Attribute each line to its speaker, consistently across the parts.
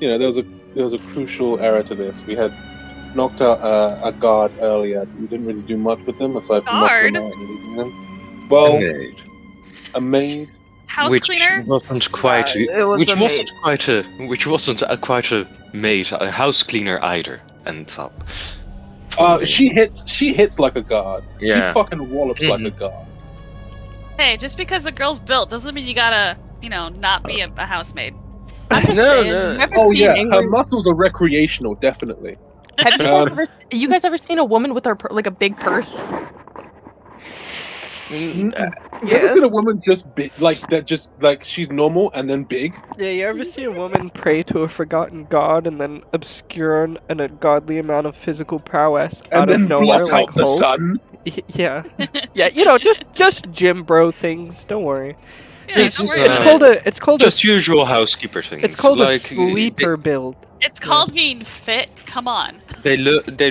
Speaker 1: there was a crucial error to this. We had knocked out a guard earlier. We didn't really do much with them aside from knocking them out and leaving them. Well, a maid.
Speaker 2: House cleaner?
Speaker 3: Wasn't quite. Which wasn't quite a maid, a house cleaner either. Ends up.
Speaker 1: She hits like a guard.
Speaker 3: Yeah.
Speaker 1: She fucking wallops like a guard.
Speaker 2: Hey, just because a girl's built doesn't mean you gotta, not be a housemaid.
Speaker 3: No.
Speaker 1: Oh yeah, her muscles are recreational, definitely.
Speaker 4: Have you guys ever seen a woman with her like a big purse?
Speaker 1: You ever seen a woman just big, like that, just like she's normal and then big?
Speaker 5: Yeah, you ever see a woman pray to a forgotten god and then obscure an ungodly amount of physical prowess out of nowhere, like hope? Yeah, yeah, just gym bro things. Don't worry.
Speaker 2: Yeah,
Speaker 5: It's called
Speaker 3: just usual housekeeper things.
Speaker 5: It's called a sleeper build.
Speaker 2: It's called being fit. Come on.
Speaker 3: They learn it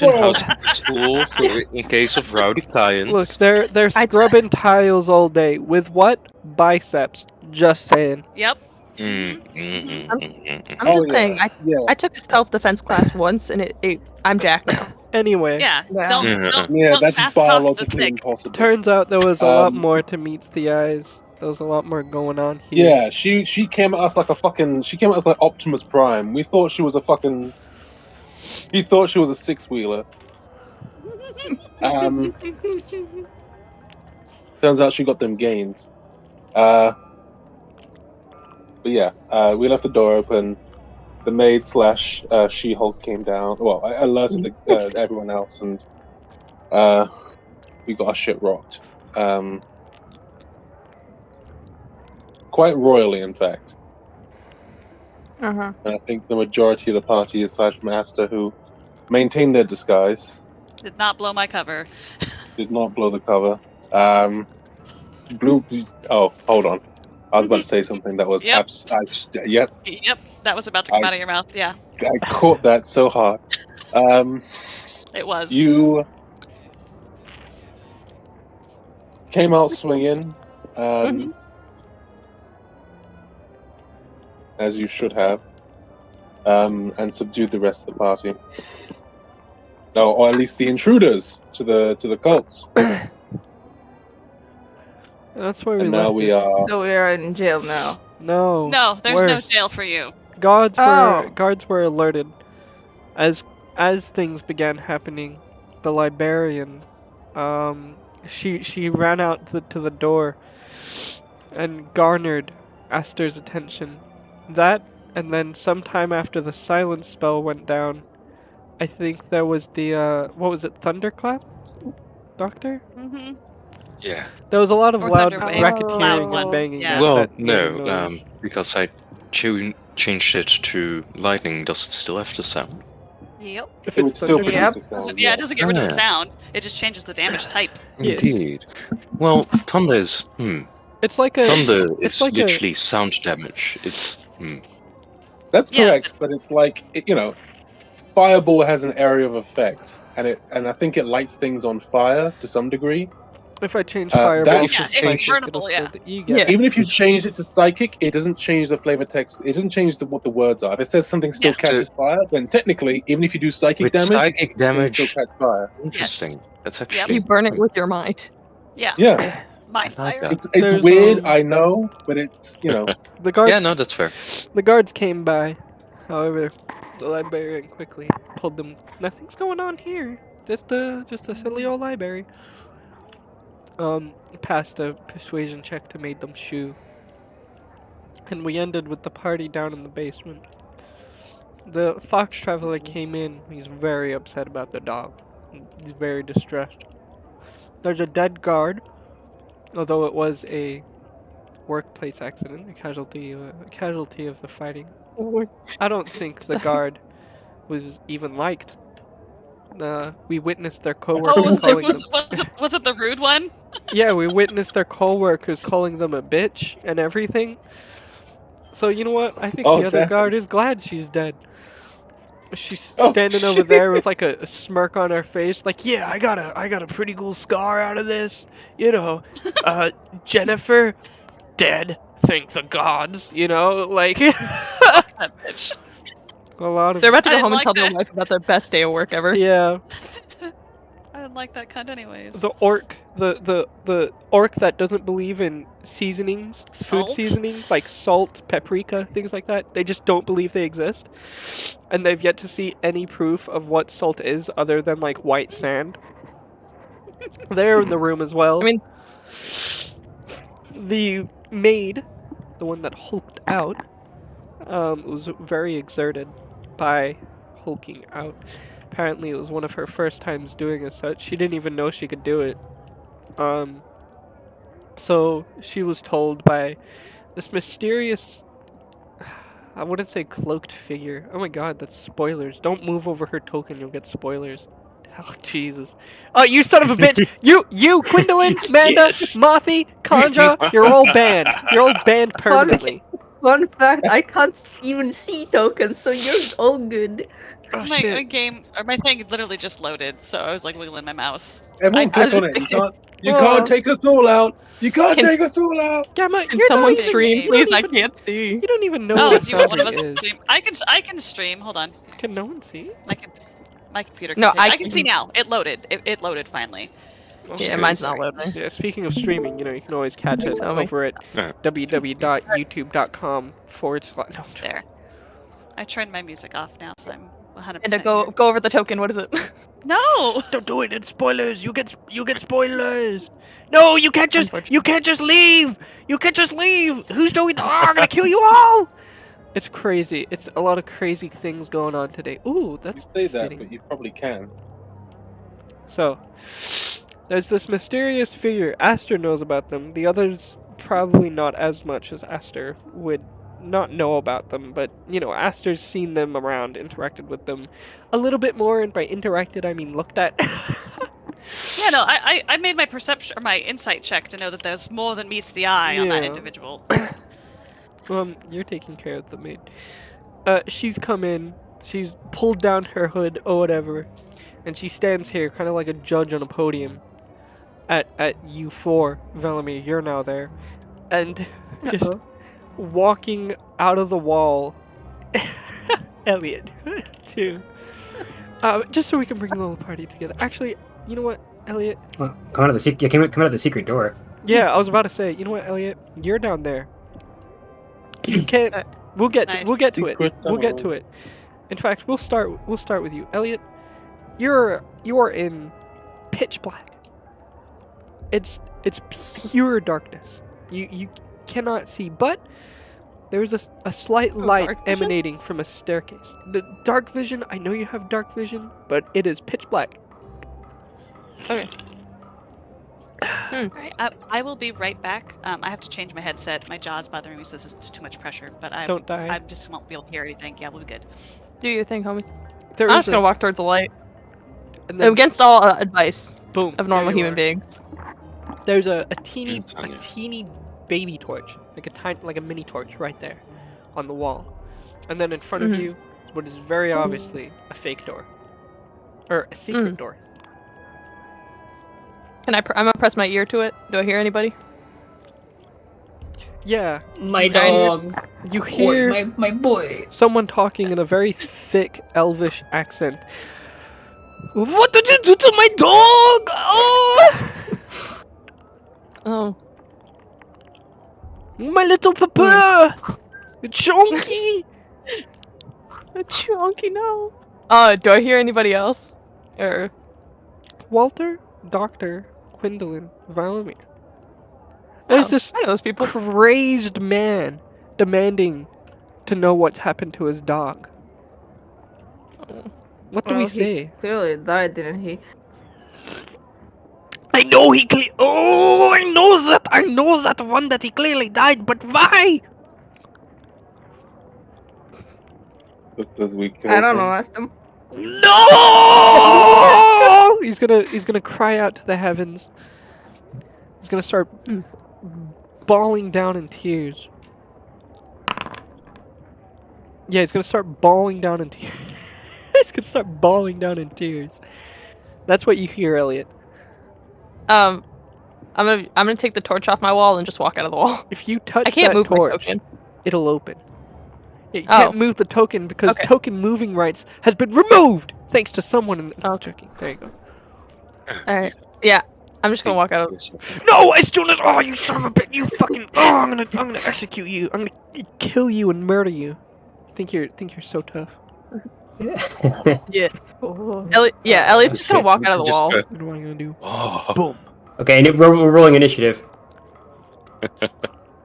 Speaker 3: in housekeeper school in case of rowdy clients.
Speaker 5: Look, they're scrubbing tiles all day with what? Biceps. Just saying.
Speaker 2: Yep.
Speaker 4: I'm just saying. I took a self-defense class once, and I'm jacked now.
Speaker 5: Anyway.
Speaker 2: Yeah. Don't
Speaker 1: that's biologically impossible.
Speaker 5: Turns out there was a lot more to meets the eyes. There was a lot more going on here.
Speaker 1: Yeah, she came at us like like Optimus Prime. We thought she was a fucking. He thought she was a six-wheeler. Turns out she got them gains. But yeah, we left the door open. The maid / She-Hulk came down. Well, I alerted everyone else, and we got our shit rocked. Quite royally, in fact.
Speaker 4: Uh-huh.
Speaker 1: And I think the majority of the party, aside from Asta, who maintained their disguise,
Speaker 2: did not blow my cover.
Speaker 1: Did not blow the cover. Oh, hold on. I was about to say something that was
Speaker 2: Yep, that was about to come out of your mouth. Yeah.
Speaker 1: I caught that so hard.
Speaker 2: It was.
Speaker 1: You came out swinging. As you should have, and subdued the rest of the party. No, or at least the intruders to the cults.
Speaker 5: That's where we
Speaker 1: and
Speaker 5: left
Speaker 1: now we are.
Speaker 4: So we are in jail now.
Speaker 5: No.
Speaker 2: No, there's no jail for you.
Speaker 5: Guards were alerted as things began happening. The librarian, she ran out to the door and garnered Aster's attention. That, and then sometime after the silence spell went down, I think there was the, what was it, thunderclap? Doctor?
Speaker 2: Mm-hmm.
Speaker 3: Yeah.
Speaker 5: There was a lot of loud
Speaker 2: Thunderwave.
Speaker 5: racketeering and banging.
Speaker 2: Yeah.
Speaker 3: Well, no, because I changed it to lightning. Does it still have the sound?
Speaker 2: Yep.
Speaker 5: If it's
Speaker 1: still
Speaker 5: thunder,
Speaker 1: produce a sound,
Speaker 2: Yeah, it doesn't get rid of the sound. It just changes the damage type.
Speaker 3: Indeed. Well, thunder is.
Speaker 5: It's like a
Speaker 3: Thunder is
Speaker 5: like
Speaker 3: literally sound damage. It's.
Speaker 1: That's correct, but it's like fireball has an area of effect, and I think it lights things on fire to some degree.
Speaker 5: If I change fireball to
Speaker 2: it's
Speaker 5: psychic,
Speaker 2: burnable,
Speaker 5: it'll still you get.
Speaker 1: Even if you change it to psychic, it doesn't change the flavor text. It doesn't change what the words are. If it says something still catches fire, then technically, even if you do psychic damage, it can still catch fire.
Speaker 3: Interesting.
Speaker 2: Yes.
Speaker 3: That's actually.
Speaker 4: You burn it with your mind.
Speaker 2: Yeah.
Speaker 1: Yeah.
Speaker 2: Mind fire.
Speaker 1: It's weird, I know, but it's
Speaker 5: The guards.
Speaker 3: Yeah, no, that's fair.
Speaker 5: The guards came by. However, the librarian quickly told them nothing's going on here. Just a silly old library. Passed a persuasion check to make them shoo. And we ended with the party down in the basement. The fox traveler came in. He's very upset about the dog. He's very distressed. There's a dead guard, although it was a workplace accident, a casualty of the fighting. I don't think the guard was even liked. We witnessed their coworkers calling them.
Speaker 2: Was it the rude one?
Speaker 5: Yeah, we witnessed their coworkers calling them a bitch and everything. So you know what? I think the other guard is glad she's dead. She's standing over there with like a smirk on her face, like, yeah, I got a pretty cool scar out of this. Jennifer, dead. Thank the gods. Like. A lot of.
Speaker 4: They're about to go
Speaker 2: I
Speaker 4: home and
Speaker 2: like
Speaker 4: tell their
Speaker 2: that.
Speaker 4: wife about their best day of work ever.
Speaker 5: Yeah.
Speaker 2: I didn't like that cunt anyways.
Speaker 5: The orc, the orc that doesn't believe in seasonings,
Speaker 2: Salt?
Speaker 5: food seasoning, like salt, paprika, things like that. They just don't believe they exist, and they've yet to see any proof of what salt is other than like white sand. They're in the room as well.
Speaker 4: I mean,
Speaker 5: the maid, the one that hulked out, was very exerted by hulking out. Apparently, it was one of her first times doing as such. She didn't even know she could do it. So she was told by this mysterious, I wouldn't say cloaked figure. Oh my god, that's spoilers. Don't move over her token, you'll get spoilers. Oh, Jesus. Oh, you son of a bitch! You, Quindolin, Manda,
Speaker 3: Yes.
Speaker 5: Mothi, Kahnjar, you're all banned. You're all banned permanently.
Speaker 6: Fun fact, I can't even see tokens, so you're all good.
Speaker 5: Oh,
Speaker 2: my
Speaker 5: shit.
Speaker 2: game, or my thing literally just loaded, so I was like wiggling my mouse.
Speaker 1: Everyone
Speaker 2: I
Speaker 1: click
Speaker 2: was
Speaker 1: on it.
Speaker 2: thinking-
Speaker 1: You can't take us all out. You can't
Speaker 4: Can-
Speaker 1: take us all out.
Speaker 5: Gamma,
Speaker 4: can
Speaker 5: you're
Speaker 4: someone
Speaker 5: not even-
Speaker 4: stream,
Speaker 5: you
Speaker 4: please?
Speaker 5: don't
Speaker 4: I
Speaker 5: even-
Speaker 4: can't see.
Speaker 5: You don't even know
Speaker 2: Oh,
Speaker 5: what
Speaker 2: if you want one of
Speaker 5: fabric
Speaker 2: us
Speaker 5: is.
Speaker 2: to stream, I can stream. Hold on,
Speaker 5: Can no one see?
Speaker 2: my computer.
Speaker 4: No,
Speaker 2: I can see now. It loaded. It loaded finally.
Speaker 5: Oh,
Speaker 4: Yeah,
Speaker 5: shit.
Speaker 4: mine's not loading.
Speaker 5: Yeah, speaking of streaming, you know, you can always catch it
Speaker 4: So,
Speaker 5: over at
Speaker 3: Yeah.
Speaker 5: www.youtube.com/. No,
Speaker 2: There. I turned my music off now, so I'm 100%.
Speaker 4: And go over the token. What is it?
Speaker 2: No.
Speaker 5: don't do it. It's spoilers. You get spoilers. No, you can't just leave. You can't just leave. Who's doing that? Oh, I'm gonna kill you all. It's crazy. It's a lot of crazy things going on today. Ooh, that's
Speaker 1: You say that,
Speaker 5: fitting.
Speaker 1: but you probably can.
Speaker 5: So, there's this mysterious figure. Aster knows about them. The others probably not as much as Aster would not know about them. But, you know, Aster's seen them around, interacted with them a little bit more. And by interacted, I mean looked at.
Speaker 2: Yeah, no. I made my perception or my insight check to know that there's more than meets the eye on that
Speaker 5: Yeah.
Speaker 2: individual.
Speaker 5: You're taking care of the maid. She's come in. She's pulled down her hood or whatever. And she stands here kind of like a judge on a podium. At U4, Velimir, you're now there. And just walking out of the wall. Elliot, too. Just so we can bring the little party together. Actually, you know what, Elliot?
Speaker 7: Well, come out of the secret door.
Speaker 5: Yeah, I was about to say, you know what, Elliot? You're down there. You can't. We'll get to it. We'll get to it. In fact, we'll start with you, Elliot. You are in pitch black. It's pure darkness. You cannot see, but there's a slight light
Speaker 4: dark vision?
Speaker 5: emanating from a staircase. The dark vision. I know you have dark vision, but it is pitch black.
Speaker 4: Okay.
Speaker 2: Alright, I will be right back. I have to change my headset. My jaw's bothering me, so this is too much pressure. But
Speaker 5: Don't die.
Speaker 2: I just won't be able to hear anything. Yeah, we'll be good.
Speaker 4: Do your thing, homie.
Speaker 5: There
Speaker 4: I'm
Speaker 5: is
Speaker 4: just gonna walk towards the light.
Speaker 5: and then
Speaker 4: Against all advice
Speaker 5: boom
Speaker 4: of normal
Speaker 5: there you
Speaker 4: human
Speaker 5: are.
Speaker 4: beings.
Speaker 5: There's a teeny
Speaker 3: Insane.
Speaker 5: baby torch, like a mini torch right there on the wall. And then in front of you is what is very obviously a fake door. Or a secret door.
Speaker 4: Can I'm gonna press my ear to it. Do I hear anybody?
Speaker 5: Yeah.
Speaker 6: My dog.
Speaker 5: You hear
Speaker 6: my boy.
Speaker 5: someone talking in a very thick elvish accent. What did you do to my dog? Oh!
Speaker 4: Oh.
Speaker 5: My little papa! Chunky!
Speaker 4: A chunky no. Do I hear anybody else? Or
Speaker 5: Walter, Dr. Quindolin, Valamir. There's this
Speaker 4: I know those people.
Speaker 5: crazed man demanding to know what's happened to his dog. What do we
Speaker 6: Well, he
Speaker 5: say?
Speaker 6: Clearly died, didn't he?
Speaker 5: I know he I know that one that he clearly died, but why?
Speaker 1: Because we
Speaker 6: I don't
Speaker 1: killed
Speaker 6: know.
Speaker 1: him.
Speaker 6: Ask them.
Speaker 5: No! He's gonna cry out to the heavens. He's gonna start bawling down in tears. Yeah, he's gonna start bawling down in tears. He's gonna start bawling down in tears. That's what you hear, Elliot.
Speaker 4: I'm gonna take the torch off my wall and just walk out of the wall.
Speaker 5: If you touch
Speaker 4: I can't
Speaker 5: that
Speaker 4: move my
Speaker 5: torch,
Speaker 4: token.
Speaker 5: it'll open. Yeah, you can't move the token because token moving rights has been removed thanks to someone in the joking. There you go.
Speaker 4: Alright. Yeah. I'm just gonna walk out.
Speaker 5: No, it's Jonas! Oh, you son of a bitch! You fucking! Oh, I'm gonna execute you. I'm gonna kill you and murder you. Think you're so tough.
Speaker 4: Yeah. Elliot's just gonna walk out of the wall.
Speaker 5: What am I gonna do?
Speaker 3: Oh.
Speaker 5: Boom.
Speaker 7: Okay, and we're rolling initiative.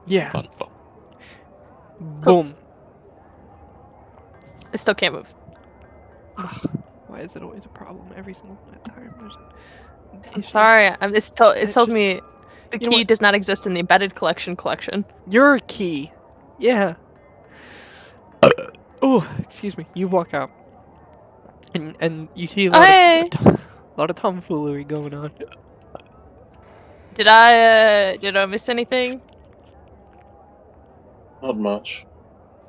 Speaker 5: Yeah. Boom.
Speaker 4: I still can't move.
Speaker 5: Why is it always a problem every single time?
Speaker 4: I'm sorry. It's told me the key does not exist in the embedded collection.
Speaker 5: You're a key. Yeah. Oh, excuse me. You walk out. And you see a lot of tomfoolery going on.
Speaker 4: Did I miss anything?
Speaker 1: Not much.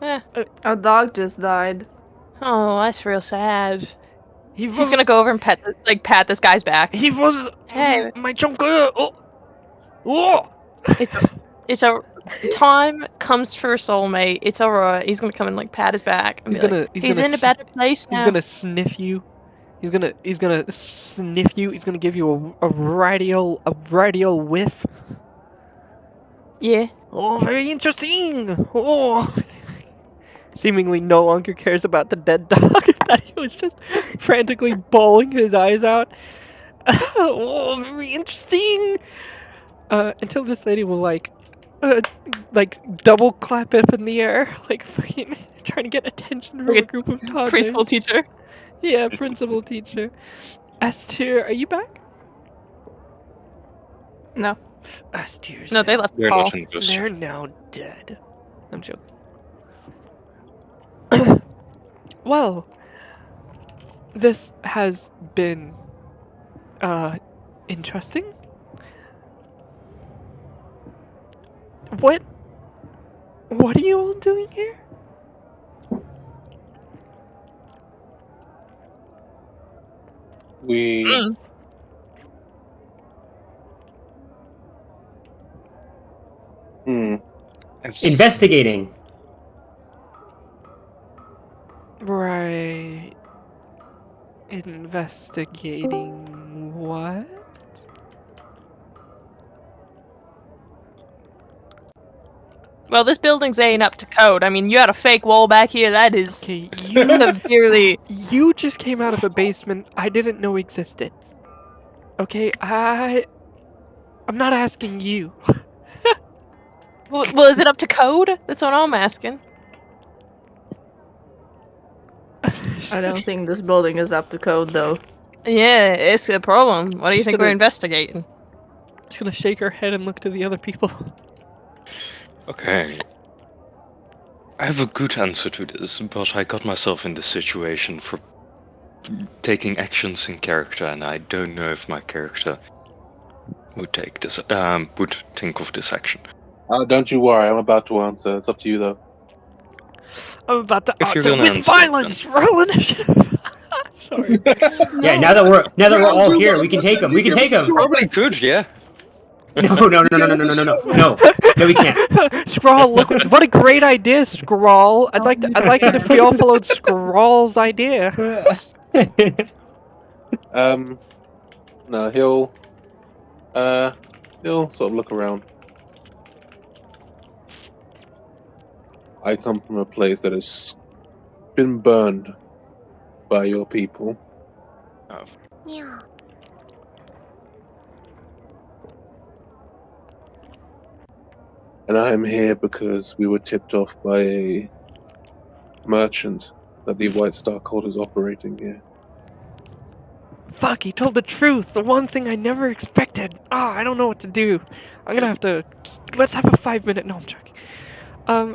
Speaker 6: Our dog just died.
Speaker 4: Oh, that's real sad. He's gonna go over and pat this guy's back.
Speaker 5: He was my chunker.
Speaker 4: It's a time comes for a soulmate. It's alright. He's gonna come and pat his back. He's in a better place now.
Speaker 5: He's gonna sniff you. He's gonna sniff you. He's gonna give you a radial whiff.
Speaker 4: Yeah.
Speaker 5: Oh, very interesting. Oh. Seemingly no longer cares about the dead dog. That he was just frantically bawling his eyes out. Oh, very interesting. Until this lady will double clap up in the air, fucking trying to get attention from a group of toddlers.
Speaker 4: Preschool teacher.
Speaker 5: Yeah, principal teacher. S-tier, are you back?
Speaker 6: No.
Speaker 5: S-tier's
Speaker 4: no, they left the call.
Speaker 5: They're now dead. I'm joking. Well, this has been interesting. What are you all doing here?
Speaker 1: We
Speaker 7: Investigating.
Speaker 5: Right. Investigating what?
Speaker 4: Well, this building's ain't up to code. I mean, you had a fake wall back here. That is severely.
Speaker 5: You just came out of a basement I didn't know existed. Okay, I'm not asking you.
Speaker 4: Well, is it up to code? That's what I'm asking.
Speaker 6: I don't think this building is up to code, though.
Speaker 4: Yeah, it's a problem. What do you think we're investigating?
Speaker 5: Just gonna shake her head and look to the other people.
Speaker 3: Okay. I have a good answer to this, but I got myself in this situation for taking actions in character, and I don't know if my character would take this, would think of this action.
Speaker 1: Don't you worry, I'm about to answer. It's up to you, though.
Speaker 5: I'm about to answer with violence. Roll initiative. Sorry.
Speaker 7: Yeah, now that we're all here, we can take them. We can take them.
Speaker 3: Probably could, yeah.
Speaker 7: No, we can't.
Speaker 5: Scrawl, look, what a great idea, Scrawl. I'd like it if we all followed Scrawl's idea.
Speaker 1: No, he'll sort of look around. I come from a place that has been burned by your people.
Speaker 3: Oh.
Speaker 8: Yeah.
Speaker 1: And I am here because we were tipped off by a merchant that the White Stockholder is operating here.
Speaker 5: Fuck, he told the truth. The one thing I never expected. I don't know what to do. I'm gonna have to... Let's have a 5-minute... No, I'm joking.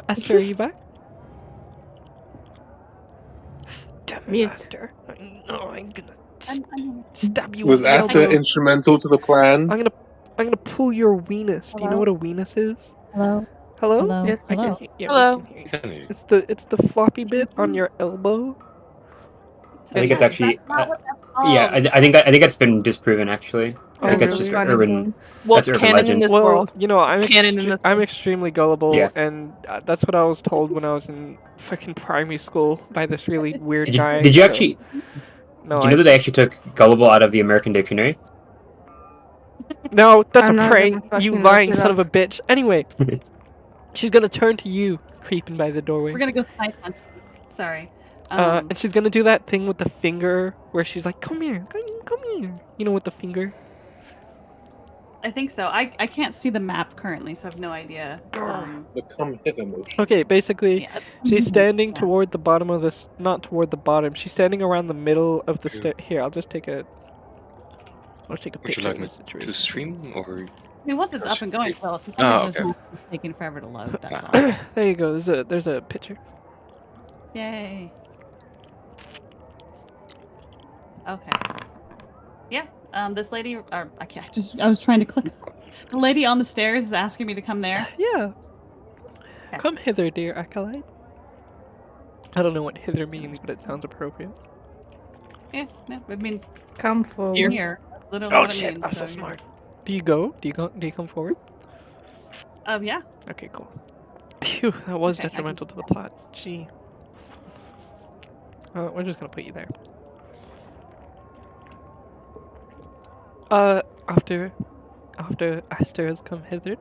Speaker 5: Esther, are you back? Damn it, Esther. No, I'm gonna stab you.
Speaker 1: Was Esther instrumental to the plan?
Speaker 5: I'm gonna pull your weenus. Do you know what a weenus is?
Speaker 8: Hello?
Speaker 5: Hello?
Speaker 8: Hello?
Speaker 5: Yes, I
Speaker 8: Hello?
Speaker 5: can hear you.
Speaker 4: Hello?
Speaker 5: It's the floppy bit on your elbow.
Speaker 7: I think it's actually.
Speaker 8: That's not what that's
Speaker 7: Yeah,
Speaker 8: called.
Speaker 7: I think that's been disproven actually. I think that's
Speaker 5: really?
Speaker 7: just
Speaker 6: Funny
Speaker 7: urban.
Speaker 6: thing.
Speaker 4: Well,
Speaker 7: That's
Speaker 4: it's
Speaker 7: urban
Speaker 4: canon in
Speaker 7: legend.
Speaker 4: this
Speaker 5: Well,
Speaker 4: world.
Speaker 5: you know, I'm
Speaker 4: Canon in this
Speaker 5: I'm
Speaker 4: world.
Speaker 5: extremely gullible,
Speaker 7: Yeah.
Speaker 5: and that's what I was told when I was in fucking primary school by this really weird
Speaker 7: Did you,
Speaker 5: guy.
Speaker 7: did you
Speaker 5: so-
Speaker 7: actually?
Speaker 5: No,
Speaker 7: Did you know that they actually took gullible out of the American dictionary?
Speaker 5: No, that's
Speaker 6: I'm
Speaker 5: a
Speaker 6: not
Speaker 5: prank.
Speaker 6: gonna fucking
Speaker 5: You
Speaker 6: look
Speaker 5: lying
Speaker 6: it
Speaker 5: son of
Speaker 6: up.
Speaker 5: a bitch. Anyway, she's gonna turn to you, creeping by the doorway.
Speaker 8: We're gonna go snipe hunting. Sorry.
Speaker 5: And she's gonna do that thing with the finger where she's like, "Come here, come here." You know, with the finger.
Speaker 8: I think so. I can't see the map currently, so I have no idea.
Speaker 1: The come hither motion.
Speaker 5: Okay, basically,
Speaker 8: Yeah.
Speaker 5: she's standing
Speaker 8: Yeah.
Speaker 5: toward the bottom of this. Not toward the bottom. She's standing around the middle of the stair. Here, I'll take a
Speaker 3: Would
Speaker 5: picture
Speaker 3: you like
Speaker 5: of
Speaker 3: me
Speaker 5: the situation.
Speaker 3: to stream or?
Speaker 8: I mean, once it's up and going, well, if you
Speaker 3: Oh,
Speaker 8: it's
Speaker 3: okay.
Speaker 8: not taking forever to load. That's all.
Speaker 5: There you go. There's a picture.
Speaker 8: Yay. Okay. Yeah. This lady, or I was trying to click. The lady on the stairs is asking me to come there.
Speaker 5: Yeah.
Speaker 8: Okay.
Speaker 5: Come hither, dear acolyte. I don't know what hither means, but it sounds appropriate.
Speaker 8: Yeah, no, it means
Speaker 6: Come forward.
Speaker 8: here. Literally
Speaker 5: Oh
Speaker 8: what it
Speaker 5: shit!
Speaker 8: means,
Speaker 5: I'm so
Speaker 8: you know.
Speaker 5: smart. Do you go? Do you come forward?
Speaker 8: Yeah.
Speaker 5: Okay, cool. Phew, that was
Speaker 8: Okay, I can
Speaker 5: detrimental to the
Speaker 8: see
Speaker 5: plot. Gee. We're just gonna put you there. After Aster has come hither,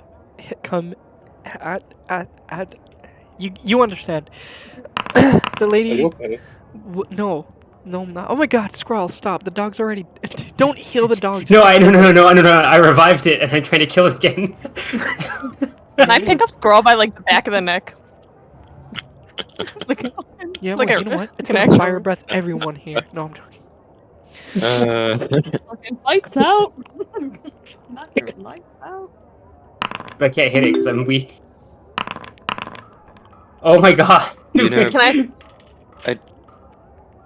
Speaker 5: at you understand. The
Speaker 1: Are
Speaker 5: lady.
Speaker 1: you okay?
Speaker 5: No, I'm not. Oh my God, Scrawl, stop! The dog's already. Don't heal the dog.
Speaker 7: No, no. I revived it and I'm trying to kill it again.
Speaker 4: Can I pick up Scroll by like the back of the neck? Like,
Speaker 5: Yeah,
Speaker 4: like
Speaker 5: well,
Speaker 4: a-
Speaker 5: you know what? It's
Speaker 4: an
Speaker 5: gonna
Speaker 4: actual-
Speaker 5: fire breath everyone here. No, I'm joking.
Speaker 8: Fucking lights out. Not your lights out.
Speaker 7: I can't hit it because I'm weak. Oh my god!
Speaker 3: You know,
Speaker 4: Can I?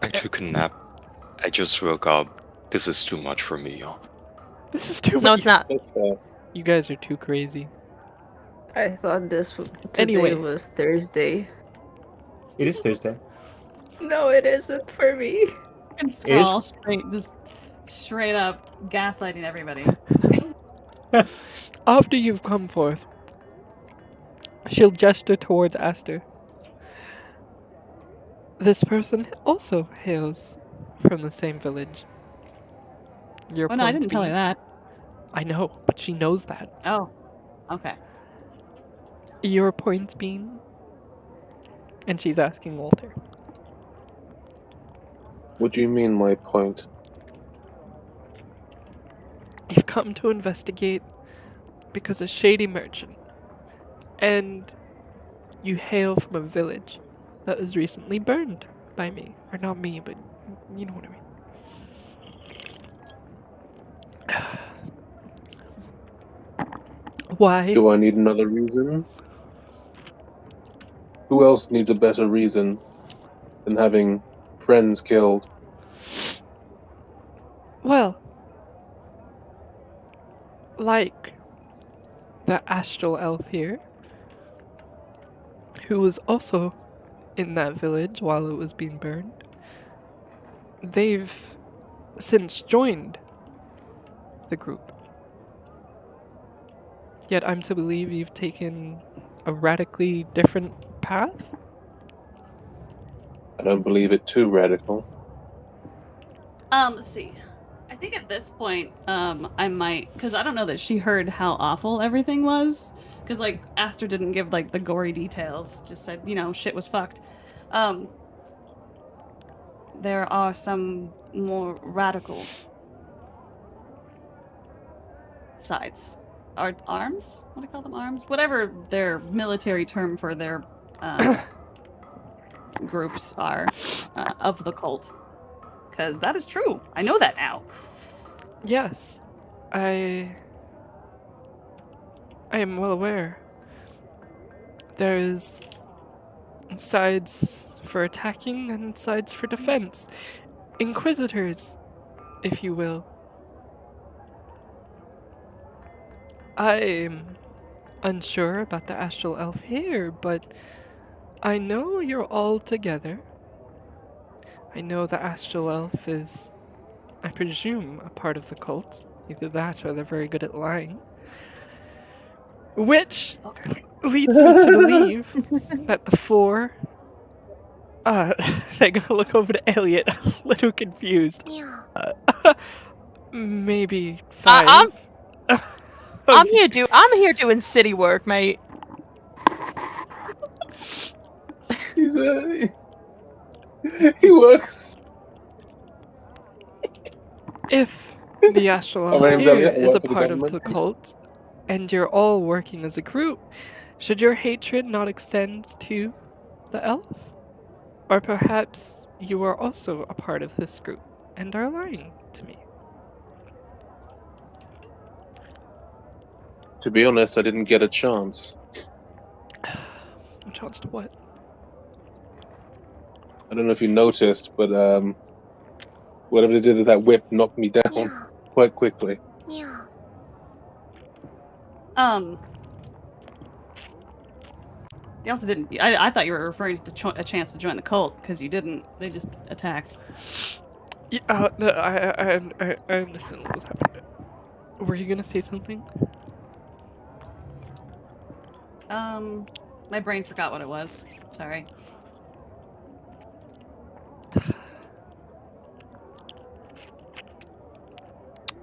Speaker 3: I took a nap. I just woke up. This is too much for me, y'all.
Speaker 5: This is too
Speaker 4: No,
Speaker 5: much.
Speaker 4: it's not.
Speaker 1: That's fair.
Speaker 5: You guys are too crazy.
Speaker 6: I thought today
Speaker 5: Anyway.
Speaker 6: was Thursday.
Speaker 7: It is Thursday.
Speaker 6: No, it isn't for me.
Speaker 8: And Scrawl straight up gaslighting everybody.
Speaker 5: After you've come forth, she'll gesture towards Aster. This person also hails from the same village. Your
Speaker 8: Oh no, I
Speaker 5: point
Speaker 8: didn't tell her
Speaker 5: being-
Speaker 8: that.
Speaker 5: I know, but she knows that.
Speaker 8: Oh. Okay.
Speaker 5: Your points being? And she's asking Walter.
Speaker 1: What do you mean, my point?
Speaker 5: You've come to investigate because a shady merchant, and you hail from a village that was recently burned by me. Or not me, but you know what I mean. Why?
Speaker 1: Do I need another reason? Who else needs a better reason than having friends killed?
Speaker 5: Well, like the astral elf here, who was also in that village while it was being burned. They've since joined the group. Yet I'm to believe you've taken a radically different path?
Speaker 1: I don't believe it too radical.
Speaker 8: Let's see. I think at this point, I might, because I don't know that she heard how awful everything was. Because, like, Aster didn't give, like, the gory details. Just said, you know, shit was fucked. There are some more radical sides. Arms? What do I call them? Arms? Whatever their military term for their groups are of the cult. Because that is true. I know that now.
Speaker 5: Yes. I am well aware. There's sides for attacking and sides for defense. Inquisitors, if you will. I'm unsure about the astral elf here, but I know you're all together. I know the Astral Elf is, I presume, a part of the cult. Either that or they're very good at lying. Which leads me to believe that the 4... they're gonna look over to Elliot, a little confused. Maybe 5.
Speaker 4: I'm here doing city work, mate.
Speaker 1: He works.
Speaker 5: If the Astral Elf here is a part of the cult, and you're all working as a group, should your hatred not extend to the elf? Or perhaps you are also a part of this group and are lying to me?
Speaker 1: To be honest, I didn't get a chance.
Speaker 5: A chance to what?
Speaker 1: I don't know if you noticed, but whatever they did with that whip knocked me down quite quickly.
Speaker 8: They also didn't. I thought you were referring to a chance to join the cult because you didn't. They just attacked.
Speaker 5: Yeah, no, I understand what was happening. Were you gonna say something?
Speaker 8: My brain forgot what it was. Sorry.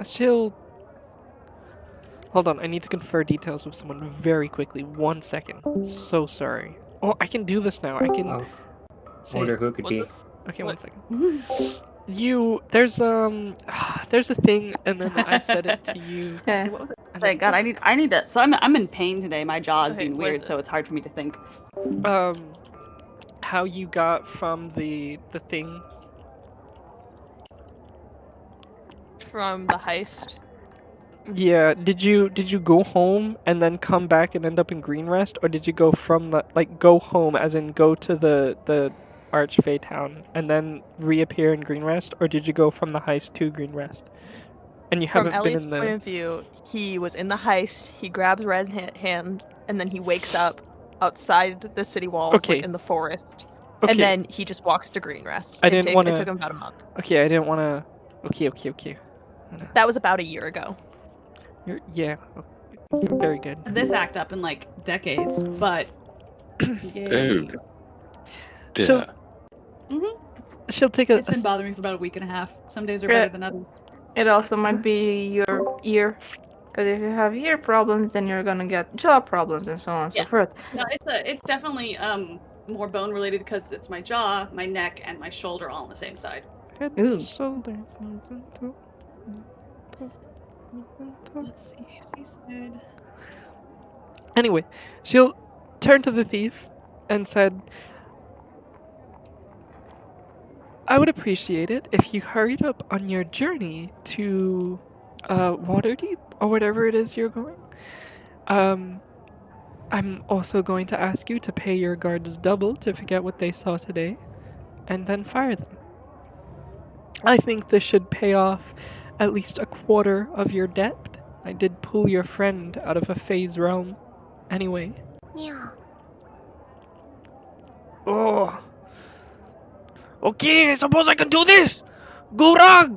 Speaker 5: She'll... Hold on, I need to confer details with someone very quickly. 1 second. So sorry. Oh, I can do this now. I can...
Speaker 7: I wonder who it could be.
Speaker 5: Okay, 1 second. There's a thing, and then I said it to you.
Speaker 8: So what was it? Thank God, I need that. So I'm in pain today. My jaw is being weird, so it's hard for me to think.
Speaker 5: How you got from the thing?
Speaker 4: From the heist.
Speaker 5: Yeah, did you go home and then come back and end up in Green Rest, or did you go from the go home as in go to the Archfey town and then reappear in Green Rest, or did you go from the heist to Green Rest? And you haven't been in the... From
Speaker 4: Elliot's point of view, he was in the heist, he grabs Red Hand, and then he wakes up outside the city walls, like in the forest.
Speaker 5: Okay.
Speaker 4: And then he just walks to Green Rest.
Speaker 5: I didn't want to...
Speaker 4: It took him about a month.
Speaker 5: Okay, I didn't want to... Okay.
Speaker 4: That was about a year ago.
Speaker 5: Yeah. Very good.
Speaker 8: This act up in like decades, but...
Speaker 5: So... She'll take a...
Speaker 8: It's been bothering me for about a week and a half. Some days are better than others.
Speaker 6: It also might be your ear. Because if you have ear problems, then you're gonna get jaw problems and so on and so forth.
Speaker 8: No, it's definitely more bone related because it's my jaw, my neck, and my shoulder all on the same side.
Speaker 5: Shoulders.
Speaker 8: Let's see. She's good.
Speaker 5: Anyway, she'll turn to the thief and said, I would appreciate it if you hurried up on your journey to Waterdeep, or whatever it is you're going. I'm also going to ask you to pay your guards double to forget what they saw today, and then fire them. I think this should pay off at least a quarter of your debt. I did pull your friend out of a phase realm anyway.
Speaker 9: Yeah.
Speaker 5: Oh. Okay, I suppose I can do this. Gurag!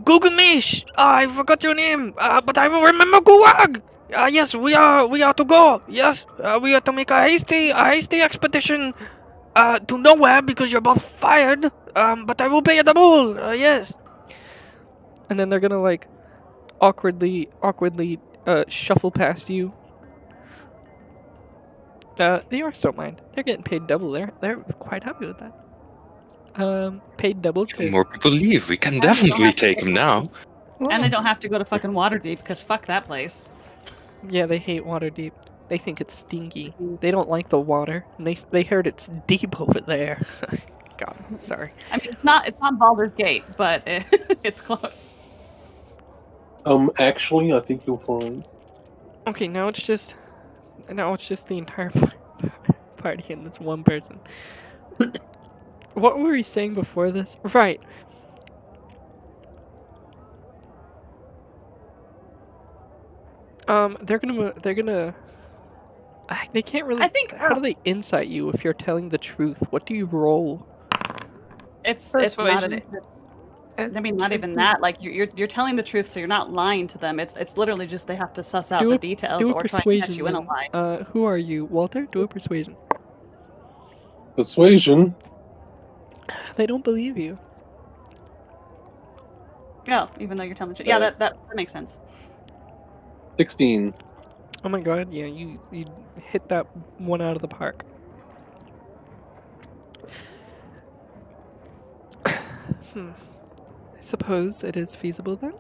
Speaker 5: Gugamish! I forgot your name, but I will remember Gurag! Yes, we are to go. Yes, we are to make a hasty expedition to nowhere because you're both fired. But I will pay you double. Yes. And then they're gonna like awkwardly shuffle past you. The orcs don't mind. They're getting paid double. They're quite happy with that. Paid double.
Speaker 3: More people leave. We can definitely take them now.
Speaker 8: And they don't have to go to fucking Waterdeep because fuck that place.
Speaker 5: Yeah, they hate Waterdeep. They think it's stinky. They don't like the water. And they heard it's deep over there. God, sorry.
Speaker 8: I mean, it's not Baldur's Gate, but it's close.
Speaker 1: Actually, I think you'll find.
Speaker 5: Okay, now it's just the entire party and this one person. What were we saying before this? Right. They're gonna. They can't really.
Speaker 8: I think.
Speaker 5: How do they insight you if you're telling the truth? What do you roll?
Speaker 8: it's not
Speaker 6: Persuasion.
Speaker 8: I mean, not even that. Like you're telling the truth, so you're not lying to them. It's literally just they have to suss out the details or try and catch you in a lie.
Speaker 5: Who are you, Walter? Do a persuasion.
Speaker 1: Persuasion?
Speaker 5: They don't believe you.
Speaker 8: No, even though you're telling the truth. Yeah, that makes sense.
Speaker 1: 16.
Speaker 5: Oh my god, yeah, you hit that one out of the park. I suppose it is feasible then.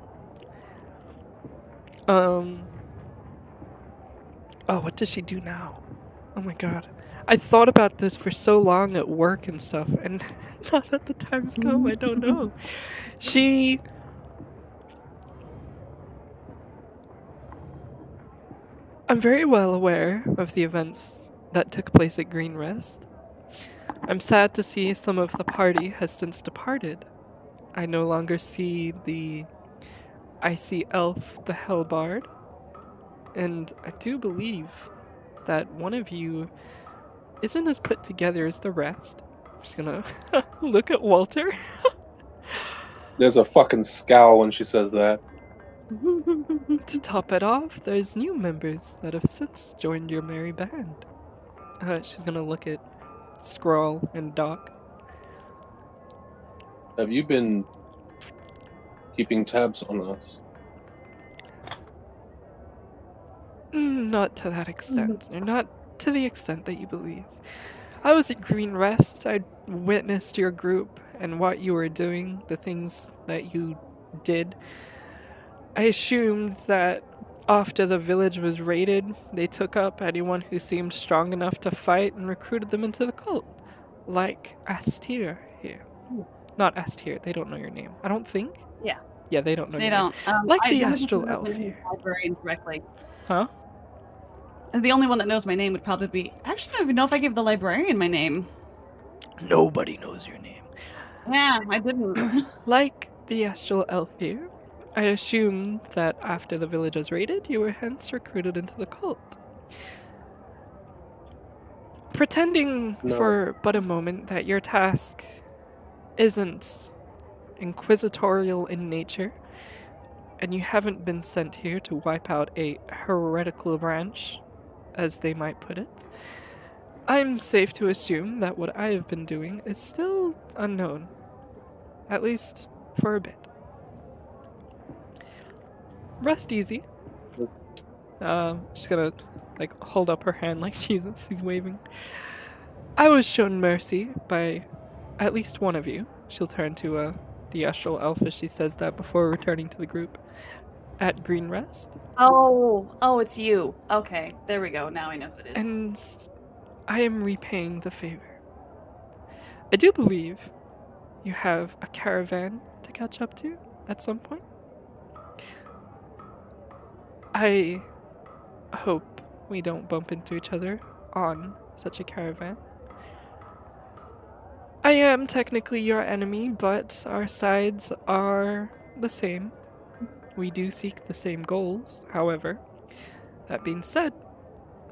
Speaker 5: Oh, what does she do now? Oh my god. I thought about this for so long at work and stuff, and now that the time's come, I don't know. I'm very well aware of the events that took place at Green Rest. I'm sad to see some of the party has since departed. I no longer see the icy elf, the Hellbard, and I do believe that one of you isn't as put together as the rest. I'm just gonna look at Walter.
Speaker 1: There's a fucking scowl when she says that.
Speaker 5: To top it off, there's new members that have since joined your merry band. She's gonna look at Scrawl and Doc.
Speaker 1: Have you been keeping tabs on us?
Speaker 5: Not to that extent, or not to the extent that you believe. I was at Green Rest. I witnessed your group and what you were doing, the things that you did. I assumed that after the village was raided, they took up anyone who seemed strong enough to fight and recruited them into the cult. Like Astir here. Not Astir, they don't know your name. I don't think.
Speaker 8: Yeah.
Speaker 5: Yeah, they don't know
Speaker 8: They
Speaker 5: your
Speaker 8: don't.
Speaker 5: name. Like the Astral Elf here.
Speaker 8: Librarian correctly.
Speaker 5: Huh?
Speaker 8: The only one that knows my name would probably be... Actually, I don't even know if I gave the librarian my name.
Speaker 5: Nobody knows your name.
Speaker 8: Yeah, I didn't.
Speaker 5: Like the Astral Elf here, I assumed that after the village was raided, you were hence recruited into the cult. Pretending for but a moment that your task isn't inquisitorial in nature, and you haven't been sent here to wipe out a heretical branch, as they might put it, I'm safe to assume that what I have been doing is still unknown. At least for a bit. Rest easy. She's gonna hold up her hand like she's waving. I was shown mercy by at least one of you. She'll turn to the Astral Elf as she says that before returning to the group at Green Rest.
Speaker 8: Oh, it's you. Okay, there we go. Now I know who it is.
Speaker 5: And I am repaying the favor. I do believe you have a caravan to catch up to at some point. I hope we don't bump into each other on such a caravan. I am technically your enemy, but our sides are the same. We do seek the same goals, however. That being said,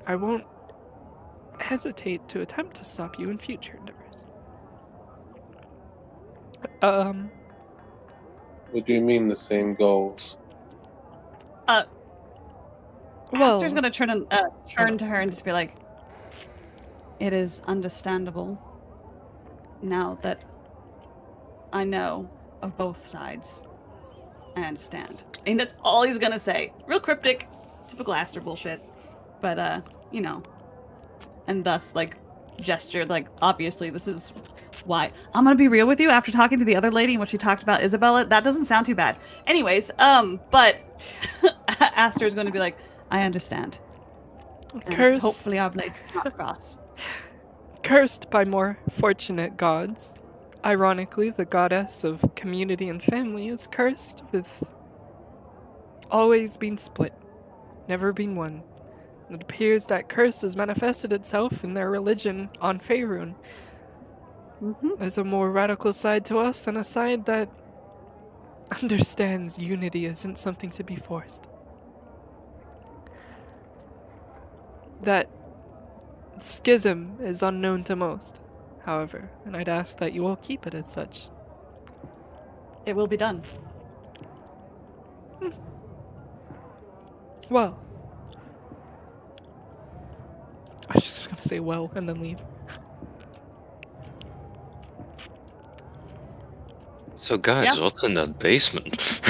Speaker 5: I won't hesitate to attempt to stop you in future endeavors.
Speaker 1: What do you mean the same goals?
Speaker 8: Aster's gonna turn to her and just be like, "It is understandable now that I know of both sides. I understand." And that's all he's gonna say. Real cryptic, typical Aster bullshit. But and thus gestured obviously this is why. I'm gonna be real with you, after talking to the other lady and what she talked about Isabella, that doesn't sound too bad. Anyways, but Aster's gonna be like, I understand. And hopefully our blades do not cross.
Speaker 5: Cursed by more fortunate gods. Ironically, the goddess of community and family is cursed with always being split, never being one. It appears that curse has manifested itself in their religion on Faerun. There's a more radical side to us, and a side that understands unity isn't something to be forced. That schism is unknown to most. however, and I'd ask that you all keep it as such.
Speaker 8: It will be done.
Speaker 5: Well, I was just gonna say well and then leave.
Speaker 3: So guys,
Speaker 8: Yeah.
Speaker 3: what's in that basement?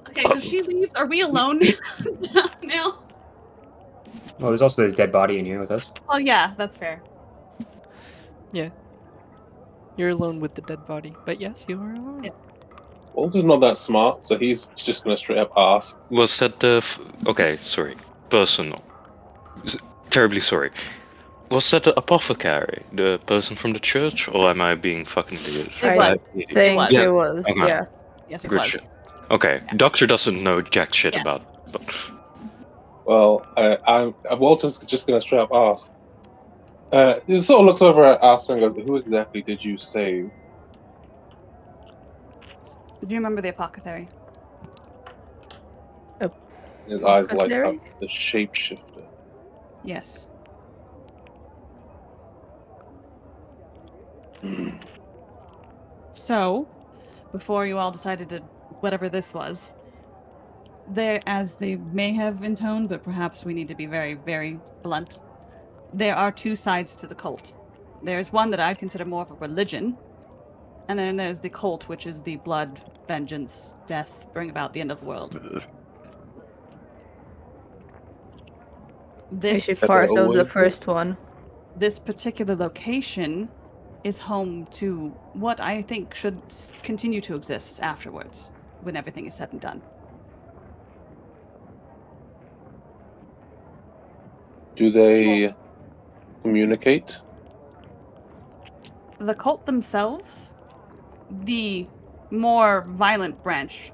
Speaker 8: Okay, so she leaves. Are we alone now?
Speaker 7: Oh, there's also this dead body in here with us.
Speaker 8: Well, yeah, that's fair.
Speaker 5: Yeah. You're alone with the dead body, but yes, you are alone.
Speaker 8: Yeah.
Speaker 1: Walter's not that smart, so he's just gonna straight up ask.
Speaker 3: Was that the... okay, sorry. Personal. Terribly sorry. Was that the apothecary? The person from the church? Or am I being fucking idiot?
Speaker 6: I think it was,
Speaker 3: Yes.
Speaker 6: yeah.
Speaker 8: Yes, it
Speaker 3: Good
Speaker 8: was.
Speaker 3: shit. Okay, doctor doesn't know jack shit
Speaker 8: Yeah.
Speaker 3: about... But...
Speaker 1: Well, Walter's just gonna straight up ask. He sort of looks over at Asta and goes, "Who exactly did you save?"
Speaker 8: Do you remember the apothecary?
Speaker 1: His eyes light
Speaker 6: Apothecary?
Speaker 1: up. The shapeshifter.
Speaker 8: Yes. So, before you all decided to whatever this was, there, as they may have intoned, but perhaps we need to be very, very blunt, there are two sides to the cult. There's one that I'd consider more of a religion, and then there's the cult, which is the blood, vengeance, death, bring about the end of the world.
Speaker 6: This is
Speaker 8: This
Speaker 6: part of the first one.
Speaker 8: this particular location is home to what I think should continue to exist afterwards, when everything is said and done.
Speaker 1: Do they communicate?
Speaker 8: The cult themselves, the more violent branch,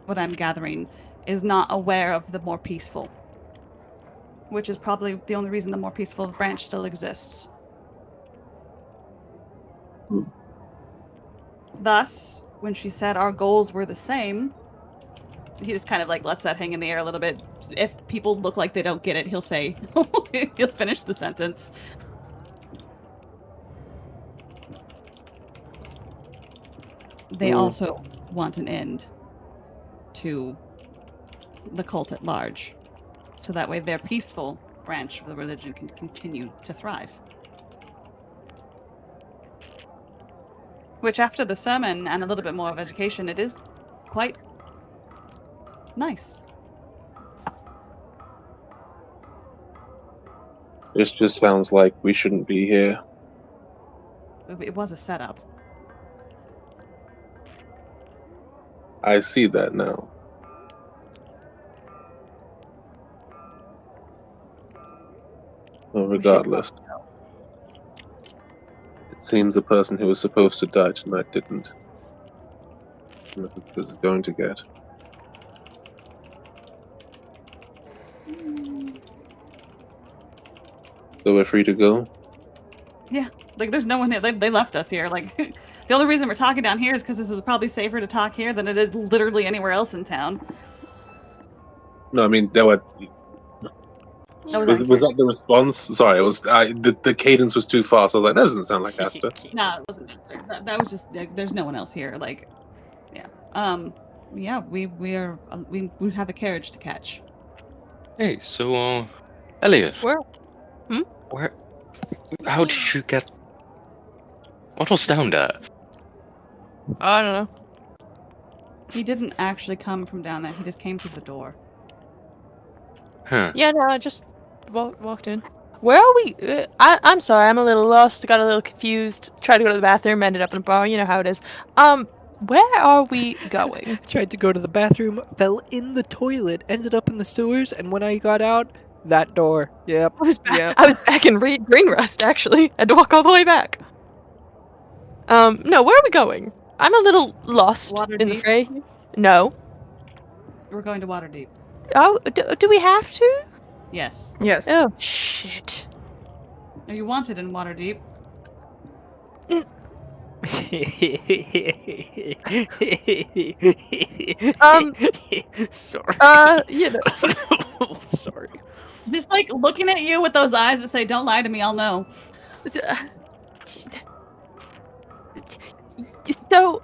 Speaker 8: what I'm gathering, is not aware of the more peaceful. Which is probably the only reason the more peaceful branch still exists. Thus, when she said our goals were the same, he just kind of like lets that hang in the air a little bit. If people look like they don't get it, he'll say, he'll finish the sentence. They also want an end to the cult at large. So that way their peaceful branch of the religion can continue to thrive. Which, after the sermon and a little bit more of education, it is quite nice.
Speaker 1: This just sounds like we shouldn't be here.
Speaker 8: It was a setup.
Speaker 1: I see that now. Well, regardless, it seems the person who was supposed to die tonight didn't. Look what it's going to get. So we're free to go?
Speaker 8: Yeah, like there's no one there. They left us here. Like, the only reason we're talking down here is because this is probably safer to talk here than it is literally anywhere else in town.
Speaker 1: No, I mean, there were... Was that the response? Sorry, it was the cadence was too fast. I was like, that doesn't sound like Asta.
Speaker 8: No, it wasn't Esther. That was just like, there's no one else here. Like, yeah, yeah, we have a carriage to catch.
Speaker 3: Hey, so Elliot.
Speaker 4: Where?
Speaker 3: Where? How did you get? What was down there?
Speaker 4: I don't know.
Speaker 8: He didn't actually come from down there. He just came through the door.
Speaker 3: Huh.
Speaker 4: Yeah, no, I just walked in. Where are we? I'm sorry, I'm a little lost. Got a little confused. Tried to go to the bathroom, ended up in a bar. You know how it is. Where are we going?
Speaker 5: Tried to go to the bathroom, fell in the toilet, ended up in the sewers, and when I got out, that door. Yep.
Speaker 4: I was back.
Speaker 5: Yep.
Speaker 4: I was back in Green Rust actually. Had to walk all the way back. No, where are we going? I'm a little lost in the
Speaker 8: Waterdeep?
Speaker 4: fray. No.
Speaker 8: We're going to Waterdeep.
Speaker 4: Oh, do we have to?
Speaker 8: Yes.
Speaker 6: Yes.
Speaker 4: Oh shit.
Speaker 8: Are you wanted in Waterdeep?
Speaker 5: Sorry.
Speaker 4: You know.
Speaker 5: Sorry.
Speaker 8: Just like looking at you with those eyes that say, "Don't lie to me, I'll know."
Speaker 4: So,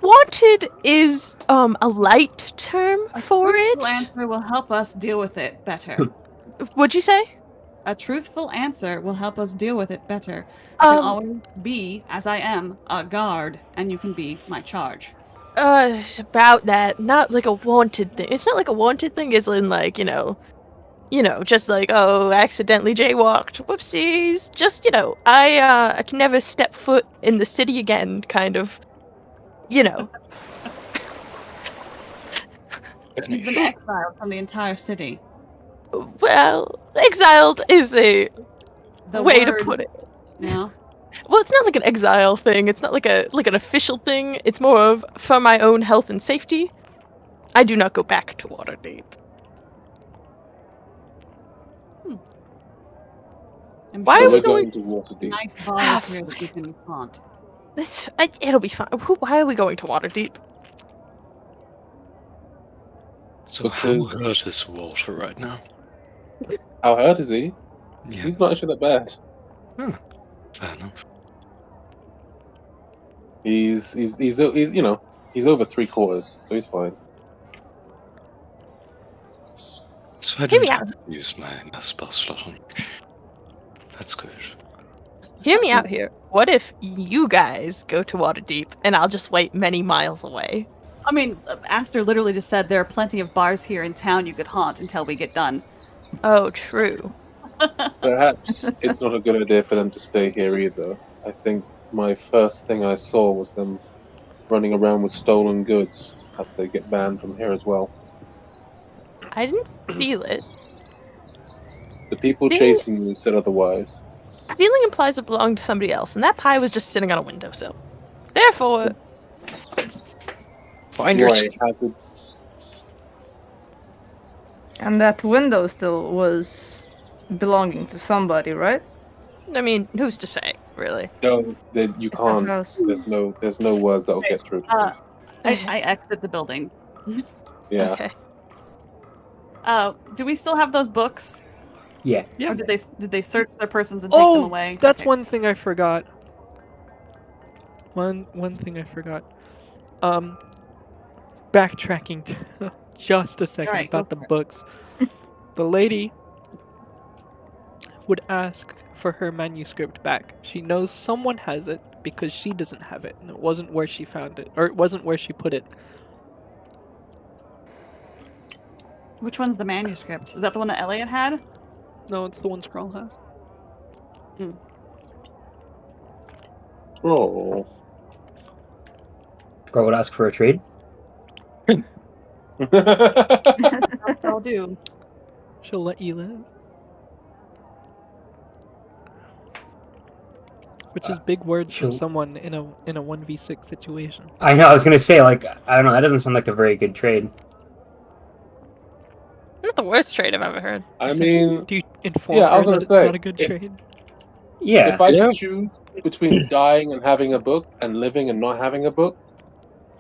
Speaker 4: wanted is a light term for
Speaker 8: Truthful
Speaker 4: it.
Speaker 8: answer will help us deal with it better.
Speaker 4: What'd you say?
Speaker 8: A truthful answer will help us deal with it better. I can always be, as I am, a guard, and you can be my charge.
Speaker 4: It's about that. Not like a wanted thing. It's not like a wanted thing, as in like, just like, oh, accidentally jaywalked. Whoopsies. Just, I can never step foot in the city again, kind of.
Speaker 8: You've been exiled from the entire city.
Speaker 4: Well, exiled is a way to put it.
Speaker 8: Yeah.
Speaker 4: Well, it's not like an exile thing. It's not like an official thing. It's more of for my own health and safety. I do not go back to Waterdeep. Why are we going
Speaker 1: to Waterdeep?
Speaker 8: Nice volunteer that you can haunt.
Speaker 4: It'll be fine. Why are we going to Waterdeep?
Speaker 3: So how hurt is Walter right now?
Speaker 1: How hurt is he?
Speaker 3: Yes.
Speaker 1: He's not actually that bad.
Speaker 3: Fair enough.
Speaker 1: He's over 3/4, so he's fine.
Speaker 3: So I don't have to use my spell slot on. That's good.
Speaker 4: Hear me out here. What if you guys go to Waterdeep and I'll just wait many miles away?
Speaker 8: I mean, Aster literally just said there are plenty of bars here in town you could haunt until we get done.
Speaker 4: Oh, true.
Speaker 1: Perhaps it's not a good idea for them to stay here either. I think my first thing I saw was them running around with stolen goods. Have they get banned from here as well?
Speaker 4: I didn't feel it.
Speaker 1: The people chasing you said otherwise.
Speaker 4: Feeling implies it belonged to somebody else, and that pie was just sitting on a windowsill. Therefore,
Speaker 3: find your
Speaker 1: hazard.
Speaker 6: And that window still was belonging to somebody, right?
Speaker 4: I mean, who's to say, really?
Speaker 1: No, you can't. There's no words that'll get through.
Speaker 8: I exit the building.
Speaker 1: Yeah.
Speaker 4: Okay.
Speaker 8: Do we still have those books?
Speaker 7: Yeah.
Speaker 8: Or did they search their persons and take them away?
Speaker 5: That's one thing I forgot. One thing I forgot. Backtracking just a second about the books. The lady would ask for her manuscript back. She knows someone has it because she doesn't have it, and it wasn't where she found it, or it wasn't where she put it.
Speaker 8: Which one's the manuscript? Is that the one that Elliot had?
Speaker 5: No, it's the one Skrull has.
Speaker 1: Oh.
Speaker 7: Skrull would ask for a trade.
Speaker 8: I'll do.
Speaker 5: She'll let you live. Which is big words from someone in a 1v6 situation.
Speaker 7: I know, I was gonna say, like, I don't know, that doesn't sound like a very good trade.
Speaker 4: Not the worst trade I've ever heard.
Speaker 1: I mean,
Speaker 5: do you inform
Speaker 1: I was
Speaker 5: her
Speaker 1: gonna
Speaker 5: that
Speaker 1: say,
Speaker 5: it's not a good trade?
Speaker 7: Yeah.
Speaker 1: If I could choose between dying and having a book and living and not having a book.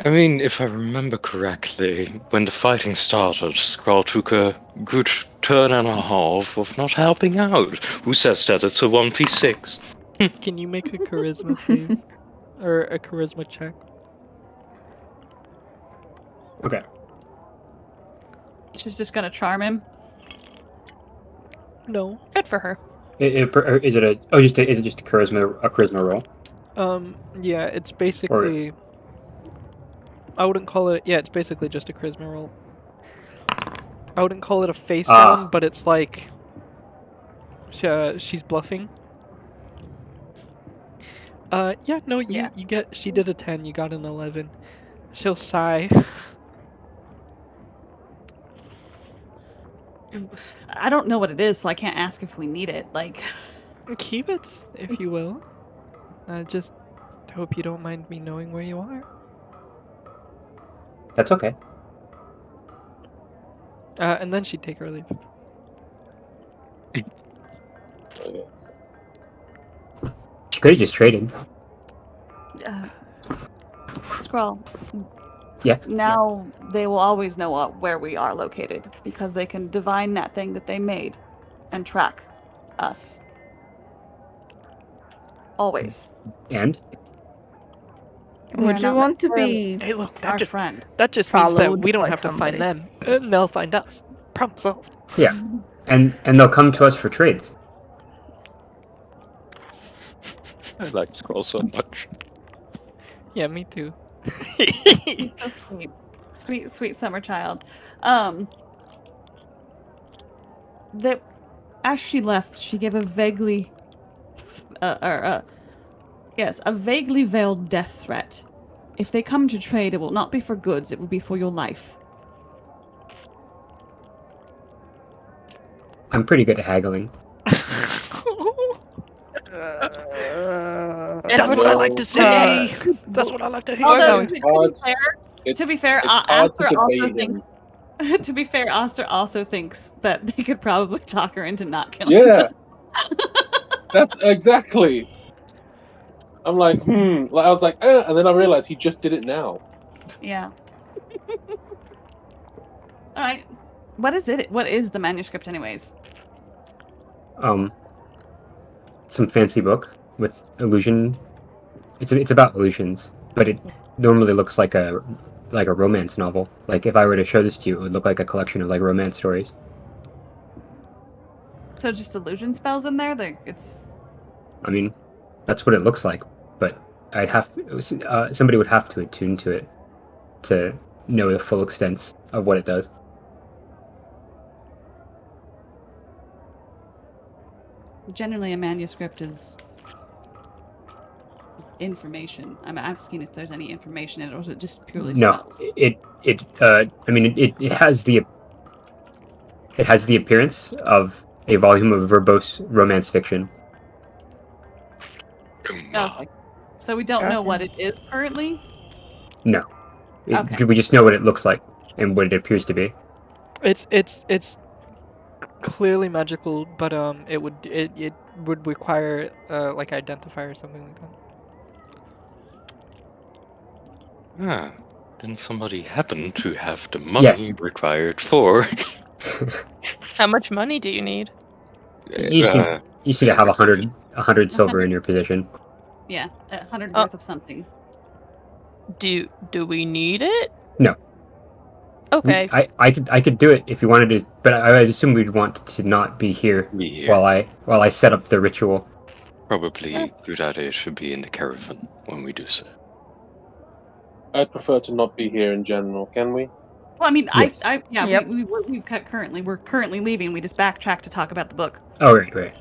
Speaker 3: I mean, if I remember correctly, when the fighting started, Skrull took a good turn and a half of not helping out. Who says that it's a 1v6?
Speaker 5: Can you make a charisma save? Or a charisma check?
Speaker 7: Okay.
Speaker 8: She's just gonna charm him.
Speaker 5: No.
Speaker 4: Good for her.
Speaker 7: Is it just a charisma roll?
Speaker 5: Yeah, it's basically... I wouldn't call it... Yeah, it's basically just a charisma roll. I wouldn't call it a face down, but it's like... she's bluffing. Yeah, no, you get... She did a 10, you got an 11. She'll sigh.
Speaker 8: I don't know what it is, so I can't ask if we need it. Like,
Speaker 5: keep it, if you will. I just hope you don't mind me knowing where you are.
Speaker 7: That's okay.
Speaker 5: And then she'd take her leave.
Speaker 7: She could have just traded.
Speaker 8: Skrull.
Speaker 7: Yeah.
Speaker 8: Now they will always know where we are located because they can divine that thing that they made and track us.
Speaker 6: Always.
Speaker 7: And
Speaker 6: Would you
Speaker 8: not
Speaker 6: want to
Speaker 8: necessarily
Speaker 6: be
Speaker 5: Hey, look,
Speaker 8: our friend?
Speaker 5: that just means that
Speaker 6: followed
Speaker 5: we don't
Speaker 6: by
Speaker 5: have to find
Speaker 6: somebody?
Speaker 5: them, and they'll find us. Problem solved.
Speaker 7: yeah, and they'll come to us for trades.
Speaker 3: I like Scroll so much.
Speaker 5: Yeah, me too.
Speaker 8: He's so sweet. Sweet, sweet summer child. That as she left, she gave a vaguely, yes, a vaguely veiled death threat. If they come to trade, it will not be for goods; it will be for your life.
Speaker 7: I'm pretty good at haggling.
Speaker 5: That's what I like to see. That's what I like to hear.
Speaker 8: Although,
Speaker 1: It's
Speaker 8: to be fair,
Speaker 1: it's hard to
Speaker 8: Aster also
Speaker 1: debate
Speaker 8: thinks.
Speaker 1: him.
Speaker 8: To be fair, Aster also thinks that they could probably talk her into not killing.
Speaker 1: Yeah, that's exactly. I'm like, Like, I was like, and then I realized he just did it now.
Speaker 8: Yeah. All right. What is it? What is the manuscript, anyways?
Speaker 7: Some fancy book with illusion. It's about illusions, but it normally looks like a romance novel. Like if I were to show this to you, it would look like a collection of like romance stories.
Speaker 8: So just illusion spells in there? Like it's.
Speaker 7: I mean, that's what it looks like, but I'd have somebody would have to attune to it to know the full extent of what it does.
Speaker 8: Generally, a manuscript is information. I'm asking if there's any information in it, or is it just purely
Speaker 7: No,
Speaker 8: spells?
Speaker 7: I mean, it has the appearance of a volume of verbose romance fiction.
Speaker 8: Okay. So we don't know what it is currently?
Speaker 7: No.
Speaker 8: Okay.
Speaker 7: We just know what it looks like and what it appears to be.
Speaker 5: It's clearly magical, but it would require like identifier or something like that.
Speaker 3: Ah, then somebody happened to have the money
Speaker 7: Yes.
Speaker 3: required for.
Speaker 4: How much money do you need?
Speaker 7: You seem to have 100 silver in your position.
Speaker 8: Yeah, 100 worth of something.
Speaker 4: Do we need it?
Speaker 7: No.
Speaker 4: Okay.
Speaker 7: I could do it if you wanted to, but I would assume we'd want to not be here while I set up the ritual.
Speaker 3: Probably a good idea should be in the caravan when we do so.
Speaker 1: I'd prefer to not be here in general. Can we?
Speaker 8: Well, I mean,
Speaker 7: Yes.
Speaker 8: Yep. We're currently leaving. We just backtracked to talk about the book.
Speaker 7: Oh, right.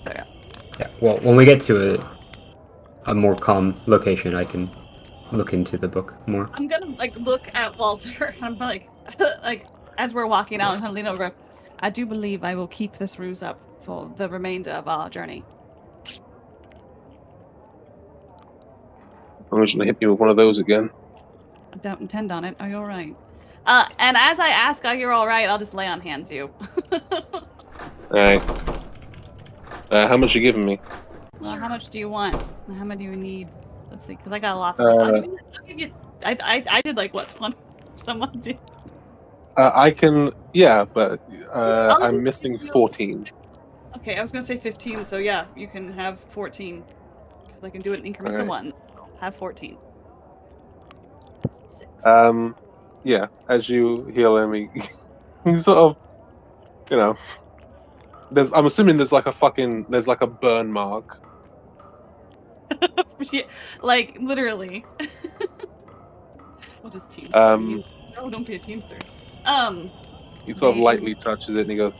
Speaker 8: So yeah.
Speaker 7: Yeah. Well, when we get to a more calm location, I can look into the book more.
Speaker 8: I'm gonna look at Walter. I'm like as we're walking out, I'm gonna lean over. I do believe I will keep this ruse up for the remainder of our journey.
Speaker 1: I'm just gonna hit you with one of those again.
Speaker 8: I don't intend on it. Are you all right? And as I ask, "Are you all right?" I'll just lay on hands you.
Speaker 1: Alright. How much you giving me?
Speaker 8: Well, how much do you want? How much do you need? Let's see, because I got lots of. I'll give you, I did what? Someone did.
Speaker 1: I can. Yeah, but I'm missing 14.
Speaker 8: Okay, I was gonna say 15. So yeah, you can have 14. Because I can do it in increments of 1. Have 14. 6.
Speaker 1: Yeah. As you heal him, you sort of, I'm assuming there's like a burn mark.
Speaker 8: Like literally. What is team? Oh, don't be a teamster.
Speaker 1: He sort of lightly touches it and he goes,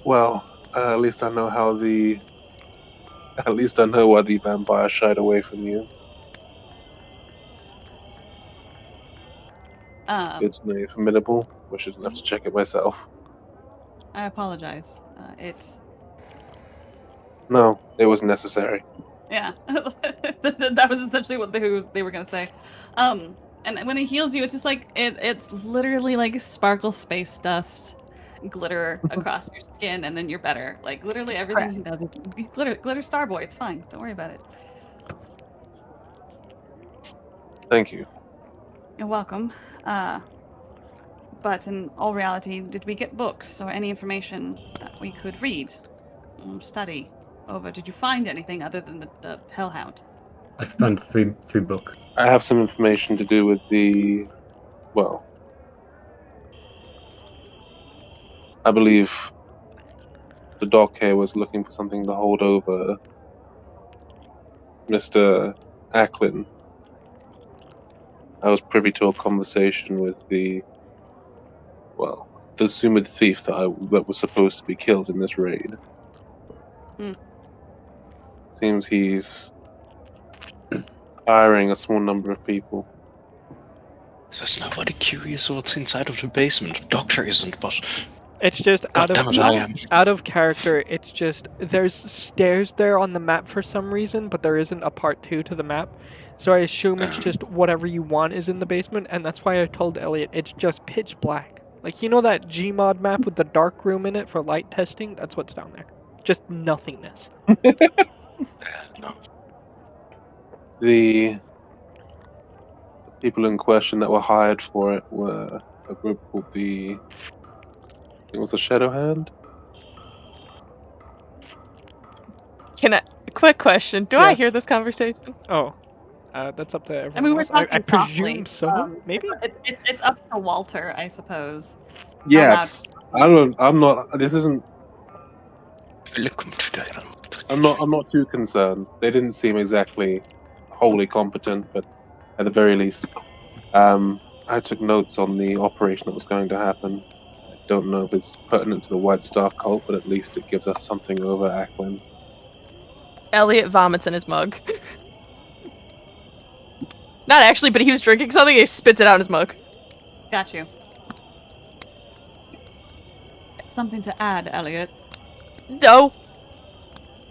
Speaker 1: well, at least I know why the vampire shied away from you. Good to know you're formidable. Wish I didn't have to check it myself.
Speaker 8: I apologize.
Speaker 1: No, it was necessary.
Speaker 8: Yeah, that was essentially what they were gonna say. And when it heals you, it's just like it's literally like sparkle space dust, glitter across your skin, and then you're better. Like literally everything he does is glitter Starboy. It's fine. Don't worry about it.
Speaker 1: Thank you.
Speaker 8: You're welcome. But in all reality, did we get books or any information that we could read or study over? Did you find anything other than the Hellhound?
Speaker 7: I found three books.
Speaker 1: I have some information to do with the. Well, I believe the doc here was looking for something to hold over Mr. Acklin. I was privy to a conversation with the assumed thief that was supposed to be killed in this raid. Seems he's hiring a small number of people.
Speaker 3: There's nobody curious what's inside of the basement. Doctor isn't, but
Speaker 5: It's just out
Speaker 3: I am.
Speaker 5: of character. It's just there's stairs there on the map for some reason, but there isn't a part 2 to the map. So I assume it's just whatever you want is in the basement, and that's why I told Elliot it's just pitch black. Like, you know that Gmod map with the dark room in it for light testing? That's what's down there. Just nothingness.
Speaker 3: No.
Speaker 1: The people in question that were hired for it were a group called the Shadow Hand.
Speaker 4: Quick question. Do I hear this conversation?
Speaker 5: Oh. That's up to everyone
Speaker 8: I mean, we're
Speaker 5: else.
Speaker 8: talking
Speaker 5: I
Speaker 8: softly,
Speaker 5: presume so. Maybe?
Speaker 8: It's up to Walter, I suppose.
Speaker 1: Yes. I'm not. This isn't. I'm not too concerned. They didn't seem exactly wholly competent, but at the very least, I took notes on the operation that was going to happen. I don't know if it's pertinent to the White Star cult, but at least it gives us something over Acklin.
Speaker 4: Elliot vomits in his mug. Not actually, but he was drinking something and he spits it out in his mug.
Speaker 8: Got you. Something to add, Elliot.
Speaker 4: No.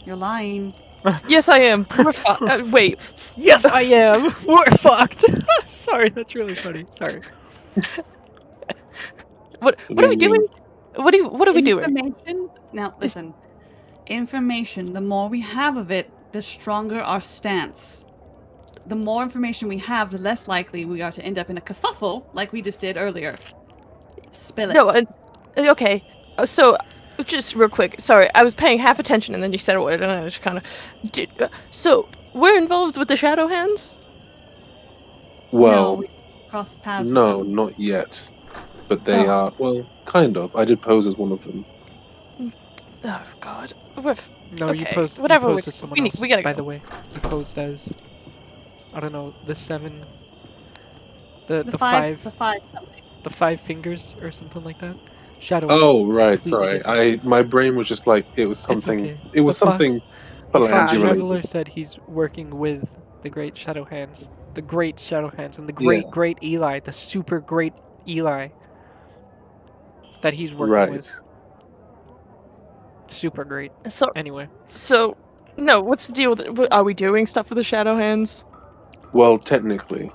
Speaker 8: You're lying.
Speaker 4: Yes, I am. Wait.
Speaker 5: Yes, I am. We're fucked. Sorry, that's really funny. Sorry.
Speaker 4: What are we doing? What are we doing?
Speaker 8: Information. Now, listen. Information. The more we have of it, the stronger our stance. The more information we have, the less likely we are to end up in a kerfuffle like we just did earlier. Spill it.
Speaker 4: No, okay. So, just real quick. Sorry, I was paying half attention and then you said a word and I just kind of did. So, we're involved with the Shadow Hands?
Speaker 1: Well,
Speaker 8: we crossed paths with
Speaker 1: no,
Speaker 8: them.
Speaker 1: not yet. But they are, well, kind of. I did pose as one of them.
Speaker 4: Oh, God.
Speaker 5: No, you
Speaker 4: Okay,
Speaker 5: posed,
Speaker 4: whatever,
Speaker 5: you posed as someone else,
Speaker 4: we gotta
Speaker 5: by
Speaker 4: go.
Speaker 5: the way. You posed as, I don't know, the 7... The five
Speaker 8: something.
Speaker 5: the 5 fingers or something like that. Shadow.
Speaker 1: Oh,
Speaker 5: Hands,
Speaker 1: right,
Speaker 5: completely
Speaker 1: sorry.
Speaker 5: different.
Speaker 1: My brain was just like, it was something.
Speaker 5: okay.
Speaker 1: It was
Speaker 5: The fox-
Speaker 1: something
Speaker 5: The Fox
Speaker 1: phalange
Speaker 5: Traveler
Speaker 1: related.
Speaker 5: said he's working with the Great Shadow Hands. The Great Shadow Hands and the Great Eli, the super great Eli that he's working with. Super great.
Speaker 4: So,
Speaker 5: Anyway.
Speaker 4: no, what's the deal with it? Are we doing stuff with the Shadow Hands?
Speaker 1: Well, technically.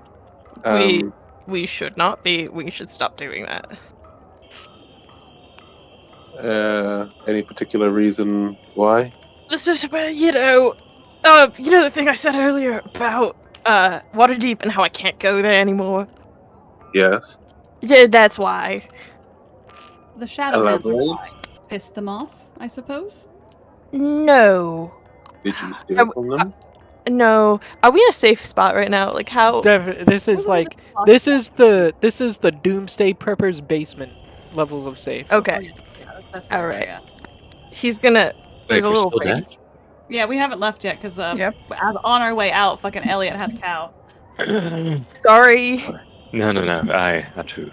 Speaker 4: We should not be. We should stop doing that.
Speaker 1: Any particular reason why?
Speaker 4: It's just, you know the thing I said earlier about Waterdeep and how I can't go there anymore.
Speaker 1: Yes.
Speaker 4: Yeah, that's why.
Speaker 8: The Shadow Hands
Speaker 1: Elaborate.
Speaker 8: pissed them off, I suppose.
Speaker 4: No.
Speaker 1: Did you steal from them?
Speaker 4: No. Are we in a safe spot right now? Like how?
Speaker 5: This is like this is the Doomsday Prepper's basement levels of safe.
Speaker 4: Okay. All right. He's gonna. There's a little break.
Speaker 8: Yeah, we haven't left yet because
Speaker 6: Yep.
Speaker 8: on our way out, fucking Elliot had a cow.
Speaker 4: Sorry.
Speaker 3: No. I had to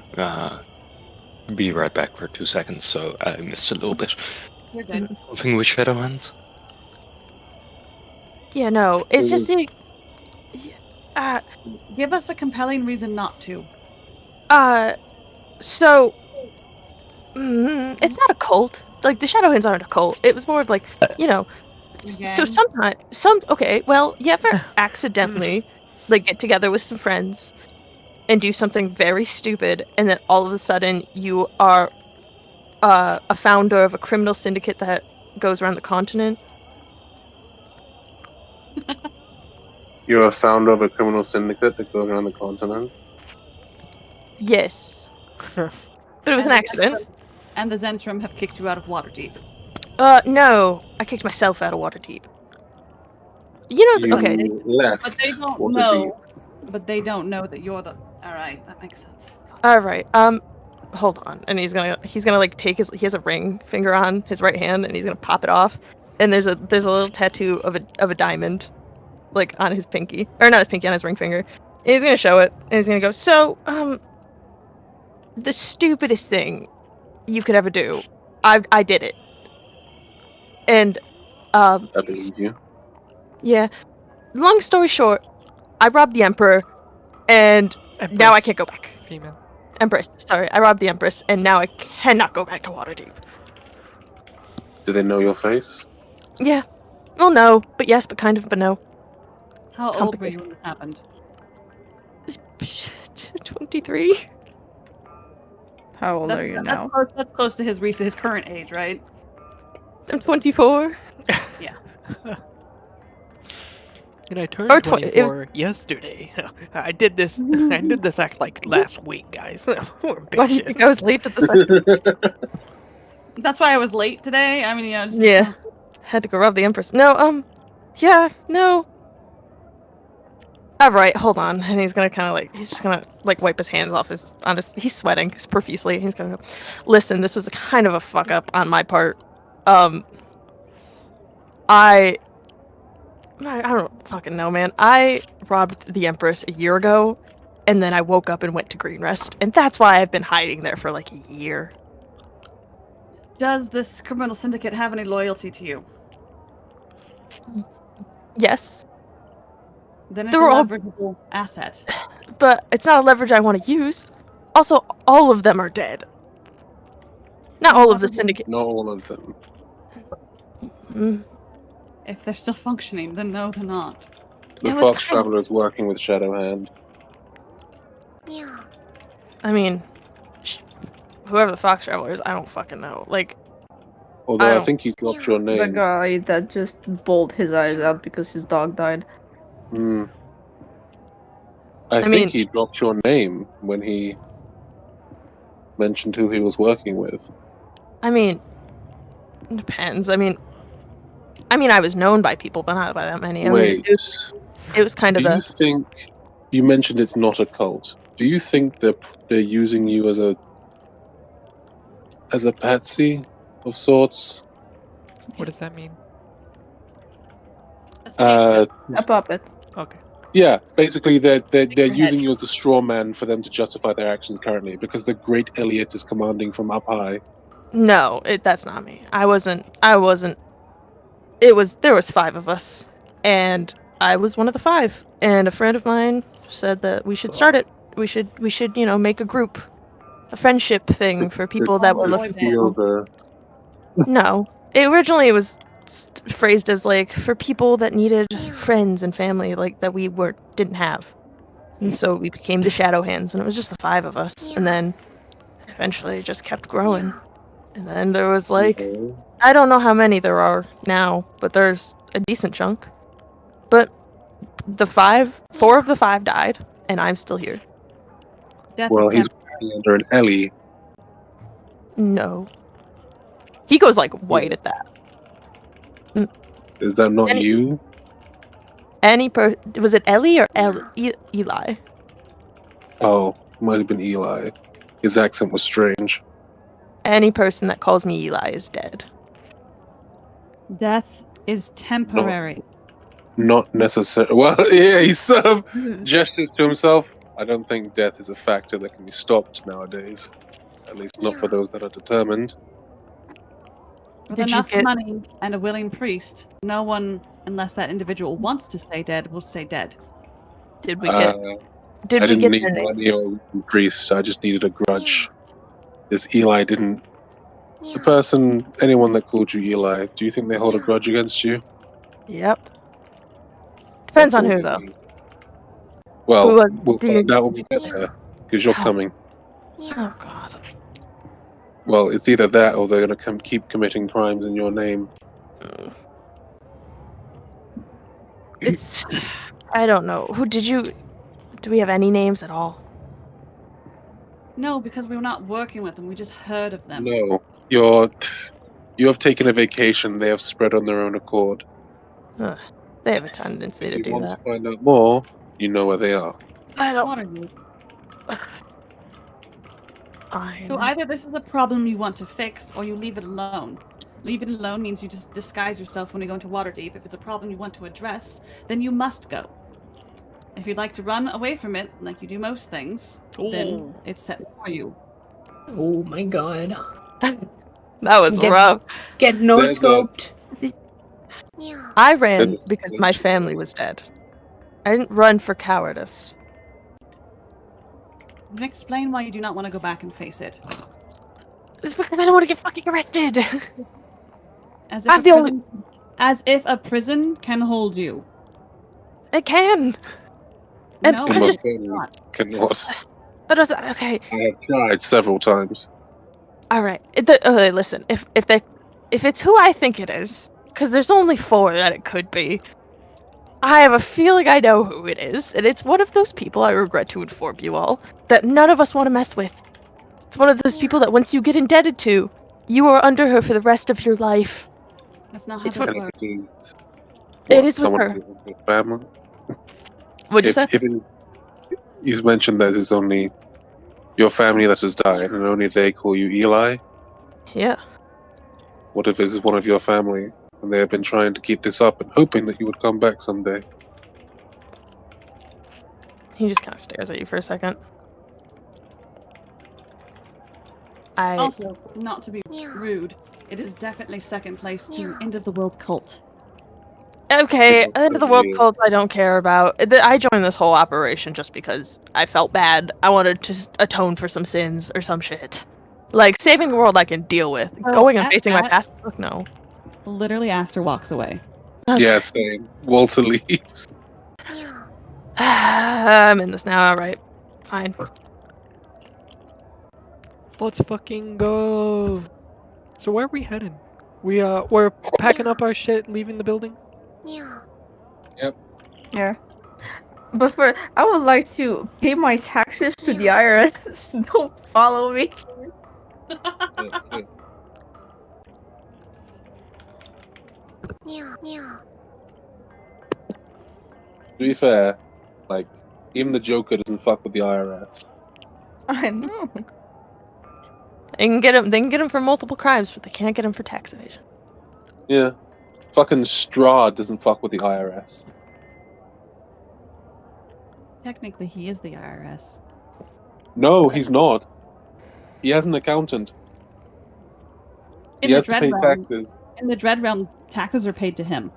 Speaker 3: be right back for 2 seconds, so I missed a little bit.
Speaker 8: You're good.
Speaker 3: Something with Shadow Hands?
Speaker 4: Yeah, no. It's just like.
Speaker 8: Give us a compelling reason not to.
Speaker 4: So. It's not a cult. Like the Shadow Hands aren't a cult. It was more of like, you know. So sometimes, okay. Well, you ever accidentally, like, get together with some friends, and do something very stupid, and then all of a sudden you are a founder of a criminal syndicate that goes around the continent?
Speaker 1: You're a founder of a criminal syndicate that goes around the continent?
Speaker 4: Yes. But it was an
Speaker 8: And the
Speaker 4: accident.
Speaker 8: Zentrum- And the Zentrum have kicked you out of Waterdeep.
Speaker 4: No. I kicked myself out of Waterdeep. You know,
Speaker 1: You
Speaker 4: okay.
Speaker 1: left.
Speaker 8: But they don't
Speaker 1: Waterdeep.
Speaker 8: know. But they don't know that you're the. All right, that makes sense.
Speaker 4: Alright, hold on. And he's gonna like take he has a ring finger on his right hand and he's gonna pop it off. And there's a little tattoo of a diamond, like on his pinky. Or not his pinky, on his ring finger. And he's gonna show it, and he's gonna go, so, the stupidest thing you could ever do. I did it. And,
Speaker 1: I believe you.
Speaker 4: yeah. Long story short, I robbed the Emperor, and now I can't go back.
Speaker 5: Female.
Speaker 4: Empress, sorry. I robbed the Empress, and now I cannot go back to Waterdeep.
Speaker 1: Do they know your face?
Speaker 4: Yeah. Well, no. But yes, but kind of, but no.
Speaker 8: How
Speaker 4: It's
Speaker 8: old were you
Speaker 4: complicated.
Speaker 8: when this happened?
Speaker 4: 23?
Speaker 6: How old are you now?
Speaker 8: That's close to his current age, right?
Speaker 4: I'm 24.
Speaker 5: And I turned
Speaker 4: Or 20 it was-
Speaker 5: 24 yesterday. I did this. I did this act like last week, guys. We're big
Speaker 4: Why do you
Speaker 5: shit.
Speaker 4: think I was late to the session?
Speaker 8: That's why I was late today. I mean, you know, just,
Speaker 4: Yeah. Had to go rob the Empress. No, yeah, no. Alright, hold on. And he's gonna kinda like, he's just gonna like wipe his hands off he's sweating profusely. He's gonna go, listen, this was a kind of a fuck up on my part. I don't fucking know, man. I robbed the Empress a year ago, and then I woke up and went to Green Rest, and that's why I've been hiding there for like a year.
Speaker 8: Does this criminal syndicate have any loyalty to you?
Speaker 4: Yes,
Speaker 8: Then it's
Speaker 4: They're
Speaker 8: a
Speaker 4: all-
Speaker 8: leverageable asset.
Speaker 4: but it's not a leverage I want to use. Also, all of them are dead. Not all of the syndicate.
Speaker 1: Not all of them.
Speaker 4: Mm.
Speaker 8: If they're still functioning, then no, they're not.
Speaker 1: The
Speaker 4: It was
Speaker 1: Fox
Speaker 4: kind-
Speaker 1: Traveler is working with Shadowhand.
Speaker 4: I mean, whoever the Fox Traveler is, I don't fucking know. Like,
Speaker 1: Although
Speaker 4: I
Speaker 1: I
Speaker 4: don't-
Speaker 1: think you dropped your
Speaker 6: The
Speaker 1: name.
Speaker 6: guy that just bawled his eyes out because his dog died.
Speaker 1: Hmm. I
Speaker 4: mean-
Speaker 1: think he dropped your name when he mentioned who he was working with.
Speaker 4: I mean, it depends. I mean, I was known by people, but not by that many. I mean,
Speaker 1: Wait,
Speaker 4: it was kind
Speaker 1: do
Speaker 4: of
Speaker 1: you think you mentioned it's not a cult? Do you think they're using you as a patsy of sorts?
Speaker 5: What does that mean?
Speaker 1: Uh,
Speaker 6: A puppet.
Speaker 5: Okay.
Speaker 1: yeah, basically they're
Speaker 8: your
Speaker 1: using
Speaker 8: head.
Speaker 1: you as the straw man for them to justify their actions currently, because the Great Elliot is commanding from up high.
Speaker 4: No, that's not me. I wasn't. There was 5 of us, and I was one of the 5. And a friend of mine said that we should start it. We should, make a group, a friendship thing for people that were
Speaker 1: to
Speaker 4: looking.
Speaker 1: steal the
Speaker 4: No, originally it was phrased as like for people that needed friends and family like that we didn't have, and so we became the Shadow Hands, and it was just the 5 of us, and then eventually it just kept growing, and then there was like I don't know how many there are now, but there's a decent chunk. But 4 of the 5 died, and I'm still here.
Speaker 8: Death
Speaker 1: Well,
Speaker 8: is
Speaker 1: he's working under an Ellie.
Speaker 4: No, he goes like white at that.
Speaker 1: Is that not
Speaker 4: Any-
Speaker 1: you?
Speaker 4: Was it Ellie or Eli?
Speaker 1: Oh, might have been Eli. His accent was strange.
Speaker 4: Any person that calls me Eli is dead.
Speaker 8: Death is temporary.
Speaker 1: Not necessarily. Well, yeah, he sort of gestures to himself. I don't think death is a factor that can be stopped nowadays. At least not for those that are determined.
Speaker 8: With
Speaker 4: Did you
Speaker 8: enough
Speaker 4: get-
Speaker 8: money and a willing priest, no one, unless that individual wants to stay dead, will stay dead.
Speaker 4: Did we get?
Speaker 1: I
Speaker 4: Did we
Speaker 1: didn't
Speaker 4: get
Speaker 1: need
Speaker 4: the name?
Speaker 1: money or priest. I just needed a grudge. This Eli didn't. The person, anyone that called you Eli, do you think they hold a grudge against you?
Speaker 4: Yep. Depends
Speaker 1: That's
Speaker 4: on
Speaker 1: all
Speaker 4: who
Speaker 1: we
Speaker 4: though.
Speaker 1: need. Well,
Speaker 4: Who,
Speaker 1: we'll
Speaker 4: do you-
Speaker 1: find out when we get there, because you're coming.
Speaker 4: Oh god.
Speaker 1: Well, it's either that or they're going to keep committing crimes in your name.
Speaker 4: It's. I don't know. Who did you? Do we have any names at all?
Speaker 8: No, because we were not working with them. We just heard of them.
Speaker 1: No, you have taken a vacation. They have spread on their own accord.
Speaker 4: Ugh, they have a tendency to
Speaker 1: If you
Speaker 4: do
Speaker 1: want
Speaker 4: that.
Speaker 1: to find out more, you know where they are.
Speaker 4: I
Speaker 8: What
Speaker 4: don't.
Speaker 8: are you?
Speaker 4: I
Speaker 8: So either this is a problem you want to fix, or you leave it alone. Leave it alone means you just disguise yourself when you go into Waterdeep. If it's a problem you want to address, then you must go. If you'd like to run away from it, like you do most things, then it's set for you.
Speaker 7: Oh my god.
Speaker 4: that was rough.
Speaker 7: Get no
Speaker 1: There's
Speaker 7: scoped.
Speaker 4: I ran
Speaker 1: There's a-
Speaker 4: because my family was dead. I didn't run for cowardice.
Speaker 8: Then explain why you do not want to go back and face it.
Speaker 4: It's because I don't want to get fucking arrested.
Speaker 8: As if,
Speaker 4: I'm
Speaker 8: a
Speaker 4: the only-
Speaker 8: prison, as if a prison can hold you.
Speaker 4: It can. And
Speaker 8: No,
Speaker 4: I
Speaker 1: Most
Speaker 4: just,
Speaker 1: certainly cannot.
Speaker 4: but I was- okay,
Speaker 1: I have tried several times.
Speaker 4: all right. Okay, listen. If it's who I think it is, because there's only 4 that it could be. I have a feeling I know who it is, and it's one of those people I regret to inform you all that none of us want to mess with. It's one of those people that once you get indebted to, you are under her for the rest of your life.
Speaker 8: that's not how
Speaker 4: It's
Speaker 8: this
Speaker 4: what-
Speaker 8: works.
Speaker 4: It is with
Speaker 1: someone
Speaker 4: her.
Speaker 1: in your family?
Speaker 4: What'd you say?
Speaker 1: If you mentioned that it's only your family that has died, and only they call you Eli.
Speaker 4: Yeah.
Speaker 1: What if this is one of your family, and they have been trying to keep this up and hoping that you would come back someday?
Speaker 4: He just kind of stares at you for a second.
Speaker 8: Also, not to be rude, it is definitely second place to End of the World Cult.
Speaker 4: Okay, end of the world
Speaker 1: Yeah.
Speaker 4: cults I don't care about. I joined this whole operation just because I felt bad. I wanted to atone for some sins or some shit. Like, saving the world I can deal with.
Speaker 8: Oh,
Speaker 4: Going and
Speaker 8: at
Speaker 4: facing my
Speaker 8: that-
Speaker 4: past, fuck no.
Speaker 8: Literally, Aster walks away.
Speaker 1: Yeah, same. Walter leaves.
Speaker 4: I'm in this now, alright. Fine.
Speaker 5: Let's fucking go. So where are we heading? We're packing up our shit, leaving the building.
Speaker 6: Yeah. But I would like to pay my taxes to the IRS. Don't follow me.
Speaker 1: To be fair, like, even the Joker doesn't fuck with the IRS.
Speaker 6: I know.
Speaker 4: They can get him for multiple crimes, but they can't get him for tax evasion.
Speaker 1: Yeah. Fucking Strahd doesn't fuck with the IRS.
Speaker 8: Technically, he is the IRS.
Speaker 1: No, he's not. He has an accountant.
Speaker 8: In
Speaker 1: he
Speaker 8: the
Speaker 1: has to
Speaker 8: Dread
Speaker 1: pay
Speaker 8: Realm,
Speaker 1: taxes.
Speaker 8: in the Dread Realm, taxes are paid to him.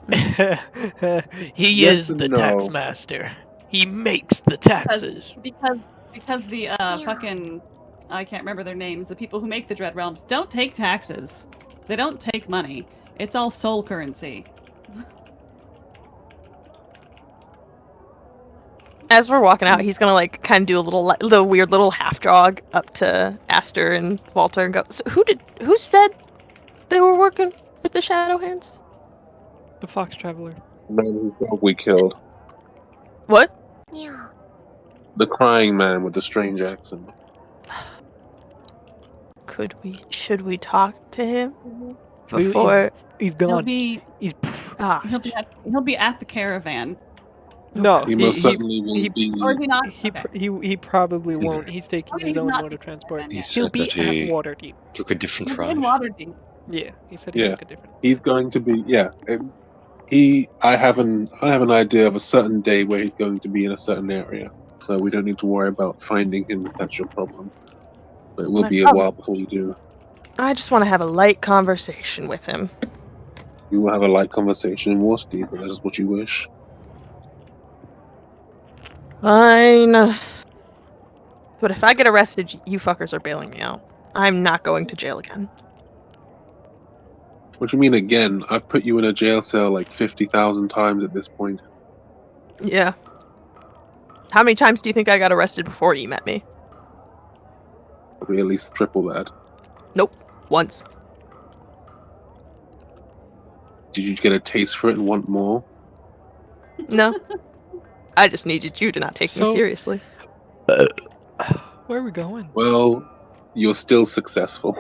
Speaker 5: He
Speaker 1: Yes
Speaker 5: is
Speaker 1: and
Speaker 5: the
Speaker 1: no.
Speaker 5: tax master. He makes the taxes.
Speaker 8: Because the fucking I can't remember their names. The people who make the Dread Realms don't take taxes. They don't take money. It's all soul currency.
Speaker 4: As we're walking out, he's gonna like kind of do a little weird little half jog up to Aster and Walter and go. So who said they were working with the Shadow Hands?
Speaker 5: The Fox Traveler.
Speaker 1: The man whose dog we killed.
Speaker 4: What?
Speaker 1: The crying man with the strange accent.
Speaker 4: Should we talk to him
Speaker 5: He's
Speaker 4: before?
Speaker 5: He's
Speaker 8: He'll
Speaker 5: gone.
Speaker 8: be
Speaker 5: He's
Speaker 8: he'll be at the caravan.
Speaker 5: no.
Speaker 1: He most certainly will
Speaker 5: he-
Speaker 1: be.
Speaker 8: Or is he not?
Speaker 5: He,
Speaker 8: Okay.
Speaker 5: he probably won't. He's taking
Speaker 8: Okay,
Speaker 5: his
Speaker 8: he's
Speaker 5: own
Speaker 8: not
Speaker 5: water
Speaker 8: taking
Speaker 5: transport.
Speaker 8: the
Speaker 3: He
Speaker 8: van
Speaker 3: said
Speaker 5: He'll be
Speaker 3: that he
Speaker 5: at Waterdeep.
Speaker 3: took a different
Speaker 8: He'll be in
Speaker 3: route.
Speaker 8: Waterdeep.
Speaker 5: Yeah, he said he
Speaker 1: Yeah.
Speaker 5: took a different.
Speaker 1: He's going to be. Yeah. I have an idea of a certain day where he's going to be in a certain area, so we don't need to worry about finding him if that's your problem. But it will be a while before you do.
Speaker 4: I just want to have a light conversation with him.
Speaker 1: You will have a light conversation in Waterdeep, if that is what you wish.
Speaker 4: Fine. But if I get arrested, you fuckers are bailing me out. I'm not going to jail again.
Speaker 1: What do you mean again? I've put you in a jail cell like 50,000 times at this point.
Speaker 4: Yeah. How many times do you think I got arrested before you met me?
Speaker 1: Probably at least triple that.
Speaker 4: Once.
Speaker 1: Did you get a taste for it and want more?
Speaker 4: No. I just needed you to not take me
Speaker 5: So-
Speaker 4: seriously.
Speaker 5: Where are we going?
Speaker 1: Well, you're still successful.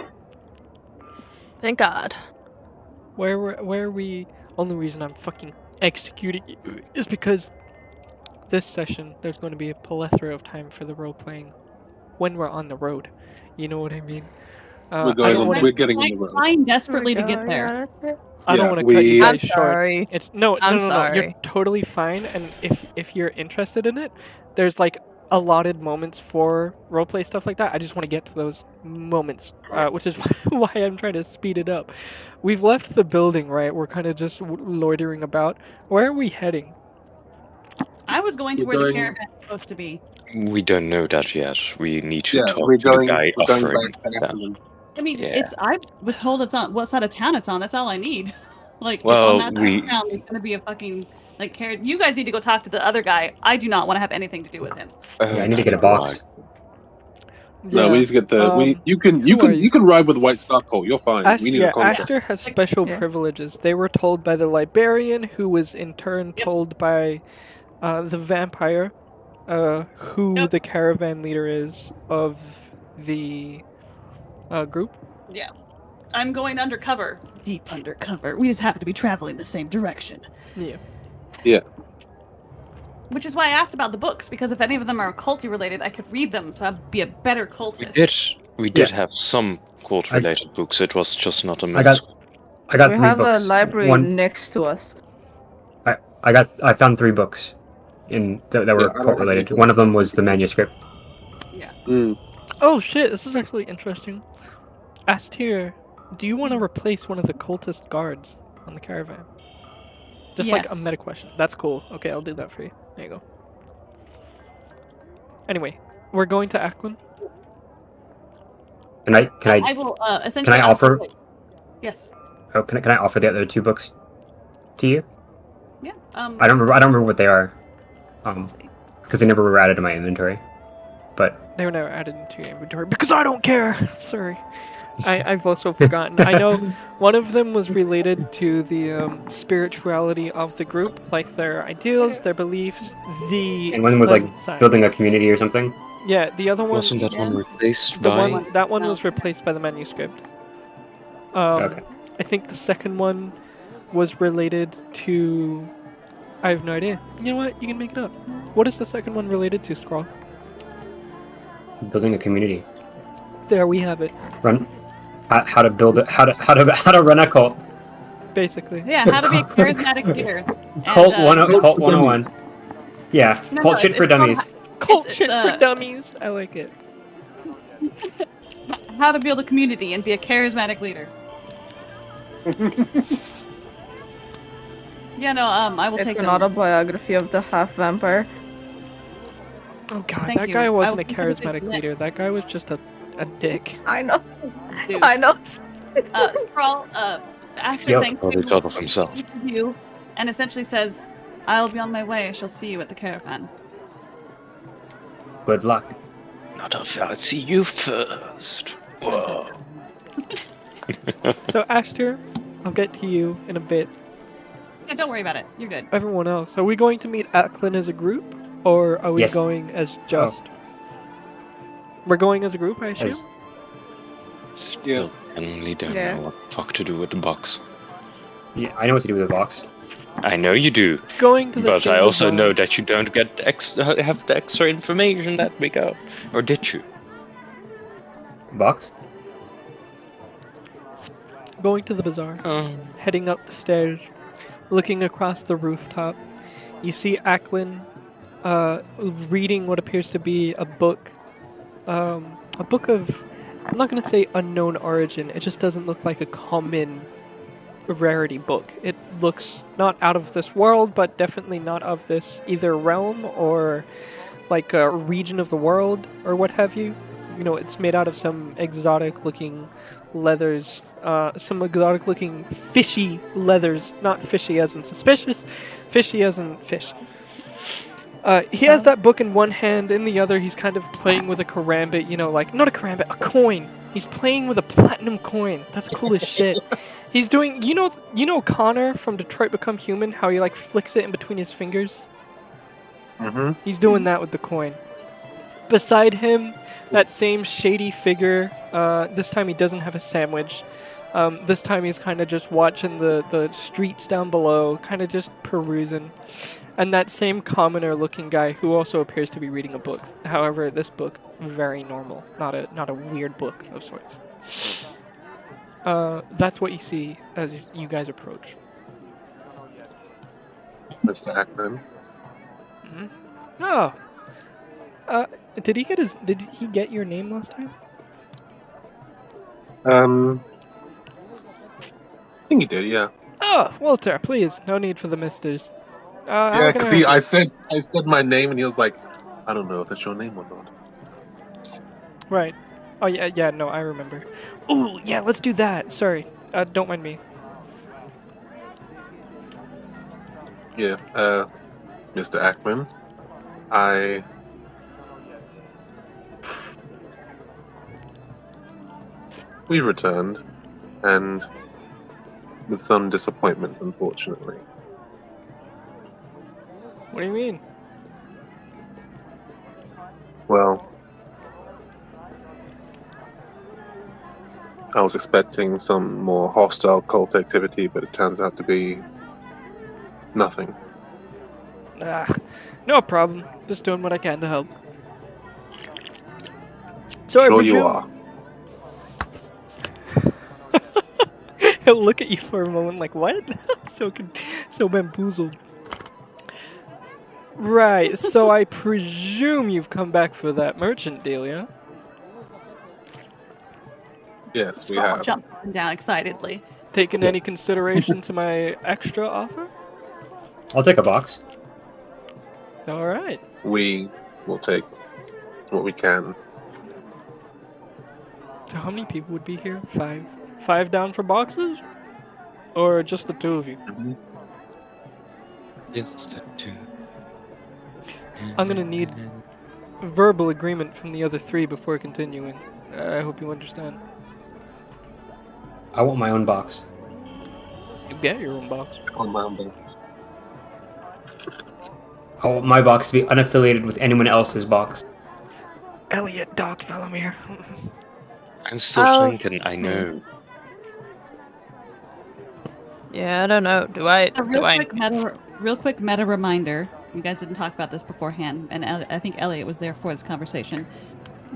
Speaker 4: Thank God.
Speaker 5: Where are we? Only reason I'm fucking executing you is because this session there's going to be a plethora of time for the role playing when we're on the road. You know what I mean?
Speaker 1: We're
Speaker 5: I
Speaker 1: going
Speaker 5: don't
Speaker 1: on.
Speaker 5: want
Speaker 1: We're
Speaker 5: to.
Speaker 1: getting on the road.
Speaker 8: Trying desperately to get there.
Speaker 5: I don't
Speaker 1: Yeah,
Speaker 5: want to cut you
Speaker 1: we-
Speaker 5: guys
Speaker 4: I'm
Speaker 5: short.
Speaker 4: sorry.
Speaker 5: It's no.
Speaker 4: I'm
Speaker 5: You're
Speaker 4: sorry.
Speaker 5: totally fine. And if you're interested in it, there's like allotted moments for roleplay stuff like that. I just want to get to those moments, which is why I'm trying to speed it up. We've left the building, right? We're kind of just loitering about. Where are we heading?
Speaker 8: I was going to
Speaker 1: We're
Speaker 8: where the
Speaker 1: going-
Speaker 8: caravan is supposed to be.
Speaker 3: We don't know that yet. We need to
Speaker 1: Yeah,
Speaker 3: talk
Speaker 1: we're
Speaker 3: to
Speaker 1: going.
Speaker 3: the guy
Speaker 1: We're going
Speaker 3: offering
Speaker 1: back to
Speaker 3: that.
Speaker 1: Athens.
Speaker 8: I mean,
Speaker 3: Yeah.
Speaker 8: it's. I was told it's on what side of town it's on. That's all I need. Like,
Speaker 3: Well,
Speaker 8: it's on that side of town. There's gonna be a fucking like carrot. You guys need to go talk to the other guy. I do not want to have anything to do with him.
Speaker 7: Yeah, I need to get a box.
Speaker 1: No, we need to get the. You can ride with White Star Colt. You're fine. we need a contract.
Speaker 5: Aster has special
Speaker 6: Yeah.
Speaker 5: privileges. They were told by the librarian, who was in turn told by the vampire, who the caravan leader is of the group.
Speaker 8: Yeah. I'm going undercover. Deep undercover. We just happen to be traveling the same direction.
Speaker 5: Yeah.
Speaker 1: Yeah.
Speaker 8: Which is why I asked about the books, because if any of them are culty related, I could read them, so I'd be a better cultist.
Speaker 3: We did have some cult-related books. It was just not a
Speaker 7: I got
Speaker 6: We
Speaker 7: 3
Speaker 6: have
Speaker 7: books.
Speaker 6: a library
Speaker 7: One,
Speaker 6: next to us.
Speaker 7: I found 3 books that were
Speaker 1: Yeah, I don't
Speaker 7: cult related. One of them was the manuscript.
Speaker 1: Mm.
Speaker 5: Oh shit! This is actually interesting. Astir, do you want to replace one of the cultist guards on the caravan? Just like a
Speaker 8: Yes.
Speaker 5: meta question. That's cool. Okay, I'll do that for you. There you go. Anyway, we're going to Ackland.
Speaker 7: Can I
Speaker 8: I will essentially.
Speaker 7: can I offer?
Speaker 8: Yes.
Speaker 7: Oh, can I offer the other 2 books to you?
Speaker 8: Yeah.
Speaker 7: I don't remember what they are. Because they never were added to my inventory. But
Speaker 5: They were never added into your inventory because I don't care. Sorry. I've also forgotten. I know one of them was related to the spirituality of the group, like their ideals, their beliefs,
Speaker 7: and one was like
Speaker 5: pleasant side.
Speaker 7: building a community or something.
Speaker 5: Yeah, the other one.
Speaker 3: Wasn't that one replaced
Speaker 5: The
Speaker 3: by?
Speaker 5: that one was replaced by the manuscript.
Speaker 7: Okay.
Speaker 5: I think the second one was related to. I have no idea. You know what? You can make it up. What is the second one related to, Scrawl?
Speaker 7: Building a community.
Speaker 5: There we have it.
Speaker 7: Run. How to build it? How to run a cult?
Speaker 5: Basically.
Speaker 8: Yeah, how to be a charismatic leader. And,
Speaker 7: Cult 101. Yeah,
Speaker 8: No,
Speaker 7: cult
Speaker 8: no,
Speaker 7: shit
Speaker 8: it's
Speaker 7: for
Speaker 8: called
Speaker 7: dummies.
Speaker 5: Cult
Speaker 8: It's-
Speaker 5: shit
Speaker 8: it's,
Speaker 5: for dummies. I like it.
Speaker 8: how to build a community and be a charismatic leader. Yeah, no, I will
Speaker 6: It's
Speaker 8: take
Speaker 6: an
Speaker 8: them.
Speaker 6: autobiography of the half vampire.
Speaker 5: Oh god,
Speaker 8: Thank
Speaker 5: that
Speaker 8: you.
Speaker 5: guy
Speaker 8: I
Speaker 5: wasn't a
Speaker 8: will consider this
Speaker 5: charismatic
Speaker 8: lit.
Speaker 5: leader. That guy was just a dick.
Speaker 6: I know.
Speaker 8: Dude.
Speaker 6: I know.
Speaker 8: Scrawl, after
Speaker 7: Yep.
Speaker 8: thanks
Speaker 3: Probably thought of himself.
Speaker 8: you, and essentially says, "I'll be on my way. I shall see you at the caravan."
Speaker 7: Good luck.
Speaker 3: Not if I see you first. Whoa.
Speaker 5: So Astor, I'll get to you in a bit.
Speaker 8: Yeah, don't worry about it. You're good.
Speaker 5: Everyone else, are we going to meet Ackland as a group, or are we
Speaker 7: Yes.
Speaker 5: going as just? We're going as a group, I assume.
Speaker 3: Still, genuinely don't
Speaker 6: Yeah.
Speaker 3: know what the fuck to do with the box.
Speaker 7: Yeah, I know what to do with the box.
Speaker 3: I know you do,
Speaker 5: Going to the
Speaker 3: but
Speaker 5: same
Speaker 3: I also
Speaker 5: bazaar.
Speaker 3: know that you don't get have the extra information that we got. Or did you?
Speaker 7: Box?
Speaker 5: Going to the bazaar. Heading up the stairs, looking across the rooftop, you see Ackland reading what appears to be a book of, I'm not going to say unknown origin, it just doesn't look like a common rarity book. It looks not out of this world, but definitely not of this either realm or like a region of the world or what have you. You know, it's made out of some exotic looking leathers, some exotic looking fishy leathers, not fishy as in suspicious, fishy as in fish. He has that book in one hand, in the other he's kind of playing with a karambit, you know, like, not a karambit, a coin. He's playing with a platinum coin. That's cool as shit. He's doing, you know Connor from Detroit Become Human, how he like flicks it in between his fingers?
Speaker 1: Mm-hmm.
Speaker 5: He's doing that with the coin. Beside him, that same shady figure. This time he doesn't have a sandwich. This time he's kind of just watching the streets down below, kind of just perusing. And that same commoner-looking guy who also appears to be reading a book. However, this book, very normal, not a weird book of sorts. That's what you see as you guys approach.
Speaker 1: Mr. Ackman.
Speaker 5: Oh. Did he get your name last time?
Speaker 1: I think he did, yeah.
Speaker 5: Oh, Walter, please, no need for the misters.
Speaker 1: Yeah, because I said my name and he was like, I don't know if that's your name or not.
Speaker 5: Right. Oh yeah, no, I remember. Ooh, yeah, let's do that. Sorry, don't mind me.
Speaker 1: Yeah, Mr. Ackman, we returned, and with some disappointment, unfortunately.
Speaker 5: What do you mean?
Speaker 1: Well, I was expecting some more hostile cult activity, but it turns out to be nothing.
Speaker 5: No problem. Just doing what I can to help. So
Speaker 1: Sure
Speaker 5: I presume...
Speaker 1: you are.
Speaker 5: He'll look at you for a moment like, what? so bamboozled. Right, so I presume you've come back for that merchant deal, yeah?
Speaker 1: Yes, we
Speaker 8: Scroll
Speaker 1: have.
Speaker 8: jump up and down excitedly.
Speaker 5: Taken any consideration to my extra offer?
Speaker 7: I'll take a box.
Speaker 5: Alright.
Speaker 1: We will take what we can.
Speaker 5: So how many people would be here? 5? 5 down for boxes? Or just the 2 of you?
Speaker 1: Mm-hmm.
Speaker 3: Just the 2.
Speaker 5: I'm gonna need verbal agreement from the other 3 before continuing. I hope you understand.
Speaker 7: I want my own box.
Speaker 5: You get your own box.
Speaker 1: On my own basis.
Speaker 7: I want my box to be unaffiliated with anyone else's box.
Speaker 5: Elliot, Doc, Velamir.
Speaker 3: I'm still thinking, I know.
Speaker 4: Yeah, I don't know.
Speaker 8: A real quick meta reminder. You guys didn't talk about this beforehand, and I think Elliot was there for this conversation.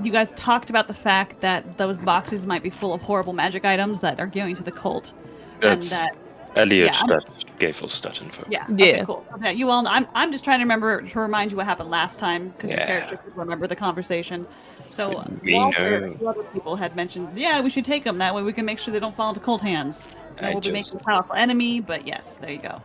Speaker 8: You guys talked about the fact that those boxes might be full of horrible magic items that are going to the cult.
Speaker 3: That's
Speaker 8: and that
Speaker 3: Elliot that gave us that info.
Speaker 8: Yeah.
Speaker 4: Yeah.
Speaker 8: Okay, cool. Okay, you all. I'm just trying to remember to remind you what happened last time because your
Speaker 3: Yeah.
Speaker 8: character could remember the conversation. So
Speaker 3: We
Speaker 8: Walter
Speaker 3: know.
Speaker 8: and the other people had mentioned, yeah, we should take them. That way we can make sure they don't fall into cult hands. And we'll be making a powerful enemy. But yes, there you go.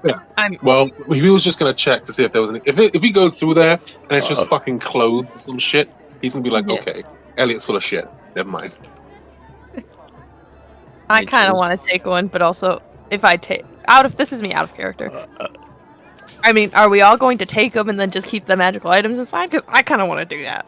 Speaker 1: Yeah. Well, he was just gonna check to see if there was any. If we go through there and it's just fucking clothes or some shit, he's gonna be like, okay, Elliot's full of shit. Never mind.
Speaker 4: I kind of want to take one, but also if I take this is me out of character. I mean, are we all going to take them and then just keep the magical items inside? Because I kind of want to do that.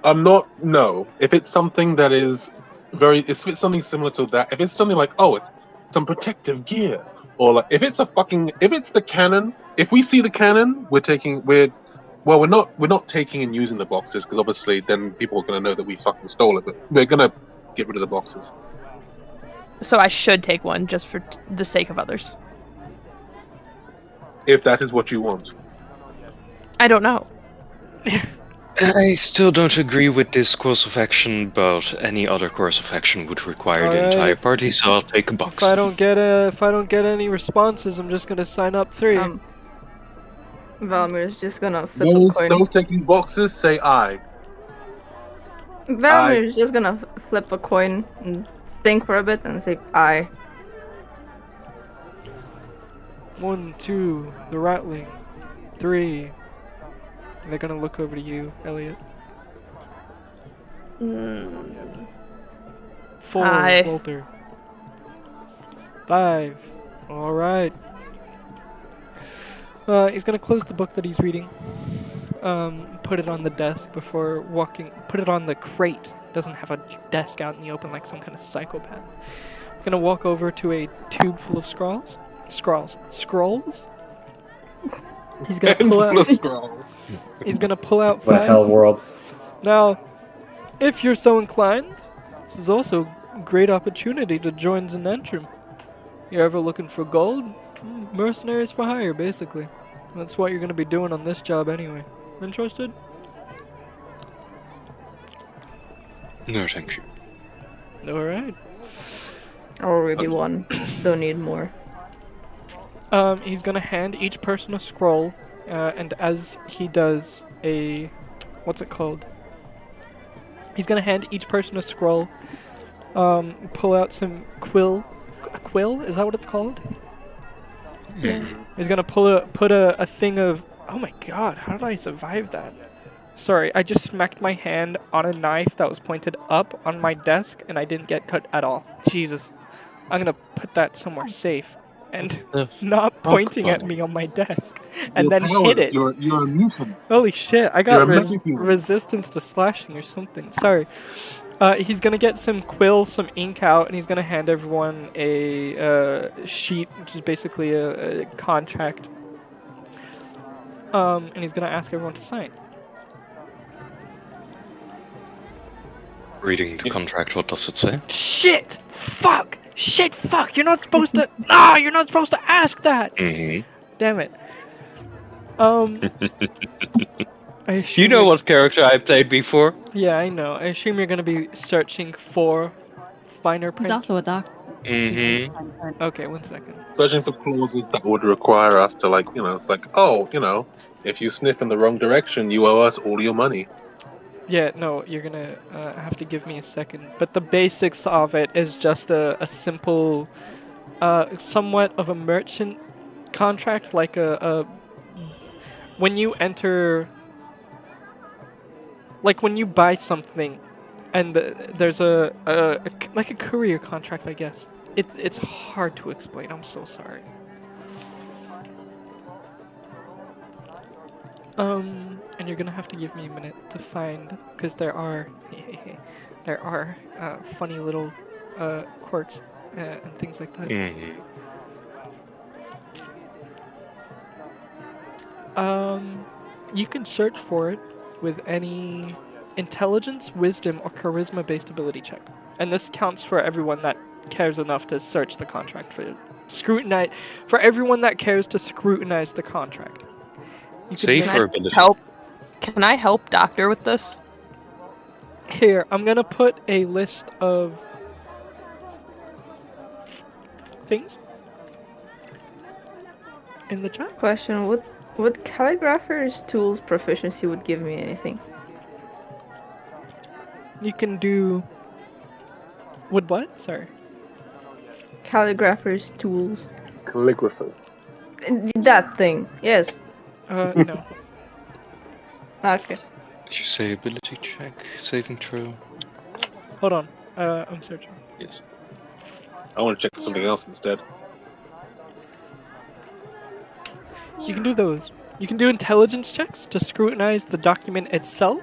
Speaker 1: I'm not. No. If it's something that is if it's something similar to that, if it's something like, oh, it's some protective gear, or like, if it's the cannon, if we see the cannon, we're not taking and using the boxes because obviously then people are gonna know that we fucking stole it. But we're gonna get rid of the boxes.
Speaker 4: So I should take one just for the sake of others.
Speaker 1: If that is what you want.
Speaker 4: I don't know.
Speaker 3: I still don't agree with this course of action, but any other course of action would require the entire party, so I'll take a box.
Speaker 5: If I don't get any responses, I'm just gonna sign up 3.
Speaker 6: Valmir's just gonna flip a coin.
Speaker 1: No taking boxes, say I.
Speaker 6: Valmir's just gonna flip a coin and think for a bit and say I.
Speaker 5: 1, 2, the rattling. 3. They're gonna look over to you, Elliot. 4,
Speaker 4: Aye.
Speaker 5: Walter. 5. Alright. He's gonna close the book that he's reading. Put it on the desk before walking. Put it on the crate. Doesn't have a desk out in the open like some kind of psychopath. He's gonna walk over to a tube full of scrolls. He's gonna
Speaker 1: Pen
Speaker 5: pull
Speaker 1: full
Speaker 5: out.
Speaker 1: of scrolls.
Speaker 5: He's gonna pull out
Speaker 7: What a
Speaker 5: 5.
Speaker 7: hell world.
Speaker 5: Now, if you're so inclined, this is also a great opportunity to join Zenentrum. You're ever looking for gold? Mercenaries for hire, basically. That's what you're gonna be doing on this job anyway. Interested?
Speaker 3: No, thank you.
Speaker 5: Alright.
Speaker 6: Already one. Don't need more.
Speaker 5: He's gonna hand each person a scroll, and as he does a... what's it called? He's gonna hand each person a scroll, pull out some quill. A quill? Is that what it's called?
Speaker 6: Yeah.
Speaker 5: He's gonna put a thing of... oh my god, how did I survive that? Sorry, I just smacked my hand on a knife that was pointed up on my desk, and I didn't get cut at all. Jesus. I'm gonna put that somewhere safe, and not pointing at me on my desk, and then hit it.
Speaker 1: You're a mutant.
Speaker 5: Holy shit, I got
Speaker 1: You're a medic.
Speaker 5: resistance to slashing or something. Sorry. He's gonna get some quill, some ink out, and he's gonna hand everyone a sheet, which is basically a contract. And he's gonna ask everyone to sign.
Speaker 3: Reading the contract, what does it say?
Speaker 5: Shit! Fuck! Shit! Fuck! You're not supposed to. Ah! You're not supposed to ask that.
Speaker 3: Mm-hmm.
Speaker 5: Damn it. I assume
Speaker 3: You know what character I played before?
Speaker 5: Yeah, I know. I assume you're gonna be searching for finer
Speaker 8: He's
Speaker 5: print.
Speaker 8: also a doctor.
Speaker 3: Mm-hmm.
Speaker 5: Okay, 1 second.
Speaker 1: Searching for clauses that would require us to, like, it's like, oh, if you sniff in the wrong direction, you owe us all your money.
Speaker 5: Yeah, no, you're gonna have to give me a second. But the basics of it is just a simple, somewhat of a merchant contract, like when you enter, like when you buy something, and there's like a courier contract, I guess. It's hard to explain. I'm so sorry. And you're gonna have to give me a minute to find, because there are funny little quirks and things like that.
Speaker 3: Mm-hmm.
Speaker 5: You can search for it with any intelligence, wisdom, or charisma-based ability check, and this counts for everyone that cares enough to search the contract for scrutinize. For everyone that cares to scrutinize the contract. You can
Speaker 3: Save
Speaker 5: make-
Speaker 3: or ability?
Speaker 4: Can I help Doctor with this?
Speaker 5: Here, I'm gonna put a list of things in the chat.
Speaker 6: Question: Would calligrapher's tools proficiency would give me anything?
Speaker 5: You can do. Would what? Sorry.
Speaker 6: Calligrapher's tools.
Speaker 1: Calligraphers.
Speaker 6: That thing. Yes.
Speaker 5: No.
Speaker 6: Okay.
Speaker 3: Did you say ability check? Saving throw?
Speaker 5: Hold on. I'm searching.
Speaker 3: Yes.
Speaker 1: I want to check something else instead.
Speaker 5: You can do those. You can do intelligence checks to scrutinize the document itself,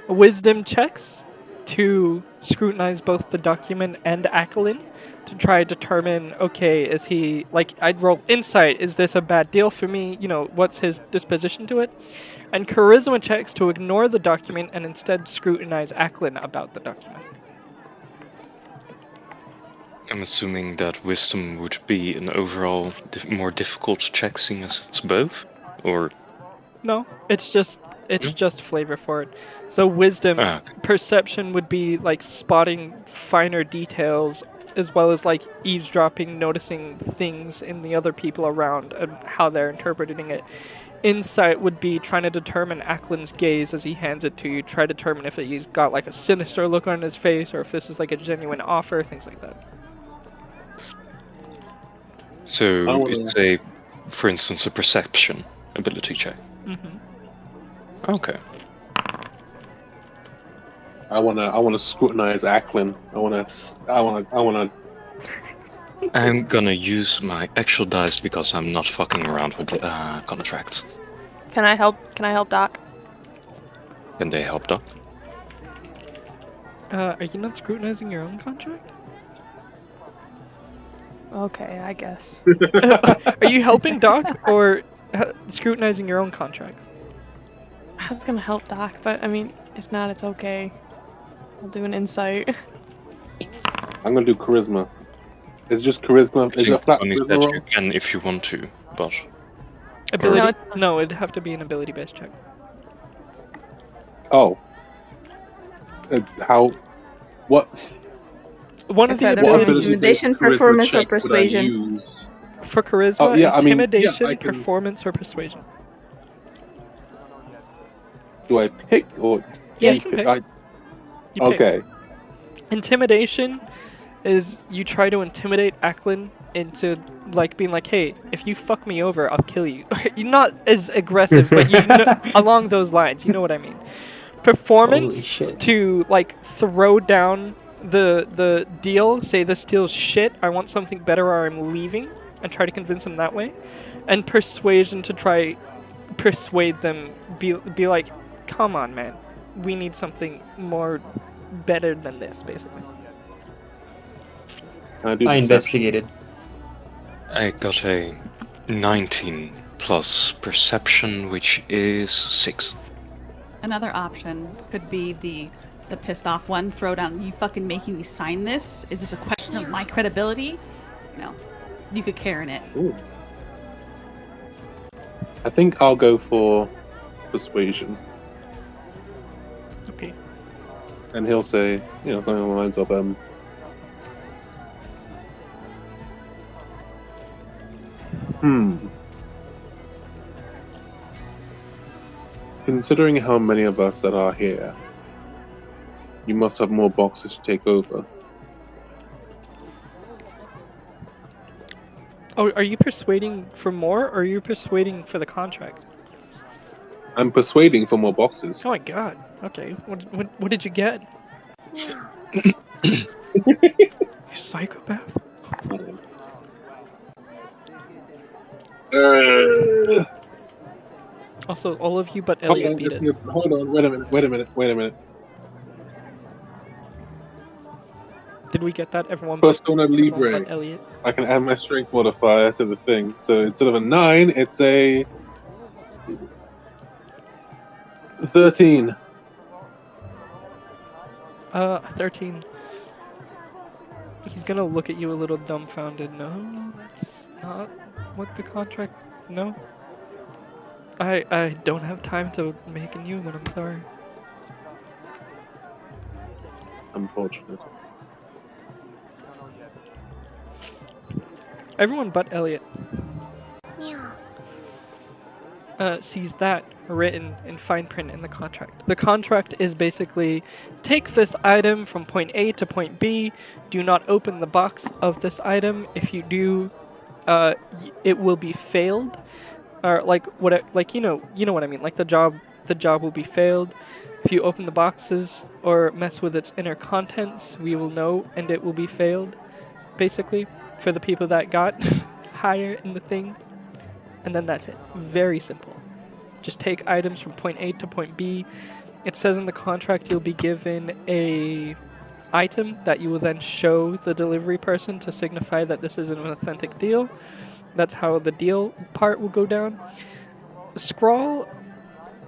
Speaker 5: wisdom checks to scrutinize both the document and Ackland to try to determine, okay, is he, like, I'd roll insight, is this a bad deal for me, what's his disposition to it, and charisma checks to ignore the document and instead scrutinize Ackland about the document.
Speaker 3: I'm assuming that wisdom would be an overall more difficult check, seeing as it's both, or
Speaker 5: No, it's just flavor for it. So wisdom, perception would be like spotting finer details, as well as like eavesdropping, noticing things in the other people around and how they're interpreting it. Insight would be trying to determine Ackland's gaze as he hands it to you. Try to determine if he's got like a sinister look on his face or if this is like a genuine offer, things like that.
Speaker 3: so it's for instance, a perception ability check.
Speaker 5: Mm-hmm.
Speaker 3: Okay.
Speaker 1: I wanna scrutinize Ackland. I wanna.
Speaker 3: I'm gonna use my actual dice because I'm not fucking around with contracts.
Speaker 4: Can I help Doc?
Speaker 3: Can they help, Doc?
Speaker 5: Are you not scrutinizing your own contract?
Speaker 4: Okay, I guess.
Speaker 5: Are you helping Doc, or scrutinizing your own contract.
Speaker 4: I was gonna help Doc, but I mean, if not, it's okay. I'll do an insight.
Speaker 1: I'm gonna do charisma. It's just charisma. Is it a flat
Speaker 3: Only
Speaker 1: charisma
Speaker 3: that
Speaker 1: roll?
Speaker 3: you can if you want to, but
Speaker 5: Ability? No, it'd have to be an ability-based check.
Speaker 1: Oh. How? What?
Speaker 5: One of
Speaker 6: It's
Speaker 5: the
Speaker 6: either
Speaker 1: What
Speaker 5: abilities
Speaker 6: intimidation,
Speaker 1: charisma
Speaker 6: performance, or
Speaker 1: check would I
Speaker 6: persuasion.
Speaker 1: use?
Speaker 5: for charisma,
Speaker 1: Oh, yeah, I mean, yeah,
Speaker 5: intimidation,
Speaker 1: I can-
Speaker 5: performance, or persuasion.
Speaker 1: Do I pick or?
Speaker 5: Yeah, you can pick.
Speaker 1: I,
Speaker 5: You pick.
Speaker 1: okay.
Speaker 5: Intimidation is you try to intimidate Ackland into like being like, hey, if you fuck me over, I'll kill you. You're not as aggressive, but you know, along those lines, you know what I mean. Performance
Speaker 7: Holy shit.
Speaker 5: to like throw down the deal, say this deal's shit, I want something better or I'm leaving, and try to convince them that way. And persuasion to try persuade them, be like, come on, man, we need something more better than this, basically.
Speaker 1: Can I do
Speaker 7: I
Speaker 1: deception?
Speaker 7: investigated.
Speaker 3: I got a 19 plus perception, which is 6.
Speaker 8: Another option could be the pissed off one. Throw down. You fucking making me sign this? Is this a question of my credibility? No. You could care in it.
Speaker 1: Ooh. I think I'll go for persuasion,
Speaker 5: Okay.
Speaker 1: and he'll say, something along the lines of, Considering how many of us that are here, you must have more boxes to take over.
Speaker 5: Oh, are you persuading for more, or are you persuading for the contract?
Speaker 1: I'm persuading for more boxes.
Speaker 5: Oh my god. Okay. What did you get? You psychopath. Also, all of you but Elliot beat it.
Speaker 1: Hold on, wait a minute.
Speaker 5: Did we get that, everyone?
Speaker 1: Persona
Speaker 5: everyone
Speaker 1: Libre.
Speaker 5: but Elliot.
Speaker 1: I can add my strength modifier to the thing. So instead of a 9, it's a 13.
Speaker 5: 13. He's gonna look at you a little dumbfounded. No, that's not what the contract. No. I don't have time to make a new one. I'm sorry.
Speaker 1: Unfortunate.
Speaker 5: Everyone but Elliot sees that written in fine print in the contract. The contract is basically, take this item from point A to point B. Do not open the box of this item. If you do, it will be failed. Or you know what I mean. Like the job will be failed. If you open the boxes or mess with its inner contents, we will know, and it will be failed. Basically, for the people that got higher in the thing. And then that's it. Very simple. Just take items from point A to point B. It says in the contract you'll be given a item that you will then show the delivery person to signify that this is an authentic deal. That's how the deal part will go down. Scrawl,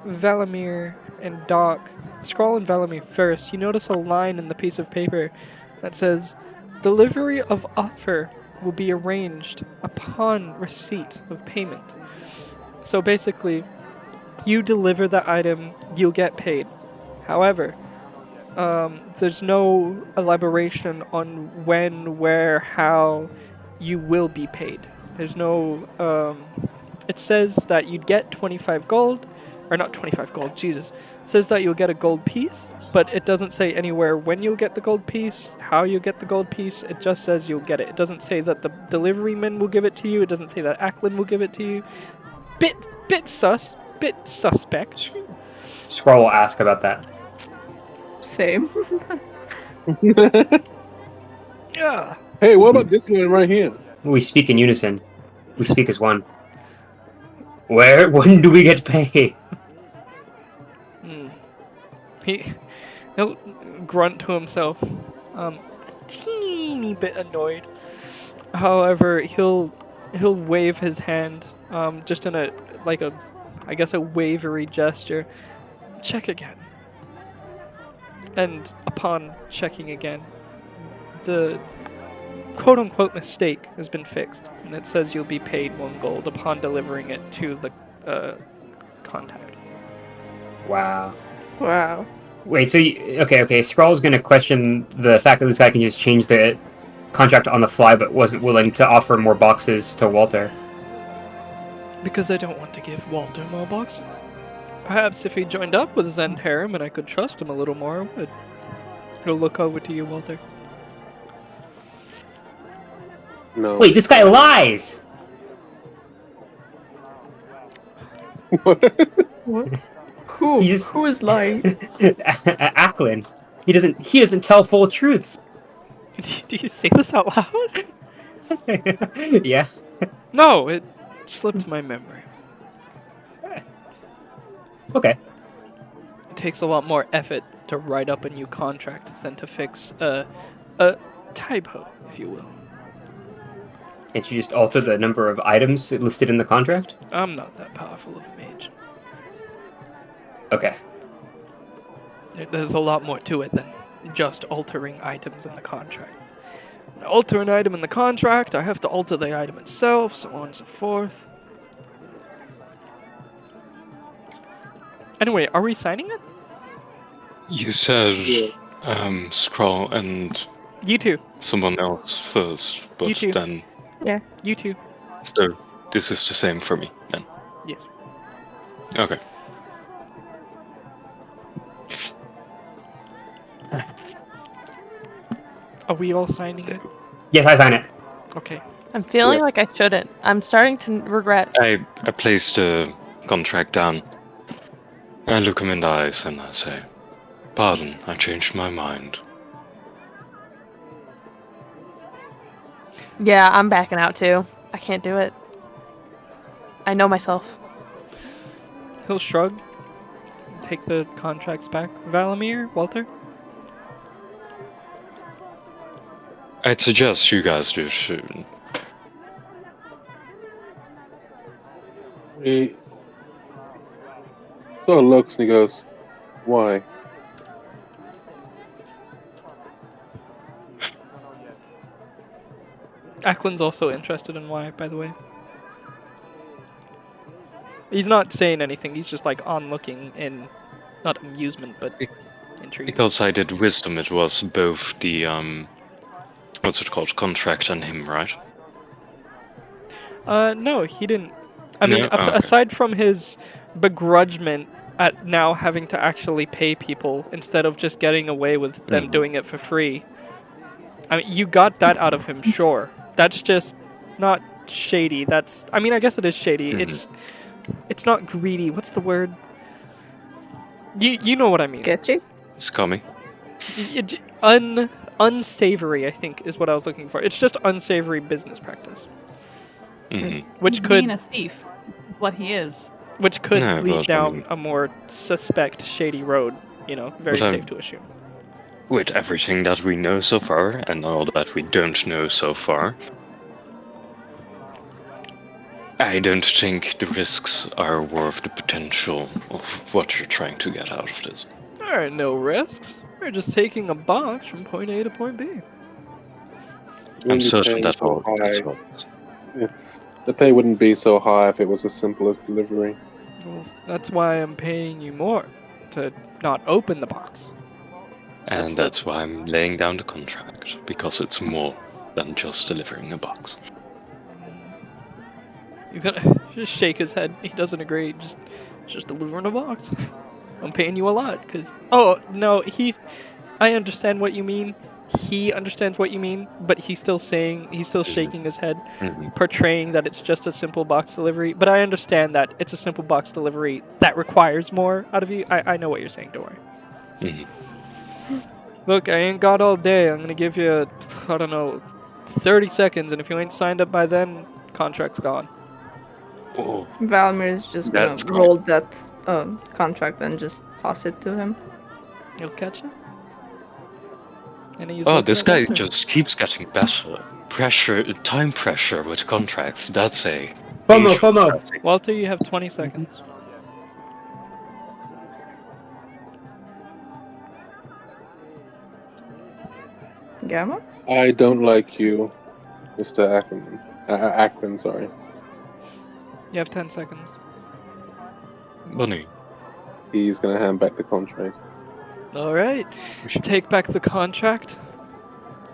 Speaker 5: Valamir, and Doc. Scrawl and Valamir first. You notice a line in the piece of paper that says, delivery of offer will be arranged upon receipt of payment. So basically, you deliver the item, you'll get paid. However, there's no elaboration on when, where, how you will be paid. There's no, it says that you'd get 25 gold, or not 25 gold, Jesus. It says that you'll get a gold piece, but it doesn't say anywhere when you'll get the gold piece, how you'll get the gold piece. It just says you'll get it. It doesn't say that the deliveryman will give it to you. It doesn't say that Ackland will give it to you. Bit suspect.
Speaker 7: Squirrel will ask about that.
Speaker 6: Same.
Speaker 5: Yeah.
Speaker 1: Hey, what about this one right here?
Speaker 7: We speak in unison. We speak as one. When do we get paid?
Speaker 5: He'll grunt to himself, a teeny bit annoyed. However, he'll wave his hand, just in a like a, I guess a wavery gesture. Check again. And upon checking again, the quote-unquote mistake has been fixed, and it says you'll be paid 1 gold upon delivering it to the contact.
Speaker 7: Wow.
Speaker 6: Wow.
Speaker 7: Wait, so okay. Skrull's gonna question the fact that this guy can just change the contract on the fly, but wasn't willing to offer more boxes to Walter.
Speaker 5: Because I don't want to give Walter more boxes. Perhaps if he joined up with Zend Harem and I could trust him a little more, I would. He'll look over to you, Walter.
Speaker 1: No.
Speaker 7: Wait, this guy lies!
Speaker 6: What? Who?
Speaker 7: He's-
Speaker 6: Who is lying?
Speaker 7: Ackland. He doesn't tell full truths.
Speaker 5: Do you say this out loud?
Speaker 7: Yeah.
Speaker 5: No, it slipped my memory.
Speaker 7: Okay.
Speaker 5: It takes a lot more effort to write up a new contract than to fix a typo, if you will.
Speaker 7: Can't you just alter the number of items listed in the contract?
Speaker 5: I'm not that powerful of a mage.
Speaker 7: Okay.
Speaker 5: There's a lot more to it than just altering items in the contract. When I alter an item in the contract, I have to alter the item itself, so on and so forth. Anyway, are we signing it?
Speaker 3: You said
Speaker 1: Yeah.
Speaker 3: Scroll and
Speaker 5: You too.
Speaker 3: someone else first, but
Speaker 5: You too.
Speaker 3: then
Speaker 5: You too.
Speaker 3: so this is the same for me then.
Speaker 5: Yes.
Speaker 3: Okay.
Speaker 5: Are we all signing it?
Speaker 7: Yes, I sign it.
Speaker 5: Okay.
Speaker 4: I'm feeling
Speaker 1: Yeah.
Speaker 4: like I shouldn't. I'm starting to regret.
Speaker 3: I place the contract down. I look him in the eyes and I say, "Pardon, I changed my mind."
Speaker 4: Yeah, I'm backing out too. I can't do it. I know myself.
Speaker 5: He'll shrug. Take the contracts back. Valamir, Walter?
Speaker 3: I'd suggest you guys do too.
Speaker 1: He sort of looks and he goes, "Why?"
Speaker 5: Ackland's also interested in why, by the way. He's not saying anything, he's just like onlooking in, not amusement, but intrigue.
Speaker 3: Because I did wisdom, it was both the what's it called, contract and him, right?
Speaker 5: No, he didn't. I mean,
Speaker 3: No? Oh, okay.
Speaker 5: aside from his begrudgment at now having to actually pay people instead of just getting away with them doing it for free. I mean, you got that out of him, sure. That's just not shady. That's, I mean, I guess it is shady. It's not greedy. What's the word? You know what I mean.
Speaker 6: Sketchy?
Speaker 3: Scummy.
Speaker 5: Unsavory, I think, is what I was looking for. It's just unsavory business practice, which
Speaker 8: He's
Speaker 5: could
Speaker 8: being a thief. What he is.
Speaker 3: Yeah,
Speaker 5: lead
Speaker 3: but,
Speaker 5: down a more suspect, shady road. You know, very
Speaker 3: But,
Speaker 5: safe to assume.
Speaker 3: With everything that we know so far and all that we don't know so far, I don't think the risks are worth the potential of what you're trying to get out of this.
Speaker 5: There are no risks. We're just taking a box from point A to point B.
Speaker 3: I'm certain
Speaker 1: paying
Speaker 3: that
Speaker 1: so
Speaker 3: all that's
Speaker 1: high.
Speaker 3: what.
Speaker 1: The pay wouldn't be so high if it was as simple as delivery.
Speaker 5: Well, that's why I'm paying you more to not open the box.
Speaker 3: And that's why I'm laying down the contract, because it's more than just delivering a box.
Speaker 5: He's gonna just shake his head. He doesn't agree. Just delivering a box. I'm paying you a lot, cause no, I understand what you mean. He understands what you mean, but he's still shaking his head, portraying that it's just a simple box delivery. But I understand that it's a simple box delivery that requires more out of you. I know what you're saying. Don't worry. Look, I ain't got all day. I'm gonna give you, I don't know, 30 seconds, and if you ain't signed up by then, contract's gone.
Speaker 3: Oh,
Speaker 6: Valmir is just gonna
Speaker 3: That's
Speaker 6: roll that contract and just toss it to him.
Speaker 5: You'll catch it. And he's
Speaker 3: oh,
Speaker 5: looking
Speaker 3: this
Speaker 5: at
Speaker 3: guy
Speaker 5: Walter.
Speaker 3: just keeps getting better. Time pressure with contracts, that's a
Speaker 7: FOMO.
Speaker 5: Walter, you have 20 seconds.
Speaker 6: Gamma?
Speaker 1: I don't like you, Mr. Ackland. Ackland, sorry.
Speaker 5: You have 10 seconds.
Speaker 3: Bunny.
Speaker 1: He's gonna hand back the contract.
Speaker 5: All right. Take back the contract.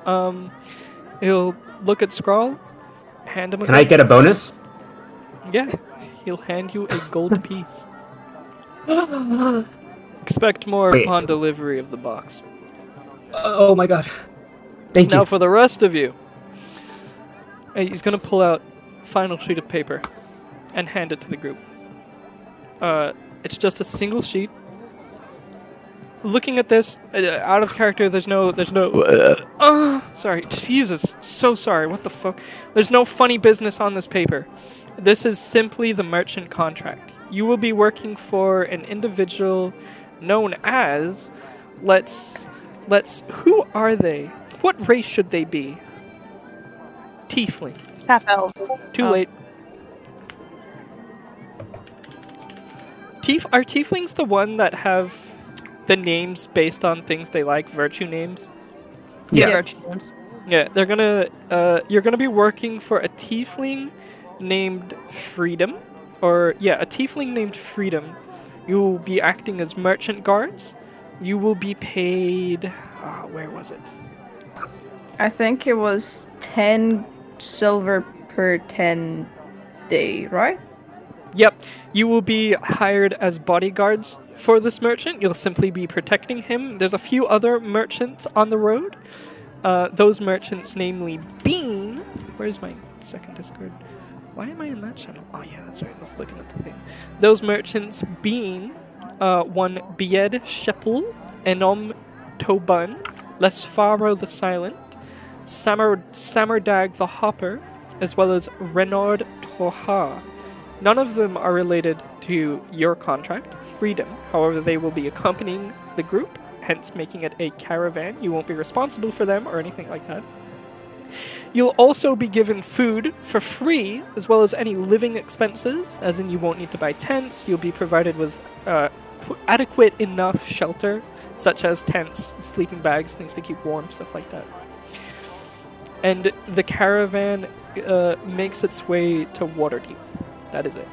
Speaker 5: He'll look at Scrawl, hand him a
Speaker 7: Can I get a bonus?
Speaker 5: Yeah. He'll hand you a gold piece. Expect more
Speaker 7: Wait.
Speaker 5: upon delivery of the box.
Speaker 7: Oh my god. Thank
Speaker 5: Now
Speaker 7: you.
Speaker 5: for the rest of you. Hey, he's gonna pull out a final sheet of paper and hand it to the group. It's just a single sheet. Looking at this, out of character, there's no, sorry, Jesus, so sorry, what the fuck? There's no funny business on this paper. This is simply the merchant contract. You will be working for an individual known as, who are they? What race should they be? Tiefling.
Speaker 4: Half elves.
Speaker 5: Too late. Are tieflings the one that have the names based on things they like, virtue names?
Speaker 7: Yeah.
Speaker 4: Virtue names.
Speaker 5: Yeah, they're gonna, you're gonna be working for a tiefling named Freedom. A tiefling named Freedom. You will be acting as merchant guards. You will be paid, where was it?
Speaker 6: I think it was 10 silver per 10 day, right?
Speaker 5: Yep, you will be hired as bodyguards for this merchant. You'll simply be protecting him. There's a few other merchants on the road. Those merchants, namely Bean. Where's my second Discord? Why am I in that channel? Oh yeah, that's right. I was looking at the things. Those merchants being one Bied Sheppel, Enom Toban, Lesfaro the Silent, Samardag the Hopper, as well as Renaud Toha. None of them are related to your contract, Freedom. However, they will be accompanying the group, hence making it a caravan. You won't be responsible for them or anything like that. You'll also be given food for free, as well as any living expenses, as in you won't need to buy tents. You'll be provided with adequate enough shelter, such as tents, sleeping bags, things to keep warm, stuff like that. And the caravan makes its way to Waterdeep. That is it.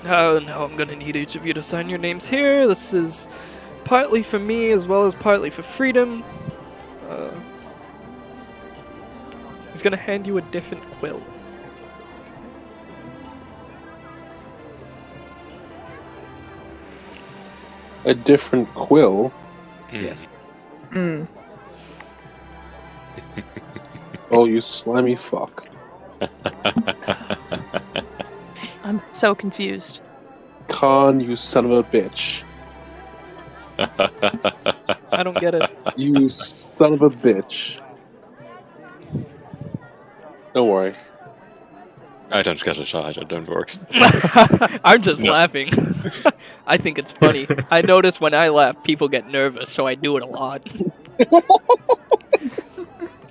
Speaker 5: Oh, now I'm gonna need each of you to sign your names here. This is partly for me as well as partly for Freedom. He's gonna hand you a different quill.
Speaker 1: A different quill?
Speaker 5: Yes.
Speaker 6: Mm.
Speaker 1: Oh, you slimy fuck.
Speaker 4: I'm so confused.
Speaker 1: Khan, you son of a bitch.
Speaker 5: I don't get it.
Speaker 1: You son of a bitch. Don't worry.
Speaker 3: I don't get it either, don't worry.
Speaker 5: I'm just laughing. I think it's funny. I notice when I laugh, people get nervous, so I do it a lot.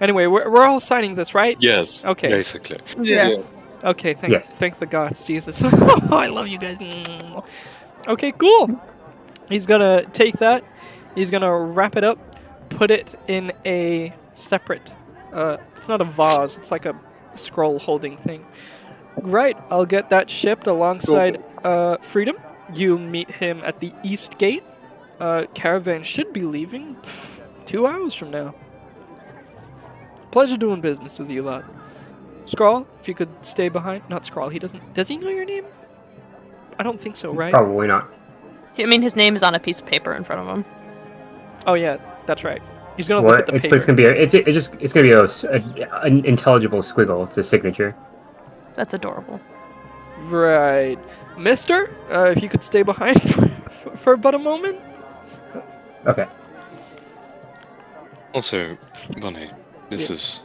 Speaker 5: Anyway, we're all signing this, right?
Speaker 3: Yes,
Speaker 5: Okay.
Speaker 3: basically.
Speaker 6: Yeah.
Speaker 5: Okay,
Speaker 7: Yes.
Speaker 5: thank the gods, Jesus. Oh, I love you guys. Okay, cool. He's gonna take that. He's gonna wrap it up, put it in a separate. It's not a vase. It's like a scroll holding thing. Right. I'll get that shipped alongside Freedom. You meet him at the East Gate. Caravan should be leaving 2 hours from now. Pleasure doing business with you lot. Scrawl, if you could stay behind. Not Scrawl, he doesn't. Does he know your name? I don't think so, right?
Speaker 7: Probably not.
Speaker 4: I mean, his name is on a piece of paper in front of him.
Speaker 5: Oh yeah, that's right. He's gonna look at the
Speaker 7: But
Speaker 5: paper.
Speaker 7: it's gonna be it's gonna be an intelligible squiggle. It's a signature.
Speaker 4: That's adorable.
Speaker 5: Right, Mister. If you could stay behind for but a moment.
Speaker 7: Okay.
Speaker 3: Also, Bunny, this is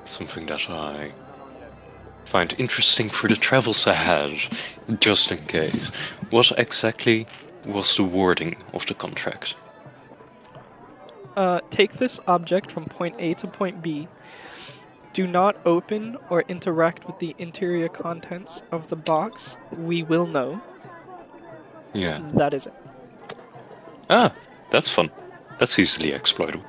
Speaker 3: something that I find interesting for the travels ahead, just in case. What exactly was the wording of the contract?
Speaker 5: Take this object from point A to point B. Do not open or interact with the interior contents of the box. We will know.
Speaker 3: Yeah.
Speaker 5: That is it.
Speaker 3: Ah, that's fun. That's easily exploitable.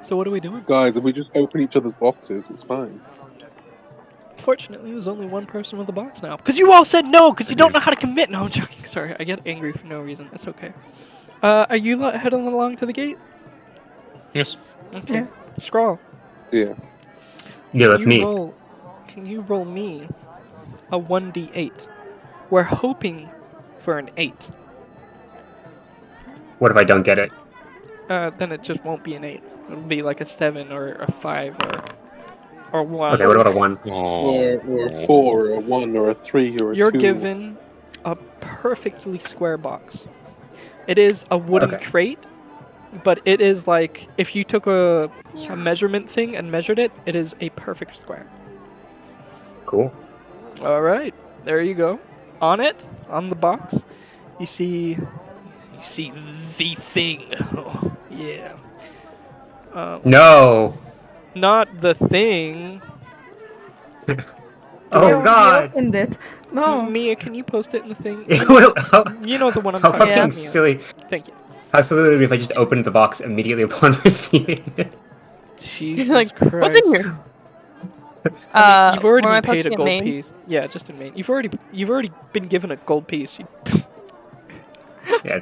Speaker 5: So what are we doing?
Speaker 1: Guys, if we just open each other's boxes, it's fine.
Speaker 5: Fortunately, there's only one person with the box now. Because you all said no, because you don't know how to commit. No, I'm joking. Sorry, I get angry for no reason. It's okay. Are you heading along to the gate?
Speaker 3: Yes.
Speaker 5: Okay.
Speaker 6: Yeah.
Speaker 5: Scroll.
Speaker 1: Yeah.
Speaker 7: Yeah, that's me.
Speaker 5: Can you roll me a 1d8? We're hoping for an 8.
Speaker 7: What if I don't get it?
Speaker 5: Then it just won't be an 8. It'll be like a 7 or a 5 or 1.
Speaker 7: Okay, what about a 1?
Speaker 1: Or a 4, or a 1, or a 3, or a 2.
Speaker 5: You're given a perfectly square box. It is a wooden
Speaker 7: Okay.
Speaker 5: crate, but it is like if you took a measurement thing and measured it, it is a perfect square.
Speaker 7: Cool.
Speaker 5: All right, there you go. On it, on the box, you see the thing. Oh, yeah.
Speaker 7: No!
Speaker 5: Not the thing.
Speaker 7: Oh
Speaker 6: You
Speaker 7: god!
Speaker 6: opened it. No.
Speaker 5: Mia, can you post it in the thing?
Speaker 7: how
Speaker 5: You know the one I'm
Speaker 7: how
Speaker 5: talking
Speaker 7: fucking
Speaker 5: about. Mia.
Speaker 7: silly.
Speaker 5: Thank you.
Speaker 7: How silly would it be if I just opened the box immediately upon receiving it?
Speaker 5: Jesus
Speaker 4: like,
Speaker 5: Christ.
Speaker 4: what's in here?
Speaker 5: You've already
Speaker 4: where am I
Speaker 5: been paid a
Speaker 4: posting it,
Speaker 5: gold
Speaker 4: main?
Speaker 5: piece. Yeah, just in main. You've already been given a gold piece.
Speaker 7: Yeah,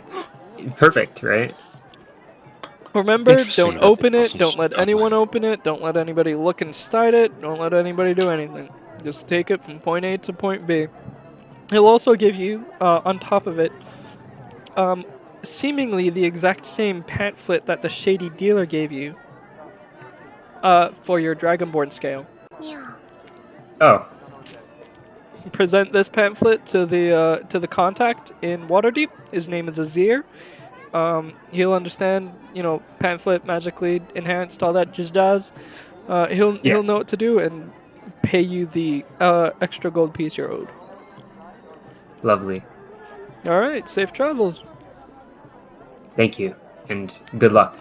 Speaker 7: perfect, right?
Speaker 5: Remember,
Speaker 3: Interesting
Speaker 5: don't
Speaker 3: that
Speaker 5: open
Speaker 3: it
Speaker 5: it.
Speaker 3: wasn't
Speaker 5: Don't let
Speaker 3: just
Speaker 5: anyone
Speaker 3: online.
Speaker 5: open it. Don't let anybody look inside it. Don't let anybody do anything. Just take it from point A to point B. He'll also give you, on top of it, seemingly the exact same pamphlet that the shady dealer gave you, for your Dragonborn scale.
Speaker 7: Oh,
Speaker 5: Present this pamphlet to the contact in Waterdeep. His name is Azir. He'll understand, pamphlet magically enhanced, all that just does. He'll know what to do and pay you the extra gold piece you're owed.
Speaker 7: lovely.
Speaker 5: All right, safe travels.
Speaker 7: Thank you, and good luck.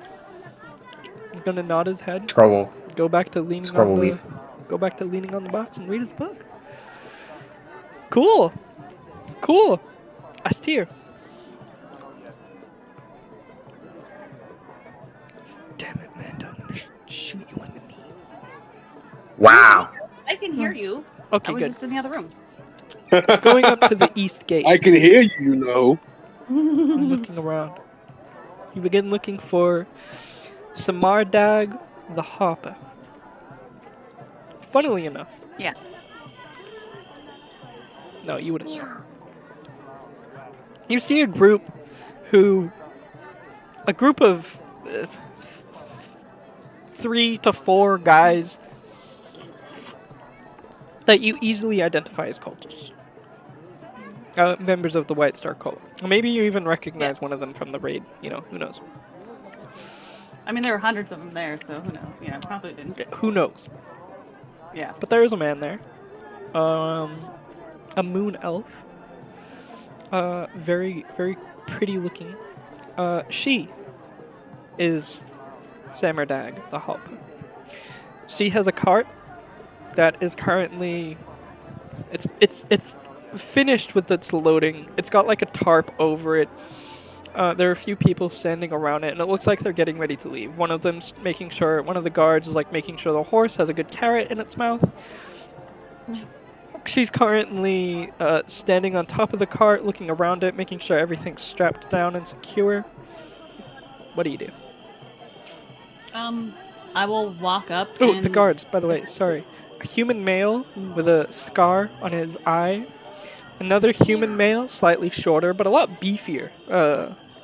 Speaker 5: I'm gonna nod his head.
Speaker 7: Scroll.
Speaker 5: Go back to leaning
Speaker 7: Scroll
Speaker 5: on the.
Speaker 7: leave.
Speaker 5: Go back to leaning on the box and read his book. Cool. Cool. Astir. Damn it, man! I'm gonna shoot you in the knee.
Speaker 7: Wow.
Speaker 8: I can hear you.
Speaker 5: Okay,
Speaker 8: I was
Speaker 5: good.
Speaker 8: just in the other room.
Speaker 5: Going up to the east gate.
Speaker 1: I can hear you,
Speaker 5: I'm looking around. You begin looking for Samardag the Hopper. Funnily enough.
Speaker 8: Yeah.
Speaker 5: No, you wouldn't. You see a group of 3 to 4 guys that you easily identify as cultists. Members of the White Star cult. Or maybe you even recognize one of them from the raid. Who knows?
Speaker 8: I mean, there were hundreds of them there, so who knows? Yeah, probably didn't.
Speaker 5: Okay, who knows?
Speaker 8: Yeah.
Speaker 5: But there is a man there. A moon elf. Very, very pretty looking. She is Samardag, the Hop. She has a cart that is currently... It's finished with its loading. It's got like a tarp over it. There are a few people standing around it, and it looks like they're getting ready to leave. One of the guards is like making sure the horse has a good carrot in its mouth. She's currently standing on top of the cart, looking around it, making sure everything's strapped down and secure. What do you do?
Speaker 8: I will walk up.
Speaker 5: Oh,
Speaker 8: and...
Speaker 5: the guards, by the way, sorry. A human male with a scar on his eye. Another human male, slightly shorter, but a lot beefier.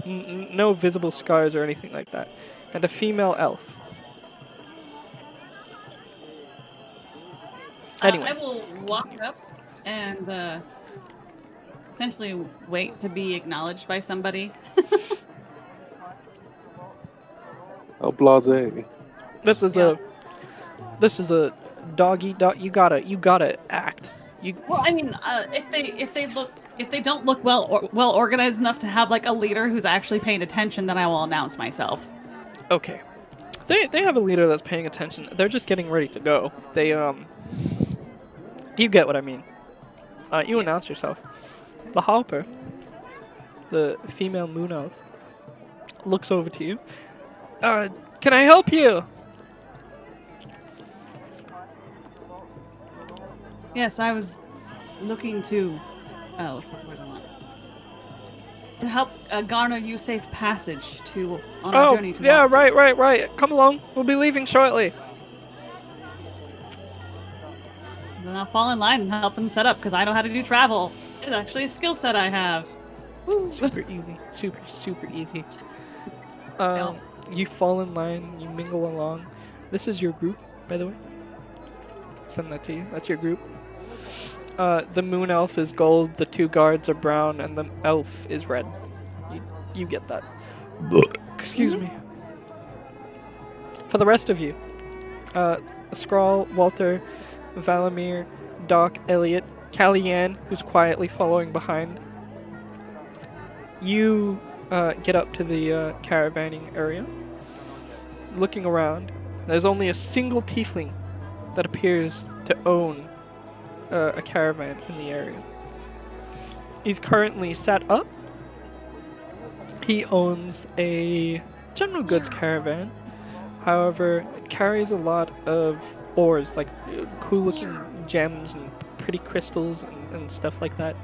Speaker 5: No visible scars or anything like that. And a female elf. Anyway.
Speaker 8: I will walk up and essentially wait to be acknowledged by somebody.
Speaker 1: How blasé.
Speaker 5: This is a doggy dog. You gotta act.
Speaker 8: Well, I mean, if they look If they don't look well organized enough to have like a leader who's actually paying attention, then I will announce myself.
Speaker 5: Okay. They have a leader that's paying attention. They're just getting ready to go. They you get what I mean. You announce yourself. The Hopper, the female moon elf, looks over to you. Can I help you?
Speaker 8: Yes, I was looking to. Oh, where's I want? To help garner you safe passage on our journey to.
Speaker 5: Yeah, right. Come along. We'll be leaving shortly.
Speaker 8: Then I'll fall in line and help them set up because I know how to do travel. It's actually a skill set I have. Woo.
Speaker 5: Super easy. Super easy. You fall in line, you mingle along. This is your group, by the way. Send that to you. That's your group. The moon elf is gold, the 2 guards are brown, and the elf is red. You get that. Excuse me. For the rest of you, Skrull, Walter, Valamir, Doc, Elliot, Kellyanne, who's quietly following behind. You get up to the caravanning area. Looking around, there's only a single tiefling that appears to own a caravan in the area. He's currently set up. He owns a general goods caravan. However, it carries a lot of ores, like cool looking gems and pretty crystals and stuff like that.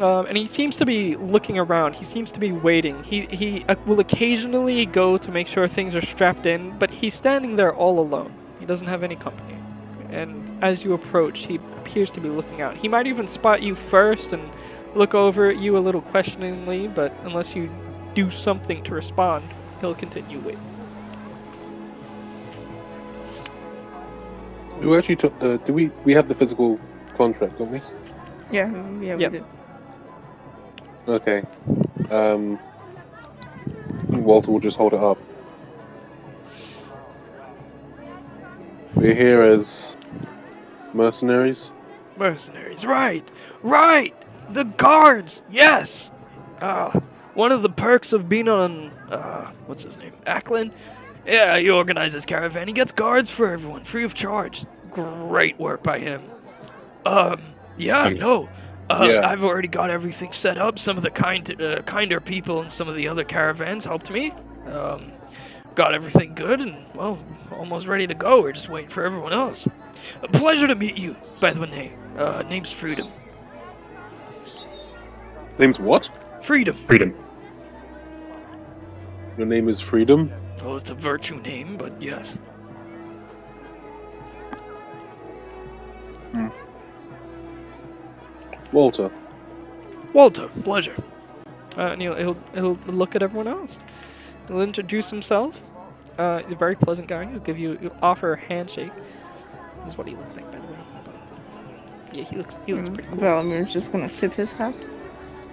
Speaker 5: And he seems to be looking around. He seems to be waiting. He will occasionally go to make sure things are strapped in, but he's standing there all alone. He doesn't have any company. And as you approach, he appears to be looking out. He might even spot you first and look over at you a little questioningly, but unless you do something to respond, he'll continue waiting.
Speaker 1: We actually took the. Do we have the physical contract, don't we?
Speaker 6: Yeah, we did.
Speaker 1: Okay. Walter will just hold it up. We're here as mercenaries.
Speaker 5: Mercenaries, right! The guards, yes! One of the perks of being on, what's his name, Ackland? Yeah, he organizes caravan. He gets guards for everyone, free of charge. Great work by him. I've already got everything set up. Some of the kinder people in some of the other caravans helped me. Got everything good and, well, almost ready to go. We're just waiting for everyone else. A pleasure to meet you, by the way. Name's Freedom.
Speaker 1: Name's what?
Speaker 5: Freedom.
Speaker 1: Your name is Freedom?
Speaker 5: Well, it's a virtue name, but yes.
Speaker 1: Walter,
Speaker 5: pleasure. And he'll look at everyone else. He'll introduce himself. He's a very pleasant guy. He'll offer a handshake. This is what he looks like, by the way. Yeah, he looks pretty cool.
Speaker 6: Valamir's just gonna tip his hat.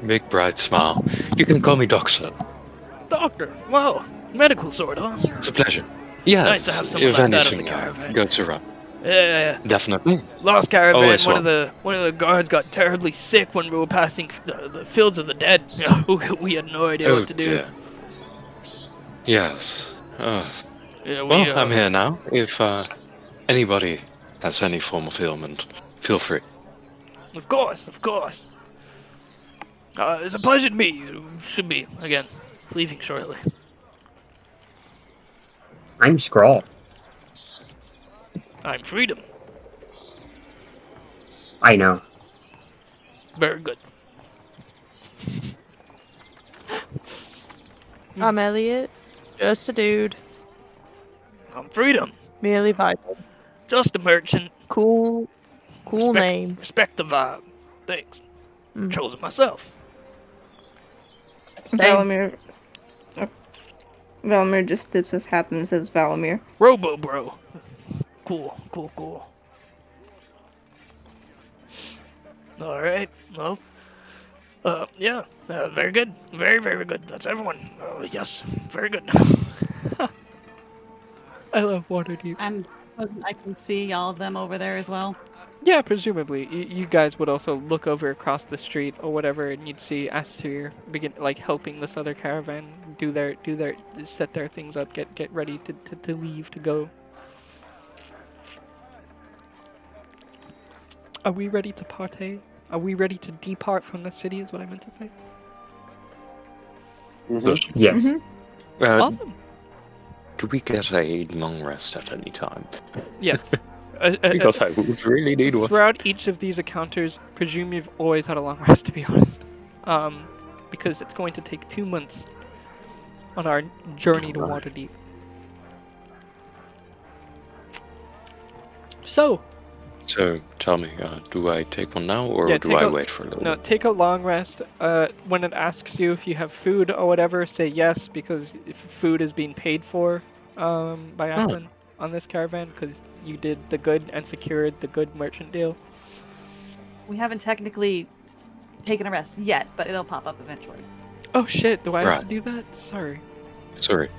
Speaker 3: Big bright smile. You can call me Doctor.
Speaker 5: Doctor, wow, medical sword, huh?
Speaker 3: It's a pleasure. Yes,
Speaker 5: nice to have someone
Speaker 3: if
Speaker 5: like that in
Speaker 3: anything
Speaker 5: the caravan.
Speaker 3: goes awry.
Speaker 5: Yeah.
Speaker 3: Definitely.
Speaker 5: Lost caravan.
Speaker 3: Always
Speaker 5: One of the guards got terribly sick when we were passing the fields of the dead. We had no idea what to do.
Speaker 3: Dear. Yes.
Speaker 5: Yeah,
Speaker 3: Well, I'm here now. If anybody has any form of ailment, feel free.
Speaker 5: Of course. It's a pleasure to meet you. Should be, again, leaving shortly.
Speaker 7: I'm Skrull.
Speaker 5: I'm Freedom.
Speaker 7: I know.
Speaker 5: Very good.
Speaker 4: I'm Elliot. Just a dude.
Speaker 5: I'm Freedom.
Speaker 4: Merely vital.
Speaker 5: Just a merchant.
Speaker 4: Cool name.
Speaker 5: Respect the vibe. Thanks. Chose it myself.
Speaker 6: Valamir just tips his hat and says Valamir.
Speaker 5: Robo bro. Cool. Alright, well. Yeah, very good. Very, very good. That's everyone. Yes, very good. I love Waterdeep.
Speaker 8: I can see all of them over there as well.
Speaker 5: Yeah, presumably. You guys would also look over across the street or whatever, and you'd see Astir begin helping this other caravan set their things up, get ready to leave to go. Are we ready to partay? Are we ready to depart from the city? Is what I meant to say.
Speaker 7: Yes.
Speaker 5: Awesome.
Speaker 3: Do we get a long rest at any time?
Speaker 5: Yes.
Speaker 3: Because I would really need one.
Speaker 5: Throughout each of these encounters, presume you've always had a long rest, to be honest. Because it's going to take 2 months on our journey to Waterdeep. So
Speaker 3: tell me, do I take one now, or do I wait for a little bit?
Speaker 5: Take a long rest. When it asks you if you have food or whatever, say yes, because if food is being paid for by Ackland on this caravan, because you did the good and secured the good merchant deal.
Speaker 8: We haven't technically taken a rest yet, but it'll pop up eventually.
Speaker 5: Oh shit, do I have to do that? Sorry.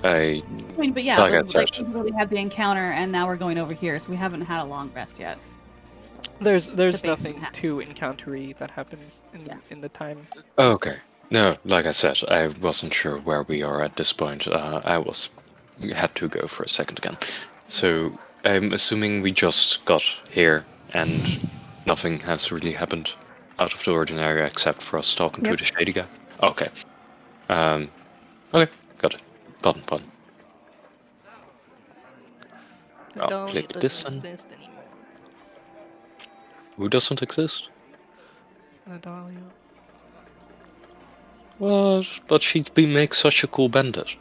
Speaker 3: I
Speaker 8: mean, but yeah,
Speaker 3: like
Speaker 8: we really had the encounter, and now we're going over here, so we haven't had a long rest yet.
Speaker 5: There's nothing too encountery that happens in the time.
Speaker 3: Okay. No, like I said, I wasn't sure where we are at this point. I had to go for a second again. So I'm assuming we just got here and nothing has really happened out of the ordinary except for us talking to the shady guy. Okay. Okay, got it. Pardon. I'll click this one. Who doesn't exist?
Speaker 5: Nadalia.
Speaker 3: What? But she'd make such a cool bandit.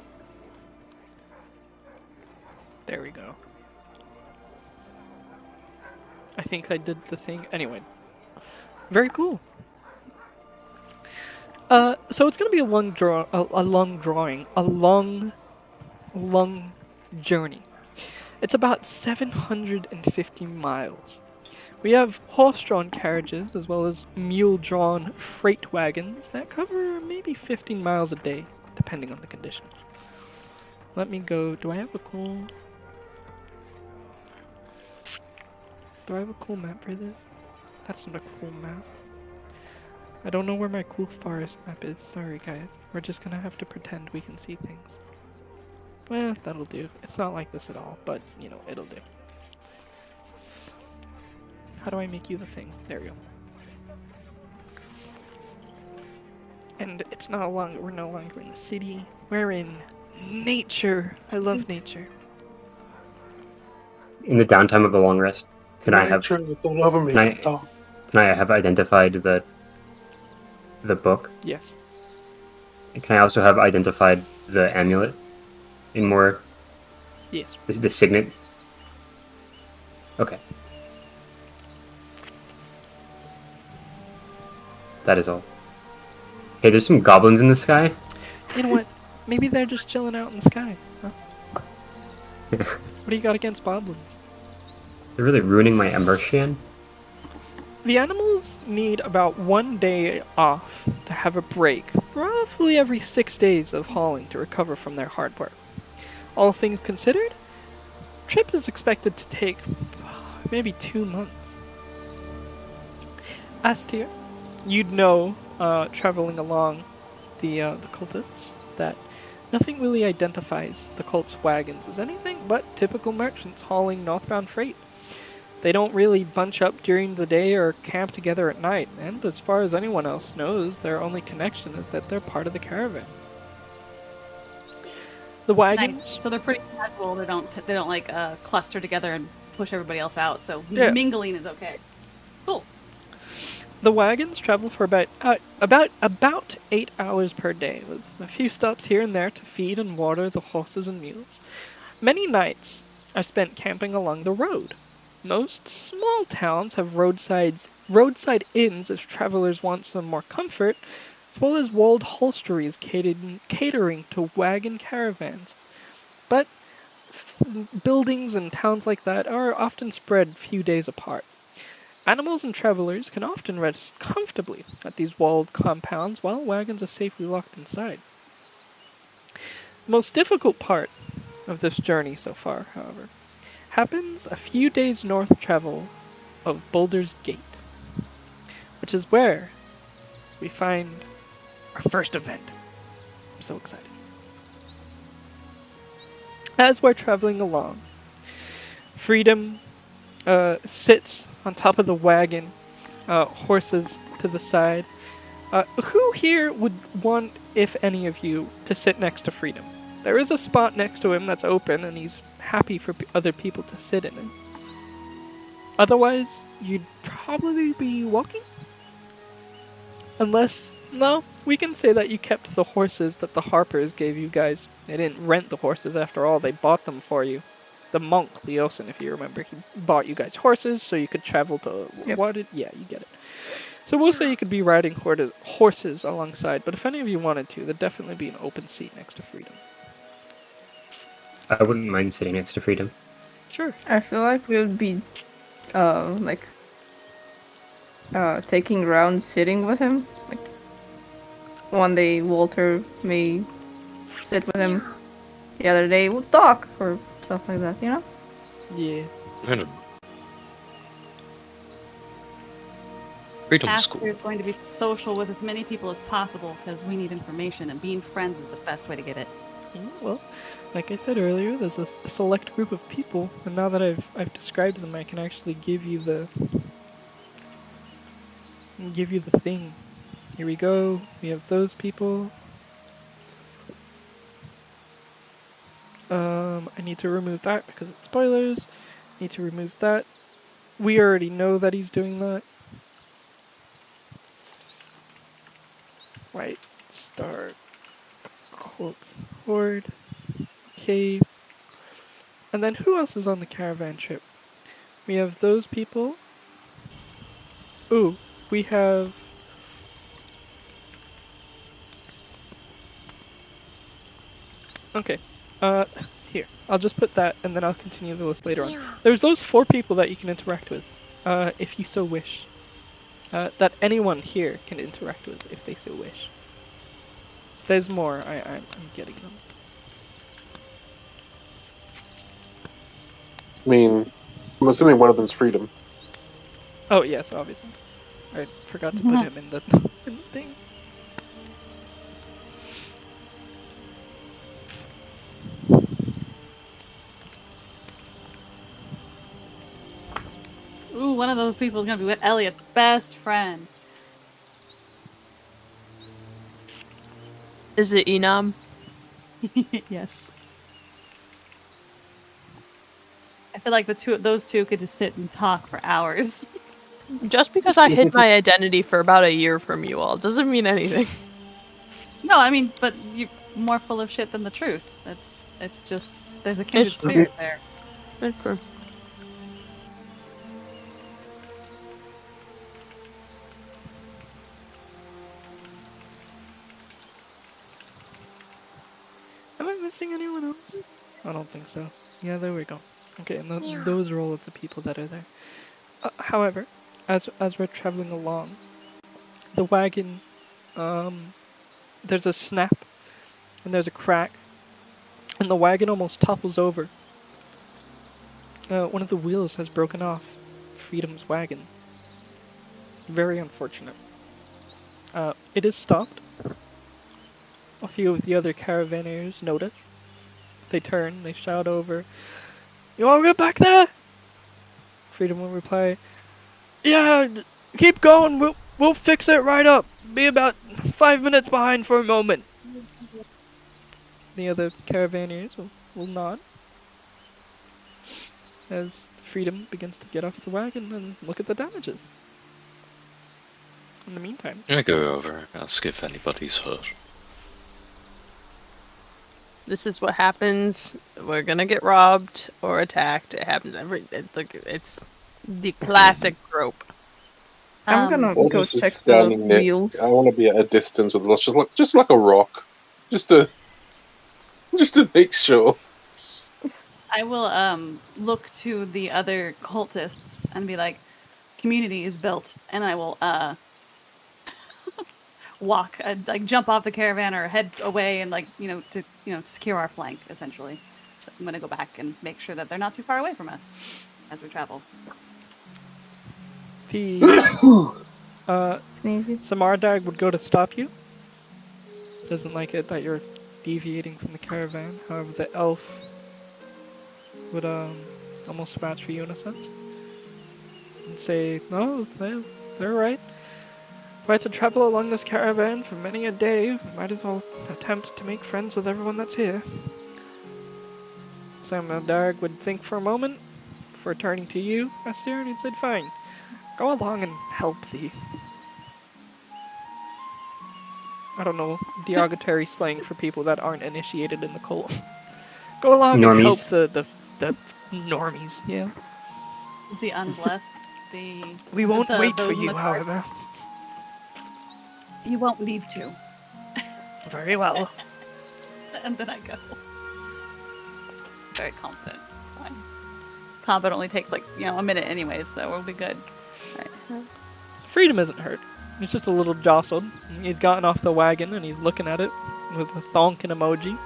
Speaker 5: There we go. I think I did the thing. Anyway. Very cool. So it's gonna be a long journey. It's about 750 miles. We have horse-drawn carriages as well as mule-drawn freight wagons that cover maybe 15 miles a day, depending on the condition. Let me go. Do I have a cool map for this? That's not a cool map. I don't know where my cool forest map is. Sorry, guys. We're just gonna have to pretend we can see things. Well, that'll do. It's not like this at all, but, you know, it'll do. How do I make you the thing? There we go. And it's no longer, we're no longer in the city. We're in nature. I love nature.
Speaker 7: In the downtime of a long rest, can I have identified the book?
Speaker 5: Yes.
Speaker 7: And can I also have identified the amulet in more?
Speaker 5: Yes.
Speaker 7: The signet. Okay. That is all. Hey, there's some goblins in the sky.
Speaker 5: You know what? Maybe they're just chilling out in the sky. Huh? What do you got against goblins?
Speaker 7: They're really ruining my immersion.
Speaker 5: The animals need about 1 day off to have a break, roughly every 6 days of hauling to recover from their hard work. All things considered, trip is expected to take maybe 2 months. Astir, you'd know, traveling along the cultists, that nothing really identifies the cult's wagons as anything but typical merchants hauling northbound freight. They don't really bunch up during the day or camp together at night, and as far as anyone else knows, their only connection is that they're part of the caravan. The wagons...
Speaker 8: Nice. So they're pretty casual. They don't like cluster together and push everybody else out. So mingling is okay. Cool.
Speaker 5: The wagons travel for about 8 hours per day, with a few stops here and there to feed and water the horses and mules. Many nights are spent camping along the road. Most small towns have roadside inns if travelers want some more comfort, as well as walled hostelries catering to wagon caravans. But buildings and towns like that are often spread a few days apart. Animals and travelers can often rest comfortably at these walled compounds while wagons are safely locked inside. The most difficult part of this journey so far, however, happens a few days north travel of Boulder's Gate, which is where we find our first event. I'm so excited. As we're traveling along, Freedom sits on top of the wagon, horses to the side. Who here would want, if any of you, to sit next to Freedom? There is a spot next to him that's open, and he's happy for other people to sit in it. Otherwise, you'd probably be walking? Unless, no, we can say that you kept the horses that the Harpers gave you guys. They didn't rent the horses after all, they bought them for you. The monk, Leosin, if you remember, he bought you guys horses so you could travel to...
Speaker 6: Yep.
Speaker 5: Yeah, you get it. So we'll say you could be riding horses alongside, but if any of you wanted to, there'd definitely be an open seat next to Freedom.
Speaker 7: I wouldn't mind sitting next to Freedom.
Speaker 5: Sure.
Speaker 6: I feel like we would be, taking rounds sitting with him. Like, one day Walter may sit with him. The other day we'll talk or stuff like that, you know?
Speaker 5: Yeah.
Speaker 3: I don't know. Freedom is
Speaker 8: Aster
Speaker 3: cool.
Speaker 8: is going to be social with as many people as possible because we need information, and being friends is the best way to get it.
Speaker 5: Well, like I said earlier, there's a select group of people, and now that I've described them, I can actually give you the thing. Here we go. We have those people. I need to remove that because it's spoilers. Need to remove that. We already know that he's doing that. Right. Start. Cults. Horde. Cave. And then who else is on the caravan trip? We have those people. Ooh, we have... Okay. Here. I'll just put that and then I'll continue the list later on. There's those 4 people that you can interact with, if you so wish. That anyone here can interact with if they so wish. There's more. I'm getting them.
Speaker 1: I mean, I'm assuming one of them's Freedom.
Speaker 5: Oh yes, obviously. I forgot to put him in the thing.
Speaker 8: Ooh, one of those people is going to be with Elliot's best friend.
Speaker 4: Is it Enam?
Speaker 8: Yes. I feel like those two could just sit and talk for hours.
Speaker 4: Just because I hid my identity for about a year from you all doesn't mean anything.
Speaker 8: No, I mean, but you're more full of shit than the truth. It's just, there's a kindred
Speaker 4: It's true.
Speaker 8: spirit there.
Speaker 4: That's true.
Speaker 5: Am I missing anyone else? I don't think so. Yeah, there we go. Okay, and those are all of the people that are there. However, as we're traveling along, the wagon, there's a snap, and there's a crack, and the wagon almost topples over. One of the wheels has broken off Freedom's wagon. Very unfortunate. It is stopped. A few of the other caravanners notice. They turn, they shout over, "You all get back there?" Freedom will reply, "Yeah, keep going, we'll fix it right up. Be about 5 minutes behind for a moment." The other caravanners will nod as Freedom begins to get off the wagon and look at the damages. In the meantime,
Speaker 3: I go over, ask if anybody's hurt.
Speaker 4: This is what happens. We're gonna get robbed or attacked. It happens it's the classic trope.
Speaker 6: I'm gonna
Speaker 1: Or
Speaker 6: go
Speaker 1: just
Speaker 6: check the
Speaker 1: standing there.
Speaker 6: wheels.
Speaker 1: I want to be at a distance with us, just like a rock, just to make sure.
Speaker 8: I will look to the other cultists and be like, "Community is built," and I will walk, like jump off the caravan or head away and to secure our flank essentially. So I'm gonna go back and make sure that they're not too far away from us as we travel.
Speaker 5: The
Speaker 6: Sneezy.
Speaker 5: Samardag would go to stop you. Doesn't like it that you're deviating from the caravan. However, the elf would almost vouch for you in a sense. And say, no, they're right. If I had to travel along this caravan for many a day, might as well attempt to make friends with everyone that's here. Samardag would think for a moment before turning to you, Esther, and he said, fine, go along and help thee. I don't know, derogatory slang for people that aren't initiated in the cult. Go along and help the normies, yeah.
Speaker 8: The unblessed,
Speaker 5: We won't wait for
Speaker 8: those in
Speaker 5: you,
Speaker 8: the dark.
Speaker 5: however.
Speaker 8: You won't need to.
Speaker 5: Very well.
Speaker 8: And then I go. Very confident. It's fine. Combat only takes a minute anyways, so we'll be good. Alright.
Speaker 5: Freedom isn't hurt. He's just a little jostled. He's gotten off the wagon and he's looking at it with a thonkin emoji.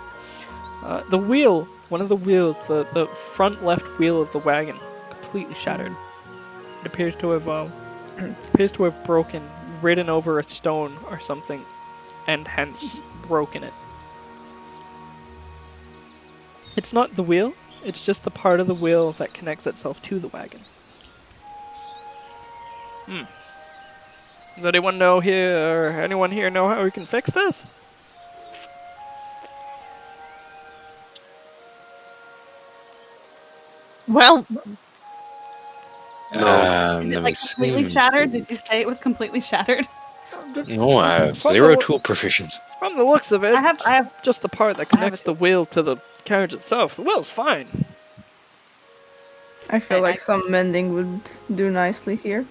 Speaker 5: The wheel, one of the wheels, the front left wheel of the wagon, completely shattered. It appears to have broken, ridden over a stone or something, and hence broken it. It's not the wheel, it's just the part of the wheel that connects itself to the wagon. Does anyone know how we can fix this?
Speaker 4: Well,
Speaker 8: Is it completely shattered? Did you say it was completely shattered?
Speaker 3: No, I have zero tool proficiency.
Speaker 5: From the looks of it,
Speaker 8: I have
Speaker 5: just the part that connects the wheel to the carriage itself. The wheel's fine.
Speaker 6: I feel like some mending would do nicely here.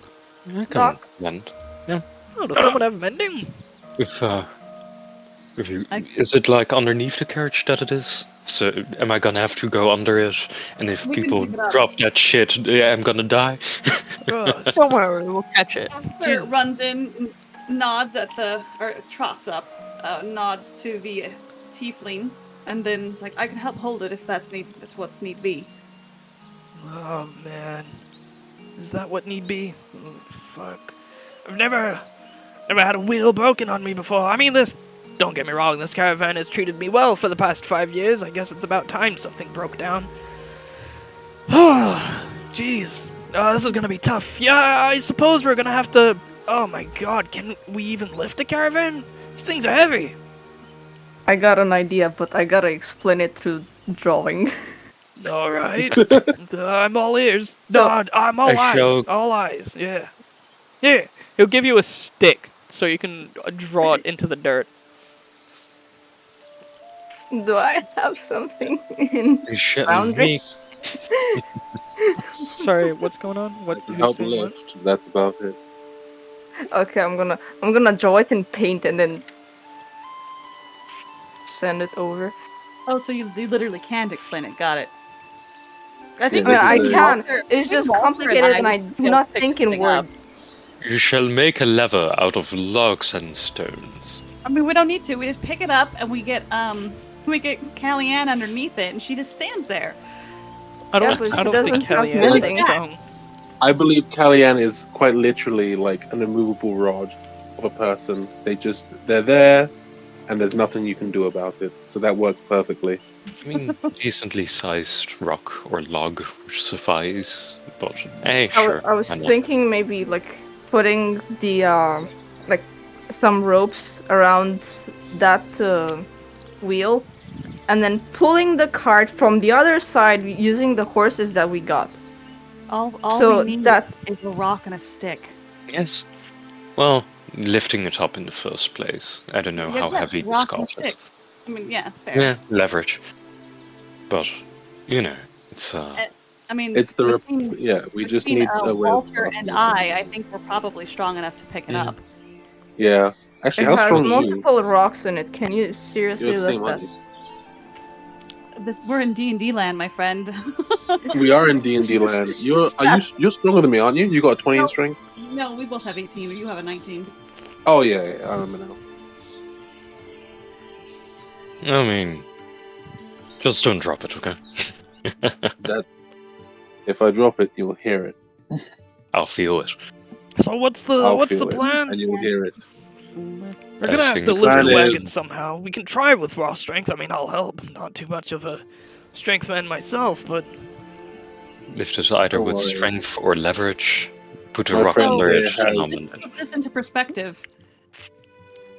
Speaker 3: I can mend. Yeah.
Speaker 5: Oh, does someone have mending?
Speaker 3: Is it like underneath the carriage that it is? So am I gonna have to go under it? And if
Speaker 8: We can
Speaker 3: people
Speaker 8: pick it up.
Speaker 3: drop that shit, I'm gonna die?
Speaker 4: don't worry, we'll catch it.
Speaker 8: Esther runs in, nods trots up, nods to the tiefling, and then is like, I can help hold it if that's what's need be.
Speaker 5: Oh man, is that what need be? Oh, fuck, I've never had a wheel broken on me before. I mean, don't get me wrong, this caravan has treated me well for the past 5 years. I guess it's about time something broke down. Oh, jeez, this is gonna be tough. Yeah, I suppose we're gonna have to. Oh my god, can we even lift a caravan? These things are heavy.
Speaker 6: I got an idea, but I gotta explain it through drawing.
Speaker 5: All right, I'm all ears. No, I'm all eyes. All eyes. Yeah. Yeah. He'll give you a stick so you can draw it into the dirt.
Speaker 6: Do I have something in boundary?
Speaker 5: Sorry, what's going on? What's you
Speaker 1: Help
Speaker 5: saying? What?
Speaker 1: lift. That's about it.
Speaker 6: Okay, I'm gonna draw it in paint and then send it over.
Speaker 8: Oh, so you literally can't explain it. Got it. I think
Speaker 1: Yeah,
Speaker 6: I
Speaker 1: this is
Speaker 6: can.
Speaker 8: Walter-
Speaker 6: It's just
Speaker 8: Walter
Speaker 6: complicated and I
Speaker 8: just
Speaker 6: do not
Speaker 8: pick
Speaker 6: think in
Speaker 8: something up.
Speaker 6: words.
Speaker 3: You shall make a lever out of logs and stones.
Speaker 8: I mean, we don't need to. We just pick it up and we get Kellyanne underneath it, and she just stands there.
Speaker 5: I don't
Speaker 6: Yeah, but she
Speaker 5: think
Speaker 6: doesn't have
Speaker 5: Kellyanne is that
Speaker 6: mending.
Speaker 5: strong.
Speaker 1: I believe Kellyanne is quite literally like an immovable rod of a person. They're there, and there's nothing you can do about it. So that works perfectly.
Speaker 3: I mean, decently sized rock or log would suffice, but hey, sure.
Speaker 6: I was
Speaker 3: why not?
Speaker 6: thinking maybe like putting the like some ropes around that wheel, and then pulling the cart from the other side using the horses that we got.
Speaker 8: All
Speaker 6: So
Speaker 8: we need
Speaker 6: that-
Speaker 8: is a rock and a stick.
Speaker 3: Yes. Well, lifting it up in the first place. I don't know how
Speaker 8: Yeah,
Speaker 3: heavy this
Speaker 8: rock and
Speaker 3: cart is.
Speaker 8: stick. I mean, yeah, fair.
Speaker 3: Yeah, leverage. But, it's
Speaker 8: I mean,
Speaker 1: It's the
Speaker 8: between-
Speaker 1: we just
Speaker 8: between,
Speaker 1: need a way of
Speaker 8: Walter and
Speaker 1: passing it.
Speaker 8: I think we're probably strong enough to pick it
Speaker 3: Yeah.
Speaker 8: up.
Speaker 1: Yeah. Actually,
Speaker 6: It
Speaker 1: how
Speaker 6: has
Speaker 1: strong are you?
Speaker 6: multiple rocks in it. Can you seriously
Speaker 1: You're the same
Speaker 6: lift that?
Speaker 1: height.
Speaker 8: We're in D&D land, my friend.
Speaker 1: We are in D&D land. You're stronger than me, aren't you? You got a 20 in
Speaker 8: No.
Speaker 1: strength?
Speaker 8: No, we both have 18, you have a 19.
Speaker 1: Oh yeah, I remember now.
Speaker 3: I mean, just don't drop it, okay?
Speaker 1: If I drop it, you'll hear it.
Speaker 3: I'll feel it.
Speaker 5: So what's
Speaker 1: I'll
Speaker 5: the
Speaker 1: feel it,
Speaker 5: plan?
Speaker 1: and you'll hear it.
Speaker 5: We're gonna have
Speaker 3: think
Speaker 5: to
Speaker 3: the
Speaker 5: lift
Speaker 1: plan
Speaker 5: the
Speaker 1: is-
Speaker 5: wagon somehow. We can try with raw strength. I mean, I'll help. Not too much of a strength man myself, but
Speaker 3: Lift it either
Speaker 1: Don't
Speaker 3: with
Speaker 1: worry.
Speaker 3: strength or leverage. Put a
Speaker 1: My
Speaker 3: rock
Speaker 1: friend
Speaker 3: under
Speaker 1: here
Speaker 3: it
Speaker 1: has-
Speaker 3: and I'm in it.
Speaker 8: Put this into perspective.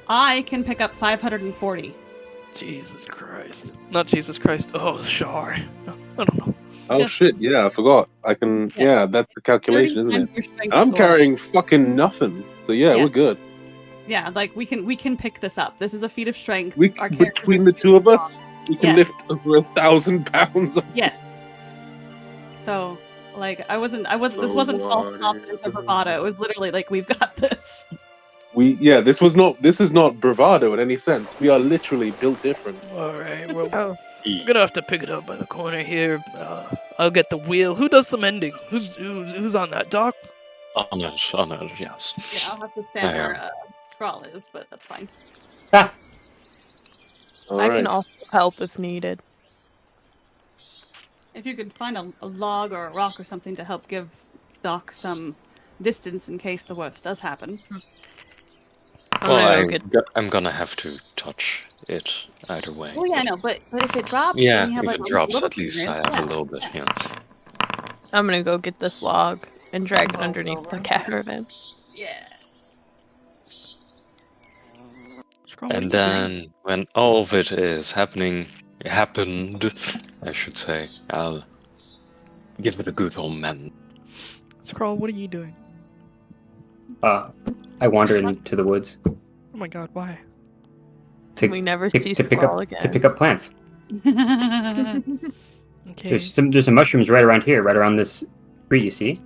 Speaker 8: I can pick up 540.
Speaker 5: Jesus Christ. Not Jesus Christ. Oh, Shar. I don't know.
Speaker 1: Oh
Speaker 8: Yes.
Speaker 1: shit! Yeah, I forgot. I can.
Speaker 8: Yeah.
Speaker 1: Yeah, that's the calculation, isn't it?
Speaker 8: 30 times your strength
Speaker 1: I'm
Speaker 8: score.
Speaker 1: carrying fucking nothing. So yeah,
Speaker 8: Yeah.
Speaker 1: we're good.
Speaker 8: Yeah, like we can pick this up. This is a feat of strength.
Speaker 1: We
Speaker 8: Our characters
Speaker 1: between
Speaker 8: are
Speaker 1: the two of
Speaker 8: super
Speaker 1: us, we can
Speaker 8: Yes.
Speaker 1: lift over 1,000 pounds.
Speaker 8: strong. Yes. So, like, I wasn't. This
Speaker 1: So
Speaker 8: wasn't false
Speaker 1: what
Speaker 8: confidence or
Speaker 1: is-
Speaker 8: bravado. It was literally like, we've got this.
Speaker 1: This is not bravado in any sense. We are literally built different.
Speaker 5: Alright, well,
Speaker 4: Oh,
Speaker 5: I'm gonna have to pick it up by the corner here. I'll get the wheel. Who does the mending? Who's on that, Doc?
Speaker 3: On it, yes.
Speaker 8: Yeah, I'll have to stand
Speaker 3: I
Speaker 8: where Scrawl is, but that's fine.
Speaker 7: Ah,
Speaker 1: All
Speaker 4: I
Speaker 1: right.
Speaker 4: can also help if needed.
Speaker 8: If you could find a log or a rock or something to help give Doc some distance in case the worst does happen.
Speaker 3: Well,
Speaker 4: I'm gonna go get
Speaker 3: I'm gonna have to touch it either way.
Speaker 8: Oh yeah, I know, but if it drops,
Speaker 3: Yeah,
Speaker 8: then you have,
Speaker 3: if
Speaker 8: like,
Speaker 3: it
Speaker 8: a
Speaker 3: drops,
Speaker 8: little
Speaker 3: at least
Speaker 8: finger.
Speaker 3: I have
Speaker 8: Yeah.
Speaker 3: a little bit, yeah.
Speaker 4: I'm gonna go get this log and drag it
Speaker 8: Roll
Speaker 4: underneath the
Speaker 8: over.
Speaker 4: caravan.
Speaker 8: Yeah.
Speaker 5: Scroll, what are
Speaker 3: And
Speaker 5: you doing?
Speaker 3: then, when all of it happened, I should say, I'll give it a good old man.
Speaker 5: Scroll, what are you doing?
Speaker 7: I wander into the woods
Speaker 5: Oh my god, why?
Speaker 7: to
Speaker 4: We never
Speaker 7: to,
Speaker 4: see
Speaker 7: to pick
Speaker 4: Squall
Speaker 7: up
Speaker 4: again.
Speaker 7: to pick up plants.
Speaker 5: Okay,
Speaker 7: There's some mushrooms right around here, right around this tree. You see?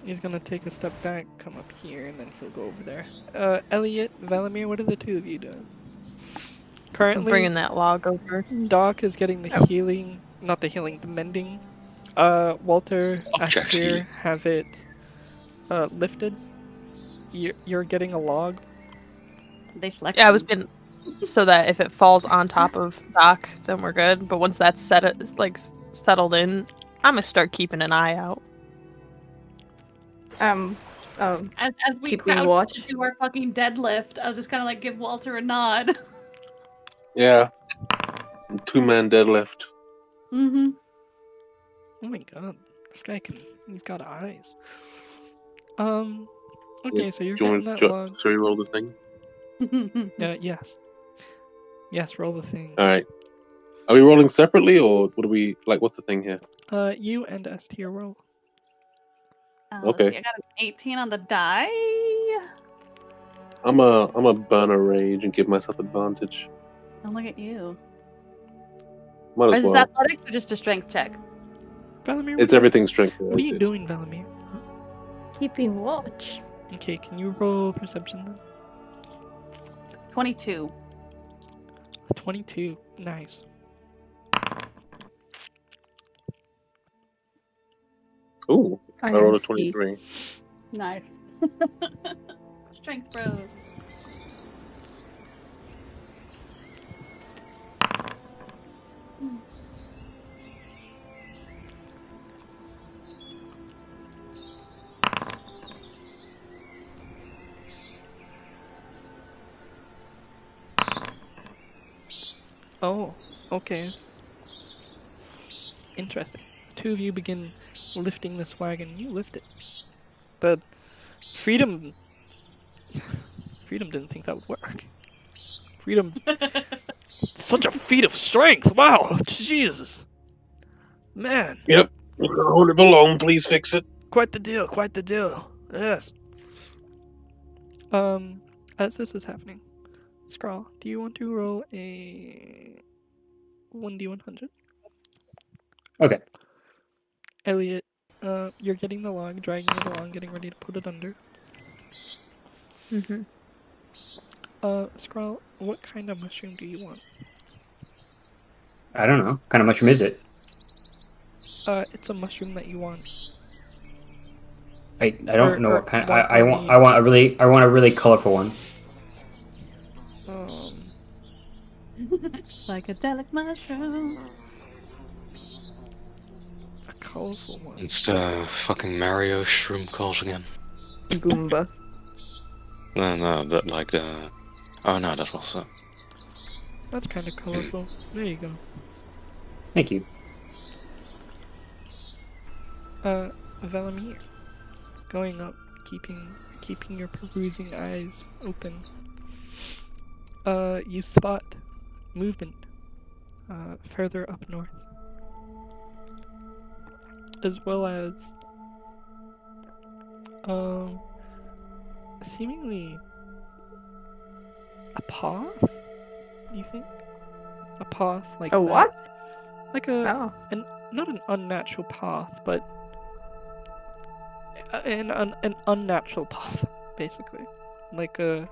Speaker 5: he's gonna take a step back, come up here, and then he'll go over there. Elliot, Valamir, what are the two of you doing?
Speaker 4: I'm
Speaker 5: Currently,
Speaker 4: bringing that log over.
Speaker 5: Doc is getting the healing, not the healing, the mending. Walter,
Speaker 3: Object
Speaker 5: Astir
Speaker 3: healing.
Speaker 5: have it lifted. You're getting a log.
Speaker 8: They flex.
Speaker 4: Yeah, I was gonna, so that if it falls on top of Doc, then we're good. But once that's settled in, I'm gonna start keeping an eye out.
Speaker 8: As we
Speaker 6: Keeping
Speaker 8: crouch
Speaker 6: watch.
Speaker 8: to do our fucking deadlift, I'll just kind of like give Walter a nod.
Speaker 1: Yeah. 2-man deadlift.
Speaker 8: Mm-hmm.
Speaker 5: Oh my god, this guy he's got eyes. Okay, so you're
Speaker 1: Do you
Speaker 5: getting
Speaker 1: want
Speaker 5: that
Speaker 1: to
Speaker 5: log.
Speaker 1: show you roll the thing?
Speaker 5: Yes. Yes, roll the thing.
Speaker 1: All right. Are we rolling separately, or what are we like? What's the thing here?
Speaker 5: You and Astir roll.
Speaker 1: Okay.
Speaker 8: Let's see, I got an 18 on the die.
Speaker 1: I'm a burn a rage and give myself advantage.
Speaker 8: Oh, look at you.
Speaker 1: Might
Speaker 8: Is
Speaker 1: as
Speaker 8: this
Speaker 1: well.
Speaker 8: athletics or just a strength check?
Speaker 5: Valamir,
Speaker 1: It's everything strength.
Speaker 5: What are you doing, Valamir?
Speaker 6: Keeping watch.
Speaker 5: Okay, can you roll perception then?
Speaker 8: 22.
Speaker 5: 22. Nice.
Speaker 1: Ooh, I rolled a
Speaker 6: see.
Speaker 1: 23.
Speaker 8: Nice. Strength bros.
Speaker 5: Oh, okay. Interesting. The two of you begin lifting this wagon. You lift it. The Freedom didn't think that would work. Freedom, such a feat of strength. Wow, Jesus, man,
Speaker 1: Yep. Hold it along, please fix it.
Speaker 5: quite the deal. Quite the deal. Yes. As this is happening, Scrawl, do you want to roll a 1d100?
Speaker 7: Okay.
Speaker 5: Elliot, you're getting the log, dragging it along, getting ready to put it under.
Speaker 4: Mm-hmm.
Speaker 5: Scrawl, what kind of mushroom do you want?
Speaker 7: I don't know. What kind of mushroom is it?
Speaker 5: It's a mushroom that you want.
Speaker 7: I don't know what kind.
Speaker 5: what
Speaker 7: I want a really colorful one.
Speaker 8: Psychedelic mushroom.
Speaker 5: A colorful one.
Speaker 3: It's the fucking Mario shroom called again.
Speaker 6: Goomba.
Speaker 3: No, that like the. Oh no, that was.
Speaker 5: That's kind of colorful. There you go.
Speaker 7: Thank you.
Speaker 5: Velamir. Going up, keeping your perusing eyes open. You spot movement further up north, as well as seemingly a path. Do you think a path like
Speaker 6: A
Speaker 5: that?
Speaker 6: what?
Speaker 5: Like
Speaker 6: Oh.
Speaker 5: not an unnatural path, but an unnatural path, basically, like a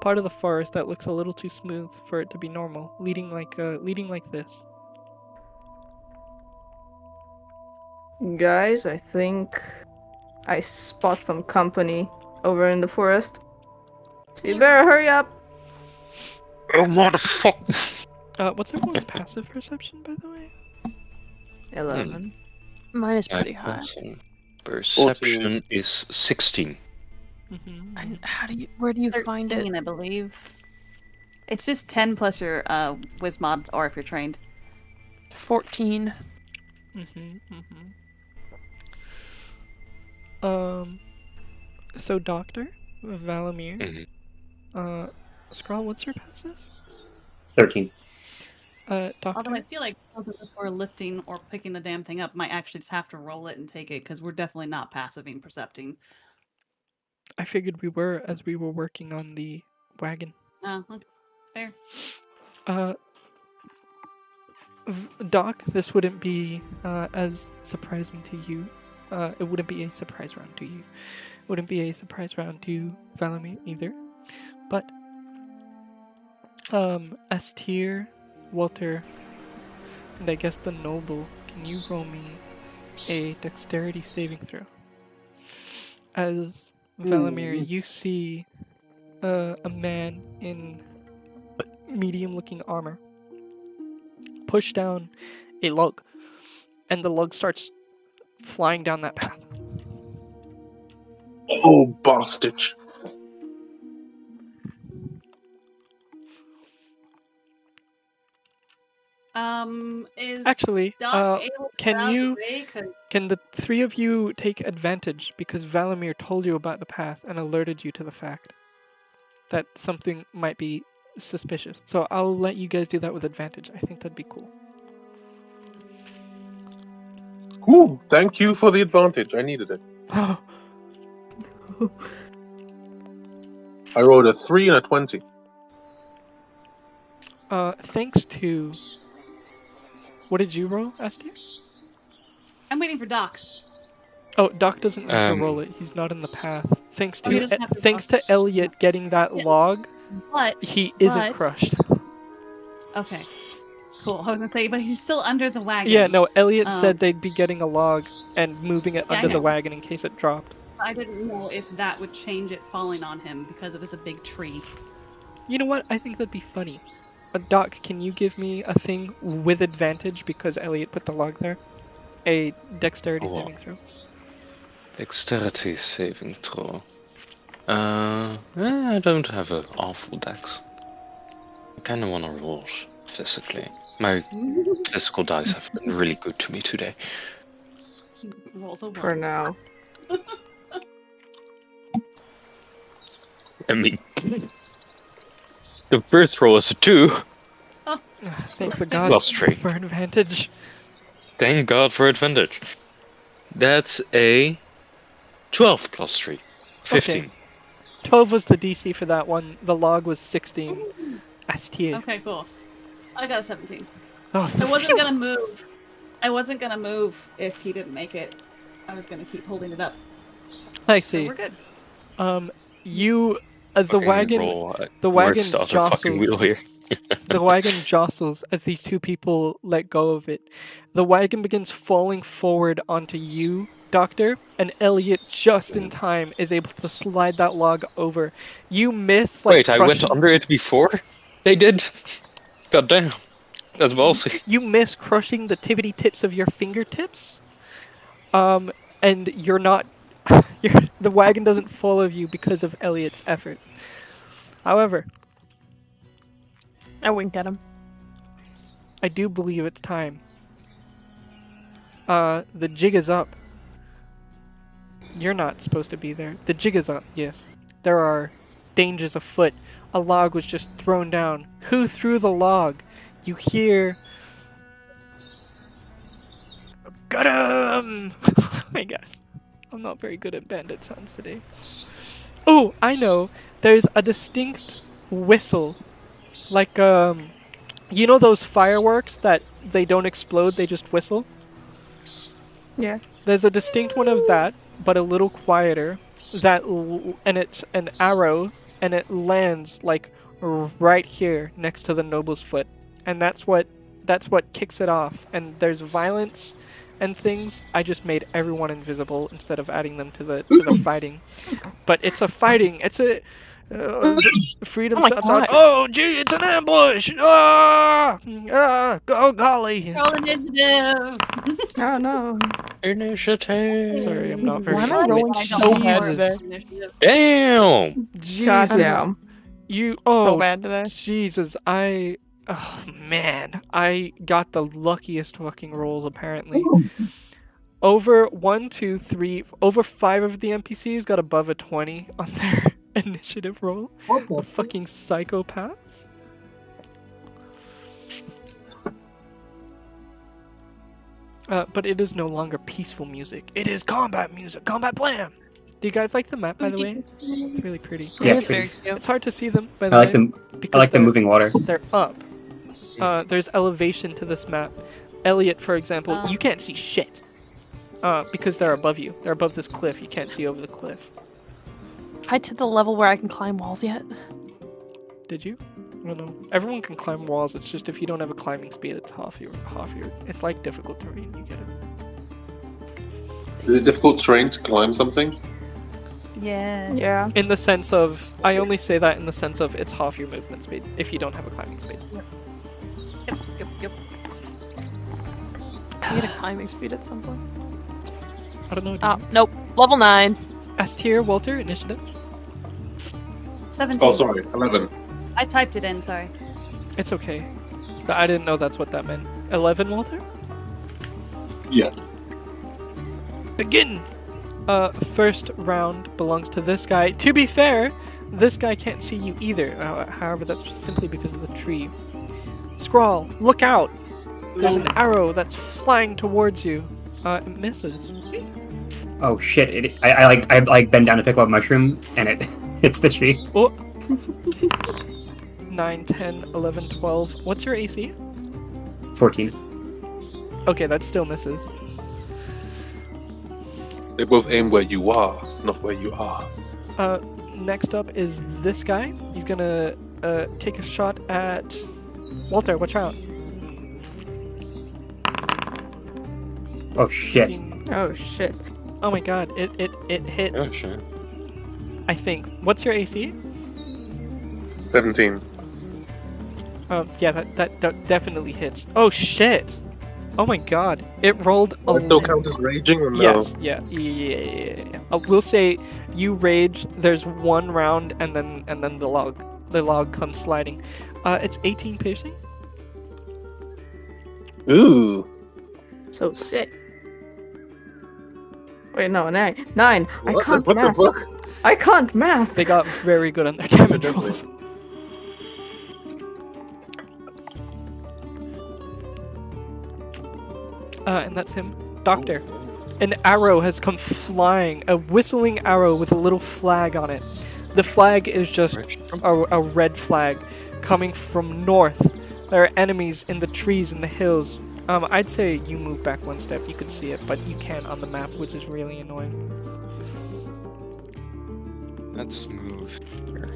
Speaker 5: part of the forest that looks a little too smooth for it to be normal, leading like this.
Speaker 6: Guys, I think I spot some company over in the forest. So you better hurry up.
Speaker 3: Oh motherfucker!
Speaker 5: What's everyone's passive perception, by the way?
Speaker 6: 11.
Speaker 4: Mine is pretty high.
Speaker 3: Perception is 16.
Speaker 5: Mm-hmm.
Speaker 4: And where do you find it?
Speaker 8: 13, I believe. It's just 10 plus your Wismod, or if you're trained.
Speaker 4: 14.
Speaker 5: So Doctor Valamir, Skrull, what's your passive?
Speaker 7: 13.
Speaker 5: Doctor.
Speaker 8: Although I feel like both of us who are lifting or picking the damn thing up might actually just have to roll it and take it, because we're definitely not passiving percepting.
Speaker 5: I figured we were, as we were working on the wagon.
Speaker 8: Oh, okay. Fair.
Speaker 5: Doc, this wouldn't be as surprising to you. It wouldn't be a surprise round to you. It wouldn't be a surprise round to Valamir either. But S tier, Walter, and I guess the noble, can you roll me a dexterity saving throw? As Valamir, you see a man in medium-looking armor push down a log, and the log starts flying down that path.
Speaker 1: Oh, bastard.
Speaker 8: Is
Speaker 5: Actually,
Speaker 8: Doc able to
Speaker 5: can
Speaker 8: get out of
Speaker 5: you-
Speaker 8: the way? 'Cause
Speaker 5: Can the three of you take advantage because Valamir told you about the path and alerted you to the fact that something might be suspicious? So I'll let you guys do that with advantage. I think that'd be cool.
Speaker 1: Cool. Thank you for the advantage. I needed it. I rolled a 3 and a 20.
Speaker 5: Thanks to... What did you roll, Astia?
Speaker 8: I'm waiting for Doc.
Speaker 5: Oh, Doc doesn't need to roll it. He's not in the path. Thanks
Speaker 8: Oh, he
Speaker 5: to
Speaker 8: doesn't have to
Speaker 5: thanks to Elliot getting that log,
Speaker 8: But
Speaker 5: he isn't
Speaker 8: but-
Speaker 5: crushed.
Speaker 8: okay, cool. I was gonna say, but he's still under the wagon.
Speaker 5: Yeah, no, Elliot said they'd be getting a log and moving it
Speaker 8: Yeah, I
Speaker 5: under the
Speaker 8: know.
Speaker 5: wagon in case it dropped.
Speaker 8: I didn't know if that would change it falling on him because it was a big tree.
Speaker 5: You know what? I think that'd be funny. Doc, can you give me a thing with advantage because Elliot put the log there? A dexterity saving throw.
Speaker 3: Dexterity saving throw. I don't have an awful dex. I kind of want to roll physically. My physical dice have been really good to me today.
Speaker 8: Rolls a
Speaker 6: For
Speaker 8: one.
Speaker 6: now.
Speaker 3: I mean, the first roll is a 2.
Speaker 5: Thank the gods
Speaker 3: Plus 3.
Speaker 5: for advantage.
Speaker 3: Thank God for advantage. That's a 12 plus 3. 15.
Speaker 5: Okay. 12 was the DC for that one. The log was 16. STA.
Speaker 8: Okay, cool. I got a 17.
Speaker 5: Oh,
Speaker 8: I wasn't gonna move. I wasn't gonna move if he didn't make it. I was gonna keep holding it up.
Speaker 5: I
Speaker 8: So
Speaker 5: see.
Speaker 8: we're good.
Speaker 5: You, the
Speaker 3: Fucking
Speaker 5: wagon,
Speaker 3: roll,
Speaker 5: the
Speaker 3: word
Speaker 5: wagon
Speaker 3: stuff a fucking wheel
Speaker 5: jostles.
Speaker 3: here.
Speaker 5: The wagon jostles as these two people let go of it. The wagon begins falling forward onto you, Doctor, and Elliot, just in time, is able to slide that log over. You miss, like,
Speaker 3: Wait, I went
Speaker 5: crushing-
Speaker 3: under it before they did? God damn. That's ballsy.
Speaker 5: You miss crushing the tippity tips of your fingertips, And you're not. The wagon doesn't follow you because of Elliot's efforts. However,
Speaker 4: I wink at him.
Speaker 5: I do believe it's time. The jig is up. You're not supposed to be there. The jig is up, yes. There are dangers afoot. A log was just thrown down. Who threw the log? You hear... Got him! I guess. I'm not very good at bandit sounds today. Oh, I know. There's a distinct whistle. Like, you know those fireworks that they don't explode, they just whistle?
Speaker 6: Yeah.
Speaker 5: There's a distinct one of that, but a little quieter. And it's an arrow, and it lands like right here next to the noble's foot, and that's what kicks it off. And there's violence and things. I just made everyone invisible instead of adding them to the fighting. But it's a fighting. It's a freedom
Speaker 4: Oh my
Speaker 5: shouts out.
Speaker 4: God.
Speaker 5: Oh gee, it's an ambush! Ah! Oh golly!
Speaker 8: Roll initiative.
Speaker 6: Oh no.
Speaker 3: Initiative.
Speaker 5: Sorry, I'm not very
Speaker 4: Why am
Speaker 5: good.
Speaker 4: I rolling
Speaker 8: I
Speaker 4: so
Speaker 8: don't
Speaker 4: bad
Speaker 8: know
Speaker 5: Jesus.
Speaker 8: initiative.
Speaker 3: Damn.
Speaker 5: Jesus.
Speaker 6: Goddamn.
Speaker 5: You
Speaker 4: So
Speaker 5: oh
Speaker 4: bad today.
Speaker 5: Jesus, oh man, I got the luckiest fucking rolls apparently. Over 1, 2, 3, over 5 of the NPCs got above a 20 on their initiative roll. The fucking psychopaths. But it is no longer peaceful music. It is combat music, combat blam. Do you guys like the map, by the way? It's really pretty.
Speaker 7: Yeah,
Speaker 4: It's
Speaker 7: it's
Speaker 4: very
Speaker 7: pretty.
Speaker 4: cute.
Speaker 5: It's hard to see them, by the
Speaker 7: I
Speaker 5: way.
Speaker 7: like the
Speaker 5: because
Speaker 7: I like the
Speaker 5: they're-
Speaker 7: moving water.
Speaker 5: They're up. There's elevation to this map. Elliot, for example, you can't see shit. Because they're above you. They're above this cliff. You can't see over the cliff.
Speaker 4: I to the level where I can climb walls yet.
Speaker 5: Did you? I don't know. Everyone can climb walls. It's just if you don't have a climbing speed, it's half your. It's like difficult terrain. You get it.
Speaker 1: Is it difficult terrain to climb something?
Speaker 8: Yeah.
Speaker 6: Yeah.
Speaker 5: In the sense of, I only say that in the sense of it's half your movement speed if you don't have a climbing speed.
Speaker 8: Yep.
Speaker 4: I get a climbing speed at some point.
Speaker 5: I don't know.
Speaker 4: Oh, nope. Level 9.
Speaker 5: S tier, Walter, initiative.
Speaker 8: 17.
Speaker 1: Oh, sorry, 11.
Speaker 8: I typed it in, sorry.
Speaker 5: It's okay. But I didn't know that's what that meant. 11, Walter?
Speaker 1: Yes.
Speaker 5: Begin! First round belongs to this guy. To be fair, this guy can't see you either. However, that's simply because of the tree. Scrawl, look out! There's an arrow that's flying towards you. It misses.
Speaker 7: Oh shit! I bend down to pick up a mushroom and it hits the tree.
Speaker 5: Oh! 9, 10, 11, 12. What's your AC?
Speaker 7: 14.
Speaker 5: Okay, that still misses.
Speaker 1: They both aim where you are, not where you are.
Speaker 5: Next up is this guy. He's gonna take a shot at Walter. Watch out.
Speaker 7: Oh shit!
Speaker 5: 15.
Speaker 6: Oh shit.
Speaker 5: Oh my god! It hits.
Speaker 3: Oh shit.
Speaker 5: I think. What's your AC?
Speaker 1: 17.
Speaker 5: Yeah, that definitely hits. Oh shit! Oh my god! It rolled.
Speaker 1: I still count as raging or no?
Speaker 5: Yes. Yeah. We'll say you rage. There's one round, and then the log comes sliding. It's 18 piercing.
Speaker 1: Ooh.
Speaker 6: So sick. Wait, no, 9. 9. I
Speaker 1: What,
Speaker 6: can't
Speaker 1: what
Speaker 6: math.
Speaker 1: the fuck?
Speaker 6: I can't math.
Speaker 5: They got very good on their damage rolls. And that's him. Doctor. An arrow has come flying. A whistling arrow with a little flag on it. The flag is just a red flag coming from north. There are enemies in the trees and the hills. I'd say you move back one step. You can see it, but you can't on the map, which is really annoying.
Speaker 3: Let's move here.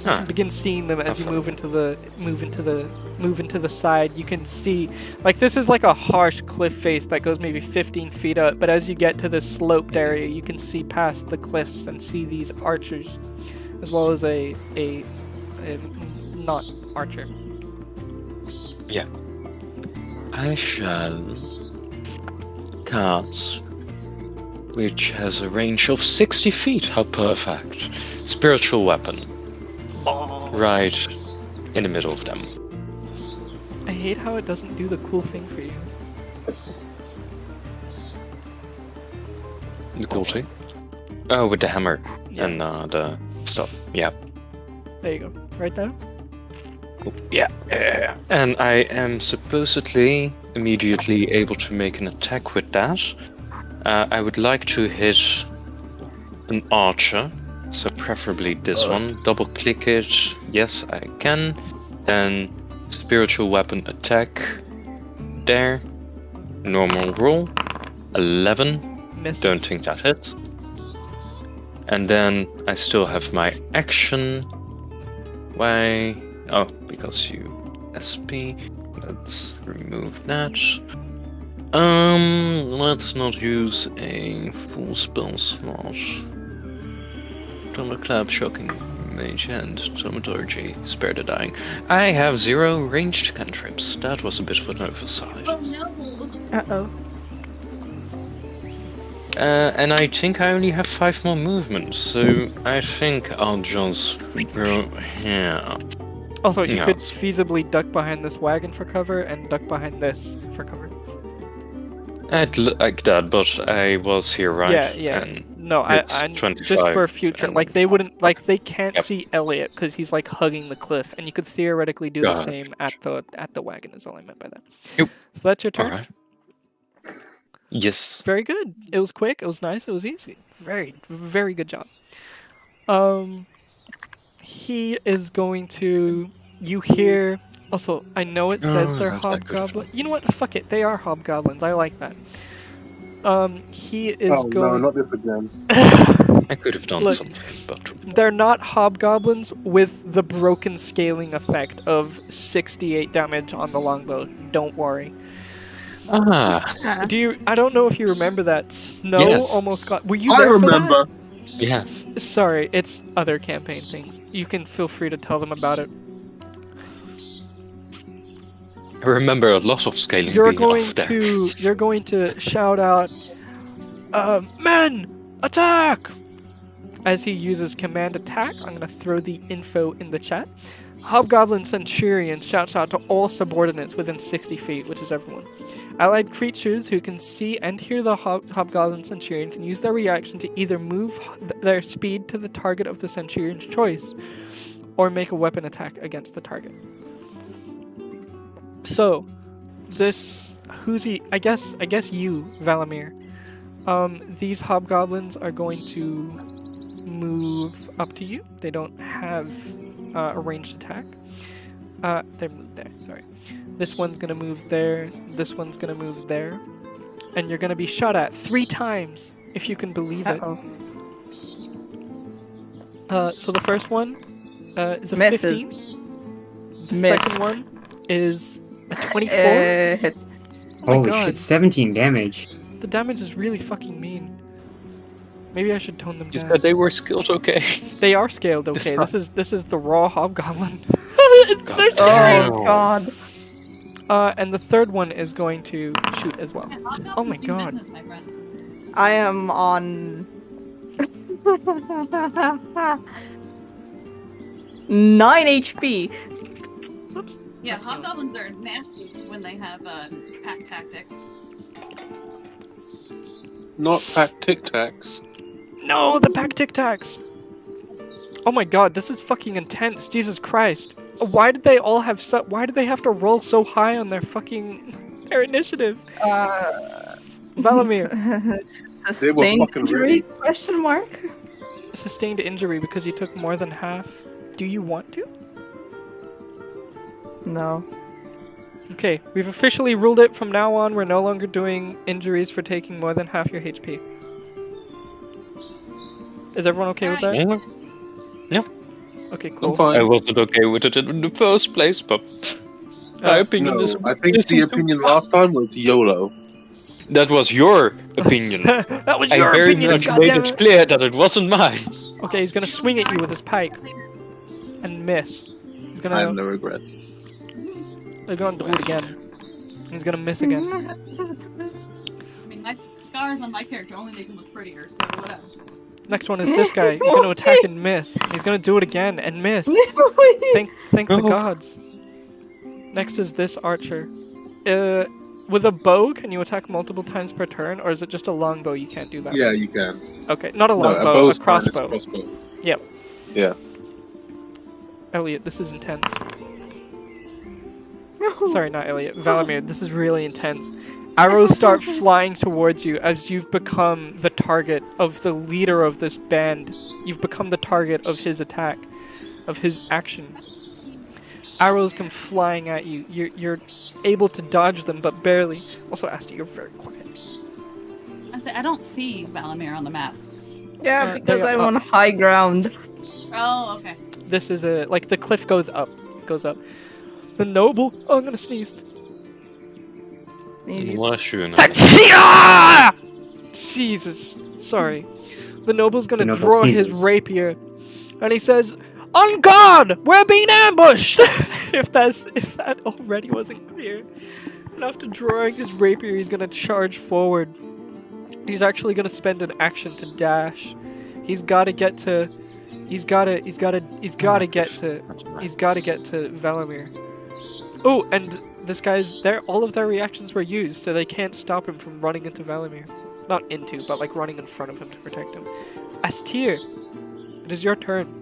Speaker 5: You begin seeing them as you move into the side. You can see, like, this is like a harsh cliff face that goes maybe 15 feet up, but as you get to this sloped area, you can see past the cliffs and see these archers, as well as a not archer.
Speaker 3: Yeah. I shall cards, which has a range of 60 feet. How perfect! Spiritual weapon. Right in the middle of them.
Speaker 5: I hate how it doesn't do the cool thing for you.
Speaker 3: The cool thing? Oh, with the hammer
Speaker 5: Yeah.
Speaker 3: and the stuff. Yeah.
Speaker 5: There you go. Right there.
Speaker 3: Cool. Yeah. And I am supposedly immediately able to make an attack with that. I would like to hit an archer, so preferably this one. Double click it. Yes, I can. Then spiritual weapon attack. There. Normal roll. 11.
Speaker 5: Missed.
Speaker 3: Don't think that hits. And then I still have my action. Why? Oh, because you SP. Let's remove that. Let's not use a full spell slot. Thunderclap, Shocking Mage Hand, Thaumaturgy, Spare the Dying. I have 0 ranged cantrips. That was a bit of an oversight.
Speaker 6: Uh-oh.
Speaker 3: And I think I only have 5 more movements, so I think I'll just go here.
Speaker 5: Also, you
Speaker 3: No.
Speaker 5: could feasibly duck behind this wagon for cover and duck behind this for cover.
Speaker 3: I'd look like that, but I was here, right?
Speaker 5: Yeah, yeah.
Speaker 3: And
Speaker 5: No,
Speaker 3: it's
Speaker 5: I
Speaker 3: 25
Speaker 5: just for future.
Speaker 3: and-
Speaker 5: Like they wouldn't, like they can't
Speaker 3: Yep.
Speaker 5: see Elliot because he's like hugging the cliff, and you could theoretically do the
Speaker 3: Got
Speaker 5: same at the wagon. Is all I meant by that.
Speaker 3: Yep.
Speaker 5: So that's your turn.
Speaker 3: Alright. Yes.
Speaker 5: Very good. It was quick. It was nice. It was easy. Very, very good job. He is going to. You hear. Also, I know it says
Speaker 3: Oh,
Speaker 5: they're
Speaker 3: that's not good.
Speaker 5: hobgoblins. You know what? Fuck it. They are hobgoblins. I like that. He is
Speaker 1: Oh no,
Speaker 5: going.
Speaker 1: not this again.
Speaker 3: I could have done
Speaker 5: Look.
Speaker 3: something, but
Speaker 5: They're not hobgoblins with the broken scaling effect of 68 damage on the longbow. Don't worry.
Speaker 3: ah,
Speaker 5: I don't know if you remember that. Snow
Speaker 3: Yes.
Speaker 5: almost got. Were you
Speaker 1: I
Speaker 5: there for that?
Speaker 1: remember.
Speaker 3: yes.
Speaker 5: Sorry, it's other campaign things. You can feel free to tell them about it.
Speaker 3: I remember a lot of scaling
Speaker 5: You're
Speaker 3: being
Speaker 5: going
Speaker 3: off there.
Speaker 5: to shout out, "Men, attack!" As he uses command attack. I'm gonna throw the info in the chat. Hobgoblin Centurion shouts out to all subordinates within 60 feet, which is everyone. Allied creatures who can see and hear the Hobgoblin Centurion can use their reaction to either move their speed to the target of the Centurion's choice, or make a weapon attack against the target. So, this who's he? I guess you, Valamir. These hobgoblins are going to move up to you. They don't have a ranged attack. They moved there. Sorry. This one's gonna move there. This one's gonna move there, and you're gonna be shot at 3 times, if you can believe it. So the first one is a
Speaker 6: Misses.
Speaker 5: 15. The
Speaker 6: Miss.
Speaker 5: second one is a 24.
Speaker 6: Hits.
Speaker 5: Oh my
Speaker 7: Holy
Speaker 5: god,
Speaker 7: shit, 17 damage.
Speaker 5: the damage is really fucking mean. Maybe I should tone them
Speaker 3: You
Speaker 5: down.
Speaker 3: said they were skilled okay.
Speaker 5: They are scaled okay.
Speaker 3: This
Speaker 5: This is the raw hobgoblin.
Speaker 3: God
Speaker 5: They're scary.
Speaker 6: Oh god.
Speaker 5: And the third one is going to shoot as well. Oh my god.
Speaker 6: I am on 9 HP.
Speaker 5: Oops.
Speaker 8: Yeah, hobgoblins are nasty when they have pack tactics.
Speaker 1: Not pack Tic Tacs.
Speaker 5: No, the pack tic tacs. Oh my god, this is fucking intense. Jesus Christ. Why did they all have why did they have to roll so high on their their initiative? Valamir.
Speaker 1: They were
Speaker 6: Sustained
Speaker 1: fucking
Speaker 6: injury?
Speaker 1: ready.
Speaker 6: Question mark.
Speaker 5: Sustained injury because you took more than half. Do you want to?
Speaker 6: No.
Speaker 5: Okay, we've officially ruled it. From now on, we're no longer doing injuries for taking more than half your HP. Is everyone okay with that?
Speaker 3: Yeah.
Speaker 5: Okay,
Speaker 1: I'm
Speaker 5: cool.
Speaker 3: I
Speaker 1: fine.
Speaker 3: wasn't okay with it in the first place, but my opinion
Speaker 1: No,
Speaker 3: is.
Speaker 1: I think the opinion last time was YOLO.
Speaker 3: That was your opinion.
Speaker 5: That was
Speaker 3: I
Speaker 5: your
Speaker 3: very
Speaker 5: opinion,
Speaker 3: much made
Speaker 5: goddammit!
Speaker 3: it clear that it wasn't mine.
Speaker 5: Okay, he's gonna swing at you with his pike and miss. He's
Speaker 1: I
Speaker 5: gonna
Speaker 1: have no regrets.
Speaker 5: do it again. He's gonna miss again.
Speaker 8: I mean, My scars on my character only make him look prettier, so what else?
Speaker 5: Next one is this guy. He's gonna attack and miss. He's gonna do it again and miss. Thank the gods. Next is this archer. With a bow, can you attack multiple times per turn, or is it just a longbow you can't do that?
Speaker 1: Yeah,
Speaker 5: with?
Speaker 1: you can.
Speaker 5: Okay, not a
Speaker 1: No,
Speaker 5: longbow,
Speaker 1: bow's
Speaker 5: a
Speaker 1: fine, it's
Speaker 5: crossbow.
Speaker 1: crossbow.
Speaker 5: Yep.
Speaker 1: Yeah.
Speaker 5: Elliot, this is intense. Sorry, not Elliot. Valamir, this is really intense. Arrows start flying towards you as you've become the target of the leader of this band. You've become the target of his attack, of his action. Arrows come flying at you. You're able to dodge them, but barely. Also, Asta, you're very quiet.
Speaker 8: I say I don't see Valamir on the map.
Speaker 6: Yeah, because
Speaker 5: they are
Speaker 6: I'm on high ground.
Speaker 8: Oh, okay.
Speaker 5: This is like the cliff goes up. The noble. Oh, I'm gonna sneeze.
Speaker 3: Unless you know.
Speaker 5: Jesus. Sorry. The noble's gonna
Speaker 7: The noble
Speaker 5: draw his
Speaker 7: sneezes.
Speaker 5: rapier, and he says, "On guard! We're being ambushed!" if that already wasn't clear. And after drawing his rapier, he's gonna charge forward. He's actually gonna spend an action to dash. He's gotta get to Valamir. Oh, and this guy's all of their reactions were used, so they can't stop him from running into Valamir. Not into, but like running in front of him to protect him. Astir, it is your turn.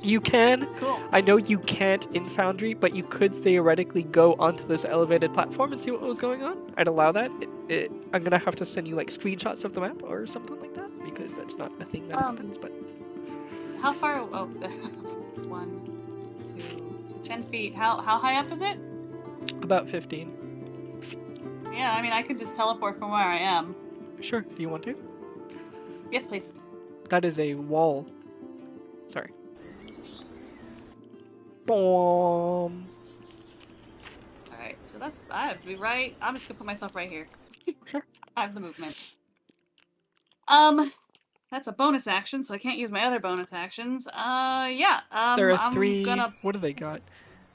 Speaker 5: You can,
Speaker 8: Cool.
Speaker 5: I know you can't in Foundry, but you could theoretically go onto this elevated platform and see what was going on. I'd allow that. I'm gonna have to send you like screenshots of the map or something like that, because that's not a thing that happens, but...
Speaker 8: How far? Oh, 1, 2, 10 feet. How high up is it?
Speaker 5: About 15.
Speaker 8: Yeah, I mean, I could just teleport from where I am.
Speaker 5: Sure, do you want to?
Speaker 8: Yes, please.
Speaker 5: That is a wall. Sorry. Boom.
Speaker 8: Alright, so I have to be right. I'm just gonna put myself right here.
Speaker 5: Sure.
Speaker 8: I have the movement. That's a bonus action, so I can't use my other bonus actions. Yeah.
Speaker 5: There are
Speaker 8: I'm
Speaker 5: 3...
Speaker 8: gonna...
Speaker 5: What do they got?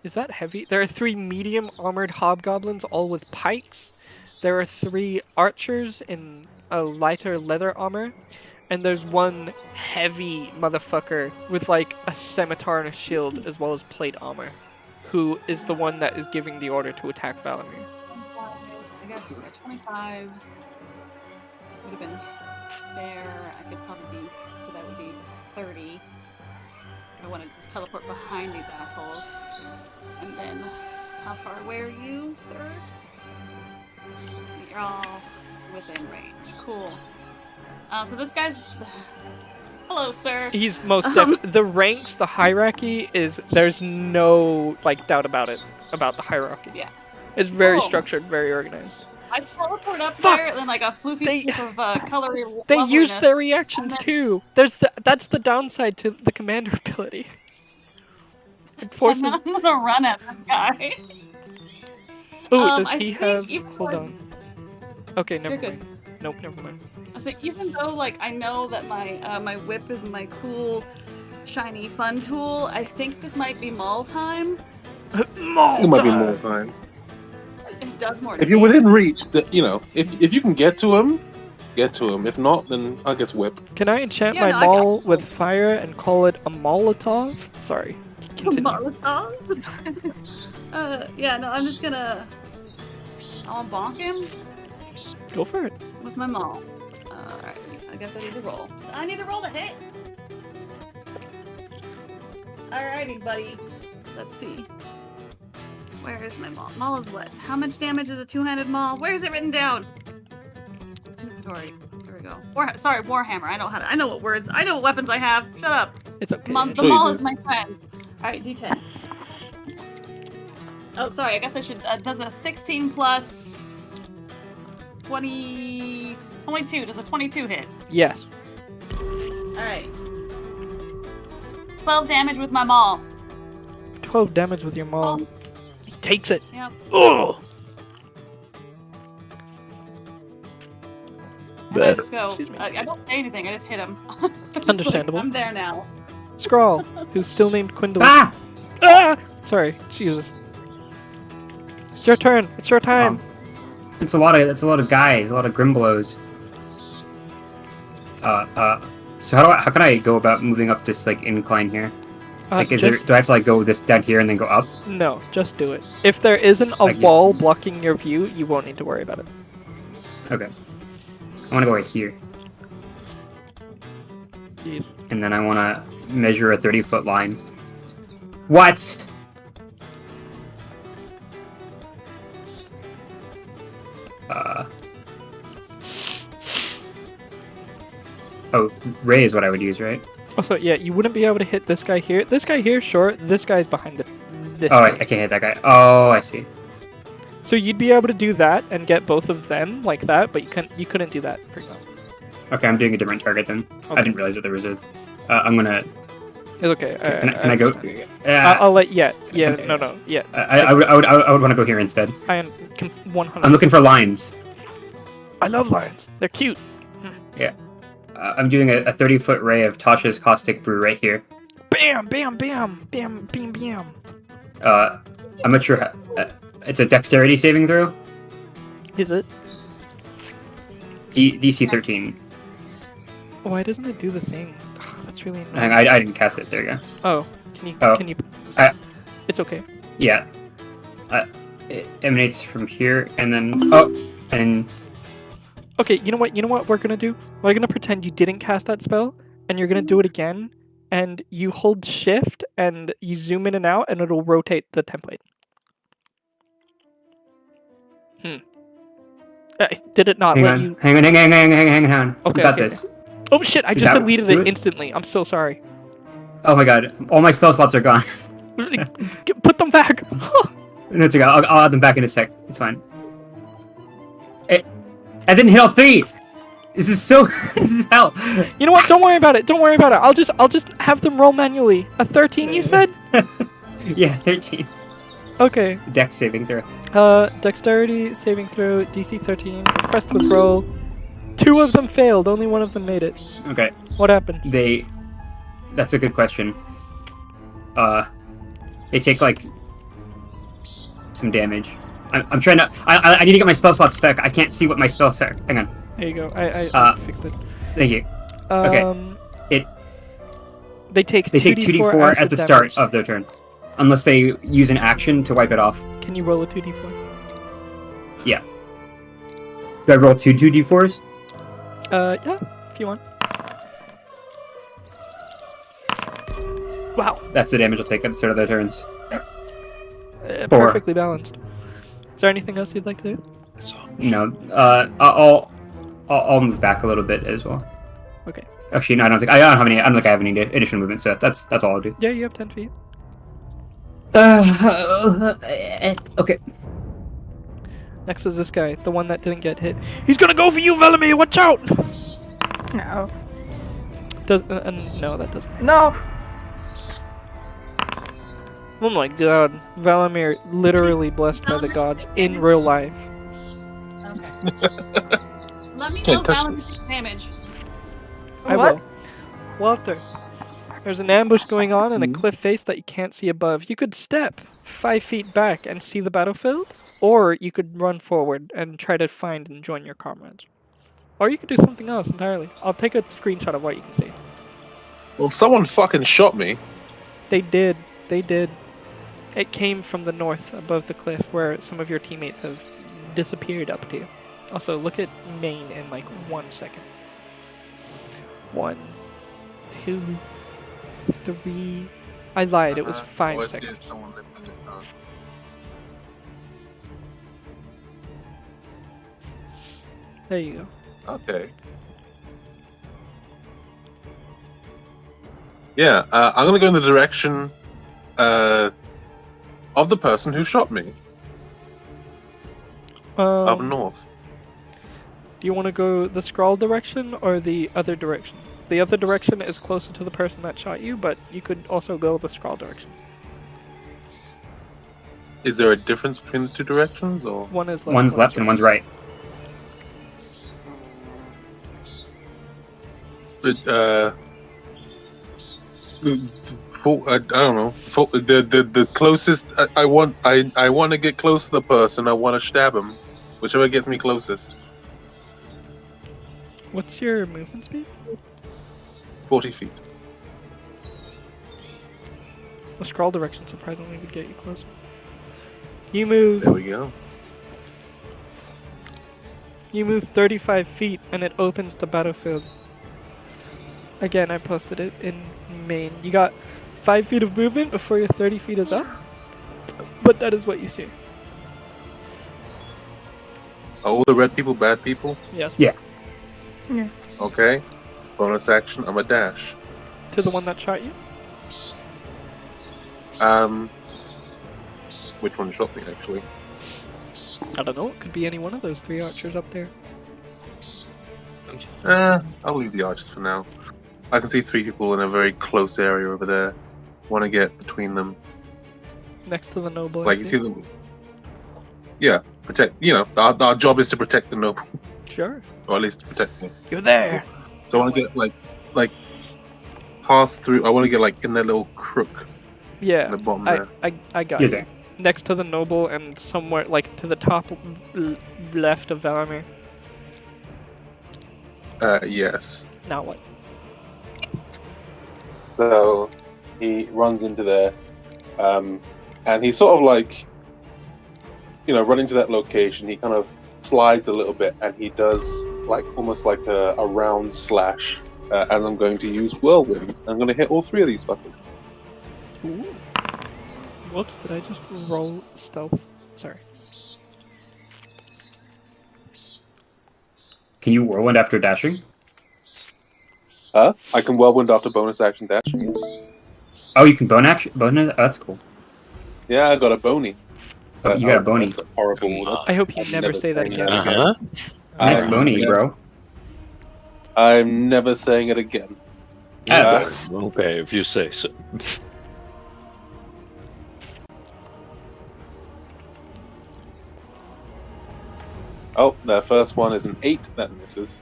Speaker 5: Is that heavy? There are 3 medium armored hobgoblins, all with pikes. There are 3 archers in a lighter leather armor. And there's 1 heavy motherfucker with like a scimitar and a shield, as well as plate armor, who is the one that is giving the order to attack Valamir.
Speaker 8: I guess 25 would have been fair. I could probably be, so that would be 30. I want to just teleport behind these assholes. And then, how far away are you, sir? You're all within range. Cool. So this guy's... Hello, sir.
Speaker 5: He's most definitely... The ranks, the hierarchy is... There's no, like, doubt about it. About the hierarchy.
Speaker 8: Yeah.
Speaker 5: It's very
Speaker 8: Cool.
Speaker 5: structured, very organized.
Speaker 8: I teleport up
Speaker 5: Fuck!
Speaker 8: there, and then like a floofy piece of colory
Speaker 5: They used their
Speaker 8: loveliness,
Speaker 5: reactions
Speaker 8: and then-
Speaker 5: too. That's the downside to the commander ability. It forces...
Speaker 8: And then I'm gonna run at this guy.
Speaker 5: Ooh, does
Speaker 8: I
Speaker 5: he
Speaker 8: think
Speaker 5: have...
Speaker 8: even
Speaker 5: Hold
Speaker 8: though-
Speaker 5: on. Okay, never
Speaker 8: You're good.
Speaker 5: mind. Nope, never mind.
Speaker 8: I say, even though like I know that my my whip is my cool, shiny, fun tool, I think this might be Maul time.
Speaker 1: It might be more time.
Speaker 8: It does more.
Speaker 1: If you're within reach, that if you can get to him, get to him. If not, then I guess whip.
Speaker 5: Can I enchant
Speaker 8: Yeah,
Speaker 5: my
Speaker 8: no, I got
Speaker 5: maul
Speaker 8: you.
Speaker 5: with fire and call it a Molotov? Sorry. Continue.
Speaker 8: Molotov? Yeah, no, I'm just gonna. I'll bonk him
Speaker 5: Go for it.
Speaker 8: with my Maul. Alright, I guess I need to roll. I need to roll to hit. Alrighty, buddy. Let's see. Where is my Maul? Maul is what? How much damage is a two-handed Maul? Where is it written down? Inventory. There we go. Sorry, Warhammer. I know what words. I know what weapons I have. Shut up.
Speaker 5: It's okay.
Speaker 8: The
Speaker 1: Sure you
Speaker 8: Maul
Speaker 1: do.
Speaker 8: is my friend. Alright, D10. Oh, sorry. I guess I should. Does a 16 plus 20? 22. Does a 22 hit?
Speaker 5: Yes.
Speaker 8: Alright. 12 damage with my Maul.
Speaker 5: 12 damage with your maul.
Speaker 8: Oh.
Speaker 5: He takes it.
Speaker 8: Yep.
Speaker 5: Ugh!
Speaker 8: And I just go.
Speaker 5: Excuse me.
Speaker 8: I don't say anything. I just hit him. Just
Speaker 5: Understandable.
Speaker 8: Like, I'm there now.
Speaker 5: Skrull, who's still named Quindle.
Speaker 7: Ah!
Speaker 5: Ah! Sorry, Jesus. It's your turn. It's your time.
Speaker 7: It's a lot of guys, a lot of Grimblows. So how can I go about moving up this like incline here? Like, do I have to like go this down here and then go up?
Speaker 5: No, just do it. If there isn't a wall blocking your view, you won't need to worry about it.
Speaker 7: Okay. I want to go right here.
Speaker 5: Jeez.
Speaker 7: And then I want to measure a 30-foot line. What? Oh, Ray is what I would use, right?
Speaker 5: Also, yeah, you wouldn't be able to hit this guy here. This guy here, sure. This guy's behind it. This
Speaker 7: Oh,
Speaker 5: way.
Speaker 7: I can't hit that guy. Oh, I see.
Speaker 5: So you'd be able to do that and get both of them like that, but you couldn't do that, for example.
Speaker 7: Okay, I'm doing a different target then.
Speaker 5: Okay.
Speaker 7: I didn't realize that there was a... I'm gonna...
Speaker 5: It's okay.
Speaker 7: Can I go?
Speaker 5: I'll let yeah. No.
Speaker 7: I would want to go here instead.
Speaker 5: I am 100.
Speaker 7: I'm looking for lines.
Speaker 5: I love lions. They're cute.
Speaker 7: Yeah. I'm doing a 30-foot ray of Tasha's Caustic Brew right here.
Speaker 5: Bam, bam, bam, bam, bam, bam.
Speaker 7: I'm not sure how... it's a dexterity saving throw?
Speaker 5: Is it?
Speaker 7: DC 13.
Speaker 5: Why doesn't it do the thing? Ugh, that's really annoying.
Speaker 7: Hang on, I didn't cast it. There you go.
Speaker 5: Oh, can you? It's okay.
Speaker 7: Yeah. It emanates from here, and then... Oh! And...
Speaker 5: Okay, you know what we're gonna do? We're gonna pretend you didn't cast that spell, and you're gonna do it again, and you hold shift, and you zoom in and out, and it'll rotate the template. Did it not let you...
Speaker 7: Hang on.
Speaker 5: Okay,
Speaker 7: We got this.
Speaker 5: Oh shit, I just deleted it instantly. I'm so sorry.
Speaker 7: Oh my god, all my spell slots are gone.
Speaker 5: Put them back!
Speaker 7: No, it's okay. I'll add them back in a sec. It's fine. I didn't hit all three! This is so... this is hell.
Speaker 5: You know what? Don't worry about it. I'll just have them roll manually. A 13, you said?
Speaker 7: Yeah, 13.
Speaker 5: Okay.
Speaker 7: Dex saving throw.
Speaker 5: Dexterity saving throw, DC 13. Pressed with roll. 2 of them failed. Only 1 of them made it.
Speaker 7: Okay.
Speaker 5: What happened?
Speaker 7: That's a good question. They take like some damage. I'm trying to. I need to get my spell slots back. I can't see what my spell set. Hang on.
Speaker 5: There you go. I fixed it.
Speaker 7: Thank you. Okay.
Speaker 5: They take
Speaker 7: 2d4 at the start of their turn, unless they use an action to wipe it off.
Speaker 5: Can you roll a 2d4?
Speaker 7: Yeah. Do I roll 2d4s?
Speaker 5: Yeah, if you want. Wow.
Speaker 7: That's the damage I'll take at the start of their turns.
Speaker 5: Perfectly balanced. Is there anything else you'd like to do?
Speaker 7: No. I'll move back a little bit as well.
Speaker 5: Okay.
Speaker 7: Actually, no, I don't think I have any additional movement, so that's all I'll do.
Speaker 5: Yeah, you have 10 feet.
Speaker 7: Okay.
Speaker 5: Next is this guy, the one that didn't get hit. He's gonna go for you, Velimir! Watch out!
Speaker 6: No.
Speaker 5: No, that doesn't.
Speaker 6: No!
Speaker 5: Oh my god. Velimir literally blessed by the gods in real life.
Speaker 8: Okay. Let me know Valimir's damage.
Speaker 5: I will. Walter, there's an ambush going on in a cliff face that you can't see above. You could step 5 feet back and see the battlefield, or you could run forward and try to find and join your comrades. Or you could do something else entirely. I'll take a screenshot of what you can see.
Speaker 1: Well, someone fucking shot me.
Speaker 5: They did. It came from the north above the cliff where some of your teammates have disappeared up to. Also, look at Maine in like 1 second. 1, 2, 3. I lied, it was 5 seconds. There you go.
Speaker 1: Okay. Yeah, I'm gonna go in the direction of the person who shot me. Up north.
Speaker 5: Do you want to go the scroll direction or the other direction? The other direction is closer to the person that shot you, but you could also go the scroll direction.
Speaker 1: Is there a difference between the two directions, or
Speaker 5: one is left?
Speaker 7: One's left and one's right.
Speaker 1: I don't know. The closest I want to get close to the person. I want to stab him. Whichever gets me closest.
Speaker 5: What's your movement speed?
Speaker 1: 40 feet.
Speaker 5: The scroll direction surprisingly would get you closer. You move.
Speaker 1: There we go.
Speaker 5: You move 35 feet and it opens the battlefield. Again, I posted it in main. You got 5 feet of movement before your 30 feet is up. But that is what you see.
Speaker 1: Are all the red people bad people?
Speaker 5: Yes.
Speaker 7: Yeah.
Speaker 6: Yes.
Speaker 1: Okay. Bonus action, I'm a dash.
Speaker 5: To the one that shot you?
Speaker 1: Which one shot me, actually?
Speaker 5: I don't know. It could be any one of those 3 archers up there.
Speaker 1: I'll leave the archers for now. I can see 3 people in a very close area over there. Want to get between them.
Speaker 5: Next to the noble.
Speaker 1: Like, you see them? Yeah, protect. You know, our job is to protect the noble.
Speaker 5: Sure.
Speaker 1: Or at least to protect me.
Speaker 5: You're there.
Speaker 1: So I want to get, like, pass through. I want to get, like, in that little crook
Speaker 5: Yeah.
Speaker 1: in the bottom there.
Speaker 5: I got
Speaker 7: You're
Speaker 5: you.
Speaker 7: there.
Speaker 5: Next to the noble and somewhere, like, to the top left of Valamir.
Speaker 1: Yes.
Speaker 5: Now what?
Speaker 1: So he runs into there, and he's sort of like, you know, running to that location. He kind of slides a little bit, and he does like almost like a round slash. And I'm going to use whirlwind. I'm going to hit all 3 of these fuckers.
Speaker 5: Ooh. Whoops, did I just roll stealth? Sorry.
Speaker 7: Can you whirlwind after dashing?
Speaker 1: Huh? I can whirlwind after bonus action dashing.
Speaker 7: Oh, you can bone action. Oh, that's cool.
Speaker 1: Yeah, I got a bony.
Speaker 7: Oh, you got a bony.
Speaker 1: That's horrible.
Speaker 5: I hope you
Speaker 1: I'm
Speaker 5: never say that
Speaker 1: saying
Speaker 5: again.
Speaker 3: Uh-huh.
Speaker 7: Nice
Speaker 1: I'm-
Speaker 7: bony, bro.
Speaker 1: I'm never saying it again.
Speaker 3: Yeah, okay, if you say so.
Speaker 1: Oh, that first one is an 8. That misses.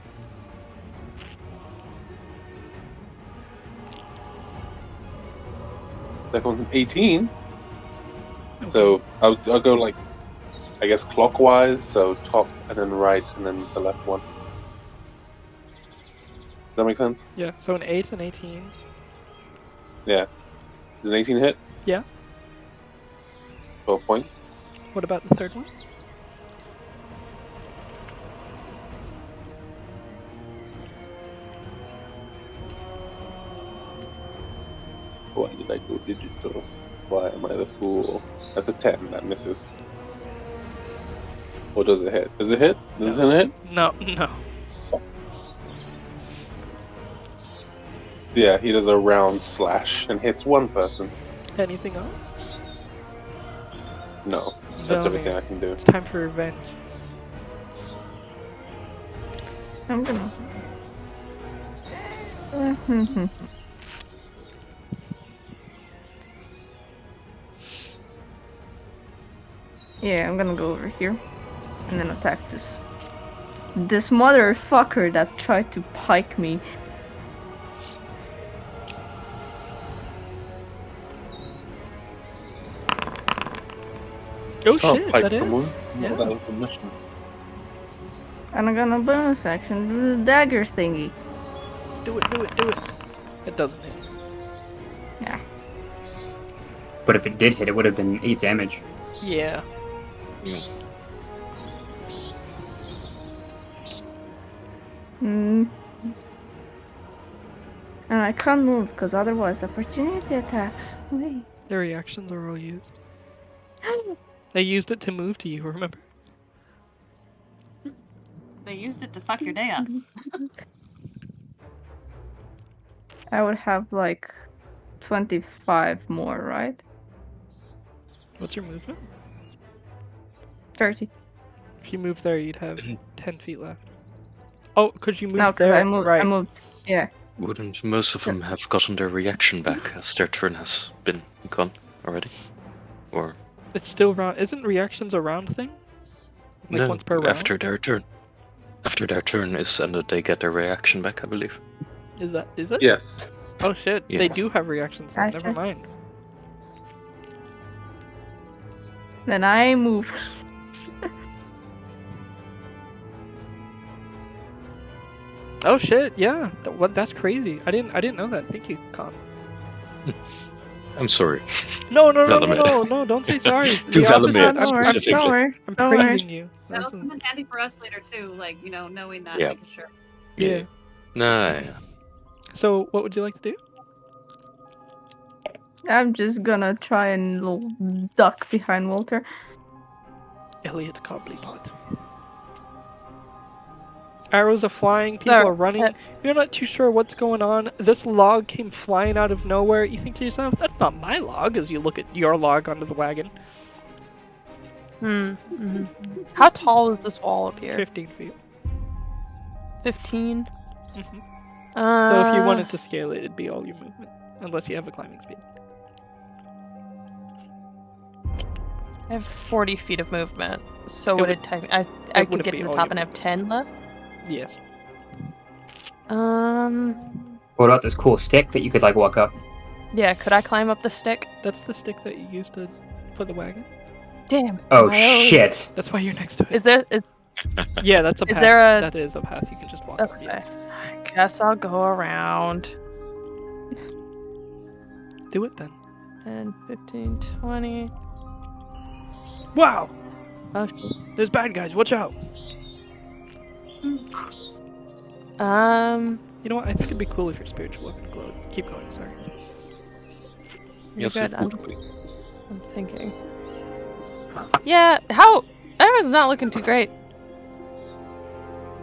Speaker 1: Second one's an 18. So I'll go like, I guess clockwise. So top and then right and then the left one. Does that make sense?
Speaker 5: Yeah, so an 8 and 18.
Speaker 1: Yeah. Is an 18 hit?
Speaker 5: Yeah.
Speaker 1: 12 points.
Speaker 5: What about the third one?
Speaker 1: Why did I go digital? Why am I the fool? That's a 10. That misses. Or does it hit? Does it hit? Does it hit?
Speaker 5: No, no.
Speaker 1: Yeah, he does a round slash and hits 1 person.
Speaker 5: Anything else?
Speaker 1: No, that's
Speaker 5: Valamir,
Speaker 1: everything I can do.
Speaker 5: It's time for revenge.
Speaker 6: I'm gonna. Yeah, I'm gonna go over here and then attack this motherfucker that tried to pike me.
Speaker 5: Oh shit,
Speaker 1: pike
Speaker 5: that
Speaker 1: someone.
Speaker 5: is.
Speaker 1: No,
Speaker 5: Yeah.
Speaker 1: that was the mission.
Speaker 6: And I'm gonna bonus action do the dagger thingy.
Speaker 5: Do it, do it, do it. It doesn't hit.
Speaker 6: Yeah.
Speaker 7: But if it did hit, it would have been 8 damage.
Speaker 5: Yeah.
Speaker 6: And I can't move because otherwise opportunity attacks. Wait.
Speaker 5: Their reactions are all used. They used it to move to you, remember?
Speaker 8: They used it to fuck your day up.
Speaker 6: I would have like 25 more, right?
Speaker 5: What's your movement?
Speaker 6: 30.
Speaker 5: If you move there, you'd have 10 feet left. Oh, could you move
Speaker 6: No, because
Speaker 5: there?
Speaker 6: I moved.
Speaker 5: right.
Speaker 6: I moved. Yeah.
Speaker 3: Wouldn't most of them have gotten their reaction back as their turn has been gone already? Or
Speaker 5: It's still round. Isn't reactions a round thing? Like
Speaker 3: no,
Speaker 5: once per round?
Speaker 3: after their turn. After their turn is ended, they get their reaction back, I believe.
Speaker 5: Is it?
Speaker 1: Yes.
Speaker 5: Oh shit, they
Speaker 3: Yes.
Speaker 5: do have reactions then, never
Speaker 6: Gotcha.
Speaker 5: mind.
Speaker 6: Then I move.
Speaker 5: Oh shit! Yeah, that's crazy. I didn't know that. Thank you, Khan.
Speaker 3: I'm sorry.
Speaker 5: No,
Speaker 3: Velamir.
Speaker 5: no! Don't say sorry.
Speaker 3: To
Speaker 5: The
Speaker 3: Velamir
Speaker 5: opposite.
Speaker 3: specifically.
Speaker 6: Don't worry.
Speaker 5: I'm
Speaker 6: Don't worry.
Speaker 5: praising you.
Speaker 8: That'll
Speaker 5: Listen.
Speaker 8: come in handy for us later too, like, you know, knowing that,
Speaker 3: Yeah.
Speaker 8: making sure.
Speaker 5: Yeah.
Speaker 3: No.
Speaker 5: So, what would you like to do?
Speaker 6: I'm just gonna try and little duck behind Walter.
Speaker 5: Elliot Cobblepot. Arrows are flying, people
Speaker 4: There,
Speaker 5: are running. You're not too sure what's going on. This log came flying out of nowhere. You think to yourself, that's not my log, as you look at your log onto the wagon.
Speaker 4: How tall is this wall up here?
Speaker 5: 15 feet.
Speaker 4: 15?
Speaker 5: Mhm. So if you wanted to scale it, it'd be all your movement. Unless you have a climbing speed.
Speaker 4: I have 40 feet of movement. So
Speaker 5: It
Speaker 4: would
Speaker 5: would-
Speaker 4: it take... I could
Speaker 5: wouldn't
Speaker 4: get
Speaker 5: be
Speaker 4: to the
Speaker 5: all
Speaker 4: top
Speaker 5: your
Speaker 4: and have 10 left?
Speaker 5: Yes.
Speaker 7: What about this cool stick that you could like walk up?
Speaker 4: Yeah, could I climb up the stick?
Speaker 5: That's the stick that you used to put the wagon.
Speaker 4: Damn.
Speaker 7: Oh
Speaker 4: am I old?
Speaker 7: shit!
Speaker 5: That's why you're next to it.
Speaker 4: Is there...
Speaker 5: Yeah, that's a
Speaker 4: Is
Speaker 5: path.
Speaker 4: there a-
Speaker 5: That is a path you can just walk on.
Speaker 4: Okay.
Speaker 5: Yes.
Speaker 4: I guess I'll go around.
Speaker 5: Do it then.
Speaker 4: 10, 15, 20...
Speaker 5: Wow!
Speaker 4: Oh,
Speaker 5: There's bad guys, watch out! You know what? I think it'd be cool if your spiritual weapon glowed. Keep going, sorry.
Speaker 4: you're
Speaker 3: Yes,
Speaker 4: good.
Speaker 3: it
Speaker 4: I'm
Speaker 3: would be.
Speaker 4: thinking. Yeah, how... Everyone's not looking too great.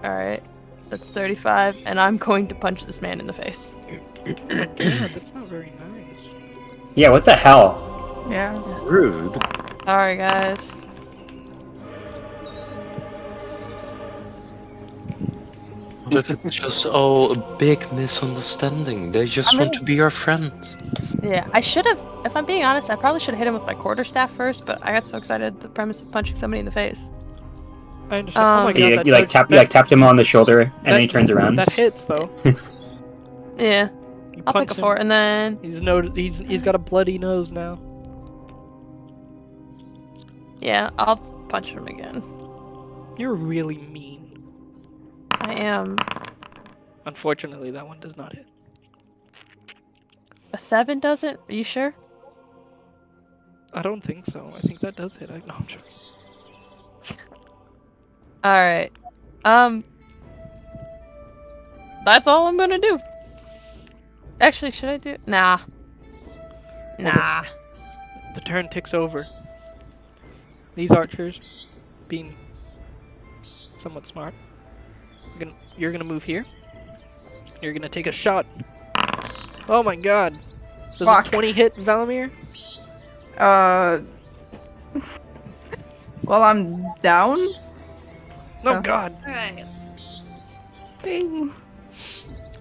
Speaker 4: Alright. That's 35, and I'm going to punch this man in the face.
Speaker 5: Oh my god, that's not very nice.
Speaker 7: Yeah, what the hell?
Speaker 6: Yeah.
Speaker 3: Rude.
Speaker 4: Sorry, guys.
Speaker 3: What if it's just a big misunderstanding? They just want to be our friends.
Speaker 4: Yeah, I should have... If I'm being honest, I probably should have hit him with my quarterstaff first, but I got so excited at the premise of punching somebody in the face.
Speaker 5: I understand. Oh my god,
Speaker 7: You,
Speaker 5: that
Speaker 7: you like
Speaker 5: does-
Speaker 7: tap you
Speaker 5: that-
Speaker 7: like tapped him on the shoulder and then he
Speaker 5: that-
Speaker 7: turns around.
Speaker 5: That hits though.
Speaker 4: Yeah,
Speaker 5: You
Speaker 4: I'll
Speaker 5: punch
Speaker 4: take a
Speaker 5: him.
Speaker 4: 4, and then...
Speaker 5: He's got a bloody nose now.
Speaker 4: Yeah, I'll punch him again.
Speaker 5: You're really mean.
Speaker 4: I am...
Speaker 5: Unfortunately, that one does not hit.
Speaker 4: A 7 doesn't? Are you sure?
Speaker 5: I don't think so. I think that does hit. No, I'm joking.
Speaker 4: Alright. That's all I'm gonna do. Actually, should I do... Nah. Nah.
Speaker 5: The turn ticks over. These archers, being somewhat smart, you're gonna move here. You're gonna take a shot. Oh my god. Does
Speaker 6: Fuck.
Speaker 5: a 20 hit, Valamir?
Speaker 6: Well, I'm down.
Speaker 5: No,
Speaker 6: Oh.
Speaker 5: god.
Speaker 8: Alright.
Speaker 6: Bing.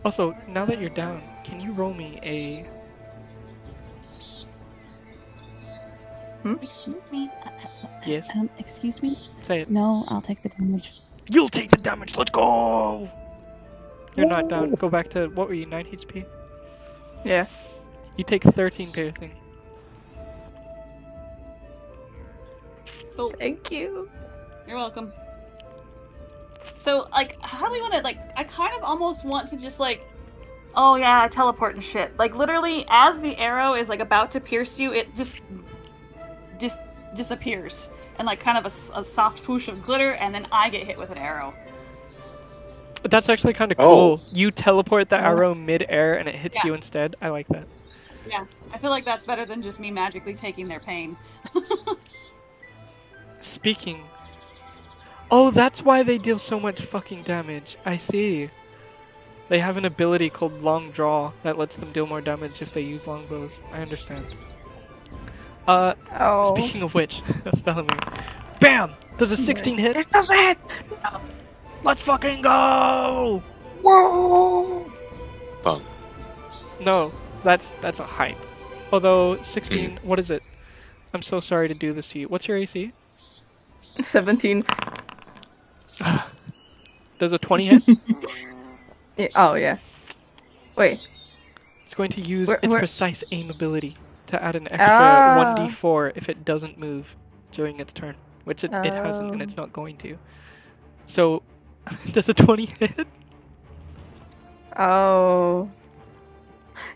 Speaker 5: Also, now that you're down, can you roll me a...
Speaker 9: Excuse me?
Speaker 5: Yes?
Speaker 9: Excuse me?
Speaker 5: Say it.
Speaker 9: No, I'll take the damage.
Speaker 5: You'll take the damage, let's go! You're not down. Go back to, what were you, 9 HP?
Speaker 6: Yeah.
Speaker 5: You take 13 piercing.
Speaker 6: Thank you.
Speaker 8: You're welcome. So, like, how do we want to, like, I kind of almost want to just, like, oh yeah, teleport and shit. Like, literally, as the arrow is, like, about to pierce you, it just disappears. And, like, kind of a soft swoosh of glitter, and then I get hit with an arrow.
Speaker 5: That's actually kind of
Speaker 1: Oh.
Speaker 5: cool. You teleport the arrow mid-air and it hits
Speaker 8: Yeah.
Speaker 5: you instead. I like that.
Speaker 8: Yeah, I feel like that's better than just me magically taking their pain.
Speaker 5: Speaking... Oh, that's why they deal so much fucking damage. I see. They have an ability called Long Draw that lets them deal more damage if they use longbows. I understand.
Speaker 6: Oh.
Speaker 5: Speaking of which, Valamir. BAM! Does a 16 hit?
Speaker 6: It does it!
Speaker 5: Let's fucking go!
Speaker 6: Whoa!
Speaker 3: Bang.
Speaker 5: No, that's a hype. Although 16, what is it? I'm so sorry to do this to you. What's your AC?
Speaker 6: 17.
Speaker 5: Does a 20 hit?
Speaker 6: Yeah, oh, yeah. Wait.
Speaker 5: It's going to use
Speaker 6: Where-
Speaker 5: its
Speaker 6: where-
Speaker 5: precise aim ability to add an extra
Speaker 6: Ah.
Speaker 5: 1d4 if it doesn't move during its turn, which it hasn't and it's not going to. So, does a 20 hit?
Speaker 6: Oh.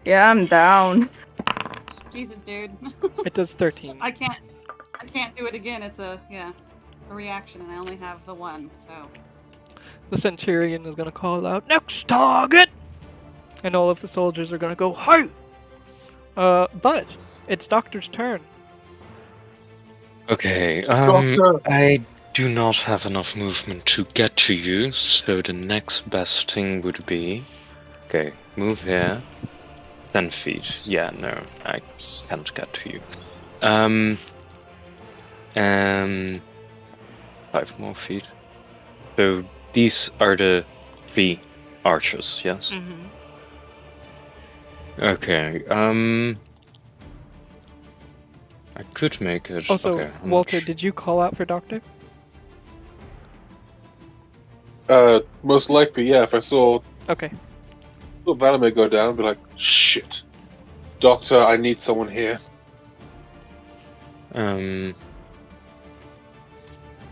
Speaker 6: Yeah, I'm down.
Speaker 8: Jesus, dude.
Speaker 5: It does 13.
Speaker 8: I can't do it again. It's a reaction, and I only have the one. So
Speaker 5: The Centurion is gonna call out, "Next target!" And all of the soldiers are gonna go, "Hi!" But it's Doctor's turn.
Speaker 3: Okay,
Speaker 1: Doctor!
Speaker 3: I do not have enough movement to get to you, so the next best thing would be... Okay, move here. 10 feet. Yeah, no, I can't get to you. 5 more feet. So these are the 3 archers, yes?
Speaker 5: Mm-hmm.
Speaker 3: Okay, I could make it...
Speaker 5: Also,
Speaker 3: okay, how
Speaker 5: Walter,
Speaker 3: much?
Speaker 5: did you call out for Doctor?
Speaker 1: Most likely, yeah. If I saw
Speaker 5: Okay.
Speaker 1: Valamir go down, I'd be like, shit. Doctor, I need someone here.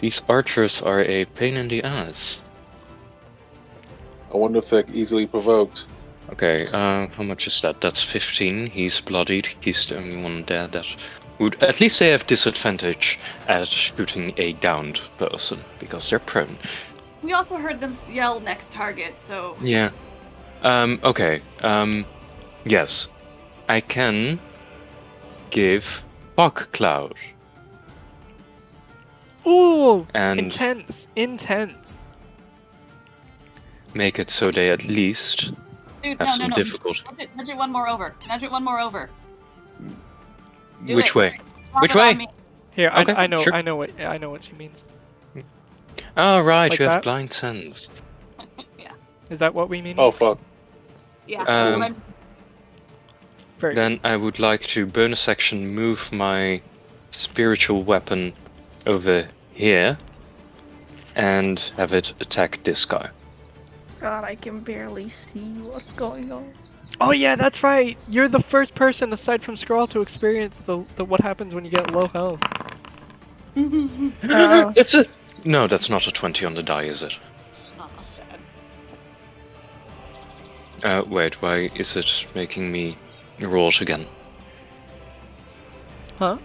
Speaker 3: These archers are a pain in the ass.
Speaker 1: I wonder if they're easily provoked.
Speaker 3: Okay, how much is that? That's 15. He's bloodied. He's the only one there that would... At least they have disadvantage at shooting a downed person, because they're prone.
Speaker 8: we also heard them yell "next target." So
Speaker 3: Yeah. Okay. Yes. I can give Fog Cloud.
Speaker 5: Ooh!
Speaker 3: And
Speaker 5: Intense! Intense!
Speaker 3: make it so they at least
Speaker 8: dude,
Speaker 3: have some difficulty.
Speaker 8: Nudge it one more over. Nudge it one more over. Do
Speaker 3: Which
Speaker 8: it.
Speaker 3: way?
Speaker 8: Slap
Speaker 3: Which
Speaker 8: it on
Speaker 3: way?
Speaker 8: me.
Speaker 5: Here,
Speaker 3: Okay,
Speaker 5: I know,
Speaker 3: sure.
Speaker 5: I know what she means.
Speaker 3: Oh, right,
Speaker 5: Like
Speaker 3: you have
Speaker 5: that?
Speaker 3: blind sense.
Speaker 5: Is that what we mean?
Speaker 1: Oh, fuck.
Speaker 8: Yeah. that's what I'm-
Speaker 5: Very
Speaker 3: Then I would like to bonus action move my spiritual weapon over here and have it attack this guy.
Speaker 6: God, I can barely see what's going on.
Speaker 5: Oh yeah, that's right. You're the first person aside from Skrull to experience the what happens when you get low health.
Speaker 3: It's a... No, that's not a 20 on the die, is it?
Speaker 8: Oh, bad.
Speaker 3: Wait, why is it making me roll it again?
Speaker 5: Huh?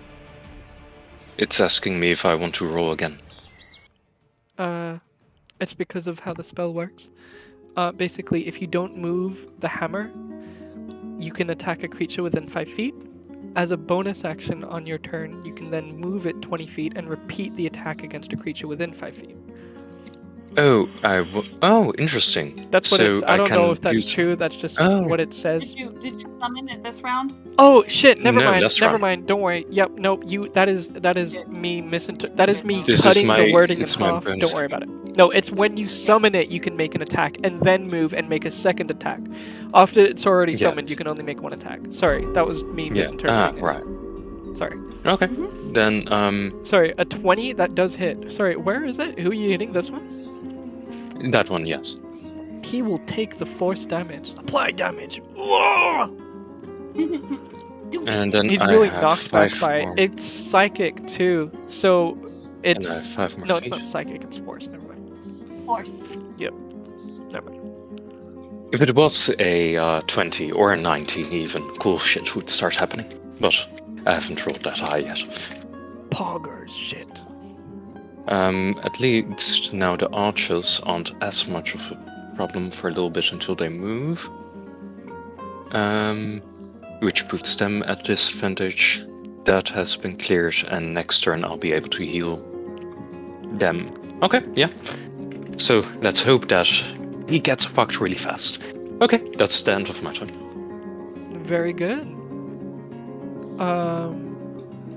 Speaker 3: It's asking me if I want to roll again.
Speaker 5: It's because of how the spell works. Basically, if you don't move the hammer, you can attack a creature within 5 feet. As a bonus action on your turn, you can then move it 20 feet and repeat the attack against a creature within 5 feet.
Speaker 3: Oh, oh, interesting.
Speaker 5: That's what
Speaker 3: So
Speaker 5: it's. I don't know
Speaker 3: can
Speaker 5: if that's
Speaker 3: use-
Speaker 5: true. That's just
Speaker 3: Oh.
Speaker 5: what it says.
Speaker 8: Did you summon it this round?
Speaker 5: Oh shit! Never
Speaker 3: No,
Speaker 5: mind.
Speaker 3: that's
Speaker 5: Never
Speaker 3: wrong.
Speaker 5: mind. Don't worry. Yep. Nope. That is me That is me
Speaker 3: This is
Speaker 5: cutting
Speaker 3: my-
Speaker 5: the wording in
Speaker 3: it's my
Speaker 5: half.
Speaker 3: bonus
Speaker 5: Don't worry about it. No, it's when you summon it, you can make an attack and then move and make a second attack. After it's already
Speaker 3: Yeah.
Speaker 5: summoned, you can only make one attack. Sorry, that was me
Speaker 3: Yeah.
Speaker 5: misinterpreting.
Speaker 3: Right.
Speaker 5: It. Sorry.
Speaker 3: Okay. Then,
Speaker 5: Sorry. A 20 that does hit. Sorry. Where is it? Who are you hitting? This one?
Speaker 3: that one, yes.
Speaker 5: He will take the force damage. Apply damage. Whoa!
Speaker 3: And then
Speaker 5: He's
Speaker 3: I
Speaker 5: really
Speaker 3: have
Speaker 5: knocked back
Speaker 3: 5
Speaker 5: by
Speaker 3: more.
Speaker 5: it's psychic too, so
Speaker 3: And I
Speaker 5: it's
Speaker 3: have 5 more
Speaker 5: no, it's
Speaker 3: feet.
Speaker 5: not psychic. It's force. Never mind.
Speaker 8: Force.
Speaker 5: Never mind.
Speaker 3: If it was a 20 or a 19 even, cool shit would start happening. But I haven't rolled that high yet.
Speaker 5: Poggers shit.
Speaker 3: At least now the archers aren't as much of a problem for a little bit until they move. Which puts them at disadvantage. That has been cleared, and next turn I'll be able to heal them. Okay, yeah. So let's hope that he gets fucked really fast. Okay, that's the end of my turn.
Speaker 5: Very good.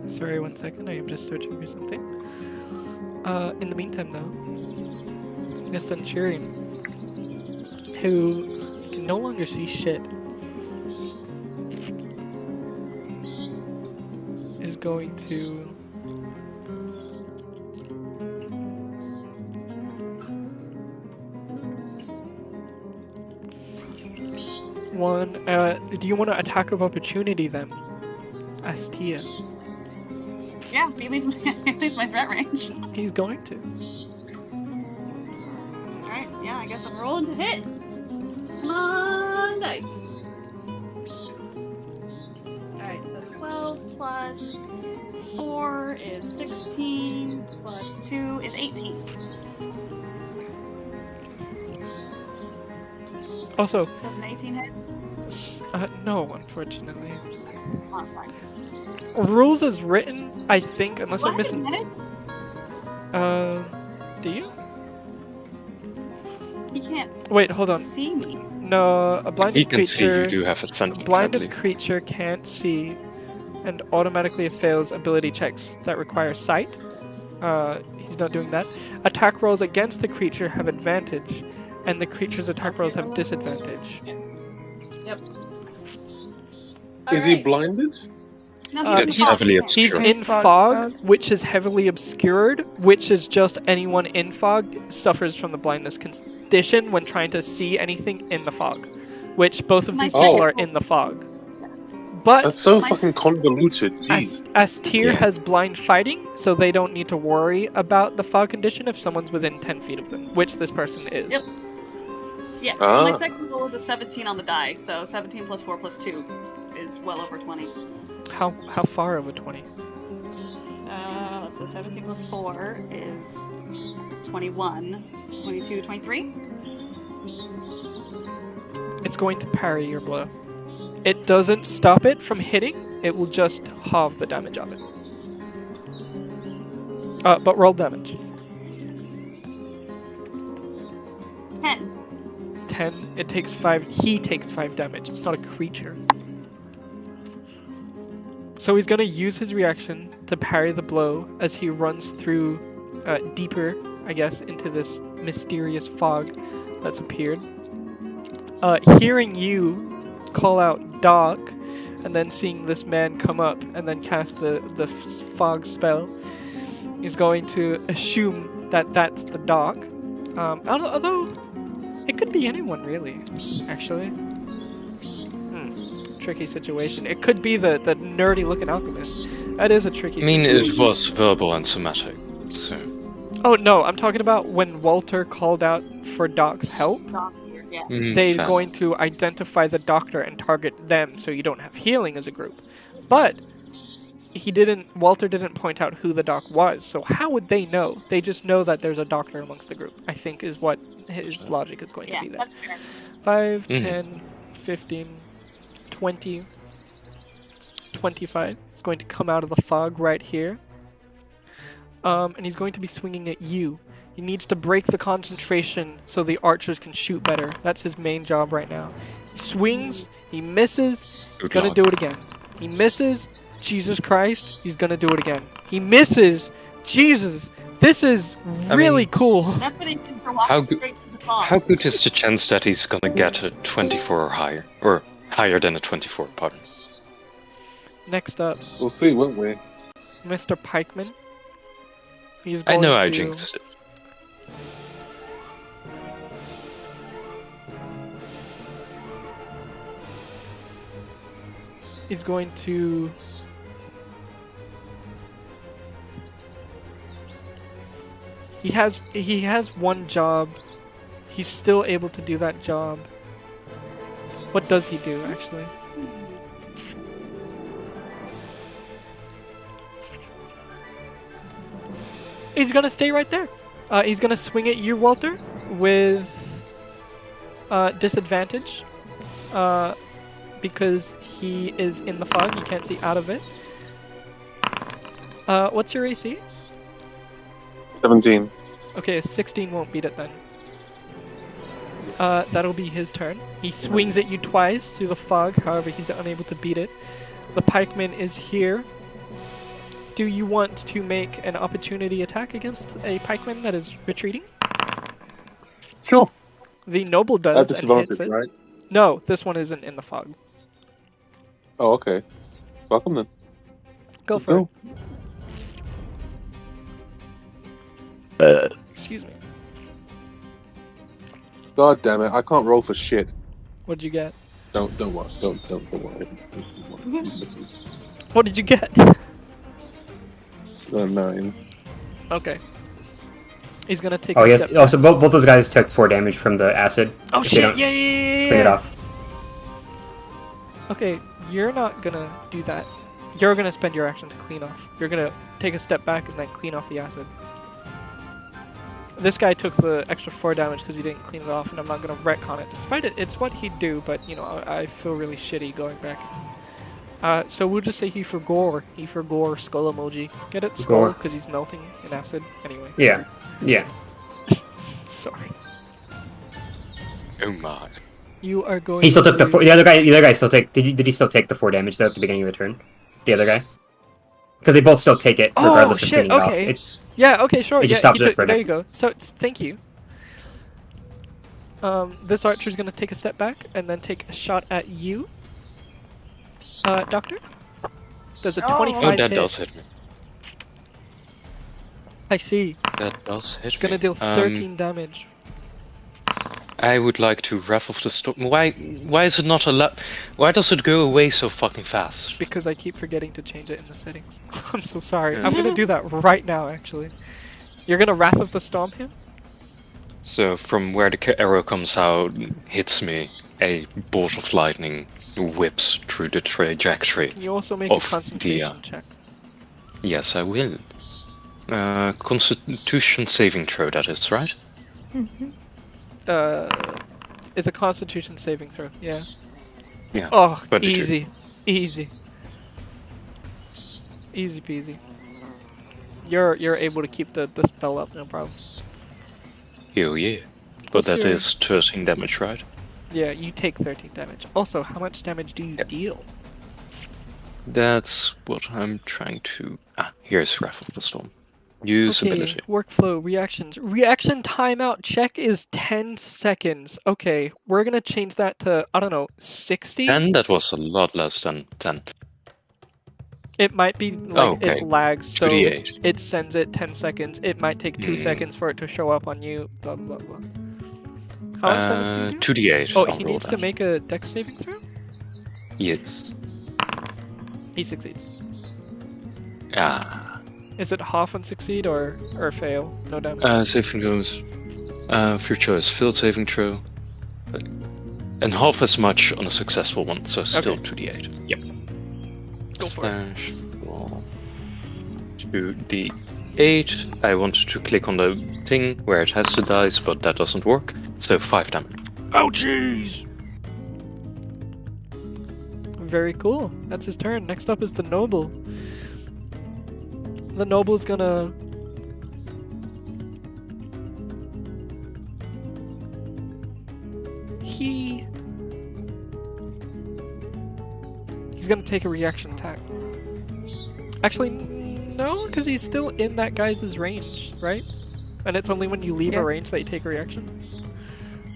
Speaker 5: Sorry, 1 second. I am just searching for something. In the meantime, though, the Centurion, who can no longer see shit, is going to do you want to attack of opportunity then? Asked Tia.
Speaker 8: Yeah, he leaves my threat range.
Speaker 5: He's going to.
Speaker 8: Alright, yeah, I guess I'm rolling to hit. Come on. dice. Alright, so 12 plus 4 is 16, plus 2 is 18.
Speaker 5: Also,
Speaker 8: Does an 18 hit?
Speaker 5: no, unfortunately.
Speaker 8: Oh, fine.
Speaker 5: Rules as written, I think, unless I'm
Speaker 8: Wait a
Speaker 5: missing.
Speaker 8: minute.
Speaker 5: Do you?
Speaker 8: He can't
Speaker 5: Wait, hold on.
Speaker 8: see me.
Speaker 5: No, a blinded
Speaker 3: He can see you
Speaker 5: creature.
Speaker 3: do have advantage. I
Speaker 5: Blinded
Speaker 3: believe.
Speaker 5: creature can't see, and automatically fails ability checks that require sight. He's not doing that. Attack rolls against the creature have advantage, and the creature's attack rolls have disadvantage.
Speaker 8: Yep.
Speaker 1: Is he blinded?
Speaker 8: No,
Speaker 3: It's
Speaker 8: in fog.
Speaker 3: heavily
Speaker 5: He's
Speaker 3: obscured.
Speaker 5: in fog, which is heavily obscured, which is just anyone in fog suffers from the blindness condition when trying to see anything in the fog, which both of these people are in the fog. But
Speaker 1: That's so fucking convoluted. Jeez.
Speaker 5: as Tyr
Speaker 3: Yeah.
Speaker 5: has blind fighting, so they don't need to worry about the fog condition if someone's within 10 feet of them, which this person is.
Speaker 8: Yep. Yeah, so
Speaker 1: Ah.
Speaker 8: my second roll is a 17 on the die, so 17 plus 4 plus 2 is well over 20.
Speaker 5: How far of a 20?
Speaker 8: So 17 plus 4 is 21, 22, 23.
Speaker 5: It's going to parry your blow. It doesn't stop it from hitting, it will just halve the damage of it. But roll damage.
Speaker 8: 10.
Speaker 5: 10, it takes 5, he takes 5 damage, it's not a creature. So he's gonna use his reaction to parry the blow as he runs through deeper, I guess, into this mysterious fog that's appeared. Hearing you call out Doc, and then seeing this man come up and then cast the fog spell, he's going to assume that that's the Doc. Although, it could be anyone, really, actually. Tricky situation. It could be the nerdy-looking alchemist. That is a tricky
Speaker 3: I mean,
Speaker 5: situation.
Speaker 3: it was verbal and somatic, so...
Speaker 5: Oh, no, I'm talking about when Walter called out for Doc's help.
Speaker 8: Doctor, yeah.
Speaker 5: They're
Speaker 3: fair.
Speaker 5: going to identify the doctor and target them so you don't have healing as a group. But Walter didn't point out who the doc was, so how would they know? They just know that there's a doctor amongst the group, I think is what his logic is going to be there.
Speaker 8: That's fair.
Speaker 5: 5,
Speaker 3: Mhm.
Speaker 5: 10, 15, 20, 25. He's going to come out of the fog right here. And he's going to be swinging at you. He needs to break the concentration so the archers can shoot better. That's his main job right now. He swings, he misses, he's
Speaker 3: Good
Speaker 5: gonna
Speaker 3: luck.
Speaker 5: do it again. He misses, Jesus Christ, he's gonna do it again. He misses, Jesus, this is really cool.
Speaker 8: That's what he did for
Speaker 3: How
Speaker 8: walking
Speaker 3: good-
Speaker 8: straight to the fog.
Speaker 3: How good is the chance that he's gonna get a 24 or higher? Or higher than a 24, pardon.
Speaker 5: Next up,
Speaker 1: We'll see, won't we?
Speaker 5: Mr. Pikeman. He's
Speaker 3: I
Speaker 5: going
Speaker 3: know I
Speaker 5: to-
Speaker 3: jinxed it.
Speaker 5: He's going to... He has one job. He's still able to do that job. What does he do, actually? He's gonna stay right there. He's gonna swing at you, Walter, with disadvantage. Because he is in the fog, you can't see out of it. What's your AC?
Speaker 1: 17.
Speaker 5: Okay, a 16 won't beat it then. That'll be his turn. He swings at you twice through the fog, however he's unable to beat it. The pikeman is here. Do you want to make an opportunity attack against a pikeman that is retreating?
Speaker 1: Sure.
Speaker 5: The noble
Speaker 1: At
Speaker 5: does and hits
Speaker 1: disadvantage,
Speaker 5: it.
Speaker 1: right?
Speaker 5: No, this one isn't in the fog.
Speaker 1: Oh, okay. Welcome then.
Speaker 5: Go for
Speaker 1: Go.
Speaker 5: it. Excuse me.
Speaker 1: God damn it, I can't roll for shit.
Speaker 5: What'd you get?
Speaker 1: Don't worry. Don't worry. Listen.
Speaker 5: What did you get?
Speaker 1: 9.
Speaker 5: Okay. He's gonna take
Speaker 7: Oh
Speaker 5: a
Speaker 7: yes.
Speaker 5: step.
Speaker 7: Also, both those guys took 4 damage from the acid.
Speaker 5: Oh
Speaker 7: if they
Speaker 5: shit!
Speaker 7: don't
Speaker 5: Yeah.
Speaker 7: Clean it off.
Speaker 5: Okay, you're not gonna do that. You're gonna spend your action to clean off. You're gonna take a step back and then clean off the acid. This guy took the extra 4 damage because he didn't clean it off, and I'm not gonna retcon it. Despite it, it's what he'd do, but you know, I feel really shitty going back. So we'll just say he forgore. He forgore skull emoji. Get it? Skull,
Speaker 7: Gore.
Speaker 5: because he's melting in acid. Anyway.
Speaker 7: Yeah. Yeah.
Speaker 5: Sorry.
Speaker 3: Oh my.
Speaker 5: You are going
Speaker 7: He still took
Speaker 5: to...
Speaker 7: the other guy still take. Did he still take the 4 damage though at the beginning of the turn? The other guy. Because they both still take it regardless of
Speaker 5: shit,
Speaker 7: cleaning
Speaker 5: okay.
Speaker 7: it off.
Speaker 5: Yeah, okay, sure.
Speaker 7: It just
Speaker 5: yeah,
Speaker 7: stops it for
Speaker 5: there
Speaker 7: now.
Speaker 5: you go. So, thank you. This archer's gonna take a step back and then take a shot at you. Doctor? Does a 25
Speaker 3: Oh, that
Speaker 5: hit.
Speaker 3: does hit me.
Speaker 5: I see.
Speaker 3: That does hit
Speaker 5: It's gonna
Speaker 3: me.
Speaker 5: deal 13 damage.
Speaker 3: I would like to raffle the storm. Why is it not allowed? Why does it go away so fucking fast?
Speaker 5: Because I keep forgetting to change it in the settings. I'm so sorry. I'm gonna do that right now, actually. You're gonna Wrath of the Storm him?
Speaker 3: So from where the arrow comes out, hits me, a bolt of lightning whips through the trajectory.
Speaker 5: Can you also make a
Speaker 3: Of the,
Speaker 5: concentration check?
Speaker 3: Yes, I will. Constitution saving throw, that is, right?
Speaker 5: Is a Constitution saving throw, yeah.
Speaker 3: Yeah.
Speaker 5: Oh,
Speaker 3: 22.
Speaker 5: easy. Easy. Easy peasy. You're able to keep the spell up, no problem.
Speaker 3: Oh yeah. But
Speaker 5: What's
Speaker 3: that
Speaker 5: your-
Speaker 3: is 13 damage, right?
Speaker 5: Yeah, you take 13 damage. Also, how much damage do you deal?
Speaker 3: That's what I'm trying to... here's Raffle the Storm. Use ability.
Speaker 5: Workflow, reactions. Reaction timeout check is 10 seconds. Okay, we're gonna change that to, I don't know, 60?
Speaker 3: 10? That was a lot less than 10.
Speaker 5: It might be like
Speaker 3: okay.
Speaker 5: it lags, so
Speaker 3: 2d8.
Speaker 5: it sends it 10 seconds. It might take 2 seconds for it to show up on you, blah blah blah. How much damage do you do?
Speaker 3: 2d8.
Speaker 5: Oh,
Speaker 3: I'll
Speaker 5: he
Speaker 3: roll
Speaker 5: needs to
Speaker 3: that.
Speaker 5: make a dex saving throw?
Speaker 3: Yes.
Speaker 5: He succeeds.
Speaker 3: Ah.
Speaker 5: Is it half on succeed or fail? No damage.
Speaker 3: Saving throws. For your choice, field saving throw. And half as much on a successful one, so still
Speaker 5: Okay.
Speaker 3: 2d8. Yep.
Speaker 5: Go for it.
Speaker 3: Roll 2d8. I want to click on the thing where it has the dice, but that doesn't work. So 5 damage.
Speaker 5: Oh jeez! Very cool. That's his turn. Next up is the Noble. The Noble's gonna... He's gonna take a reaction attack. Actually, no, because he's still in that guy's range, right? And it's only when you leave a range that you take a reaction?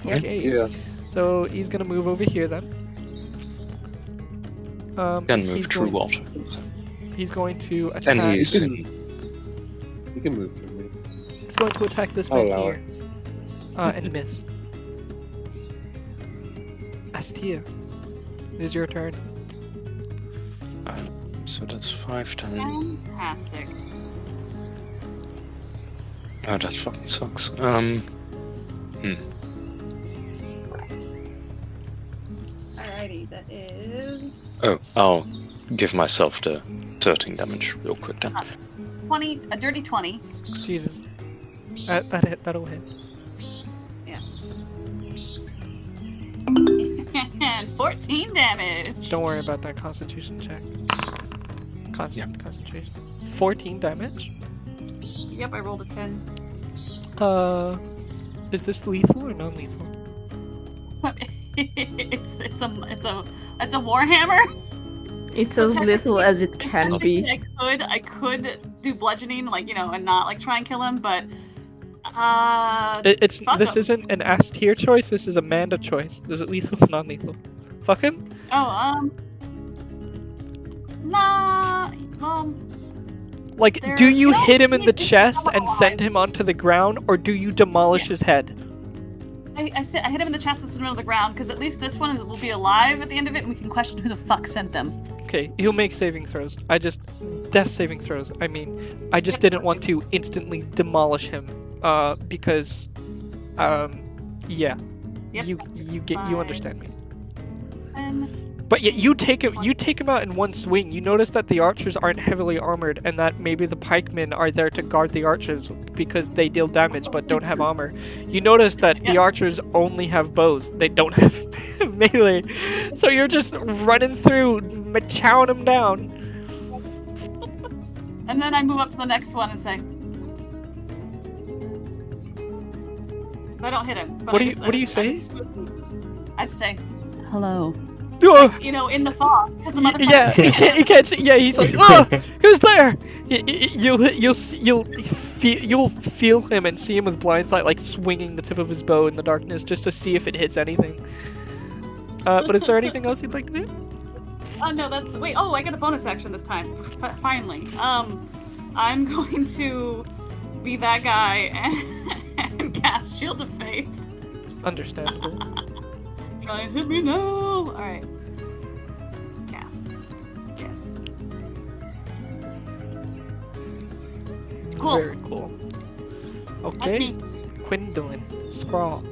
Speaker 5: Okay.
Speaker 1: Yeah.
Speaker 5: So he's gonna move over here then.
Speaker 3: Can move
Speaker 5: he's
Speaker 3: through
Speaker 5: going
Speaker 3: water.
Speaker 5: He's going to attack.
Speaker 3: And
Speaker 1: You
Speaker 3: he's...
Speaker 1: can move through me.
Speaker 5: He's going to attack this
Speaker 1: I'll
Speaker 5: man
Speaker 1: allow
Speaker 5: here. And miss. Astia, it is your turn.
Speaker 3: So that's 5 times.
Speaker 8: Fantastic.
Speaker 3: Oh, that fucking sucks.
Speaker 8: Alrighty, that is
Speaker 3: Oh, I'll give myself the 13 damage real quick then.
Speaker 8: 20, a dirty 20.
Speaker 5: Jesus. That'll hit.
Speaker 8: Yeah. And 14 damage.
Speaker 5: Don't worry about that constitution check. Concentration. 14 damage?
Speaker 8: Yep, I rolled a 10.
Speaker 5: Is this lethal or non-lethal?
Speaker 8: it's a warhammer.
Speaker 6: It's
Speaker 8: So
Speaker 6: as little as it
Speaker 8: technically,
Speaker 6: can be.
Speaker 8: I could do bludgeoning, like, and not like try and kill him, but
Speaker 5: This
Speaker 8: fuck him.
Speaker 5: isn't an S tier choice. This is a Manda choice. Is it lethal or non-lethal? Fuck him.
Speaker 8: Oh, nah.
Speaker 5: Like,
Speaker 8: There-
Speaker 5: do you
Speaker 8: you know,
Speaker 5: hit him in the
Speaker 8: it's
Speaker 5: chest
Speaker 8: not
Speaker 5: and
Speaker 8: alive.
Speaker 5: send him onto the ground, or do you demolish his head?
Speaker 8: I hit him in the chest and sent him to the ground, because at least this one will be alive at the end of it, and we can question who the fuck sent them.
Speaker 5: Okay, he'll make saving throws. Death saving throws. I mean, I just didn't want to instantly demolish him, because, yeah.
Speaker 8: Yep.
Speaker 5: You understand me.
Speaker 8: 10,
Speaker 5: But yet you take him out in one swing. You notice that the archers aren't heavily armored, and that maybe the pikemen are there to guard the archers because they deal damage but don't have armor. You notice that the archers only have bows; they don't have melee. So you're just running through, chowing them down.
Speaker 8: And then I move up to the next one and say, I don't hit him. But
Speaker 5: What do you say?
Speaker 8: I'd say,
Speaker 9: Hello.
Speaker 5: Oh,
Speaker 8: you know, in the fog, because the motherfucker.
Speaker 5: yeah, he can't see. Yeah, he's like, oh, who's there? You'll feel him and see him with blind sight, like swinging the tip of his bow in the darkness just to see if it hits anything. But is there anything else you'd like to do?
Speaker 8: Oh no, that's wait. Oh, I get a bonus action this time. Finally. I'm going to be that guy and cast Shield of Faith.
Speaker 5: Understandable.
Speaker 8: Try and hit me now. All right. Cast. Yes. Cool.
Speaker 5: Very cool.
Speaker 8: That's
Speaker 5: Okay,
Speaker 8: me.
Speaker 5: Quindolin, scrawl.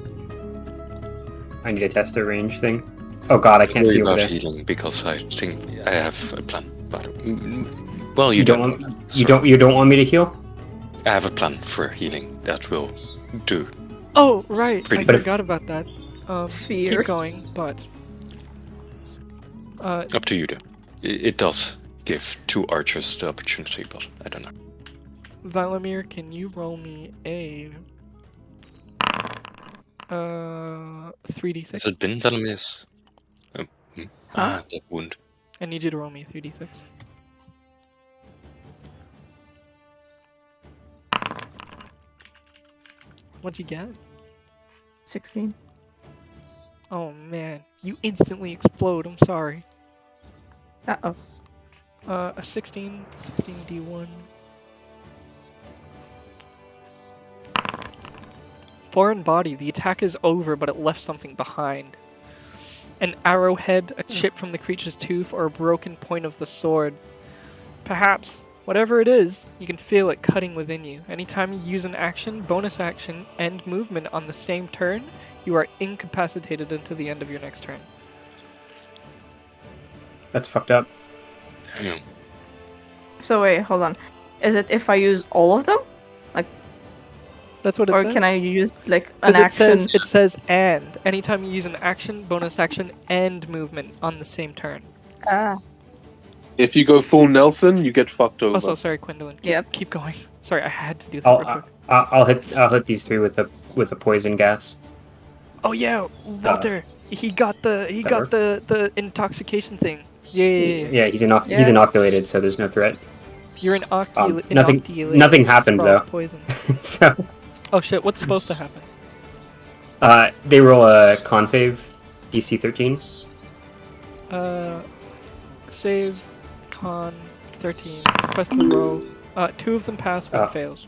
Speaker 7: I need to test the range thing. Oh god, I can't
Speaker 3: Worry
Speaker 7: see over
Speaker 3: about
Speaker 7: there.
Speaker 3: healing because I think I have a plan. But well,
Speaker 7: You don't want you don't want me to heal?
Speaker 3: I have a plan for healing that will do.
Speaker 5: Oh, right.
Speaker 3: Pretty
Speaker 5: I
Speaker 3: good.
Speaker 5: forgot about that.
Speaker 6: Fear.
Speaker 5: Keep going, but
Speaker 3: Up to you, though. It does give 2 archers the opportunity, but I don't know.
Speaker 5: Valamir, can you roll me a 3d6?
Speaker 3: Has it been Valamir's? Oh, that wound.
Speaker 5: I need you to roll me a 3d6. What'd you get?
Speaker 6: 16.
Speaker 5: Oh man, you instantly explode. I'm sorry.
Speaker 6: Uh-oh.
Speaker 5: A 16d1. Foreign body. The attack is over, but it left something behind. An arrowhead, a chip from the creature's tooth, or a broken point of the sword. Perhaps, whatever it is, you can feel it cutting within you. Anytime you use an action, bonus action, and movement on the same turn, you are incapacitated until the end of your next turn.
Speaker 7: That's fucked up.
Speaker 3: Hang on.
Speaker 6: So wait, hold on. Is it if I use all of them?
Speaker 5: That's what it
Speaker 6: Or
Speaker 5: says.
Speaker 6: can I use like an
Speaker 5: 'Cause
Speaker 6: action?
Speaker 5: it says and. Anytime you use an action, bonus action, and movement on the same turn.
Speaker 6: Ah.
Speaker 1: If you go full Nelson, you get fucked over.
Speaker 5: Also, sorry, Quindolin. Keep going. Sorry, I had to do that real quick.
Speaker 7: I'll hit these 3 with a poison gas.
Speaker 5: Oh yeah, Walter. He got the intoxication thing. Yeah.
Speaker 7: He's inoculated, so there's no threat.
Speaker 5: You're inoculated.
Speaker 7: Nothing happened
Speaker 5: Scrawl's
Speaker 7: though.
Speaker 5: Poison.
Speaker 7: So.
Speaker 5: Oh shit! What's supposed to happen?
Speaker 7: They roll a con save, DC 13.
Speaker 5: Save, con, 13. Quest to roll. 2 of them pass, 1 fails.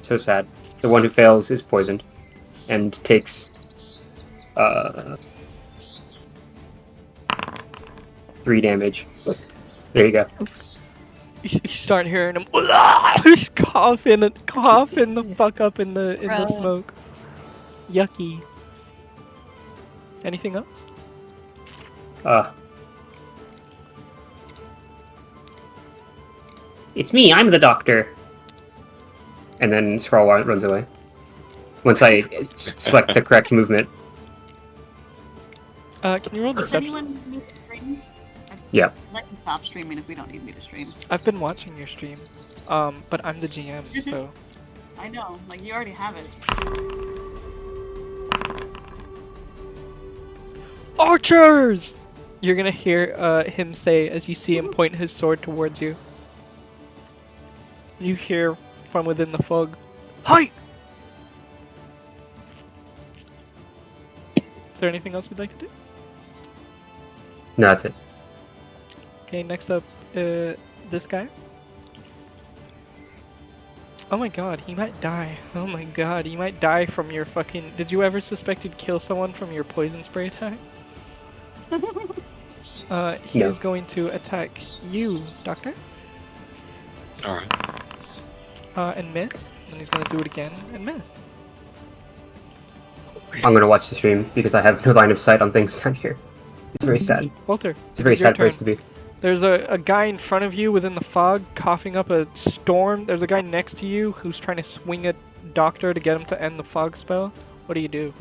Speaker 7: So sad. The one who fails is poisoned, and takes 3 damage. There you go.
Speaker 5: You start hearing him coughing the fuck up in the smoke. Yucky. Anything else?
Speaker 7: It's me, I'm the doctor. And then Skrull runs away. Once I select the correct movement.
Speaker 5: Can you roll
Speaker 8: Does
Speaker 5: deception?
Speaker 8: anyone need to stream?
Speaker 7: Yeah.
Speaker 8: I'd like to stop streaming if we don't need me to stream.
Speaker 5: I've been watching your stream, but I'm the GM, so.
Speaker 8: I know, like you already have it.
Speaker 5: Archers! You're gonna hear him say as you see him point his sword towards you. You hear from within the fog, "Hi!" Is there anything else you'd like to do?
Speaker 7: No, that's it.
Speaker 5: Okay, next up, this guy. Oh my god, he might die. Oh my god, he might die from your fucking... Did you ever suspect you'd kill someone from your poison spray attack? He
Speaker 7: No.
Speaker 5: is going to attack you, Doctor.
Speaker 3: Alright.
Speaker 5: And miss. And he's going to do it again and miss.
Speaker 7: I'm gonna watch the stream because I have no line of sight on things down here. It's very sad.
Speaker 5: Walter,
Speaker 7: It's a very
Speaker 5: it's your
Speaker 7: sad place to
Speaker 5: turn.
Speaker 7: be.
Speaker 5: There's a guy in front of you within the fog coughing up a storm. There's a guy next to you who's trying to swing a doctor to get him to end the fog spell. What do you do?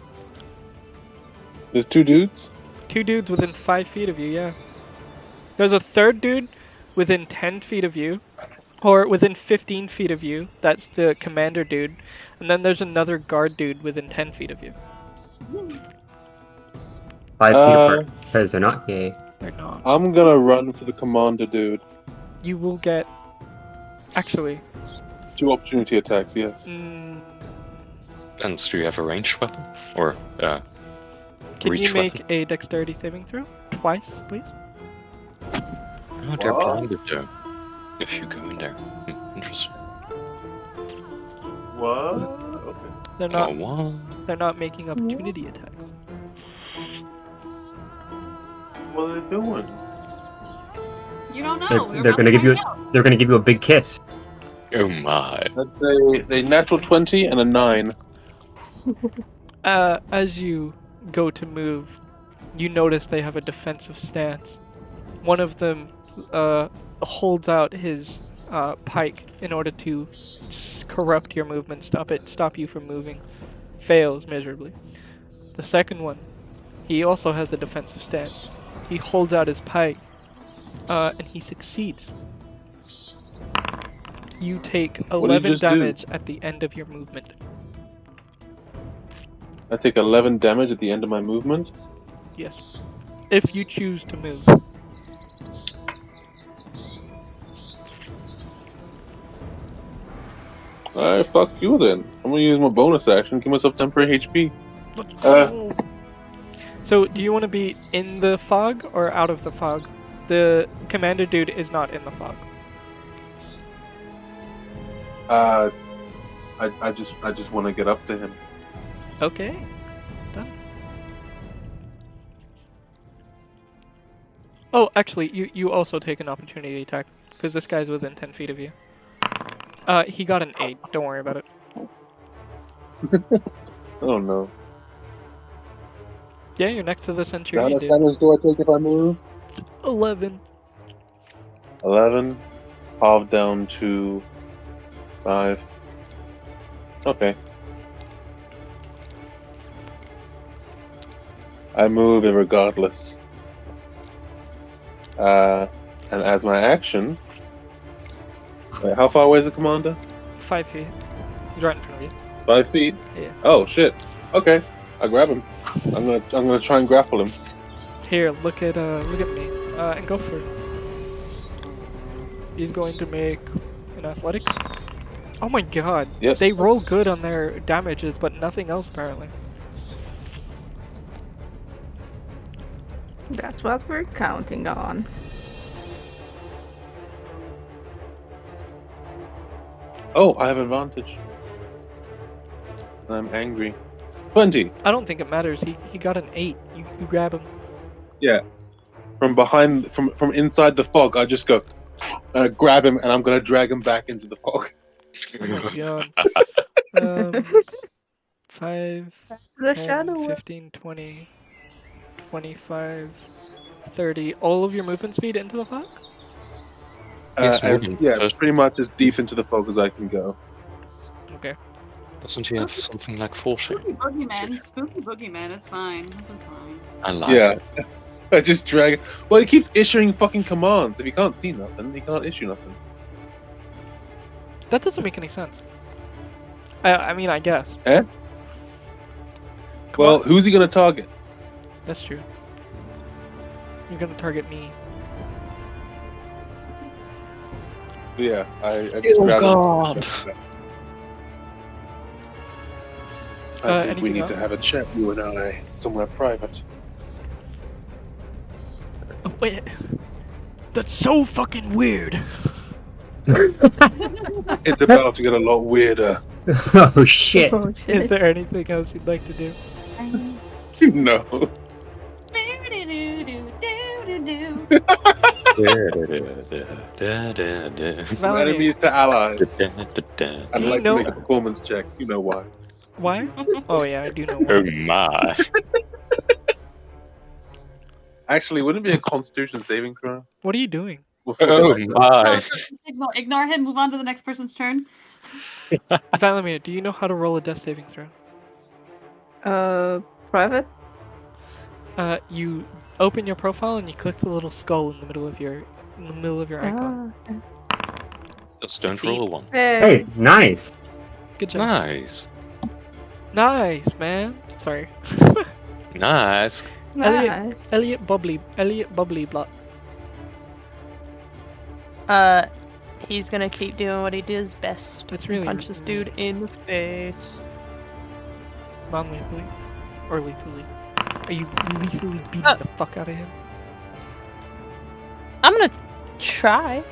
Speaker 1: There's 2 dudes.
Speaker 5: 2 dudes within 5 feet of you, yeah. There's a third dude within 10 feet of you, or within 15 feet of you. That's the commander dude. And then there's another guard dude within 10 feet of you.
Speaker 7: 5 feet apart, because they're not gay.
Speaker 5: They're not.
Speaker 1: I'm gonna run for the commander dude.
Speaker 5: You will get... Actually...
Speaker 1: 2 opportunity attacks, yes.
Speaker 5: Mm,
Speaker 3: And do you have a ranged weapon? Or,
Speaker 5: can
Speaker 3: reach
Speaker 5: you make
Speaker 3: weapon?
Speaker 5: a dexterity saving throw? Twice, please?
Speaker 3: Oh, they're blinded though. If you go in there. Interesting.
Speaker 1: What? Okay.
Speaker 5: They're
Speaker 3: Oh,
Speaker 5: not.
Speaker 3: what?
Speaker 5: They're not making opportunity attacks.
Speaker 1: What are they doing?
Speaker 8: You don't know.
Speaker 7: They're gonna give you. They're gonna give you a big kiss.
Speaker 3: Oh my.
Speaker 1: That's a natural 20 and a 9.
Speaker 5: As you go to move, you notice they have a defensive stance. One of them holds out his pike in order to corrupt your movement, stop you from moving. Fails miserably. The second one, he also has a defensive stance. He holds out his pike, and he succeeds. You take
Speaker 1: did he
Speaker 5: 11
Speaker 1: just do?
Speaker 5: damage at the end of your movement.
Speaker 1: I take 11 damage at the end of my movement.
Speaker 5: Yes. If you choose to move.
Speaker 1: Alright, fuck you then. I'm gonna use my bonus action, give myself temporary HP.
Speaker 5: So, do you want to be in the fog or out of the fog? The commander dude is not in the fog.
Speaker 1: I just want to get up to him.
Speaker 5: Okay. Done. Oh, actually, you also take an opportunity attack, because this guy's within 10 feet of you. He got an 8. Don't worry about it.
Speaker 1: Oh no.
Speaker 5: Yeah, you're next to the
Speaker 1: How
Speaker 5: centurion
Speaker 1: much
Speaker 5: dude.
Speaker 1: damage do I take if I move?
Speaker 5: 11.
Speaker 1: 11. Halved down to 5. Okay. I move irregardless. And as my action... Wait, how far away is the commander?
Speaker 5: 5 feet. He's right in front of you.
Speaker 1: 5 feet?
Speaker 5: Yeah.
Speaker 1: Oh shit. Okay. I grab him. I'm gonna try and grapple him.
Speaker 5: Here, look at me. And go for it. He's going to make an athletics. Oh my god.
Speaker 1: Yep.
Speaker 5: They roll good on their damages, but nothing else apparently.
Speaker 6: That's what we're counting on.
Speaker 1: Oh, I have advantage. I'm angry. 20.
Speaker 5: I don't think it matters. He got an 8. You grab him.
Speaker 1: Yeah. From behind, from inside the fog, I just go, grab him, and I'm gonna drag him back into the fog.
Speaker 5: Oh my god. 5,
Speaker 6: The
Speaker 5: 10,
Speaker 6: shadow.
Speaker 5: 15, 20, 25, 30. All of your movement speed into the fog?
Speaker 3: Yes, moving.
Speaker 1: Yeah, pretty much as deep into the fog as I can go.
Speaker 5: Okay.
Speaker 3: Doesn't he have something like forcing?
Speaker 8: Spooky boogeyman. Spooky boogeyman. It's fine. This is fine.
Speaker 3: I like
Speaker 1: Yeah.
Speaker 3: it.
Speaker 1: I just drag. Well, he keeps issuing fucking commands. If he can't see nothing, he can't issue nothing.
Speaker 5: That doesn't make any sense. I mean, I guess.
Speaker 1: Eh?
Speaker 5: Come
Speaker 1: Well,
Speaker 5: on.
Speaker 1: who's he gonna target?
Speaker 5: That's true. You're gonna target me.
Speaker 1: Yeah, I just grab him. I think we
Speaker 5: anything
Speaker 1: need to
Speaker 5: else?
Speaker 1: have a chat, you and I, somewhere private.
Speaker 5: Oh, wait. That's so fucking weird.
Speaker 1: It's about to get a lot weirder.
Speaker 7: Oh shit!
Speaker 6: Oh, shit.
Speaker 5: Is there anything else you'd like to do?
Speaker 1: No. From
Speaker 5: Melanie,
Speaker 1: enemies to allies. I'd
Speaker 5: Do you
Speaker 1: like
Speaker 5: know-
Speaker 1: to make a performance check. You know why.
Speaker 5: why? Oh yeah, I do know
Speaker 3: Oh
Speaker 5: why.
Speaker 3: my.
Speaker 1: Actually, wouldn't it be a Constitution saving throw?
Speaker 5: What are you doing?
Speaker 1: Before they
Speaker 3: Oh
Speaker 1: like that?
Speaker 3: my!
Speaker 8: Ignore him. Move on to the next person's turn.
Speaker 5: Valamir, do you know how to roll a death saving throw?
Speaker 6: Private?
Speaker 5: You open your profile and you click the little skull in the middle of your icon.
Speaker 6: Okay.
Speaker 3: Just don't
Speaker 5: Succeed.
Speaker 3: roll a 1.
Speaker 7: Hey, nice.
Speaker 5: Good job.
Speaker 3: Nice.
Speaker 5: Nice, man. Sorry.
Speaker 3: Nice.
Speaker 6: Nice.
Speaker 5: Elliot Bubbly Blot.
Speaker 4: He's gonna keep doing what he does best.
Speaker 5: It's really
Speaker 4: Punch this dude in the face.
Speaker 5: Non-lethally. Or lethally. Are you lethally beating the fuck out of him?
Speaker 4: I'm gonna try.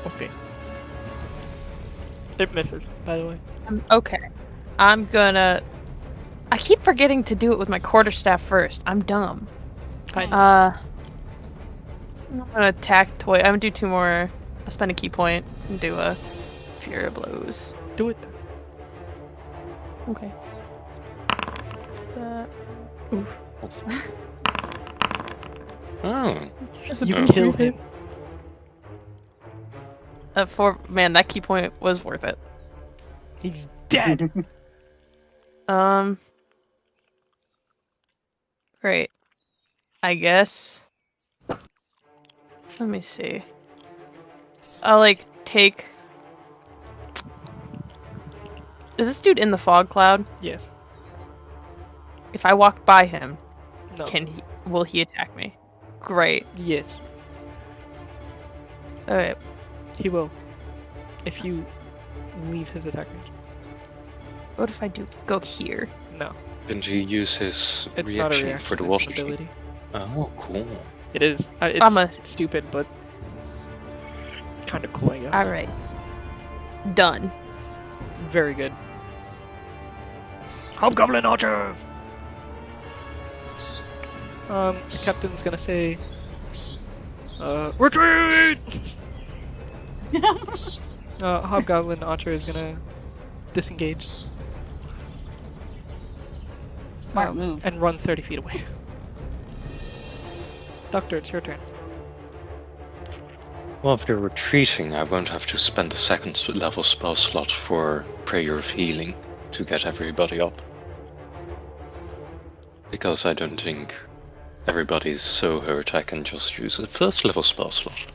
Speaker 5: Okay. It misses, by the way.
Speaker 4: Okay. I'm gonna. I keep forgetting to do it with my quarterstaff first. I'm dumb.
Speaker 5: I know.
Speaker 4: I'm gonna attack toy. I'm gonna do 2 more. I'll spend a key point and do a Fury of Blows.
Speaker 5: Do it.
Speaker 4: Okay.
Speaker 3: Oh.
Speaker 5: You kill him.
Speaker 4: Man, that key point was worth it.
Speaker 5: He's dead.
Speaker 4: Great. I guess. Let me see. I'll take. Is this dude in the fog cloud?
Speaker 5: Yes.
Speaker 4: If I walk by him,
Speaker 5: No.
Speaker 4: will he attack me? Great.
Speaker 5: Yes.
Speaker 4: Alright.
Speaker 5: He will. If you leave his attack range.
Speaker 4: What if I go here?
Speaker 5: No.
Speaker 3: Didn't he use his
Speaker 5: It's not a
Speaker 3: reaction
Speaker 5: reaction.
Speaker 3: for the
Speaker 5: It's
Speaker 3: water
Speaker 5: an
Speaker 3: sheet?
Speaker 5: ability.
Speaker 3: Oh, cool.
Speaker 5: It is. It's
Speaker 4: I'm a-
Speaker 5: stupid, but kind of cool, I guess.
Speaker 4: Alright. Done.
Speaker 5: Very good. Hobgoblin Archer! The captain's gonna say, retreat! Hobgoblin Archer is gonna disengage.
Speaker 8: Smart move.
Speaker 5: And run 30 feet away. Doctor, it's your turn.
Speaker 3: Well, if they're retreating, I won't have to spend a second level spell slot for Prayer of Healing to get everybody up. Because I don't think everybody's so hurt I can just use a first level spell slot.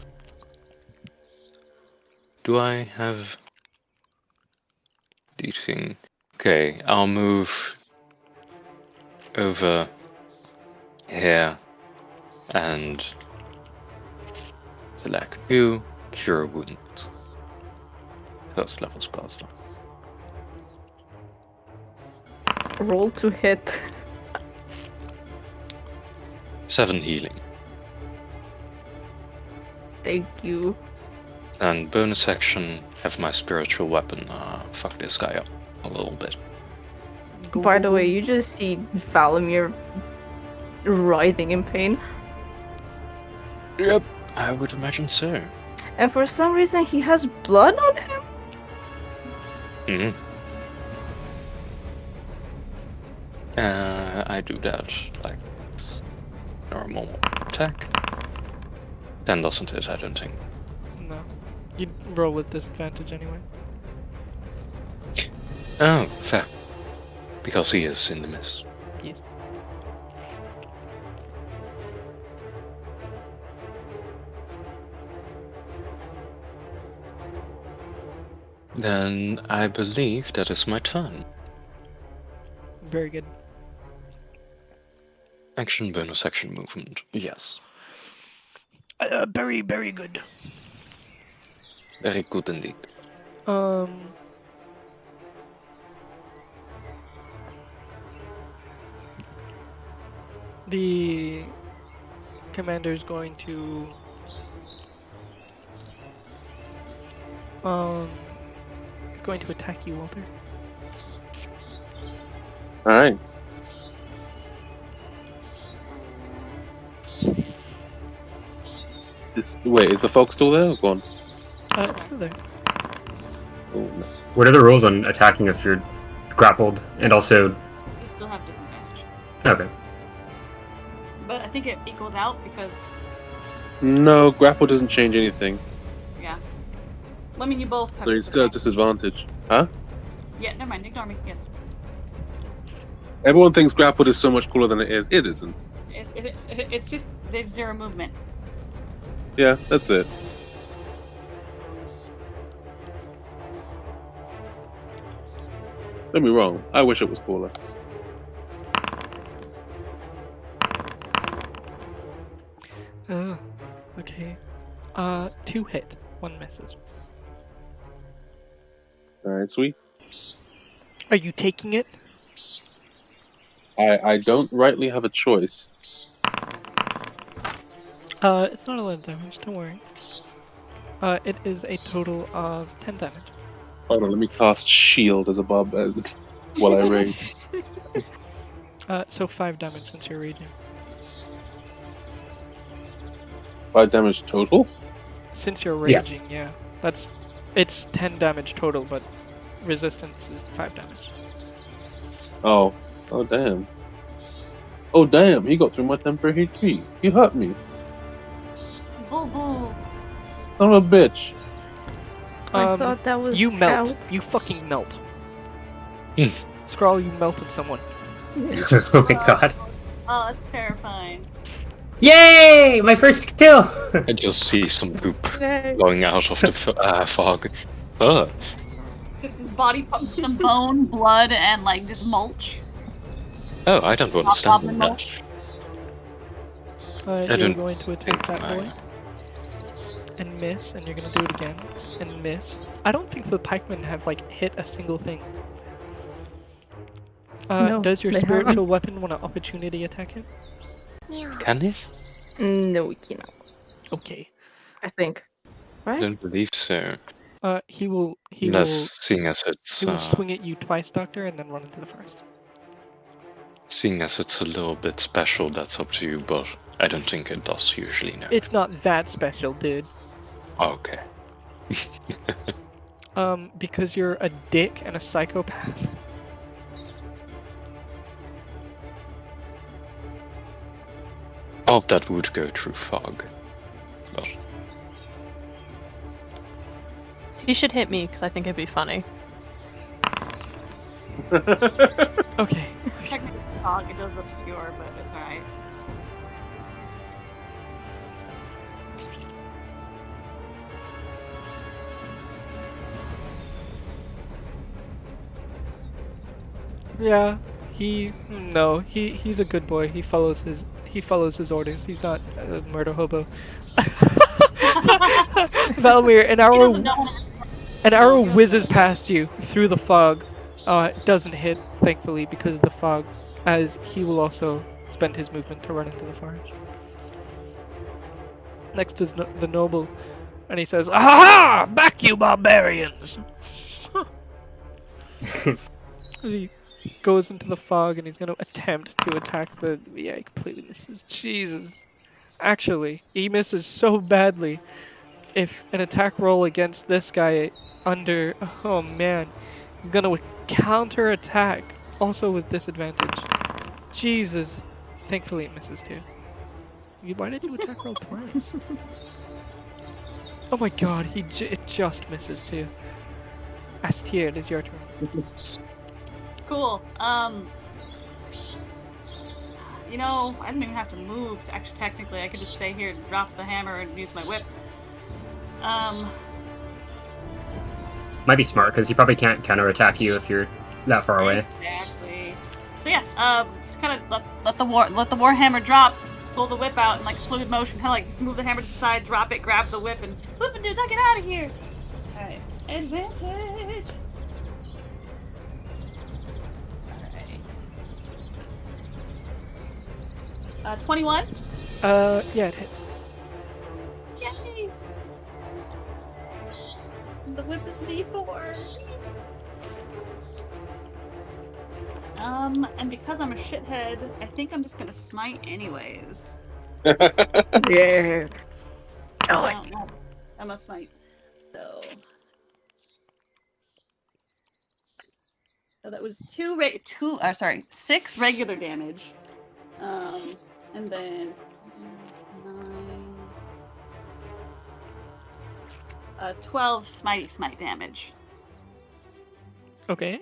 Speaker 3: Do I have anything? Okay, I'll move over here and select you, cure wounds. First level spell slot.
Speaker 6: Roll to hit.
Speaker 3: 7 healing.
Speaker 6: Thank you.
Speaker 3: And bonus action, have my spiritual weapon fuck this guy up a little bit.
Speaker 6: By the way, you just see Valamir writhing in pain.
Speaker 3: Yep, I would imagine so.
Speaker 6: And for some reason he has blood on him?
Speaker 3: Mm-hmm. I do that like this. Normal attack. 10 doesn't hit, I don't think.
Speaker 5: No. You'd roll with disadvantage anyway.
Speaker 3: Oh, fair. Because he is in the mist.
Speaker 5: Yes.
Speaker 3: Then I believe that is my turn.
Speaker 5: Very good.
Speaker 3: Action, bonus action, movement. Yes.
Speaker 5: Very, very good.
Speaker 3: Very good indeed.
Speaker 5: The commander is going to attack you, Walter.
Speaker 1: Alright. Wait, is the fog still there or gone?
Speaker 5: It's still there.
Speaker 1: Oh, no.
Speaker 7: What are the rules on attacking if you're grappled? And also,
Speaker 8: You still have disadvantage.
Speaker 7: okay.
Speaker 8: But I think it equals out because,
Speaker 1: No, grapple doesn't change anything.
Speaker 8: yeah. Well, I mean, you both have
Speaker 1: So you still have disadvantage. Huh?
Speaker 8: Yeah, never mind. Ignore me. Yes.
Speaker 1: Everyone thinks grappled is so much cooler than it is. It isn't.
Speaker 8: It's just they have 0 movement.
Speaker 1: Yeah, that's it. Don't be wrong. I wish it was cooler.
Speaker 5: Okay. 2 hit, 1 misses.
Speaker 1: Alright, sweet.
Speaker 5: Are you taking it?
Speaker 1: I don't rightly have a choice.
Speaker 5: It's not a lot of damage, don't worry. It is a total of 10 damage.
Speaker 1: Hold on, let me cast shield as a bob while I rage.
Speaker 5: So 5 damage since you're raging.
Speaker 1: 5 damage total?
Speaker 5: Since you're raging, yeah. It's 10 damage total, but resistance is 5 damage.
Speaker 1: Oh. Oh damn. Oh damn, he got through my temporary HP. He hurt me.
Speaker 8: Boo boo.
Speaker 1: Son of a bitch.
Speaker 6: I thought that was
Speaker 5: You melt.
Speaker 6: counts.
Speaker 5: You fucking melt.
Speaker 3: Hmm.
Speaker 5: Scrawl, you melted someone.
Speaker 7: Oh my god.
Speaker 8: Oh, that's terrifying.
Speaker 7: Yay! My first kill!
Speaker 3: I just see some goop
Speaker 6: Yay.
Speaker 3: going out of the fog. Oh,
Speaker 8: Just his body, some bone, blood, and like just mulch.
Speaker 3: oh, I don't understand
Speaker 8: Goblin
Speaker 3: that.
Speaker 8: mulch.
Speaker 5: You're
Speaker 3: don't
Speaker 5: going to attack that
Speaker 3: think
Speaker 5: boy. And miss, and you're gonna do it again. And miss. I don't think the pikemen have, like, hit a single thing.
Speaker 6: No,
Speaker 5: does your
Speaker 6: they
Speaker 5: spiritual
Speaker 6: haven't.
Speaker 5: weapon want to opportunity attack him?
Speaker 3: Can he?
Speaker 6: No, we cannot.
Speaker 5: Okay.
Speaker 6: I think.
Speaker 3: I
Speaker 6: Right?
Speaker 3: don't believe so.
Speaker 5: He will
Speaker 3: Seeing as it's
Speaker 5: swing at you twice, Doctor, and then run into the forest.
Speaker 3: seeing as it's a little bit special, that's up to you. But I don't think it does usually. No.
Speaker 5: It's not that special, dude.
Speaker 3: Okay.
Speaker 5: Because you're a dick and a psychopath.
Speaker 3: All of that would go through fog. But
Speaker 4: He should hit me because I think it'd be funny.
Speaker 5: Okay.
Speaker 8: Technically, fog, it does obscure, but it's alright.
Speaker 5: Yeah. He's a good boy. He follows his orders. He's not a murder hobo. Valmir,
Speaker 8: He doesn't know what
Speaker 5: an arrow whizzes past you through the fog. It doesn't hit, thankfully, because of the fog, as he will also spend his movement to run into the forest. Next is the noble, and he says, "Aha! Back, you barbarians!" As he goes into the fog, and he's going to attempt to attack the... Yeah, he completely misses. Jesus. Actually, he misses so badly. If an attack roll against this guy under... Oh, man. He's going to counter-attack, also with disadvantage. Jesus. Thankfully, it misses, too. Why did you attack roll twice? Oh my god, it just misses, too. Astier, it is your turn.
Speaker 8: Cool. You know, I didn't even have to move. Actually, technically, I could just stay here and drop the hammer and use my whip.
Speaker 7: Might be smart, because he probably can't counterattack you if you're that far away.
Speaker 8: Exactly. So yeah, just kind of let the warhammer drop, pull the whip out in like fluid motion, kind of like just move the hammer to the side, drop it, grab the whip, and whoopin' dudes, I get out of here. All right, advantage. 21?
Speaker 5: Yeah, it hits.
Speaker 8: Yay! The whip is D4. And because I'm a shithead, I think I'm just gonna smite anyways.
Speaker 6: Yeah.
Speaker 8: No, I'm a smite. So that was 6 regular damage. And then 12 smite damage.
Speaker 5: Okay.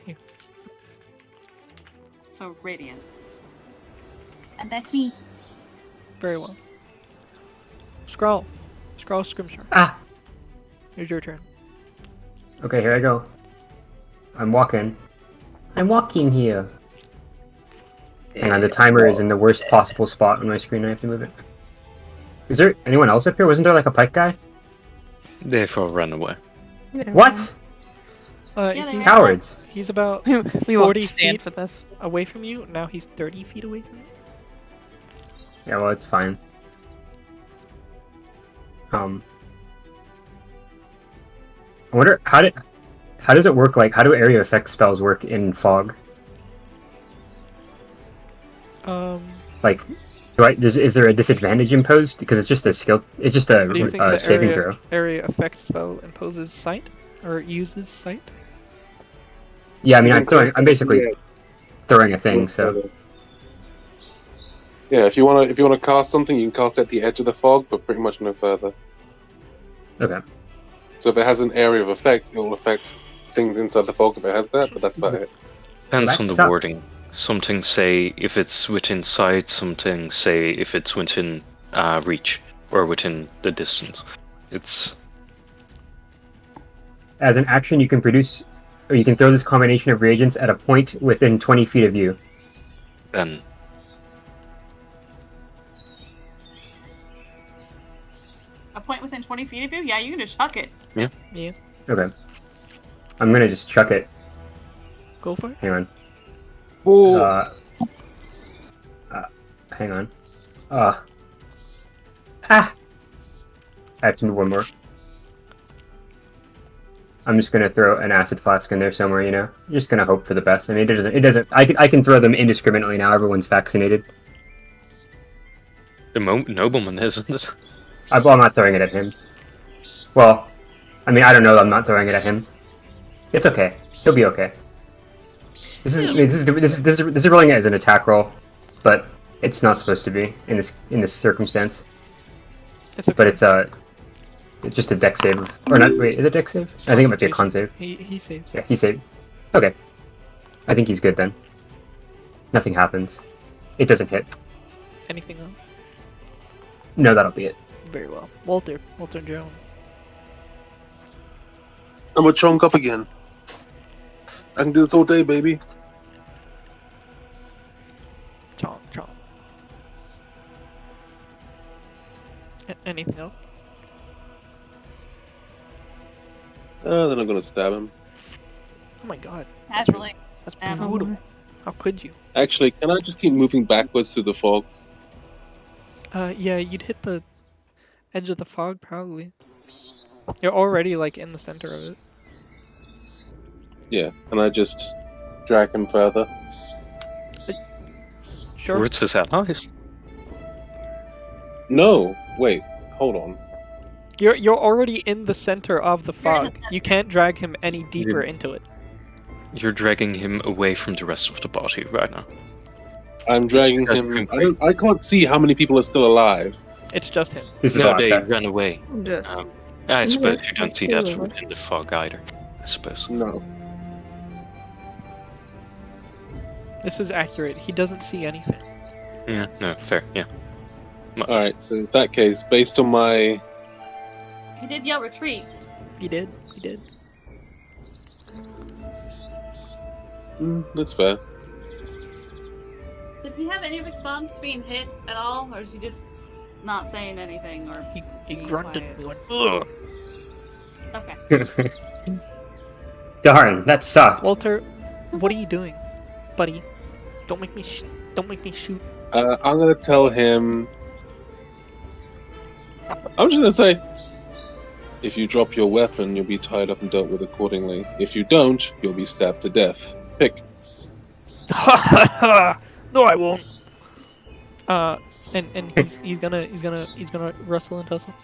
Speaker 8: So radiant. And that's me.
Speaker 5: Very well. Scroll Scrimshaw.
Speaker 7: Ah!
Speaker 5: Here's your turn.
Speaker 7: Okay, here I go. I'm walking here. Hang on, the timer is in the worst possible spot on my screen. I have to move it. Is there anyone else up here? Wasn't there like a pike guy?
Speaker 3: They've all run away.
Speaker 7: What?
Speaker 5: He's
Speaker 7: Cowards.
Speaker 5: He's about
Speaker 4: We won't
Speaker 5: 40
Speaker 4: stand
Speaker 5: feet
Speaker 4: for this.
Speaker 5: away from you. Now he's 30 feet away from you.
Speaker 7: Yeah, well, it's fine. I wonder how does it work? Like, how do area effect spells work in fog? Like, is there a disadvantage imposed because it's just a skill? It's just a
Speaker 5: Do you think the
Speaker 7: saving throw.
Speaker 5: area effect spell imposes sight or uses sight?
Speaker 7: Yeah, I mean, I'm basically throwing a thing. So
Speaker 1: Yeah, if you wanna cast something, you can cast it at the edge of the fog, but pretty much no further.
Speaker 7: okay.
Speaker 1: So if it has an area of effect, it will affect things inside the fog if it has that, but that's about it.
Speaker 3: Depends
Speaker 7: That
Speaker 3: on the
Speaker 7: sucks.
Speaker 3: wording. Something say if it's within sight, something say if it's within reach or within the distance. It's
Speaker 7: As an action, you can produce, or you can throw this combination of reagents at a point within 20 feet of you.
Speaker 3: then
Speaker 8: A point within 20 feet of you? Yeah, you can just chuck it.
Speaker 5: Yeah.
Speaker 7: Okay. I'm gonna just chuck it.
Speaker 5: Go for it.
Speaker 7: Hang on.
Speaker 1: Oh,
Speaker 7: Hang on. I have to move one more. I'm just gonna throw an acid flask in there somewhere, you know? Just gonna hope for the best. I mean, it doesn't, I can throw them indiscriminately now, everyone's vaccinated.
Speaker 3: the nobleman, isn't it?
Speaker 7: I'm not throwing it at him. Well, I mean, I don't know that I'm not throwing it at him. It's okay. He'll be okay. This is rolling it as an attack roll, but it's not supposed to be in this circumstance.
Speaker 5: It's okay.
Speaker 7: But it's just a dex save, or not? Wait, is it dex save? I think it might be a con save.
Speaker 5: He saves.
Speaker 7: Yeah, he saved. Okay, I think he's good then. Nothing happens. It doesn't hit.
Speaker 5: Anything else?
Speaker 7: No, that'll be it.
Speaker 5: Very well. Walter Jones.
Speaker 1: I'm gonna chunk up again. I can do this all day, baby.
Speaker 5: Chomp. Anything else?
Speaker 1: Then I'm gonna stab him.
Speaker 5: Oh my god.
Speaker 8: Naturally.
Speaker 5: That's
Speaker 8: Stab
Speaker 5: brutal.
Speaker 8: him.
Speaker 5: How could you?
Speaker 1: Actually, can I just keep moving backwards through the fog?
Speaker 5: Yeah, you'd hit the edge of the fog probably. You're already like in the center of it.
Speaker 1: Yeah, and I just drag him further.
Speaker 5: Sure.
Speaker 3: Towards his allies.
Speaker 1: No, wait, hold on.
Speaker 5: You're already in the center of the fog. You can't drag him any deeper into it.
Speaker 3: You're dragging him away from the rest of the party right now.
Speaker 1: I'm dragging him. I can't see how many people are still alive.
Speaker 5: It's just him.
Speaker 7: This is
Speaker 3: No,
Speaker 7: the
Speaker 3: they
Speaker 7: last guy.
Speaker 3: ran away.
Speaker 6: Just
Speaker 3: I suppose
Speaker 6: Yes,
Speaker 3: you don't see that
Speaker 6: two of us.
Speaker 3: within the fog either. I suppose.
Speaker 1: No.
Speaker 5: This is accurate. He doesn't see anything.
Speaker 3: Yeah, no, fair, yeah.
Speaker 1: Alright, so in that case, based on my...
Speaker 8: He did yell retreat.
Speaker 5: He did.
Speaker 1: That's fair.
Speaker 8: Did he have any response to being hit at all? Or is he just not saying anything? Or
Speaker 5: He
Speaker 8: being
Speaker 5: grunted.
Speaker 8: quiet?
Speaker 5: He went, ugh.
Speaker 8: Okay.
Speaker 7: Darn, that sucked.
Speaker 5: Walter, what are you doing, buddy? Don't make me shoot.
Speaker 1: I'm gonna tell him... I'm just gonna say... If you drop your weapon, you'll be tied up and dealt with accordingly. If you don't, you'll be stabbed to death. Pick.
Speaker 5: No, I won't. And he's gonna wrestle and tussle.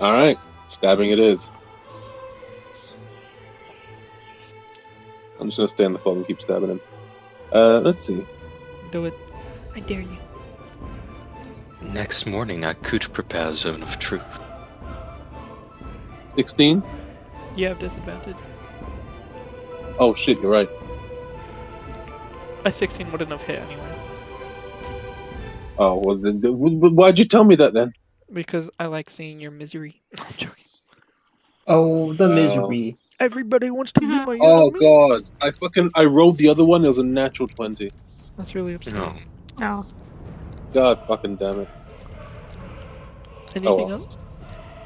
Speaker 1: Alright, stabbing it is. I'm just gonna stay in the fog and keep stabbing him. Let's see.
Speaker 5: Do it. I dare you.
Speaker 3: Next morning, I could prepare Zone of Truth.
Speaker 1: 16?
Speaker 5: You have disadvantage.
Speaker 1: Oh shit, you're right.
Speaker 5: A 16 wouldn't have hit anyway.
Speaker 1: Oh, well, then, why'd you tell me that then?
Speaker 5: Because I like seeing your misery. No, I'm joking.
Speaker 7: Oh, the misery.
Speaker 5: Everybody wants to be my
Speaker 1: Oh
Speaker 5: enemy.
Speaker 1: god, I rolled the other one. It was a natural 20.
Speaker 5: That's really upsetting.
Speaker 3: No.
Speaker 6: No.
Speaker 1: God fucking damn it.
Speaker 5: Anything
Speaker 1: well.
Speaker 5: else?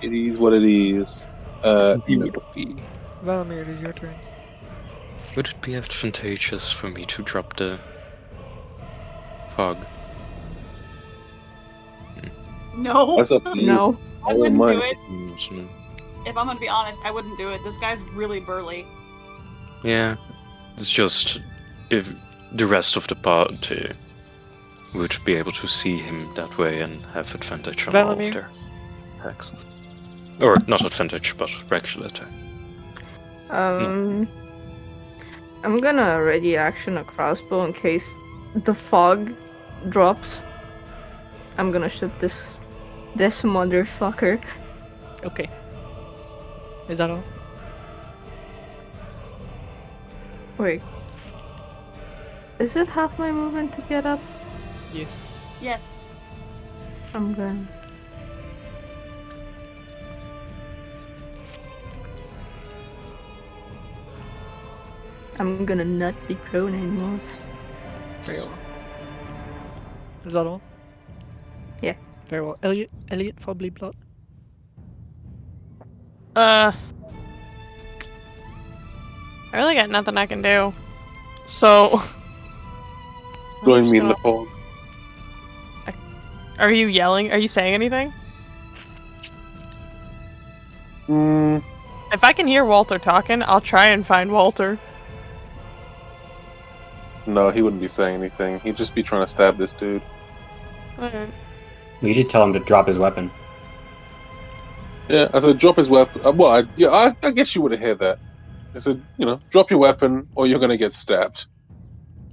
Speaker 1: It is what it is. No.
Speaker 5: Valamir, it is your turn.
Speaker 3: Would it be advantageous for me to drop the fog?
Speaker 8: No.
Speaker 1: That's up to you.
Speaker 6: No.
Speaker 8: I wouldn't do it.
Speaker 3: Mm.
Speaker 8: If I'm gonna be honest, I wouldn't do it. This guy's really burly.
Speaker 3: Yeah, it's just if the rest of the party would be able to see him that way and have advantage on all of
Speaker 5: Valamir?
Speaker 3: their attacks. Or not advantage, but regular attack.
Speaker 6: I'm gonna ready action a crossbow in case the fog drops. I'm gonna shoot this motherfucker.
Speaker 5: Okay. Is that all?
Speaker 6: Wait. Is it half my movement to get up?
Speaker 5: Yes.
Speaker 8: Yes.
Speaker 6: I'm gonna. I'm gonna not be prone anymore.
Speaker 5: Very well. Is that all?
Speaker 6: Yeah.
Speaker 5: Very well. Elliot, probably plot.
Speaker 4: I really got nothing I can do. So. I'm
Speaker 1: Join
Speaker 4: just
Speaker 1: me in the
Speaker 4: gonna-
Speaker 1: fog.
Speaker 4: Are you yelling? Are you saying anything? If I can hear Walter talking, I'll try and find Walter.
Speaker 1: No, he wouldn't be saying anything. He'd just be trying to stab this dude.
Speaker 4: Alright.
Speaker 7: We did tell him to drop his weapon.
Speaker 1: Yeah, I said drop his weapon. I guess you would have heard that. I said, drop your weapon or you're gonna get stabbed.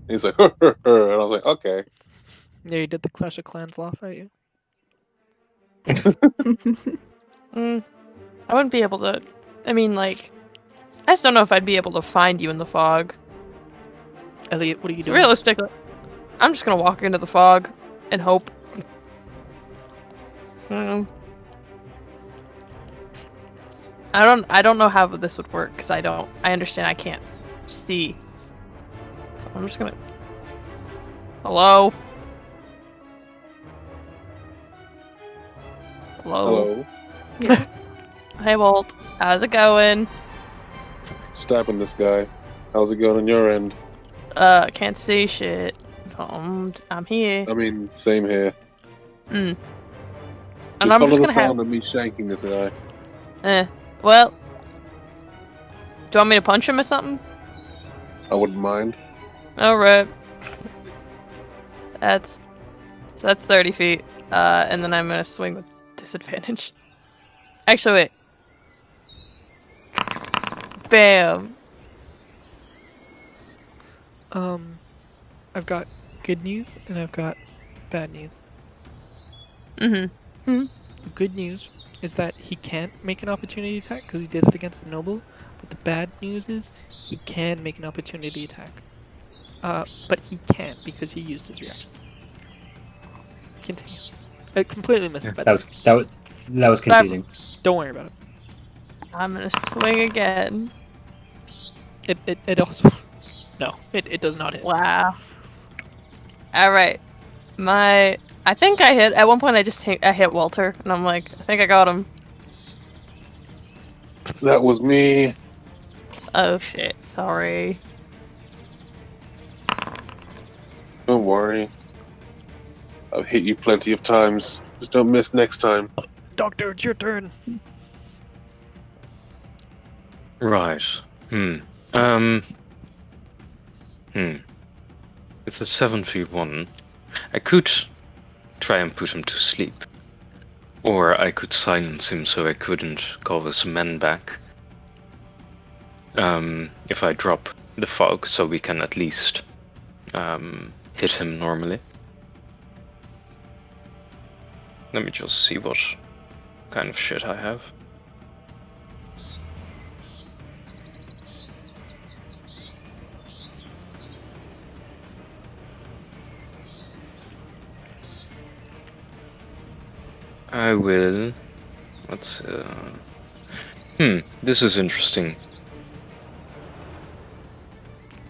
Speaker 1: And he's like, and I was like, okay.
Speaker 5: Yeah, you did the Clash of Clans laugh at you.
Speaker 4: I wouldn't be able to. I mean, like, I just don't know if I'd be able to find you in the fog.
Speaker 5: Elliot, what are you
Speaker 4: So
Speaker 5: doing?
Speaker 4: realistically, I'm just gonna walk into the fog and hope. I don't know how this would work because I understand I can't see. So I'm just gonna. Hello. Hello.
Speaker 1: Hello.
Speaker 4: Hey Walt, how's it going?
Speaker 1: Stabbing this guy. How's it going on your end?
Speaker 4: Can't see shit. I'm here.
Speaker 1: I mean, same here.
Speaker 4: And
Speaker 1: You
Speaker 4: I'm
Speaker 1: follow
Speaker 4: just
Speaker 1: the
Speaker 4: gonna
Speaker 1: sound of me shanking this guy.
Speaker 4: well, do you want me to punch him or something?
Speaker 1: I wouldn't mind.
Speaker 4: Alright. That's 30 feet. And then I'm gonna swing with disadvantage. Actually, wait. Bam.
Speaker 5: I've got good news and I've got bad news.
Speaker 4: The
Speaker 5: The good news is that he can't make an opportunity attack because he did it against the noble. But the bad news is he can make an opportunity attack. But he can't because he used his reaction. Continue. I completely missed it.
Speaker 7: That was confusing.
Speaker 5: Don't worry about it.
Speaker 4: I'm gonna swing again.
Speaker 5: It also no. It does not hit.
Speaker 4: Wow. Alright. I think I hit, at one point I hit Walter, and I'm like, I think I got him.
Speaker 1: That was me.
Speaker 4: Oh shit, sorry.
Speaker 1: Don't worry. I've hit you plenty of times. Just don't miss next time.
Speaker 5: Doctor, it's your turn.
Speaker 3: Right. It's a 7v1. I could try and put him to sleep. Or I could silence him so I couldn't call his men back. If I drop the fog so we can at least hit him normally. Let me just see what kind of shit I have. I will. Let's. This is interesting.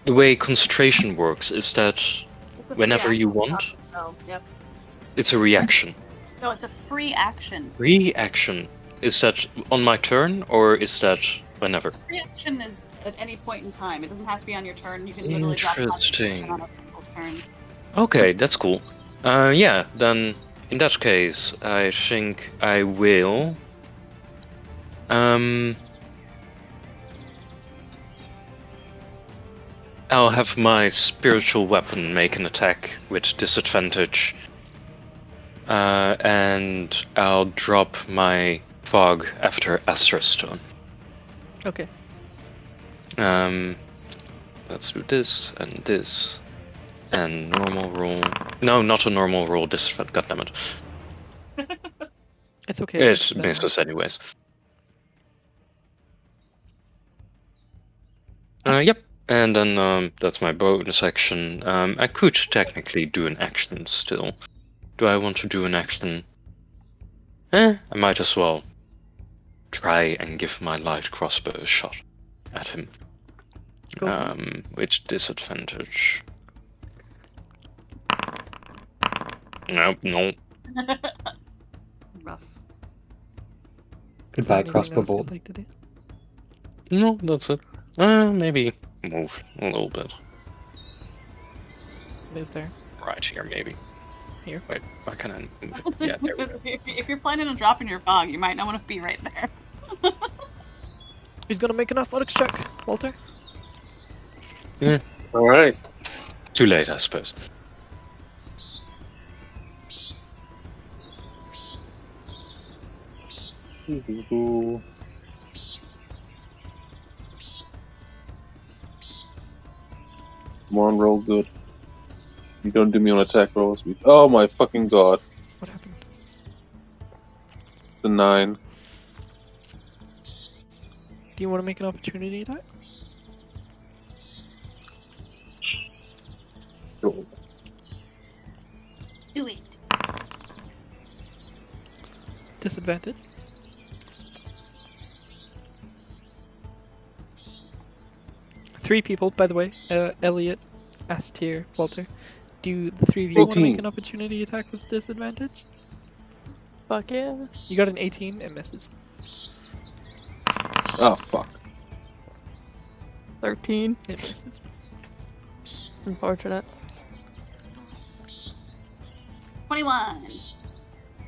Speaker 3: The way concentration works is that whenever you want,
Speaker 8: Oh, yep.
Speaker 3: it's a reaction.
Speaker 8: No, it's a free action.
Speaker 3: Reaction. Is that on my turn, or is that whenever?
Speaker 8: Free action is at any point in time. It doesn't have to be on your turn. You can literally drop concentration on other people's turns.
Speaker 3: Okay, that's cool. Yeah, then in that case, I think I will. I'll have my spiritual weapon make an attack with disadvantage. And I'll drop my fog after Astra's turn.
Speaker 5: Okay.
Speaker 3: Let's do this, and normal roll. No, not a normal roll, disadvantage, goddammit.
Speaker 5: It's okay.
Speaker 3: It misses anyways. Yep. And then that's my bonus action. I could technically do an action still. Do I want to do an action? I might as well try and give my light crossbow a shot at him. With disadvantage. Nope, no.
Speaker 8: Rough.
Speaker 7: Goodbye, crossbow bolt.
Speaker 5: Like to do?
Speaker 3: No, that's it. Maybe move a little bit.
Speaker 5: Move there.
Speaker 3: Right here, maybe.
Speaker 5: Here?
Speaker 3: Wait, why can't I move? Yeah, there we go.
Speaker 8: If you're planning on dropping your fog, you might not want to be right there.
Speaker 5: He's gonna make an athletics check, Walter.
Speaker 3: Yeah.
Speaker 1: Alright.
Speaker 3: Too late, I suppose.
Speaker 1: Come on, roll good. You don't do me on attack rolls. Oh my fucking god.
Speaker 5: What happened?
Speaker 1: The 9.
Speaker 5: Do you want to make an opportunity attack?
Speaker 1: Roll.
Speaker 8: Do it.
Speaker 5: Disadvantage. Three people, by the way. Elliot, S-tier, Walter. Do the three of you want to
Speaker 1: 18.
Speaker 5: make an opportunity attack with disadvantage?
Speaker 4: Fuck yeah.
Speaker 5: You got an 18, it misses.
Speaker 1: Oh fuck.
Speaker 4: 13.
Speaker 5: It misses.
Speaker 4: Unfortunate.
Speaker 8: 21.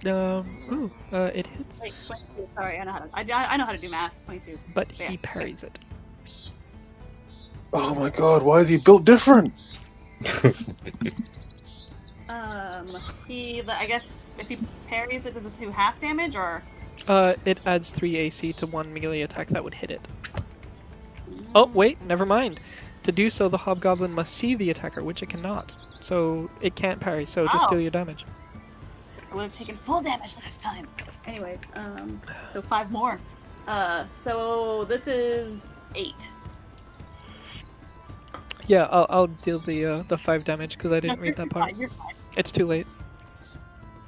Speaker 5: It hits.
Speaker 8: Wait, 22. Sorry, I know how to do math. 22.
Speaker 5: But
Speaker 8: Yeah,
Speaker 5: he parries it.
Speaker 1: Oh my god, why is he built different?
Speaker 8: I guess if he parries it, does it do half damage or?
Speaker 5: It adds 3 AC to one melee attack that would hit it. Oh, wait, never mind. To do so, the hobgoblin must see the attacker, which it cannot. So it can't parry, so just deal your damage.
Speaker 8: I would have taken full damage last time. Anyways, so 5 more. So this is 8.
Speaker 5: Yeah, I'll deal the 5 damage because I didn't read that part.
Speaker 8: You're fine.
Speaker 5: It's too late.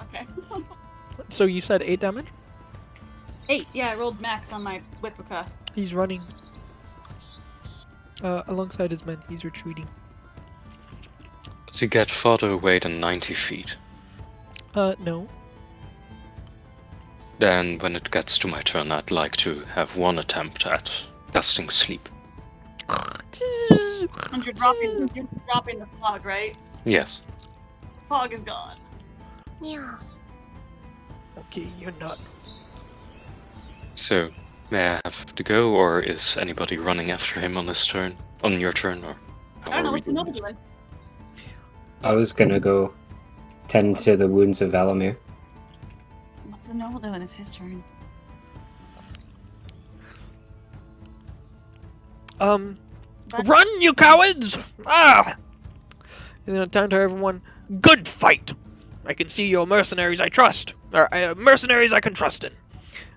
Speaker 8: Okay.
Speaker 5: So you said 8 damage?
Speaker 8: 8. Yeah, I rolled max on my Whipwica.
Speaker 5: He's running. Alongside his men, he's retreating.
Speaker 3: Does he get farther away than 90 feet?
Speaker 5: No.
Speaker 3: Then when it gets to my turn, I'd like to have one attempt at casting sleep.
Speaker 8: And you're dropping the fog, right?
Speaker 3: Yes.
Speaker 8: Fog is gone.
Speaker 4: Yeah.
Speaker 5: Okay, you're not.
Speaker 3: So, may I have to go, or is anybody running after him on his turn? On your turn, or how
Speaker 8: I don't know,
Speaker 3: are we
Speaker 8: what's the
Speaker 3: doing
Speaker 8: noble
Speaker 3: it?
Speaker 8: doing?
Speaker 7: I was gonna go tend to the wounds of Valamir.
Speaker 8: What's the noble doing? It's his turn.
Speaker 5: Run, you cowards! Ah! And then down to everyone, good fight! I can see you're mercenaries I trust. Alright, mercenaries I can trust in.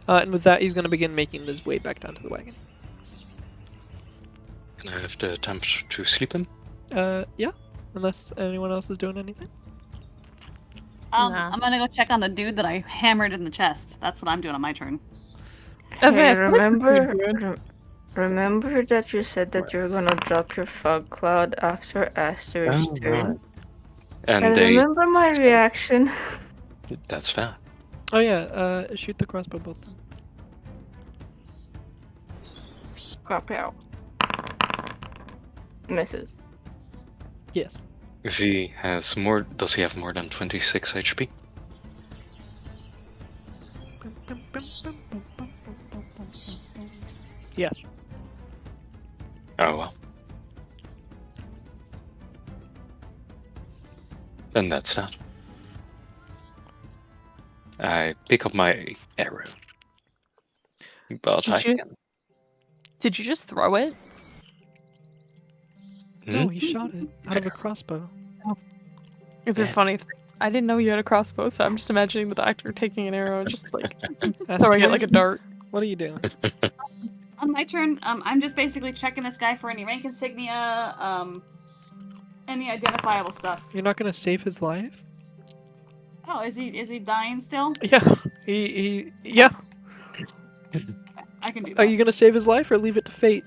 Speaker 5: And with that, he's going to begin making his way back down to the wagon.
Speaker 3: Can I have the time to sleep him?
Speaker 5: Yeah. Unless anyone else is doing anything.
Speaker 4: Nah.
Speaker 8: I'm gonna go check on the dude that I hammered in the chest. That's what I'm doing on my turn.
Speaker 4: That's
Speaker 6: Hey,
Speaker 4: what I
Speaker 6: remember that you said that you're gonna drop your fog cloud after Aster's turn?
Speaker 3: And they...
Speaker 6: remember my reaction.
Speaker 3: That's fair.
Speaker 5: Oh yeah, shoot the crossbow bolt then.
Speaker 6: Crap out. Misses.
Speaker 5: Yes.
Speaker 3: If he has more, does he have more than 26 HP?
Speaker 5: Yes.
Speaker 3: Oh well. Then that's that. I pick up my arrow. But
Speaker 4: Did you just throw it?
Speaker 5: No, he shot it out of a crossbow.
Speaker 4: It's
Speaker 3: Yeah.
Speaker 4: funny. I didn't know you had a crossbow, so I'm just imagining the doctor taking an arrow and just like
Speaker 5: That's
Speaker 4: throwing it
Speaker 5: right.
Speaker 4: like a dart.
Speaker 5: What are you doing?
Speaker 8: On my turn, I'm just basically checking this guy for any rank insignia, any identifiable stuff.
Speaker 5: You're not gonna save his life?
Speaker 8: Oh, is he dying still?
Speaker 5: Yeah. Yeah.
Speaker 8: I can do that.
Speaker 5: Are you gonna save his life or leave it to fate?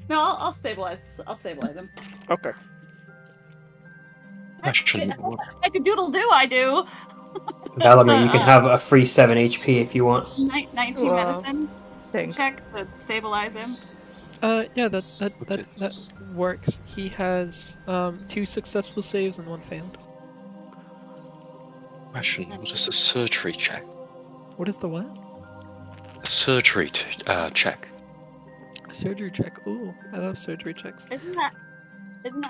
Speaker 8: No, I'll stabilize. I'll stabilize him.
Speaker 5: Okay.
Speaker 3: Question.
Speaker 8: I can doodle do. I do.
Speaker 7: Valamir, you can
Speaker 8: So,
Speaker 7: have a free 7 HP if you want.
Speaker 8: 19
Speaker 6: Wow.
Speaker 8: medicine
Speaker 6: Thanks.
Speaker 8: check to stabilize him.
Speaker 5: Yeah, that works. He has 2 successful saves and 1 failed.
Speaker 3: Question. What is a surgery check?
Speaker 5: What is the what?
Speaker 3: A surgery check.
Speaker 5: A surgery check. Ooh, I love surgery checks.
Speaker 8: Isn't that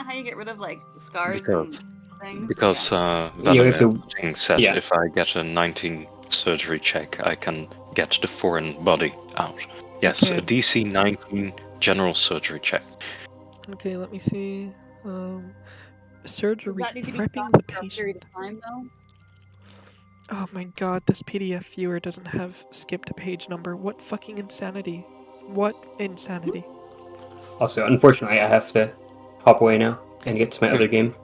Speaker 8: how you get rid of like scars
Speaker 3: Because-
Speaker 8: and things?
Speaker 3: Because
Speaker 7: Yeah, we have to-
Speaker 3: Valamir said
Speaker 7: yeah.
Speaker 3: if I get a 19 surgery check, I can get the foreign body out. Yes,
Speaker 5: Okay.
Speaker 3: a DC 19 general surgery check.
Speaker 5: Okay, let me see. Surgery
Speaker 8: Does that need to be
Speaker 5: prepping
Speaker 8: done
Speaker 5: the
Speaker 8: for a
Speaker 5: patient.
Speaker 8: period of time though?
Speaker 5: Oh my god, this PDF viewer doesn't have skip to page number. What fucking insanity? What insanity?
Speaker 7: Also, unfortunately, I have to hop away now and get to my other game.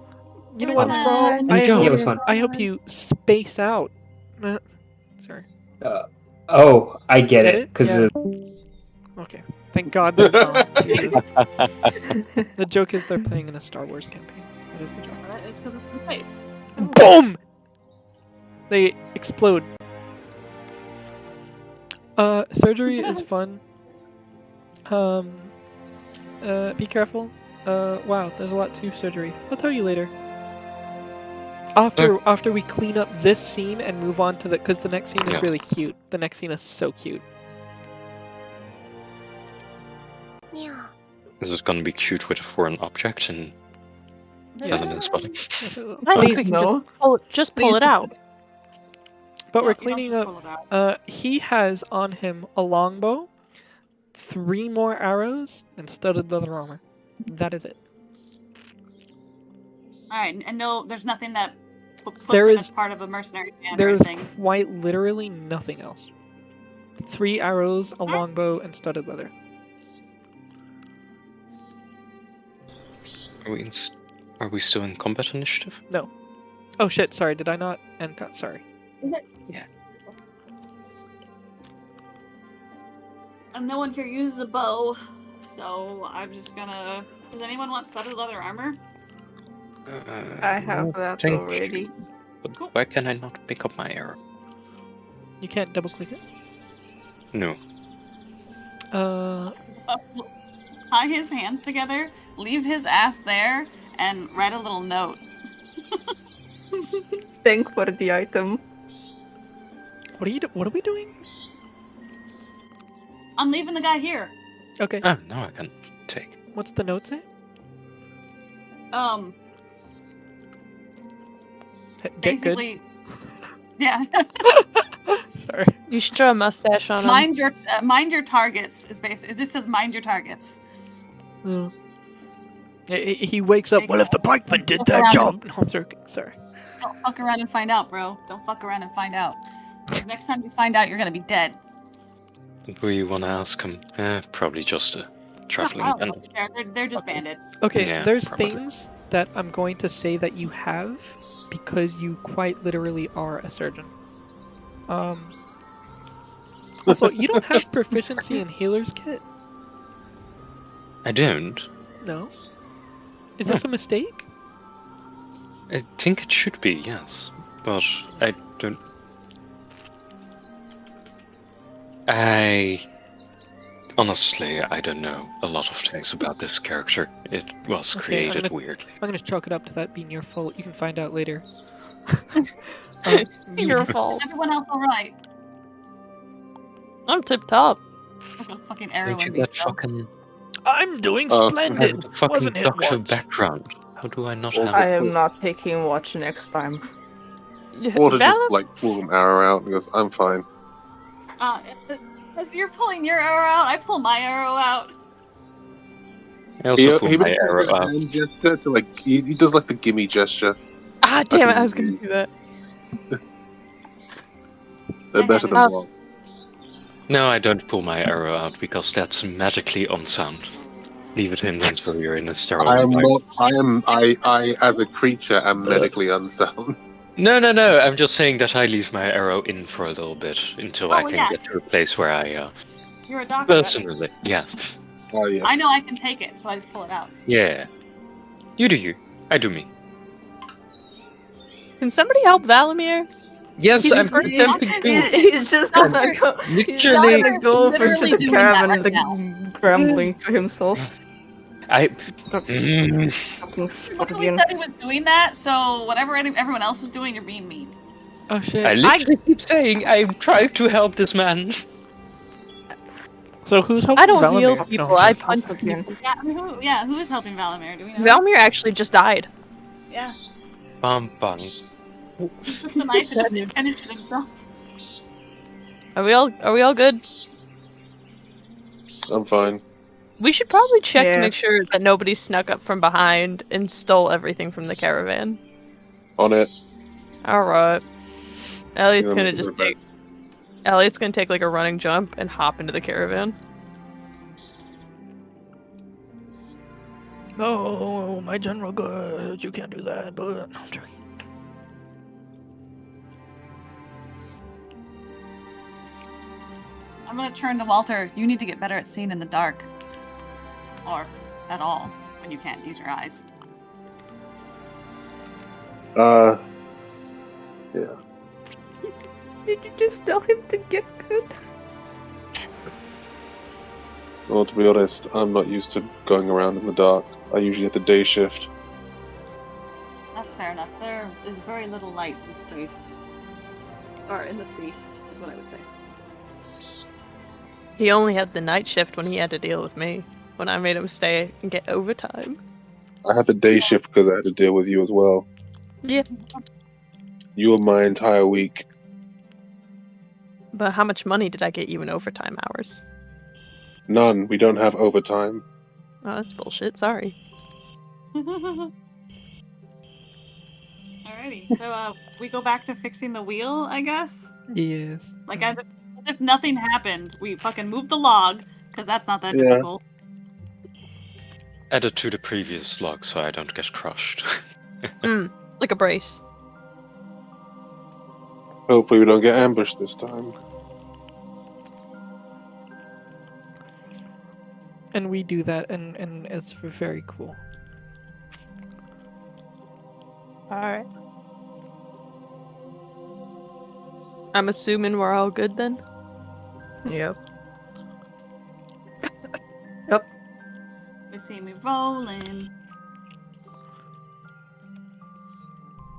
Speaker 5: You know what,
Speaker 8: Bye.
Speaker 5: Scrawl?
Speaker 3: There you go.
Speaker 7: Yeah, it was fun.
Speaker 5: I hope you space out. Sorry.
Speaker 7: Oh, I get
Speaker 5: Get
Speaker 7: it.
Speaker 5: it?
Speaker 7: Because
Speaker 5: Yeah. Okay. Thank God. They're the joke is they're playing in a Star Wars campaign. That is the joke.
Speaker 8: That is because it's in space.
Speaker 5: Boom! They explode. Surgery is fun. Be careful. Wow, there's a lot to surgery. I'll tell you later. After we clean up this scene and move on to because the next scene is
Speaker 3: Yeah.
Speaker 5: really cute. The next scene is so cute.
Speaker 3: Is it gonna be cute with a foreign object and
Speaker 5: Yeah.
Speaker 3: Valamir's body?
Speaker 5: Yes, it will.
Speaker 4: I think we
Speaker 6: Please
Speaker 4: can
Speaker 6: no.
Speaker 4: just pull it out.
Speaker 5: But we're
Speaker 8: You don't
Speaker 5: cleaning
Speaker 8: have to
Speaker 5: up.
Speaker 8: pull it out.
Speaker 5: He has on him a longbow, 3 more arrows, and studded leather armor. That is it.
Speaker 8: Alright, and no, there's nothing that puts
Speaker 5: There
Speaker 8: him
Speaker 5: is-
Speaker 8: as part of a mercenary band or
Speaker 5: There is
Speaker 8: anything.
Speaker 5: quite literally nothing else. 3 arrows, a longbow, and studded leather.
Speaker 3: Are we still in combat initiative?
Speaker 5: Oh shit! Sorry, did I not end? Sorry.
Speaker 8: And no one here uses a bow, so I'm just gonna. Does anyone want studded leather armor?
Speaker 6: I have that
Speaker 3: thank
Speaker 6: already.
Speaker 3: you. But why can I not pick up my arrow?
Speaker 5: You can't double click it.
Speaker 3: No.
Speaker 8: Tie his hands together, leave his ass there, and write a little note.
Speaker 6: Thank for the item.
Speaker 5: What are we doing?
Speaker 8: I'm leaving the guy here.
Speaker 5: Okay.
Speaker 3: Ah, now I can take.
Speaker 5: What's the note say? Get good.
Speaker 8: Basically, yeah.
Speaker 5: Sorry.
Speaker 4: You should draw a mustache on him.
Speaker 8: mind your targets is basically. It just says mind your targets.
Speaker 5: He wakes up. Well, if the pikeman did that
Speaker 8: Around
Speaker 5: job. No, I'm joking. Sorry.
Speaker 8: don't fuck around and find out, bro. Don't fuck around and find out. Next time you find out, you're gonna be dead.
Speaker 3: We want to ask him. Probably just a traveling
Speaker 8: I don't
Speaker 3: bandit.
Speaker 8: care. They're just bandits.
Speaker 5: Okay,
Speaker 3: Yeah,
Speaker 5: there's
Speaker 3: probably.
Speaker 5: things that I'm going to say that you have because you quite literally are a surgeon. Also, you don't have proficiency in healer's kit?
Speaker 3: I don't.
Speaker 5: No? Is this a mistake?
Speaker 3: I think it should be, yes. But I don't... Honestly, I don't know a lot of things about this character. It was
Speaker 5: Okay,
Speaker 3: created weirdly.
Speaker 5: I'm gonna chalk it up to that being your fault. You can find out later.
Speaker 4: Your fault.
Speaker 8: Everyone else alright?
Speaker 4: I'm tip top.
Speaker 8: Like a fucking arrow
Speaker 3: Don't you
Speaker 8: in these
Speaker 3: get
Speaker 8: though.
Speaker 3: fucking...
Speaker 5: I'm doing
Speaker 1: Oh.
Speaker 5: splendid!
Speaker 3: the fucking
Speaker 5: Wasn't hit
Speaker 3: doctor
Speaker 5: once.
Speaker 3: background? How do I not
Speaker 1: Oh,
Speaker 3: have
Speaker 6: I
Speaker 3: it?
Speaker 6: am not taking watch next time.
Speaker 1: Water just
Speaker 4: Valor?
Speaker 1: like pulls an arrow out and goes, "I'm fine."
Speaker 8: As you're pulling your arrow out, I pull my arrow out.
Speaker 3: I also pull my
Speaker 1: makes
Speaker 3: arrow
Speaker 1: a
Speaker 3: out.
Speaker 1: hand gesture to like he does like the gimme gesture.
Speaker 4: Ah, damn it! I was
Speaker 1: can-
Speaker 4: gonna do that.
Speaker 1: They're better than
Speaker 4: Oh.
Speaker 1: one.
Speaker 3: No, I don't pull my arrow out because that's magically unsound. Leave it in until you're in a sterile
Speaker 1: I am
Speaker 3: environment.
Speaker 1: not. I as a creature am medically unsound.
Speaker 3: No, I'm just saying that I leave my arrow in for a little bit until I
Speaker 8: Oh,
Speaker 3: can
Speaker 8: yeah.
Speaker 3: get to a place where I,
Speaker 8: You're a doctor.
Speaker 3: personally, yes.
Speaker 1: Oh yes.
Speaker 8: I know I can take it, so I just pull it out.
Speaker 3: Yeah. You do you. I do me.
Speaker 4: Can somebody help Valamir?
Speaker 3: Yes,
Speaker 4: He's
Speaker 3: I'm
Speaker 4: sort of
Speaker 3: attempting to.
Speaker 6: He's just gonna go. He's just
Speaker 3: Literally.
Speaker 6: gonna go for
Speaker 8: Literally
Speaker 6: the
Speaker 8: doing that
Speaker 6: caravan
Speaker 8: right
Speaker 6: and
Speaker 8: now.
Speaker 6: grumbling to himself.
Speaker 3: I.
Speaker 6: Fucking
Speaker 8: Literally
Speaker 6: again.
Speaker 8: said he was doing that, so whatever everyone else is doing, you're being mean.
Speaker 5: Oh shit.
Speaker 3: I literally keep saying I'm trying to help this man.
Speaker 5: So who's helping
Speaker 4: I don't
Speaker 5: Valamir?
Speaker 4: heal people.
Speaker 5: No,
Speaker 4: I
Speaker 5: sorry.
Speaker 4: punch
Speaker 6: Again.
Speaker 4: people.
Speaker 8: Yeah, who is helping Valamir? Do we know?
Speaker 4: Valamir actually just died.
Speaker 8: Yeah.
Speaker 3: Bum bum.
Speaker 8: He took the knife and just finished it himself.
Speaker 4: Are we all good?
Speaker 1: I'm fine.
Speaker 4: We should probably check to make
Speaker 6: Yes.
Speaker 4: sure that nobody snuck up from behind and stole everything from the caravan.
Speaker 1: On it.
Speaker 4: Alright. Elliot's
Speaker 1: Yeah,
Speaker 4: gonna
Speaker 1: we're
Speaker 4: just
Speaker 1: back.
Speaker 4: take... Elliot's gonna take like a running jump and hop into the caravan.
Speaker 5: No, my general good. You can't do that, but no, I'm joking.
Speaker 8: I'm gonna turn to Walter. You need to get better at seeing in the dark. Or at all, when you can't use your eyes.
Speaker 1: Yeah.
Speaker 6: Did you just tell him to get good?
Speaker 8: Yes.
Speaker 1: Well, to be honest, I'm not used to going around in the dark. I usually have the day shift.
Speaker 8: That's fair enough. There is very little light in space. Or in the sea, is what I would say.
Speaker 4: He only had the night shift when he had to deal with me. When I made him stay and get overtime.
Speaker 1: I had the day shift because I had to deal with you as well.
Speaker 4: Yeah.
Speaker 1: You were my entire week.
Speaker 4: But how much money did I get you in overtime hours?
Speaker 1: None. We don't have overtime.
Speaker 4: Oh, that's bullshit. Sorry.
Speaker 8: Alrighty, so we go back to fixing the wheel, I guess?
Speaker 5: Yes.
Speaker 8: Like, as if nothing happened. We fucking moved the log, because that's not that
Speaker 1: Yeah.
Speaker 8: difficult.
Speaker 3: Add it to the previous log so I don't get crushed.
Speaker 4: Like a brace.
Speaker 1: Hopefully we don't get ambushed this time.
Speaker 5: And we do that, and it's very cool.
Speaker 4: Alright. I'm assuming we're all good then?
Speaker 6: Yep.
Speaker 8: They see me rolling.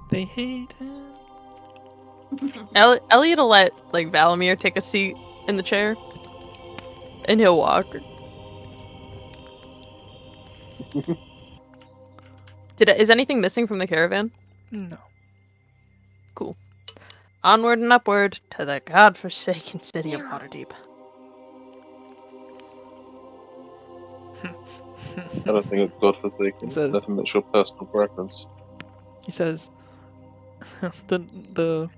Speaker 5: They hate him.
Speaker 4: Elliot will let, like, Valamir take a seat in the chair. And he'll walk. Is anything missing from the caravan?
Speaker 5: No.
Speaker 4: Cool. Onward and upward to the godforsaken city of Waterdeep.
Speaker 1: I don't think it's godforsaken.
Speaker 5: It says-
Speaker 1: Nothing but your personal preference.
Speaker 5: He says, the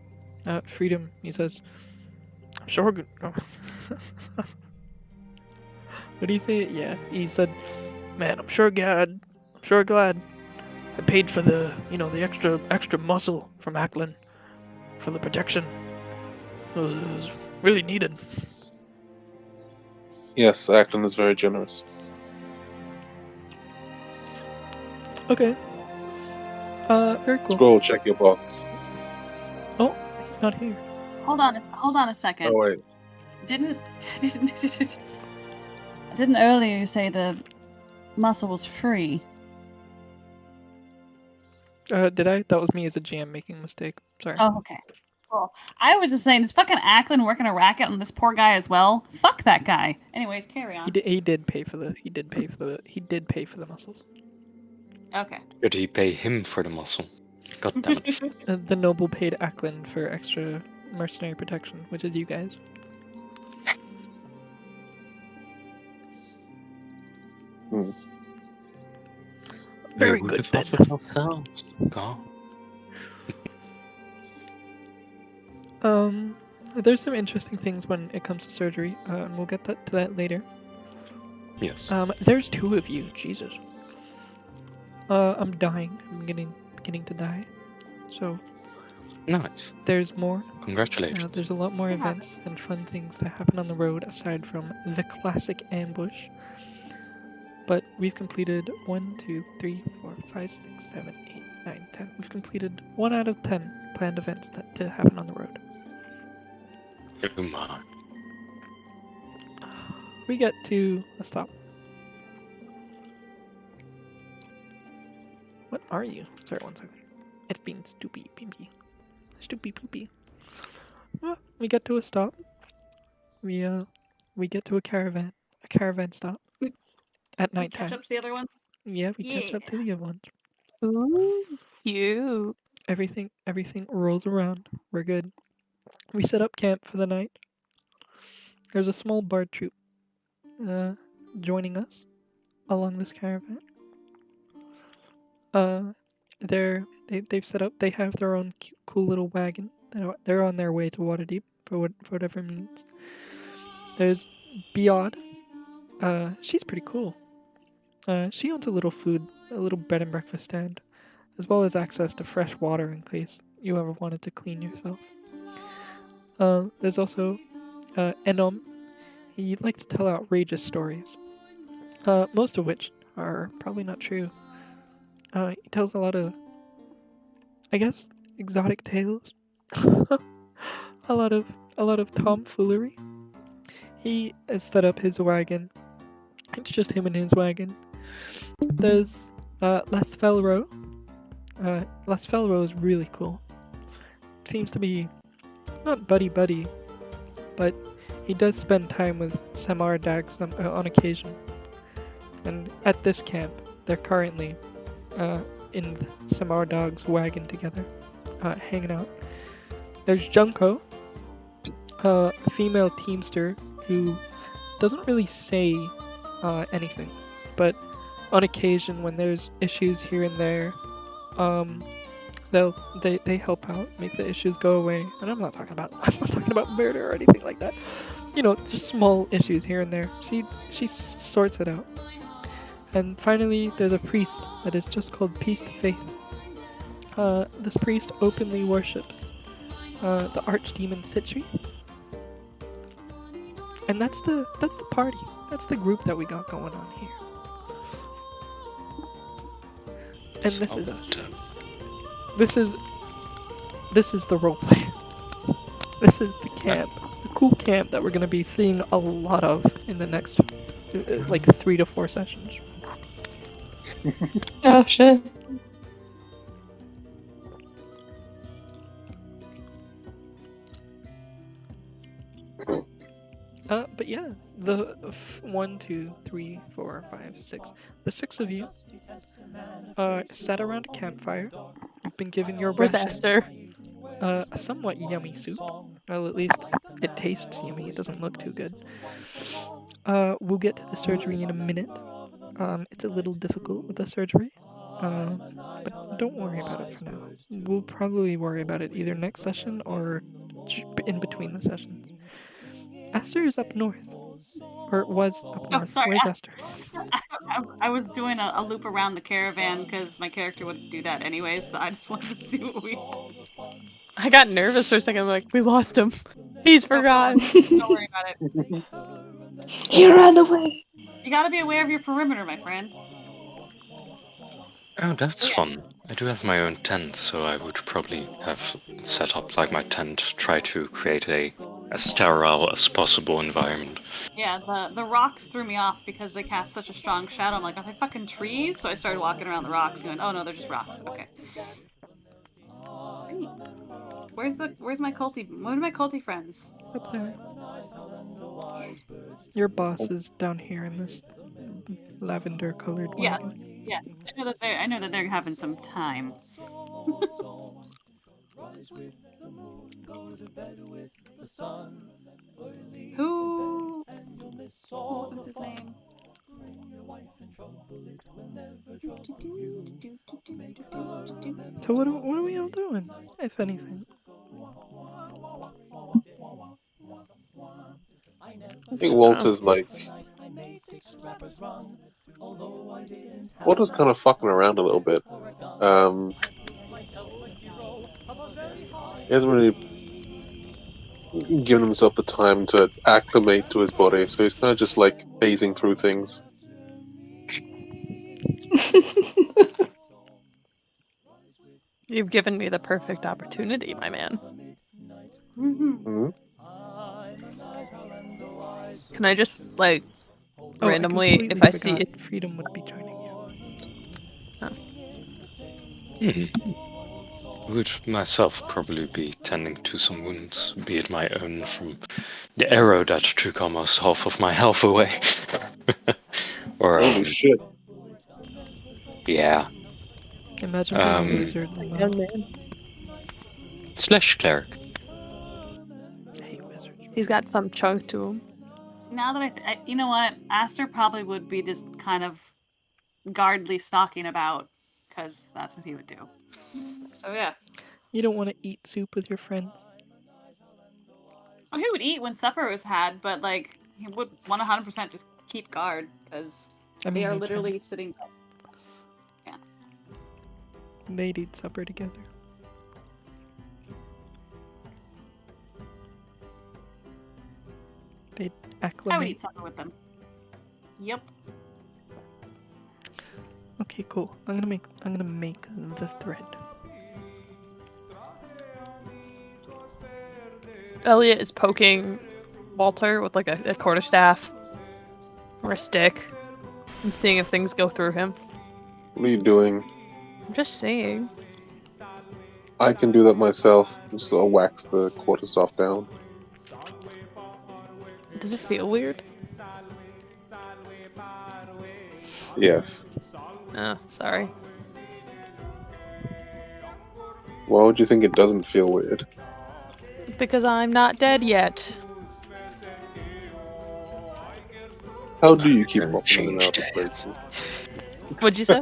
Speaker 5: Freedom, he says, I'm sure what do you say? Yeah, he said, man, I'm sure glad I paid for the, the extra muscle from Ackland for the protection. It was really needed.
Speaker 1: Yes, Acton is very generous.
Speaker 5: Okay. Very cool.
Speaker 1: Scroll, check your box.
Speaker 5: Oh, he's not here.
Speaker 8: Hold on a second.
Speaker 1: Oh wait.
Speaker 8: Didn't earlier you say the muscle was free?
Speaker 5: Did I? That was me as a GM making a mistake. Sorry.
Speaker 8: Oh, okay. Cool. I was just saying, is fucking Ackland working a racket on this poor guy as well? Fuck that guy. Anyways, carry on.
Speaker 5: He did pay for the muscles.
Speaker 8: Okay.
Speaker 3: Did he pay him for the muscle? God damn it.
Speaker 5: The noble paid Ackland for extra mercenary protection, which is you guys. Very
Speaker 3: We
Speaker 5: good
Speaker 3: have
Speaker 5: then.
Speaker 3: offered ourselves. God.
Speaker 5: There's some interesting things when it comes to surgery, and we'll get to that later.
Speaker 3: Yes.
Speaker 5: There's two of you, Jesus. I'm dying. I'm getting to die. So
Speaker 3: Nice.
Speaker 5: there's more.
Speaker 3: Congratulations.
Speaker 5: There's a lot more events and fun things that happen on the road aside from the classic ambush. But we've completed 1, 2, 3, 4, 5, 6, 7, 8, 9, 10. We've completed 1 out of 10 planned events that did happen on the road.
Speaker 3: Oh my.
Speaker 5: We get to a stop. What are you? Sorry, 1 second. It's been stupid pimpy. Stupid poopy. Well, we get to a stop. We get to a caravan stop at nighttime.
Speaker 8: Catch up to the other one?
Speaker 5: Yeah, we catch up to the other ones.
Speaker 4: Ooh, cute.
Speaker 5: Everything rolls around. We're good. We set up camp for the night. There's a small bard troop joining us along this caravan. They've set up. They have their own cool little wagon. They're on their way to Waterdeep for whatever means. There's Biod. She's pretty cool. She owns a little bed and breakfast stand, as well as access to fresh water in case you ever wanted to clean yourself. There's also Enom. He likes to tell outrageous stories, most of which are probably not true. He tells a lot of, I guess, exotic tales. a lot of tomfoolery. He has set up his wagon. It's just him and his wagon. There's Les Felrow. Les Felrow is really cool. Seems to be not buddy, but he does spend time with Samar Dags on occasion. And at this camp, they're currently in Samar Dag's wagon together, hanging out. There's Junko, a female teamster who doesn't really say anything, but on occasion when there's issues here and there, they help out, make the issues go away. And I'm not talking about murder or anything like that. Just small issues here and there. She sorts it out. And finally, there's a priest that is just called Peace to Faith. This priest openly worships the archdemon Citri. And that's the party. That's the group that we got going on here. And this is us. This is the roleplay. This is the camp. The cool camp that we're going to be seeing a lot of in the next 3 to 4 sessions.
Speaker 4: Oh shit.
Speaker 5: But yeah, the 1, 2, 3, 4, 5, 6. The 6 of you sat around a campfire. You've been given your
Speaker 4: Where's
Speaker 5: rations.
Speaker 4: Aster?
Speaker 5: A somewhat yummy soup. Well, at least it tastes yummy. It doesn't look too good. We'll get to the surgery in a minute. It's a little difficult with the surgery. But don't worry about it for now. We'll probably worry about it either next session or in between the sessions. Aster is up north. Or was up north.
Speaker 8: sorry.
Speaker 5: Where's Aster?
Speaker 8: I was doing a loop around the caravan because my character wouldn't do that anyways, so I just wanted to see what we...
Speaker 4: I got nervous for a second, like, we lost him. He's forgotten.
Speaker 8: Don't worry about it.
Speaker 6: He ran away.
Speaker 8: You gotta be aware of your perimeter, my friend.
Speaker 3: Oh, that's fun. I do have my own tent, so I would probably have set up like my tent, try to create as sterile as possible environment.
Speaker 8: Yeah, the rocks threw me off because they cast such a strong shadow. I'm like, are they fucking trees? So I started walking around the rocks going, oh no, they're just rocks. Okay. Where's my culty? What are my culty friends?
Speaker 5: Up there. Your boss is down here in this lavender-colored wagon.
Speaker 8: Yeah. I know that they're having some time. Who? What was his name?
Speaker 5: So what are we all doing, if anything?
Speaker 1: I think Walter's like... Walter's kind of fucking around a little bit. He hasn't really given himself the time to acclimate to his body, so he's kind of just like phasing through things.
Speaker 4: You've given me the perfect opportunity, my man.
Speaker 1: Mm-hmm.
Speaker 4: Can I just, like,
Speaker 5: Oh,
Speaker 4: randomly, if I see it...
Speaker 5: Freedom would be joining you.
Speaker 3: I would myself probably be tending to some wounds, be it my own from the arrow that took almost half of my health away. Or
Speaker 1: Holy shit.
Speaker 3: Yeah.
Speaker 5: Imagine being a wizard.
Speaker 4: Young man.
Speaker 3: Slash cleric.
Speaker 5: I hate wizards.
Speaker 4: He's got some chunk to him.
Speaker 8: Now that you know what, Aster probably would be just kind of guardly stalking about, because that's what he would do. So yeah.
Speaker 5: You don't want to eat soup with your friends?
Speaker 8: Well, he would eat when supper was had, but like he would 100% just keep guard because they are literally
Speaker 5: friends.
Speaker 8: sitting. Yeah.
Speaker 5: They'd eat supper together. They'd acclimate.
Speaker 8: I would eat supper with them. Yep.
Speaker 5: Okay, cool. I'm gonna make the thread.
Speaker 4: Elliot is poking Walter with like a quarterstaff or a stick and seeing if things go through him.
Speaker 1: What are you doing?
Speaker 4: I'm just saying.
Speaker 1: I can do that myself. Just sort of wax the quarterstaff down.
Speaker 4: Does it feel weird?
Speaker 1: Yes.
Speaker 4: Oh, sorry.
Speaker 1: Why would you think it doesn't feel weird?
Speaker 4: Because I'm not dead yet.
Speaker 1: How do you keep popping in and out of places?
Speaker 4: What'd you say?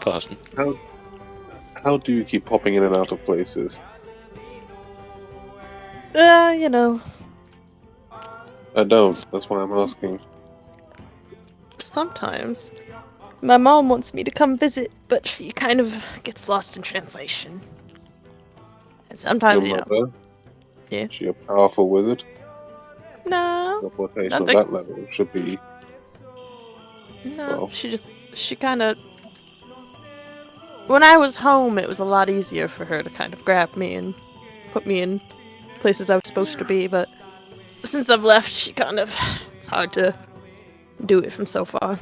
Speaker 3: Pardon.
Speaker 1: How do you keep popping in and out of places?
Speaker 4: You know.
Speaker 1: I don't. That's why I'm asking.
Speaker 4: Sometimes. My mom wants me to come visit, but she kind of gets lost in translation. And sometimes,
Speaker 1: Your
Speaker 4: you know.
Speaker 1: mother?
Speaker 4: Yeah.
Speaker 1: Is she a powerful wizard?
Speaker 4: No.
Speaker 1: Teleportation
Speaker 4: I
Speaker 1: of
Speaker 4: think
Speaker 1: that level should be...
Speaker 4: No,
Speaker 1: Well.
Speaker 4: she kind of... When I was home, it was a lot easier for her to kind of grab me and put me in places I was supposed to be, but since I've left, she kind of... It's hard to do it from so far.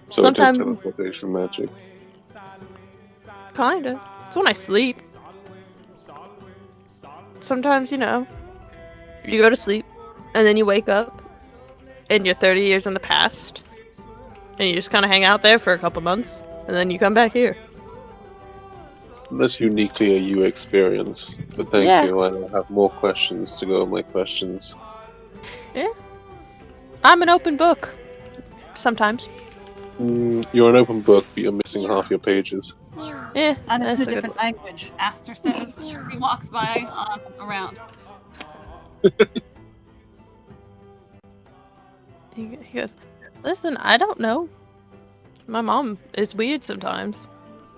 Speaker 1: So
Speaker 4: Sometimes-
Speaker 1: it is teleportation magic.
Speaker 4: Kinda. It's when I sleep. Sometimes, you know, you go to sleep, and then you wake up, and you're 30 years in the past, and you just kind of hang out there for a couple months, and then you come back here.
Speaker 1: That's uniquely a you experience. But thank
Speaker 4: Yeah.
Speaker 1: you, I have more questions to go with my questions.
Speaker 4: I'm an open book. Sometimes.
Speaker 1: You're an open book, but you're missing half your pages.
Speaker 4: Yeah,
Speaker 8: And it's
Speaker 4: that's
Speaker 8: a
Speaker 4: a good
Speaker 8: different language. Aster says he walks by around.
Speaker 4: He goes, listen, I don't know. My mom is weird sometimes.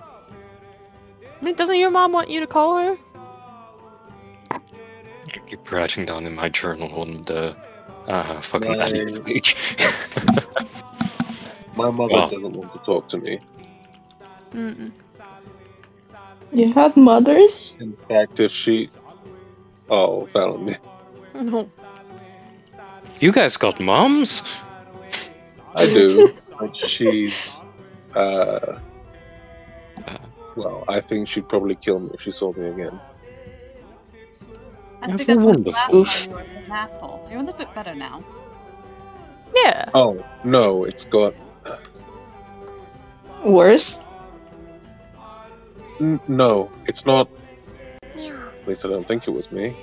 Speaker 4: I mean, doesn't your mom want you to call her?
Speaker 3: I keep writing down in my journal on the fucking
Speaker 1: Right.
Speaker 3: alley page.
Speaker 1: My mother
Speaker 3: Wow.
Speaker 1: doesn't want to talk to me.
Speaker 4: Mm-mm.
Speaker 10: You had mothers?
Speaker 1: In fact, if she... Oh, Valerie.
Speaker 4: No.
Speaker 3: You guys got moms?
Speaker 1: I do. But she's... Well, I think she'd probably kill me if she saw me again.
Speaker 8: That's
Speaker 3: That's
Speaker 8: because when last
Speaker 3: wonderful.
Speaker 8: time you were an asshole. You're a little bit better now.
Speaker 4: Yeah.
Speaker 1: Oh, no, it's got...
Speaker 10: Worse?
Speaker 1: No, it's not... At least I don't think it was me.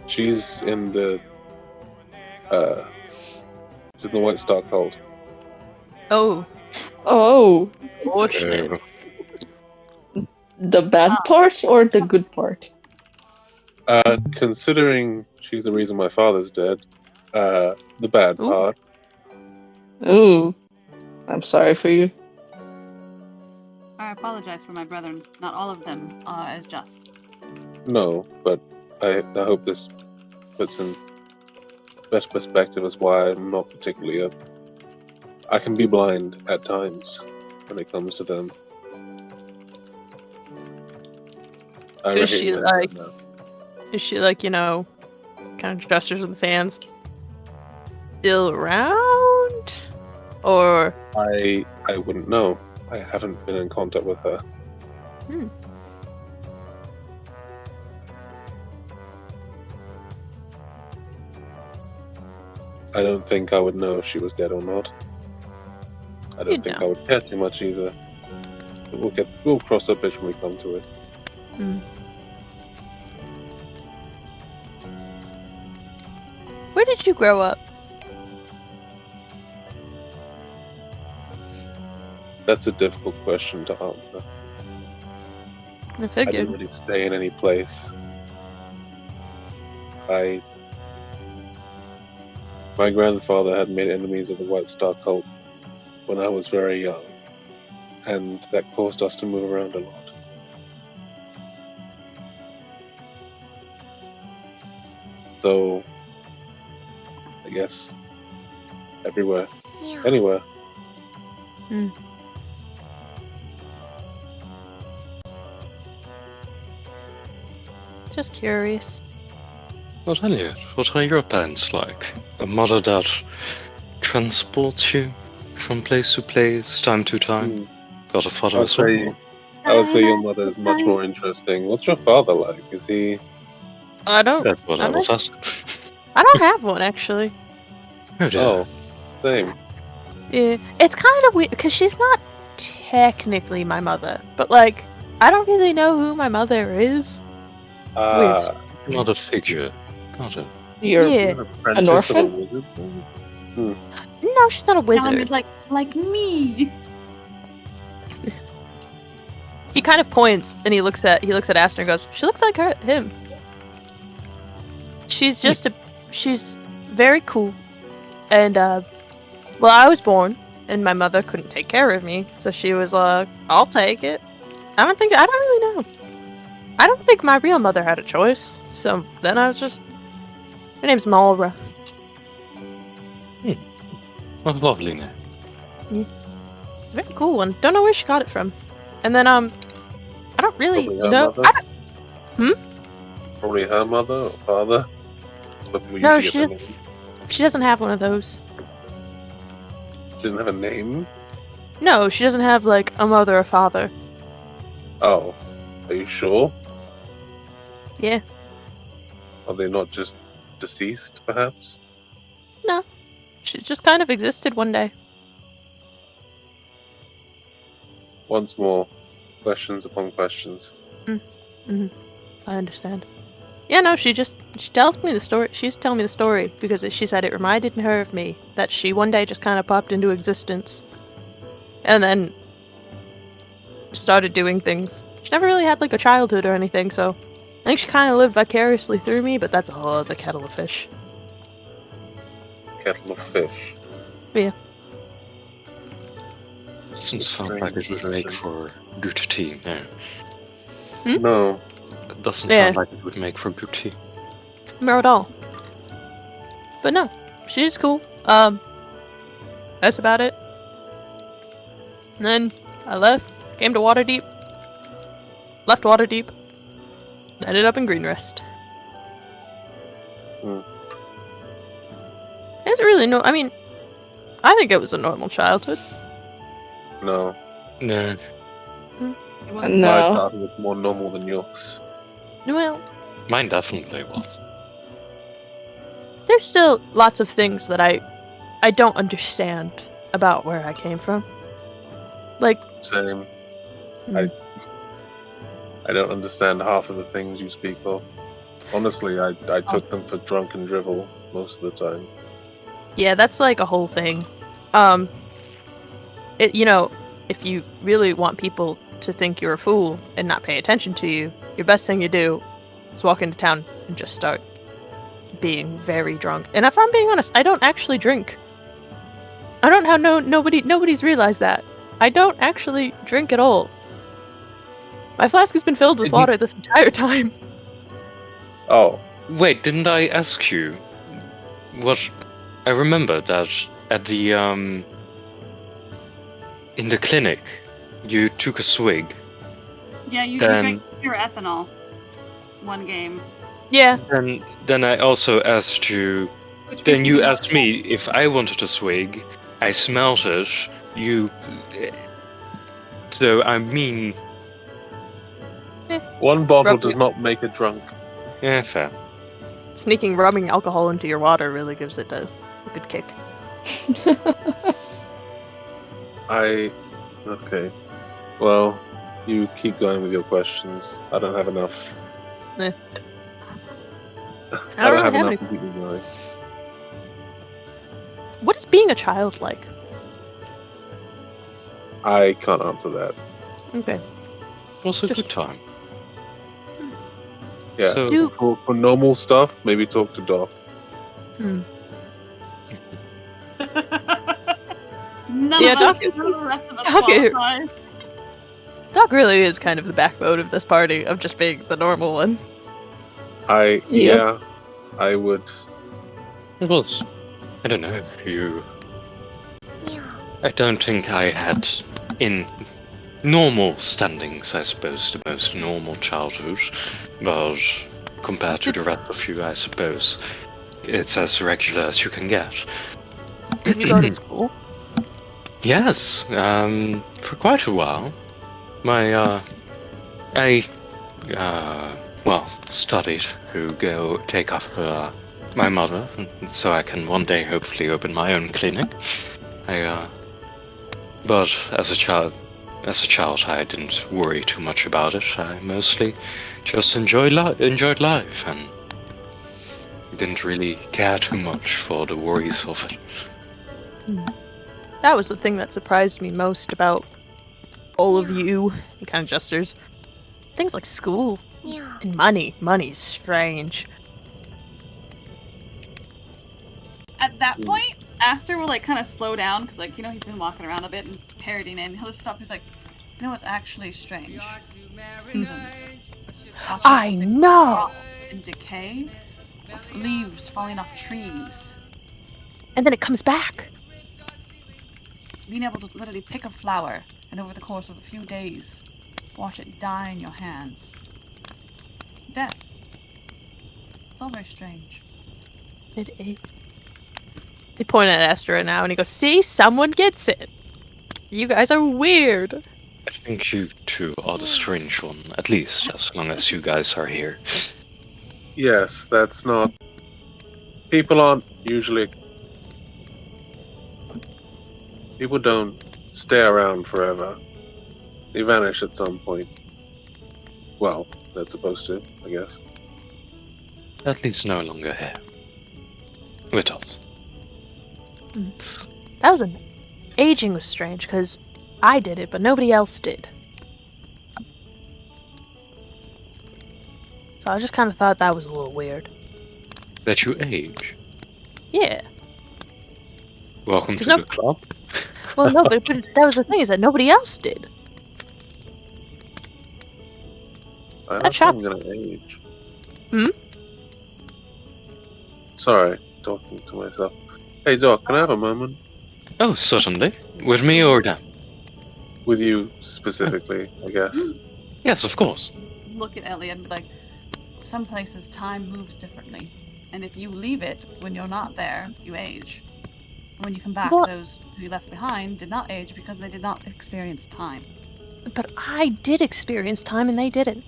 Speaker 1: She's in the... She's in the White Star cult.
Speaker 4: Oh,
Speaker 10: Oh,
Speaker 4: fortunate.
Speaker 10: the bad part or the good part?
Speaker 1: Considering she's the reason my father's dead, the bad
Speaker 4: Ooh.
Speaker 1: part.
Speaker 10: Ooh, I'm sorry for you.
Speaker 8: I apologize for my brethren. Not all of them are as just.
Speaker 1: No, but I hope this puts in better perspective as why I'm not particularly I can be blind at times when it comes to them. I
Speaker 4: Is she
Speaker 1: recognize that
Speaker 4: like-
Speaker 1: now.
Speaker 4: Is she like, you know, kind of gestures with his hands? Still around? Or
Speaker 1: I wouldn't know. I haven't been in contact with her. I don't think I would know if she was dead or not. I don't
Speaker 4: You'd
Speaker 1: think
Speaker 4: know.
Speaker 1: I would care too much either. But we'll cross that bridge when we come to it.
Speaker 4: where did you grow up?
Speaker 1: That's a difficult question to answer.
Speaker 4: I
Speaker 1: I
Speaker 4: figured.
Speaker 1: didn't really stay in any place. My grandfather had made enemies of the White Star cult when I was very young, and that caused us to move around a lot. So, I guess everywhere, anywhere.
Speaker 4: Just curious.
Speaker 3: Well, Elliot, what are your plans like? A mother that transports you from place to place, time to time? Got a father as well?
Speaker 1: I would say your mother is much more interesting. What's your father like? Is he...
Speaker 4: I don't.
Speaker 3: That's what I
Speaker 4: I
Speaker 3: was asking.
Speaker 4: I don't have one actually.
Speaker 3: Oh dear.
Speaker 1: Oh, same.
Speaker 4: Yeah, it's kind of weird because she's not technically my mother, but like I don't really know who my mother is.
Speaker 3: Not a figure. Got it.
Speaker 10: You're
Speaker 4: Yeah.
Speaker 1: An apprentice of a
Speaker 10: orphan?
Speaker 1: wizard?
Speaker 4: No, she's not a
Speaker 8: Alan
Speaker 4: wizard.
Speaker 8: is like me.
Speaker 4: He kind of points and he looks at Aster and goes, "She looks like him." She's just she's very cool, and well, I was born and my mother couldn't take care of me, so she was like, "I'll take it." I don't really know. I don't think my real mother had a choice. So then I was just, her name's Malra.
Speaker 3: What a lovely name.
Speaker 4: It's a very cool one. Don't know where she got it from. And then I don't really
Speaker 1: Probably her
Speaker 4: know.
Speaker 1: mother? Probably her mother or father? But we
Speaker 4: No,
Speaker 1: usually get
Speaker 4: she
Speaker 1: the name.
Speaker 4: She doesn't have one of those.
Speaker 1: She doesn't have a name?
Speaker 4: No, she doesn't have like a mother or father.
Speaker 1: Oh, are you sure?
Speaker 4: Yeah.
Speaker 1: Are they not just deceased, perhaps?
Speaker 4: No. She just kind of existed one day.
Speaker 1: Once more, questions upon questions.
Speaker 4: I understand. Yeah, no, she tells me the story. She's telling me the story because she said it reminded her of me. That she one day just kind of popped into existence. and then started doing things. She never really had like a childhood or anything, so I think she kind of lived vicariously through me, but that's a whole other kettle of fish.
Speaker 1: Kettle of fish.
Speaker 4: Yeah.
Speaker 3: Doesn't sound like it would make for good tea, no.
Speaker 1: No.
Speaker 3: It doesn't
Speaker 4: Yeah.
Speaker 3: sound like it would make for good tea.
Speaker 4: No at all. But no, she's cool. That's about it. And then I left, came to Waterdeep, left Waterdeep, ended up in Greenrest. There's really no. I mean, I think it was a normal childhood.
Speaker 1: No.
Speaker 3: No.
Speaker 1: My
Speaker 10: No.
Speaker 1: childhood was more normal than yours.
Speaker 4: Well,
Speaker 3: Mine definitely was.
Speaker 4: there's still lots of things that I don't understand about where I came from. Like,
Speaker 1: Same.
Speaker 4: Hmm.
Speaker 1: I don't understand half of the things you speak of. Honestly, I took them for drunken drivel most of the time.
Speaker 4: yeah, that's like a whole thing. If you really want people to think you're a fool and not pay attention to you, your best thing you do is walk into town and just start being very drunk. And if I'm being honest, I don't actually drink. I don't know how nobody's realized that. I don't actually drink at all. My flask has been filled with water this entire time.
Speaker 1: Oh,
Speaker 3: Wait, didn't I ask you what? I remember that at the in the clinic, you took a swig.
Speaker 8: Yeah, you
Speaker 3: Then-
Speaker 8: drank pure ethanol. One game.
Speaker 4: Yeah.
Speaker 3: Then I also asked you.
Speaker 8: Which
Speaker 3: Then
Speaker 8: makes
Speaker 3: you
Speaker 8: me
Speaker 3: asked me if I wanted a swig. I smelled it. You. So I mean,
Speaker 1: one bottle
Speaker 4: Rub-
Speaker 1: does not make a drunk.
Speaker 3: yeah, fair.
Speaker 4: Rubbing alcohol into your water really gives it a good kick.
Speaker 1: Okay. Well, you keep going with your questions. I don't have enough.
Speaker 4: Eh.
Speaker 1: I don't have
Speaker 4: really
Speaker 1: enough to keep me going.
Speaker 4: What is being a child like?
Speaker 1: I can't answer that.
Speaker 4: Okay.
Speaker 3: It was a good time.
Speaker 1: Yeah.
Speaker 3: So-
Speaker 4: Do-
Speaker 1: For normal stuff, maybe talk to Doc.
Speaker 8: None
Speaker 4: Yeah,
Speaker 8: of us,
Speaker 4: Doc-
Speaker 8: none of the rest of us
Speaker 4: Doc-
Speaker 8: qualify.
Speaker 4: Doc really is kind of the backbone of this party, of just being the normal one.
Speaker 1: Yeah, I would.
Speaker 3: It was. I don't know. You. I don't think I had in normal standings, I suppose, the most normal childhood, but compared to the rest of you, I suppose it's as regular as you can get.
Speaker 4: Did you go to school?
Speaker 3: Yes, for quite a while. I studied to go take after my mother, so I can one day hopefully open my own clinic. But as a child, I didn't worry too much about it. I mostly just enjoyed life and didn't really care too much for the worries of it.
Speaker 4: That was the thing that surprised me most about all of you. He kind of gestures. Things like school and money. Money's strange.
Speaker 8: At that point, Aster will like kind of slow down because like he's been walking around a bit and parodying it. And he'll just stop. He's like, you know what's actually strange? Seasons. Watching
Speaker 4: I
Speaker 8: something
Speaker 4: know.
Speaker 8: rot and decay. With leaves falling off trees.
Speaker 4: And then it comes back.
Speaker 8: Being able to literally pick a flower and over the course of a few days, watch it die in your hands. Death. It's all very strange.
Speaker 4: It is. They point at Astra now and he goes, see, someone gets it. You guys are weird.
Speaker 3: I think you two are the strange one, at least as long as you guys are here.
Speaker 1: Yes, that's not. People aren't usually. People don't stay around forever. They vanish at some point. Well, they're supposed to, I guess.
Speaker 3: At least no longer here. With us.
Speaker 4: That was aging was strange because I did it, but nobody else did. So I just kind of thought that was a little weird.
Speaker 3: That you age.
Speaker 4: Yeah.
Speaker 3: Welcome to
Speaker 4: no-
Speaker 3: the club.
Speaker 4: Well, no, but that was the thing, is that nobody else did.
Speaker 1: I
Speaker 4: That's
Speaker 1: don't think I'm gonna age.
Speaker 4: Hmm?
Speaker 1: Sorry, talking to myself. Hey Doc, can I have a moment?
Speaker 3: Oh, certainly. With me or them?
Speaker 1: With you specifically, I guess.
Speaker 3: Yes, of course.
Speaker 8: Look at Ellie and be like, some places time moves differently. And if you leave it when you're not there, you age. And when you come back,
Speaker 4: What?
Speaker 8: those who you left behind did not age because they did not experience time.
Speaker 4: But I did experience time and they didn't.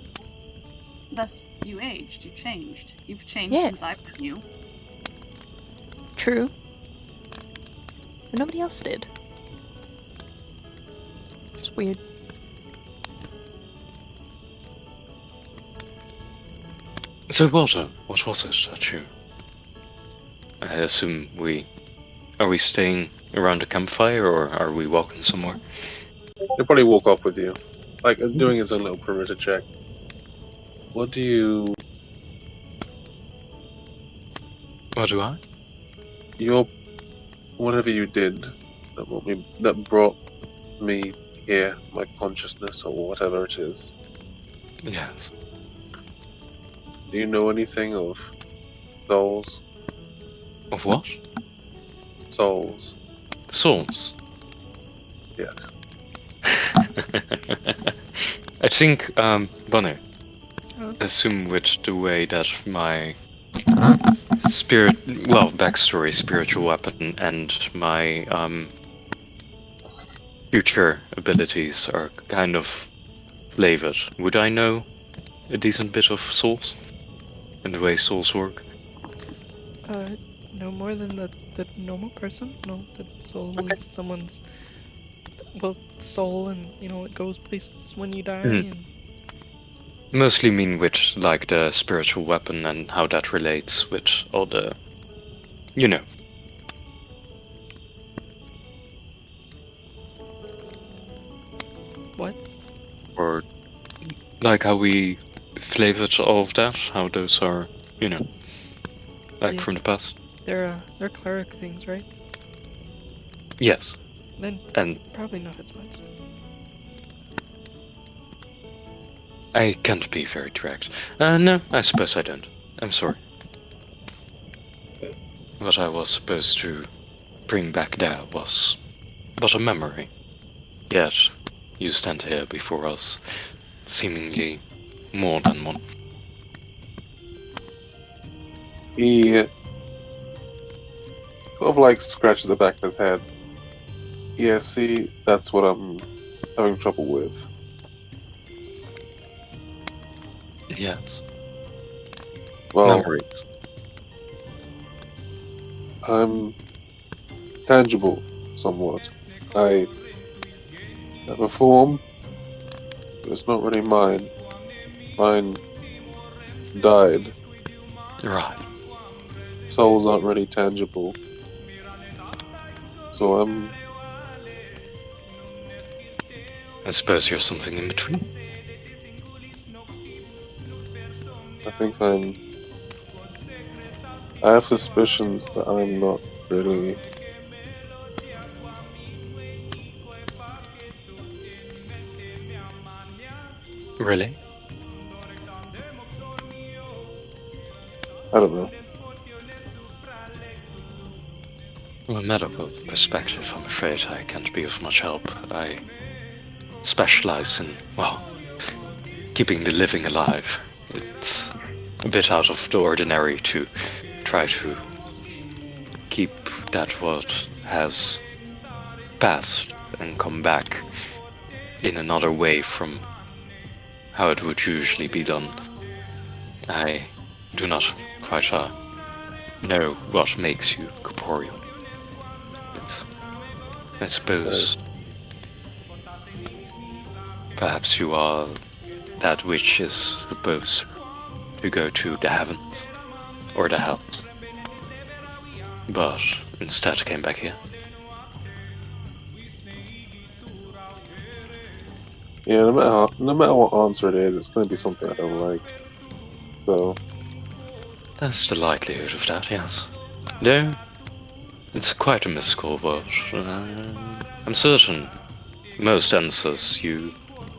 Speaker 8: Thus, you aged, you changed. You've changed
Speaker 4: Yeah.
Speaker 8: since I've known you.
Speaker 4: True. But nobody else did. It's weird.
Speaker 3: So, Walter, what was it that you... I assume Are we staying around a campfire, or are we walking somewhere?
Speaker 1: He'll probably walk off with you. Like, doing his own little perimeter check. What do you...
Speaker 3: What do I?
Speaker 1: Whatever you did that brought me here, my consciousness or whatever it is.
Speaker 3: Yes.
Speaker 1: Do you know anything of souls?
Speaker 3: Of what?
Speaker 1: Souls.
Speaker 3: Souls.
Speaker 1: Yes.
Speaker 3: I think, Bonner,
Speaker 5: Huh?
Speaker 3: assume with the way that my backstory, spiritual weapon, and my, future abilities are kind of flavored. Would I know a decent bit of souls? And the way souls work?
Speaker 5: No more than the normal person. No, the soul
Speaker 3: Okay.
Speaker 5: is someone's, well, soul, and it goes places when you die.
Speaker 3: Mhm.
Speaker 5: And
Speaker 3: Mostly mean with, like, the spiritual weapon and how that relates with all the,
Speaker 5: what?
Speaker 3: Or, like, how we flavored all of that, how those are, like
Speaker 5: Yeah.
Speaker 3: from the past.
Speaker 5: They're cleric things, right?
Speaker 3: Yes,
Speaker 5: Then
Speaker 3: and
Speaker 5: probably not as much.
Speaker 3: I can't be very direct. No, I suppose I don't. I'm sorry. What I was supposed to bring back there was but a memory. Yet, you stand here before us, seemingly more than one.
Speaker 1: He sort of like scratches the back of his head. Yeah, see, that's what I'm having trouble with.
Speaker 3: Yes.
Speaker 1: Well,
Speaker 3: Memories.
Speaker 1: I'm tangible somewhat. I have a form, but it's not really mine. Mine died.
Speaker 3: Right.
Speaker 1: Souls aren't really tangible. So
Speaker 3: I suppose you're something in between.
Speaker 1: I think I have suspicions that I'm not really.
Speaker 3: Really?
Speaker 1: I don't know.
Speaker 3: From a medical perspective, I'm afraid I can't be of much help. I specialize in, keeping the living alive. It's a bit out of the ordinary to try to keep that what has passed and come back in another way from how it would usually be done. I do not quite know what makes you corporeal. But I suppose perhaps you are that which is supposed to go to the heavens or the hells, but instead came back here.
Speaker 1: Yeah, no matter what answer it is, it's going to be something I don't like. So
Speaker 3: That's the likelihood of that, yes. No, it's quite a mystical world. I'm certain most answers you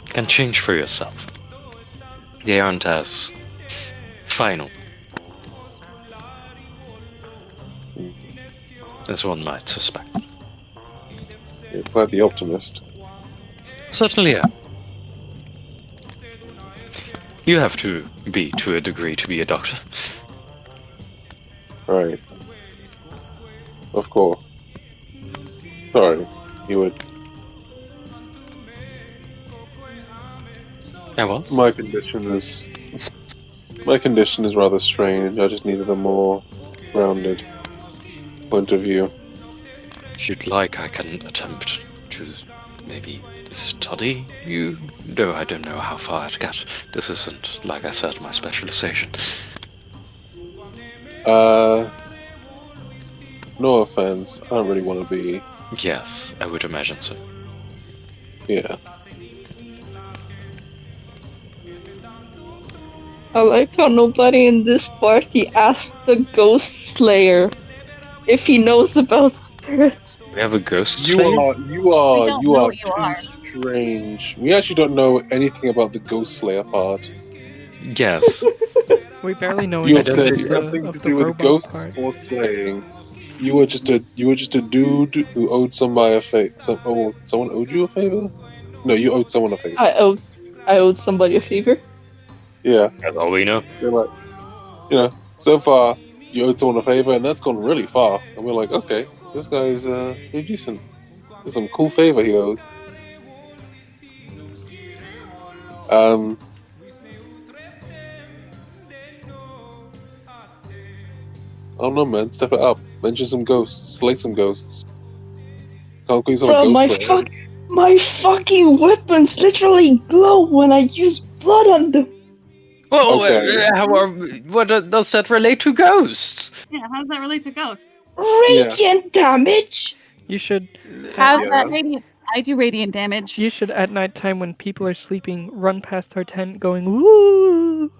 Speaker 3: can change for yourself. They aren't as final as one might suspect.
Speaker 1: you're quite the optimist.
Speaker 3: Certainly, yeah. You have to be, to a degree, to be a doctor.
Speaker 1: Right. Of course. Sorry, you would.
Speaker 3: I was?
Speaker 1: My condition is rather strange. I just needed a more rounded point of view.
Speaker 3: If you'd like, I can attempt to maybe study you. Though I don't know how far I'd get. This isn't, like I said, my specialization.
Speaker 1: No offense, I don't really want to be.
Speaker 3: Yes, I would imagine so.
Speaker 1: Yeah.
Speaker 10: I like how nobody in this party asked the Ghost Slayer if he knows about spirits.
Speaker 3: We have a ghost
Speaker 1: You
Speaker 3: slayer?
Speaker 1: are
Speaker 2: We don't know what you
Speaker 1: too
Speaker 2: are.
Speaker 1: strange. We actually don't know anything about the Ghost Slayer part.
Speaker 3: Yes.
Speaker 5: We barely know
Speaker 1: You
Speaker 5: anything
Speaker 1: have said
Speaker 5: of
Speaker 1: you
Speaker 5: the,
Speaker 1: have nothing
Speaker 5: of
Speaker 1: to
Speaker 5: the
Speaker 1: do with
Speaker 5: robot
Speaker 1: ghosts
Speaker 5: part.
Speaker 1: or slaying. You were just a dude who owed somebody a favor. Someone owed you a favor? No, you owed someone a favor.
Speaker 10: I owed somebody a favor.
Speaker 1: Yeah,
Speaker 3: That's all we know.
Speaker 1: they're like, so far you owed someone a favor, and that's gone really far. And we're like, okay, this guy's pretty decent. There's some cool favor he owes. I don't know, man. Step it up. Mention some ghosts. Slay some ghosts. Can't call yourself a
Speaker 10: Bro,
Speaker 1: ghost slayer.
Speaker 10: my fucking weapons literally glow when I use blood on them.
Speaker 3: Well,
Speaker 1: Okay.
Speaker 3: what does that relate to ghosts?
Speaker 8: Yeah, how does that relate to ghosts?
Speaker 10: Radiant damage.
Speaker 5: You should.
Speaker 2: How's
Speaker 1: Yeah.
Speaker 2: that?
Speaker 8: Radiant. I do radiant damage.
Speaker 5: You should at nighttime when people are sleeping run past our tent going woo.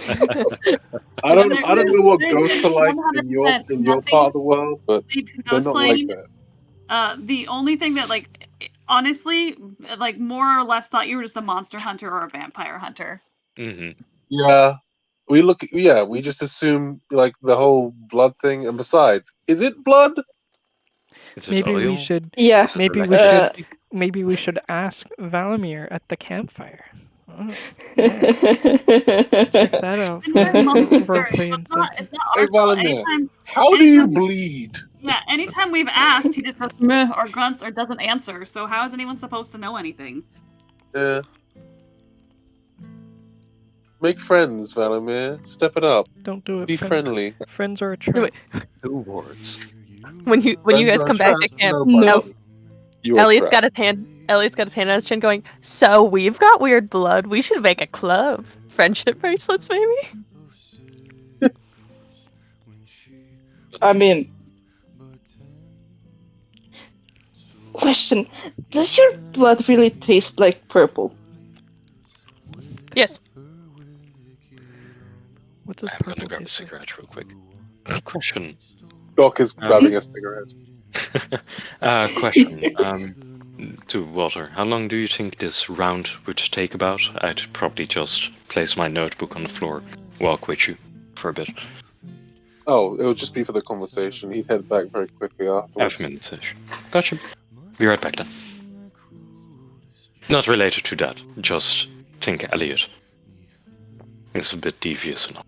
Speaker 1: I don't know what ghosts are like in your
Speaker 8: 100%
Speaker 1: part of the world, but
Speaker 8: Relate to
Speaker 1: they're
Speaker 8: ghost
Speaker 1: not
Speaker 8: slaying.
Speaker 1: like that.
Speaker 8: The only thing that, like, honestly, like, more or less thought you were just a monster hunter or a vampire hunter.
Speaker 3: Mm-hmm.
Speaker 1: Yeah. We just assume like the whole blood thing, and besides, is it blood?
Speaker 3: Is it
Speaker 5: Maybe we
Speaker 3: oil?
Speaker 10: Yeah.
Speaker 3: Is it electricity?
Speaker 5: Maybe we should ask Valamir at the campfire. Oh, check that out. Roleplay incentive.
Speaker 8: It's not
Speaker 1: Hey,
Speaker 8: our fault.
Speaker 1: Valamir,
Speaker 8: Anytime,
Speaker 1: how do you bleed?
Speaker 8: yeah, anytime we've asked, he just goes meh or grunts or doesn't answer. So how is anyone supposed to know anything?
Speaker 1: Yeah. Make friends, Valamir. Step it up.
Speaker 5: Don't do it.
Speaker 1: Be friendly.
Speaker 5: Friends are a trap.
Speaker 3: Two words.
Speaker 4: When you guys come back to camp, Elliot's got his hand. Elliot's got his hand on his chin, going. So we've got weird blood. We should make a club. Friendship bracelets, maybe.
Speaker 10: I mean, question: does your blood really taste like purple?
Speaker 4: Yes.
Speaker 5: What does
Speaker 3: I'm
Speaker 5: purple
Speaker 3: gonna grab a
Speaker 5: taste like?
Speaker 3: cigarette real quick. Question.
Speaker 1: Doc is grabbing a cigarette.
Speaker 3: Question. To Walter, how long do you think this round would take about? I'd probably just place my notebook on the floor, walk with you for a bit.
Speaker 1: Oh, it would just be for the conversation. He'd head back very quickly afterwards.
Speaker 3: 5 minutes ish. Gotcha. Be right back then. Not related to that, just think Elliot. It's a bit devious enough.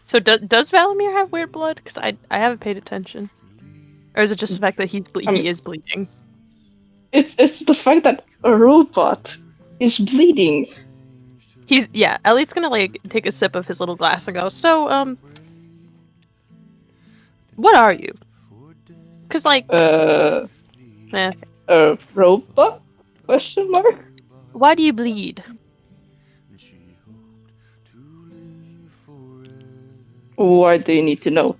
Speaker 4: So does Valamir have weird blood? Because I haven't paid attention. Or is it just the fact that he is bleeding?
Speaker 10: It's the fact that a robot is bleeding.
Speaker 4: Elliot's gonna like take a sip of his little glass and go, so what are you? Cause like
Speaker 10: A robot? Question mark?
Speaker 4: Why do you bleed?
Speaker 10: Why do you need to know?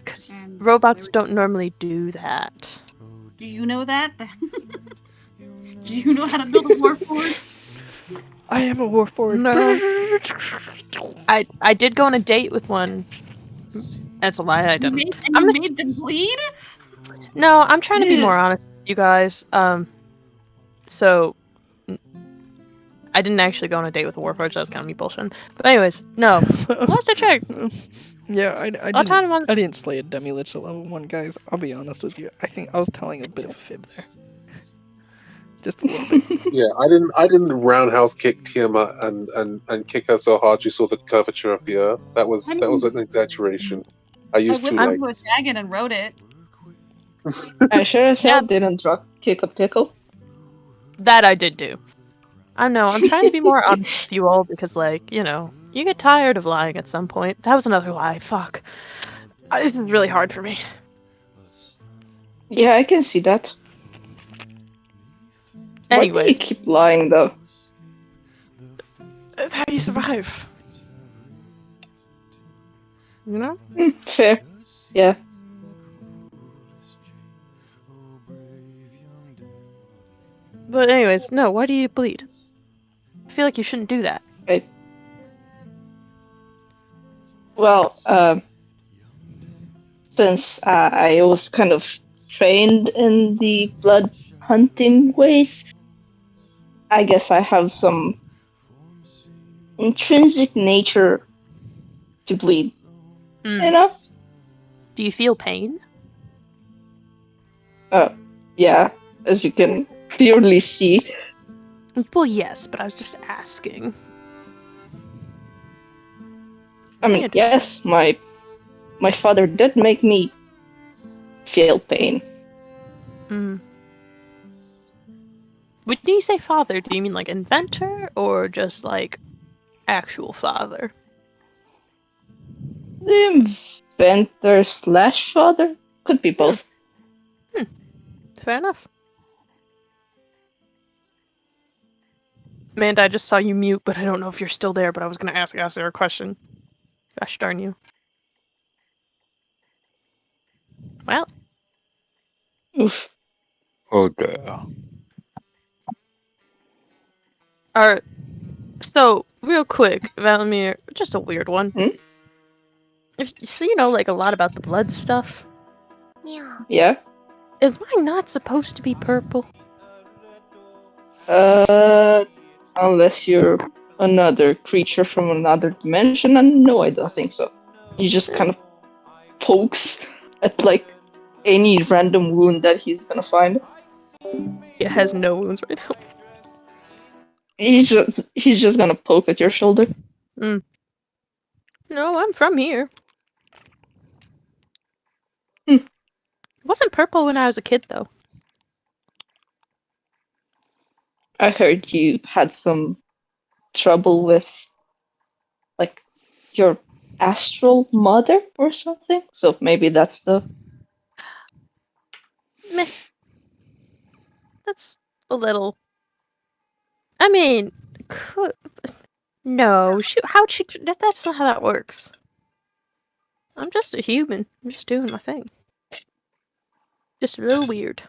Speaker 4: Cause robots don't normally do that.
Speaker 8: Do you know that? Do you know how to build a warforged?
Speaker 5: I am a warforged.
Speaker 4: No. I did go on a date with one. That's a lie. I didn't.
Speaker 8: You made them bleed?
Speaker 4: No, I'm trying to be more honest with you guys. So I didn't actually go on a date with a warforged. That's kind of me bullshitting. But anyways, no. Last I checked.
Speaker 5: Yeah, I didn't slay a demi-lich at level 1, guys. I'll be honest with you. I think I was telling a bit of a fib there. Just a little bit.
Speaker 1: Yeah, I didn't roundhouse kick Tiamat and kick her so hard you saw the curvature of the earth. That was an exaggeration. I used 2 legs.
Speaker 8: I whipped a dragon and wrote it.
Speaker 10: I sure as hell didn't drop kick a pickle.
Speaker 4: That I did do. I know, I'm trying to be more honest with you all because, like, you know, you get tired of lying at some point. That was another lie. Fuck. This is really hard for me.
Speaker 10: Yeah, I can see that. Why do you keep lying, though?
Speaker 4: That's how you survive. You know?
Speaker 10: Fair. Yeah.
Speaker 4: But anyways, no, why do you bleed? I feel like you shouldn't do that.
Speaker 10: Right. Well, since I was kind of trained in the blood hunting ways, I guess I have some intrinsic nature to bleed. You know?
Speaker 4: Do you feel pain?
Speaker 10: Yeah, as you can clearly see.
Speaker 4: Well, yes, but I was just asking.
Speaker 10: I mean, yes, my father did make me feel pain.
Speaker 4: When you say father, do you mean like inventor or just like actual father?
Speaker 10: The inventor / father? Could be both.
Speaker 4: Fair enough. Amanda, I just saw you mute, but I don't know if you're still there, but I was going to ask her a question. Gosh darn you. Well.
Speaker 10: Oof.
Speaker 3: Oh dear.
Speaker 4: Alright. So, real quick, Valimir, just a weird one. So you know, like, a lot about the blood stuff?
Speaker 10: Yeah?
Speaker 4: Is mine not supposed to be purple?
Speaker 10: Unless you're another creature from another dimension, and no, I don't think so. He just kind of pokes at, like, any random wound that he's gonna find.
Speaker 4: It has no wounds right now.
Speaker 10: He's just gonna poke at your shoulder.
Speaker 4: No, I'm from here. It wasn't purple when I was a kid, though.
Speaker 10: I heard you had some trouble with, like, your astral mother or something? So maybe that's the...
Speaker 4: Meh. That's a little... I mean, no, how'd she... That's not how that works. I'm just a human. I'm just doing my thing. Just a little weird.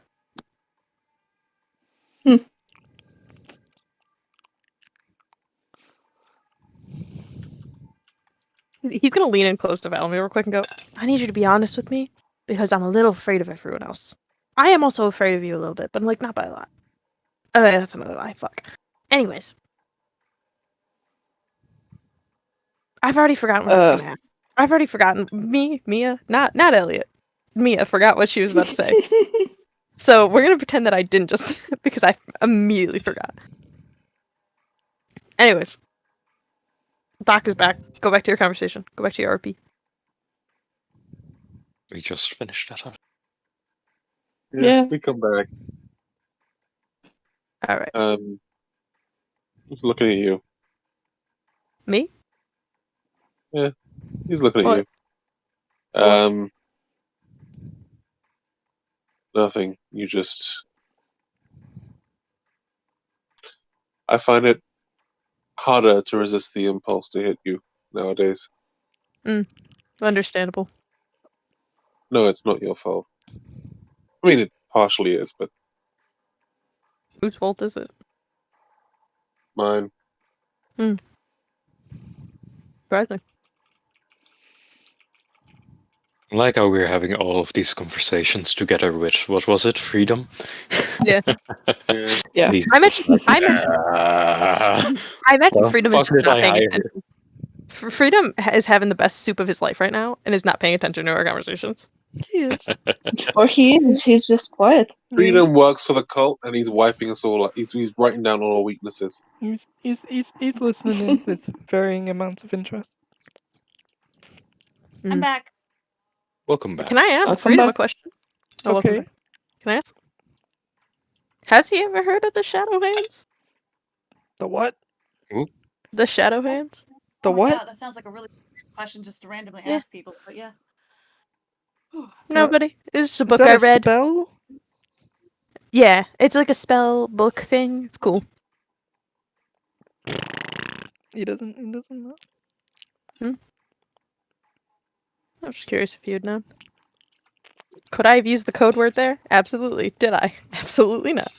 Speaker 4: He's gonna lean in close to Valimir real quick and go, I need you to be honest with me, because I'm a little afraid of everyone else. I am also afraid of you a little bit, but like, not by a lot. That's another lie, fuck. Anyways. I've already forgotten what I was gonna ask. I've already forgotten. Mia, not Elliot. Mia forgot what she was about to say. So we're gonna pretend that I didn't just, because I immediately forgot. Anyways. Doc is back. Go back to your conversation. Go back to your RP.
Speaker 3: We just finished that up.
Speaker 10: Yeah.
Speaker 1: We come back.
Speaker 4: Alright.
Speaker 1: Looking at you.
Speaker 4: Me?
Speaker 1: Yeah. He's looking
Speaker 4: What?
Speaker 1: at you. Nothing. You just... I find it harder to resist the impulse to hit you nowadays.
Speaker 4: Understandable.
Speaker 1: No, it's not your fault. I mean, it partially is, but
Speaker 4: Whose fault is it?
Speaker 1: mine.
Speaker 4: Surprising.
Speaker 3: I like how we're having all of these conversations together with, what was it, freedom?
Speaker 4: Yeah.
Speaker 1: Yeah.
Speaker 10: Yeah.
Speaker 3: He's
Speaker 4: I
Speaker 3: just like,
Speaker 4: I imagine
Speaker 3: the
Speaker 4: Freedom is
Speaker 3: fuck did
Speaker 4: not
Speaker 3: I
Speaker 4: paying
Speaker 3: hire?
Speaker 4: attention. Freedom is having the best soup of his life right now and is not paying attention to our conversations.
Speaker 5: He is.
Speaker 10: Or he is. He's just quiet.
Speaker 1: Freedom works for the cult, and he's wiping us all. He's writing down all our weaknesses.
Speaker 5: He's listening in with varying amounts of interest.
Speaker 8: I'm back.
Speaker 3: Welcome back.
Speaker 4: Can I ask
Speaker 10: Welcome
Speaker 4: Freedom
Speaker 10: back.
Speaker 4: a question? Oh, welcome
Speaker 5: Okay.
Speaker 4: back. Can I ask? Has he ever heard of the Shadow Hands?
Speaker 5: The what?
Speaker 4: The Shadow Hands?
Speaker 5: The
Speaker 8: Oh my
Speaker 5: what?
Speaker 8: God, that sounds like a really serious question just to randomly
Speaker 4: Yeah.
Speaker 8: ask people, but yeah.
Speaker 4: Nobody. This is a
Speaker 5: Is
Speaker 4: book
Speaker 5: that
Speaker 4: I
Speaker 5: a
Speaker 4: read.
Speaker 5: spell?
Speaker 4: Yeah, it's like a spell book thing. It's cool.
Speaker 5: He doesn't know.
Speaker 4: I was just curious if you'd known. Could I have used the code word there? Absolutely. Did I? Absolutely not.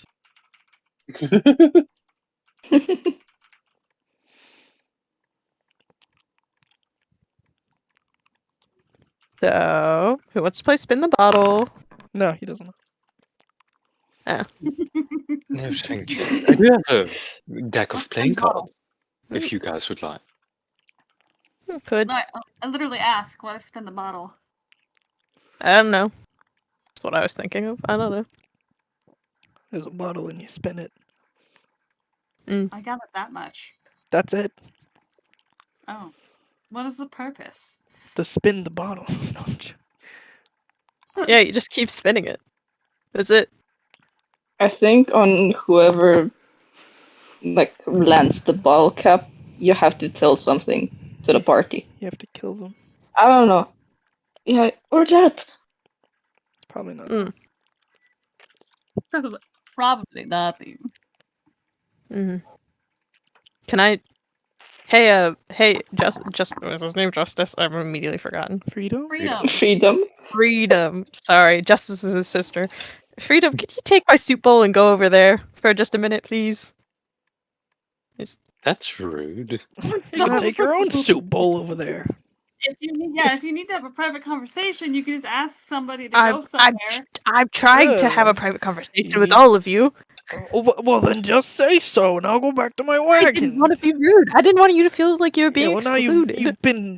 Speaker 4: So, who wants to play Spin the Bottle?
Speaker 5: No, he doesn't know.
Speaker 3: No, thank you. I do have a deck of playing cards, if you guys would like.
Speaker 4: Could.
Speaker 8: No, I literally ask, what is spin the bottle?
Speaker 4: I don't know. That's what I was thinking of. I don't know.
Speaker 5: There's a bottle and you spin it.
Speaker 8: I got it that much.
Speaker 5: That's it.
Speaker 8: Oh. What is the purpose?
Speaker 5: To spin the bottle. No, I'm joking.
Speaker 4: Yeah, you just keep spinning it. Is it?
Speaker 10: I think on whoever lands the bottle cap, you have to tell something to the party.
Speaker 5: You have to kill them.
Speaker 10: I don't know. Yeah, or that.
Speaker 5: Probably not.
Speaker 8: Probably nothing.
Speaker 4: Can I? Hey, just was his name Justice? I've immediately forgotten.
Speaker 5: Freedom?
Speaker 10: Freedom.
Speaker 4: Freedom. Sorry, Justice is his sister. Freedom, could you take my soup bowl and go over there for just a minute, please?
Speaker 3: That's rude.
Speaker 5: You can take your own soup bowl over there.
Speaker 8: If you need to have a private conversation, you can just ask somebody to go somewhere.
Speaker 4: I'm trying to have a private conversation with all of you.
Speaker 5: Well, then just say so, and I'll go back to my
Speaker 4: I
Speaker 5: wagon.
Speaker 4: didn't want to be rude. I didn't want you to feel like you were being
Speaker 5: Now
Speaker 4: excluded.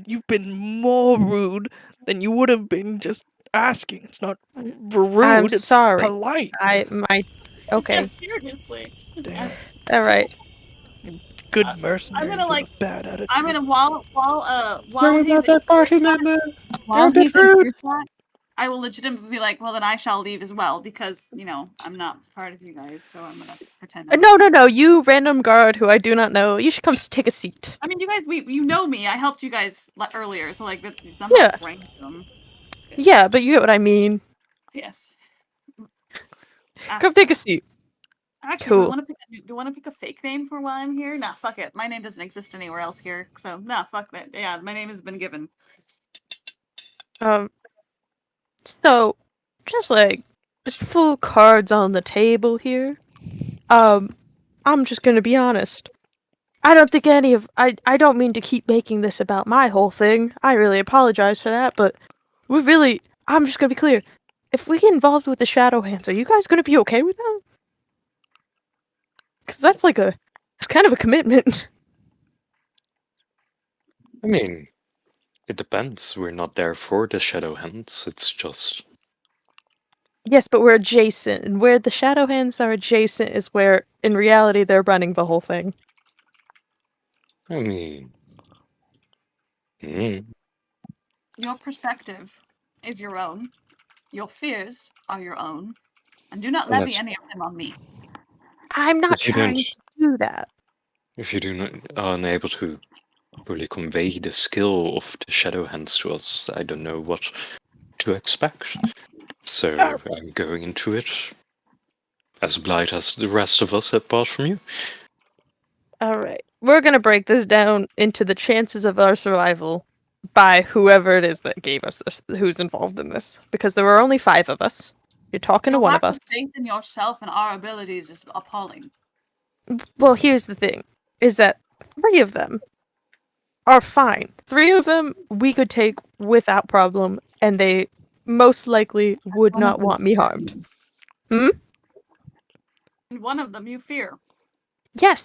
Speaker 5: you've been more rude than you would have been just asking. It's not rude.
Speaker 4: I'm
Speaker 5: it's
Speaker 4: sorry.
Speaker 5: polite.
Speaker 4: Okay.
Speaker 8: Yeah, seriously.
Speaker 5: Damn.
Speaker 4: All right.
Speaker 5: Good mercenaries
Speaker 8: I'm gonna
Speaker 5: with a bad attitude.
Speaker 8: I'm gonna while
Speaker 1: Sorry
Speaker 8: he's
Speaker 1: about that party member.
Speaker 8: while
Speaker 1: Don't
Speaker 8: he's
Speaker 1: be
Speaker 8: in
Speaker 1: rude.
Speaker 8: your chat, I will legitimately be like, well then I shall leave as well because I'm not part of you guys, so I'm gonna pretend.
Speaker 4: No, you random guard who I do not know. You should come take a seat.
Speaker 8: I mean, you guys, you know me. I helped you guys earlier, so like I'm
Speaker 4: Yeah.
Speaker 8: not random.
Speaker 4: Yeah, but you get what I mean.
Speaker 8: Yes.
Speaker 4: Come take a seat.
Speaker 8: Actually,
Speaker 4: Cool.
Speaker 8: do you want to pick a fake name for while I'm here? Nah, fuck it. My name doesn't exist anywhere else here, so nah, fuck that. Yeah, my name has been given.
Speaker 4: So, just full cards on the table here. I'm just gonna be honest. I don't think I don't mean to keep making this about my whole thing. I really apologize for that, but I'm just gonna be clear. If we get involved with the Shadow Hands, are you guys gonna be okay with that? Because that's it's kind of a commitment.
Speaker 3: I mean, it depends. We're not there for the Shadow Hands. It's just...
Speaker 4: Yes, but we're adjacent, and where the Shadow Hands are adjacent is where, in reality, they're running the whole thing.
Speaker 3: I mean...
Speaker 8: Your perspective is your own. Your fears are your own. And do not levy any of them on me.
Speaker 4: I'm not
Speaker 3: If you
Speaker 4: trying
Speaker 3: don't-
Speaker 4: to do that.
Speaker 3: If you are unable to really convey the skill of the Shadow Hands to us, I don't know what to expect. So I'm going into it as blind as the rest of us apart from you.
Speaker 4: Alright. We're gonna break this down into the chances of our survival by whoever it is that gave us this, who's involved in this, because there were only 5 of us. You're talking to
Speaker 8: Your
Speaker 4: one
Speaker 8: lack
Speaker 4: of us.
Speaker 8: faith in yourself and our abilities is appalling.
Speaker 4: Well, here's the thing, is that 3 of them are fine. 3 of them we could take without problem, and they most likely would
Speaker 8: One of
Speaker 4: not
Speaker 8: them
Speaker 4: want me
Speaker 8: you
Speaker 4: harmed.
Speaker 8: fear. And one of them you fear.
Speaker 4: Yes.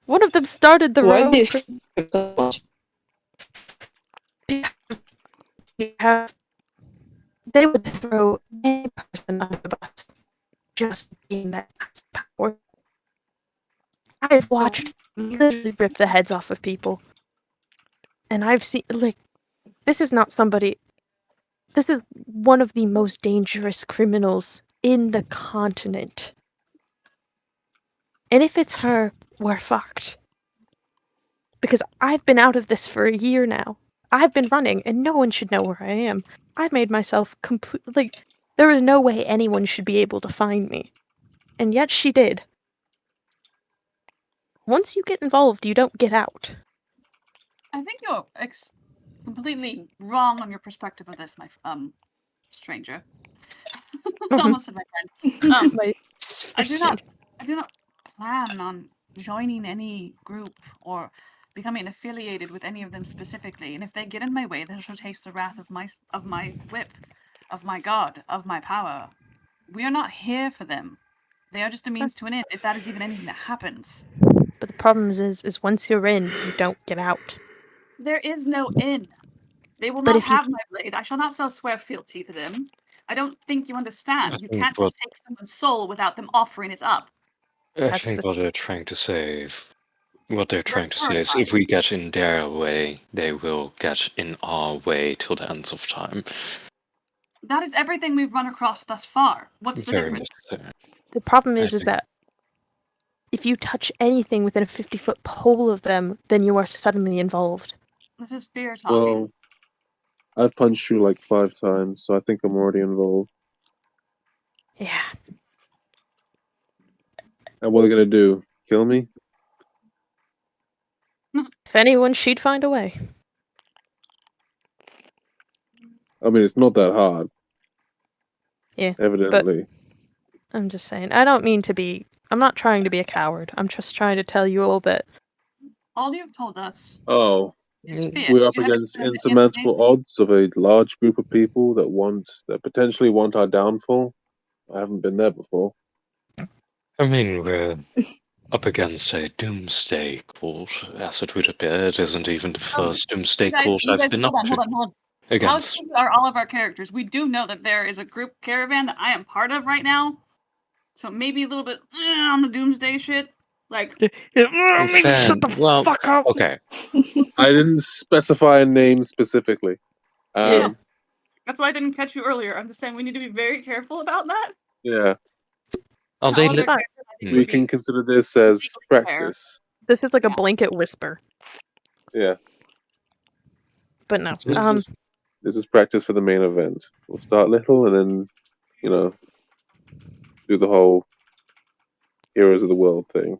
Speaker 4: One of them started the
Speaker 10: Why do you
Speaker 4: road.
Speaker 10: fear so much?
Speaker 4: They would throw any person under the bus just being that has power. I've watched literally rip the heads off of people. And I've seen, like, this is not somebody. This is one of the most dangerous criminals in the continent. And if it's her, we're fucked. Because I've been out of this for a year now. I've been running, and no one should know where I am. I've made myself completely. There is no way anyone should be able to find me. And yet she did. Once you get involved, you don't get out.
Speaker 8: I think you're completely wrong on your perspective of this, my stranger. Almost said my friend.
Speaker 4: My
Speaker 8: I do not plan on joining any group or becoming affiliated with any of them specifically. And if they get in my way, they shall taste the wrath of my whip, of my god, of my power. We are not here for them. They are just a means to an end, if that is even anything that happens.
Speaker 4: But the problem is once you're in, you don't get out.
Speaker 8: There is no in. They will
Speaker 4: But
Speaker 8: not
Speaker 4: if you-
Speaker 8: have my blade. I shall not swear fealty to them. I don't think you understand. You can't
Speaker 3: What
Speaker 8: just take someone's soul without them offering it up.
Speaker 3: I
Speaker 4: That's
Speaker 3: think
Speaker 4: the-
Speaker 3: what they're trying to say, what they're trying to say is,
Speaker 8: terrifying.
Speaker 3: if we get in their way, they will get in our way till the ends of time.
Speaker 8: That is everything we've run across thus far. What's the
Speaker 3: Very
Speaker 8: difference?
Speaker 3: necessary.
Speaker 4: The problem
Speaker 3: I
Speaker 4: is
Speaker 3: think-
Speaker 4: that if you touch anything within a 50-foot pole of them, then you are suddenly involved.
Speaker 8: This is fear talking.
Speaker 1: Well, I've punched you like 5 times, so I think I'm already involved.
Speaker 4: Yeah.
Speaker 1: And what are they gonna do? Kill me?
Speaker 4: If anyone, she'd find a way.
Speaker 1: I mean, it's not that hard.
Speaker 4: Yeah,
Speaker 1: Evidently.
Speaker 4: I'm just saying. I don't mean to be. I'm not trying to be a coward. I'm just trying to tell you all that.
Speaker 8: All you've told us
Speaker 1: Oh,
Speaker 8: is fear.
Speaker 1: we're up
Speaker 8: You haven't
Speaker 1: against
Speaker 8: given us any
Speaker 1: insurmountable
Speaker 8: information.
Speaker 1: odds of a large group of people that potentially want our downfall. I haven't been there before.
Speaker 3: I mean, we're up against a doomsday cult, as it would appear. It isn't even the first doomsday cult
Speaker 8: You
Speaker 3: I've
Speaker 8: guys,
Speaker 3: been
Speaker 8: hold
Speaker 3: up
Speaker 8: on,
Speaker 3: to
Speaker 8: hold on, hold on. How
Speaker 3: against.
Speaker 8: skilled are all of our characters? We do know that there is a group caravan that I am part of right now. So maybe a little bit on the doomsday shit. Like,
Speaker 5: Shut the
Speaker 3: Well,
Speaker 5: fuck up.
Speaker 3: okay.
Speaker 1: I didn't specify a name specifically.
Speaker 4: Yeah.
Speaker 8: that's why I didn't catch you earlier. I'm just saying we need to be very careful about that.
Speaker 1: Yeah.
Speaker 3: Are
Speaker 8: And
Speaker 3: they
Speaker 8: all of
Speaker 3: li-
Speaker 8: their characters, I think,
Speaker 1: We
Speaker 8: would
Speaker 1: can
Speaker 8: be
Speaker 1: consider this as
Speaker 8: fair.
Speaker 1: practice.
Speaker 4: This is like a
Speaker 8: Yeah.
Speaker 4: blanket whisper.
Speaker 1: Yeah.
Speaker 4: But no.
Speaker 1: This is practice for the main event. We'll start little and then, do the whole heroes of the world thing.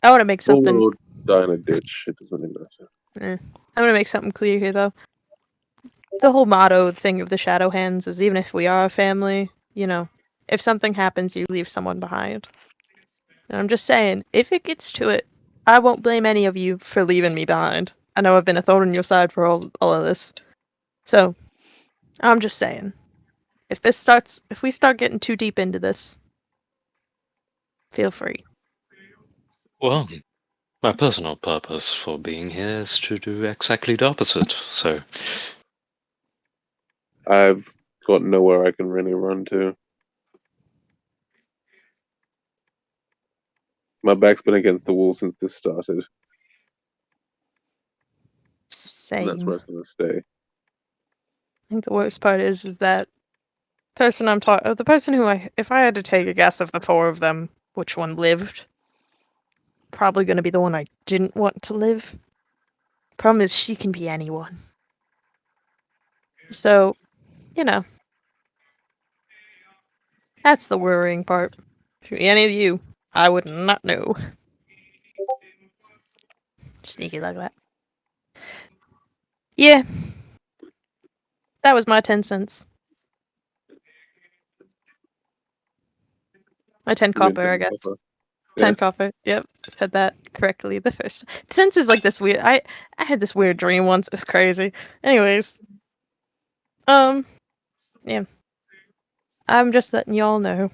Speaker 4: I want to make
Speaker 1: Or
Speaker 4: something.
Speaker 1: we'll die in a ditch. It doesn't really matter.
Speaker 4: I'm gonna make something clear here, though. The whole motto thing of the Shadow Hands is even if we are a family, if something happens, you leave someone behind. And I'm just saying, if it gets to it, I won't blame any of you for leaving me behind. I know I've been a thorn in your side for all of this. So, I'm just saying, if we start getting too deep into this, feel free.
Speaker 3: Well, my personal purpose for being here is to do exactly the opposite, so...
Speaker 1: I've got nowhere I can really run to. My back's been against the wall since this started. And that's
Speaker 4: Same.
Speaker 1: where it's going to stay.
Speaker 4: I think the worst part is that the person who if I had to take a guess of the 4 of them, which one lived, probably going to be the one I didn't want to live. Problem is, she can be anyone. So, that's the worrying part. To any of you, I would not know. Sneaky like that. Yeah. That was my 10 cents. My 10 copper, I guess. 10 copper. Yep. Had that correctly the first. Cents is like this weird. I had this weird dream once. It's crazy. Anyways. Yeah. I'm just letting y'all know.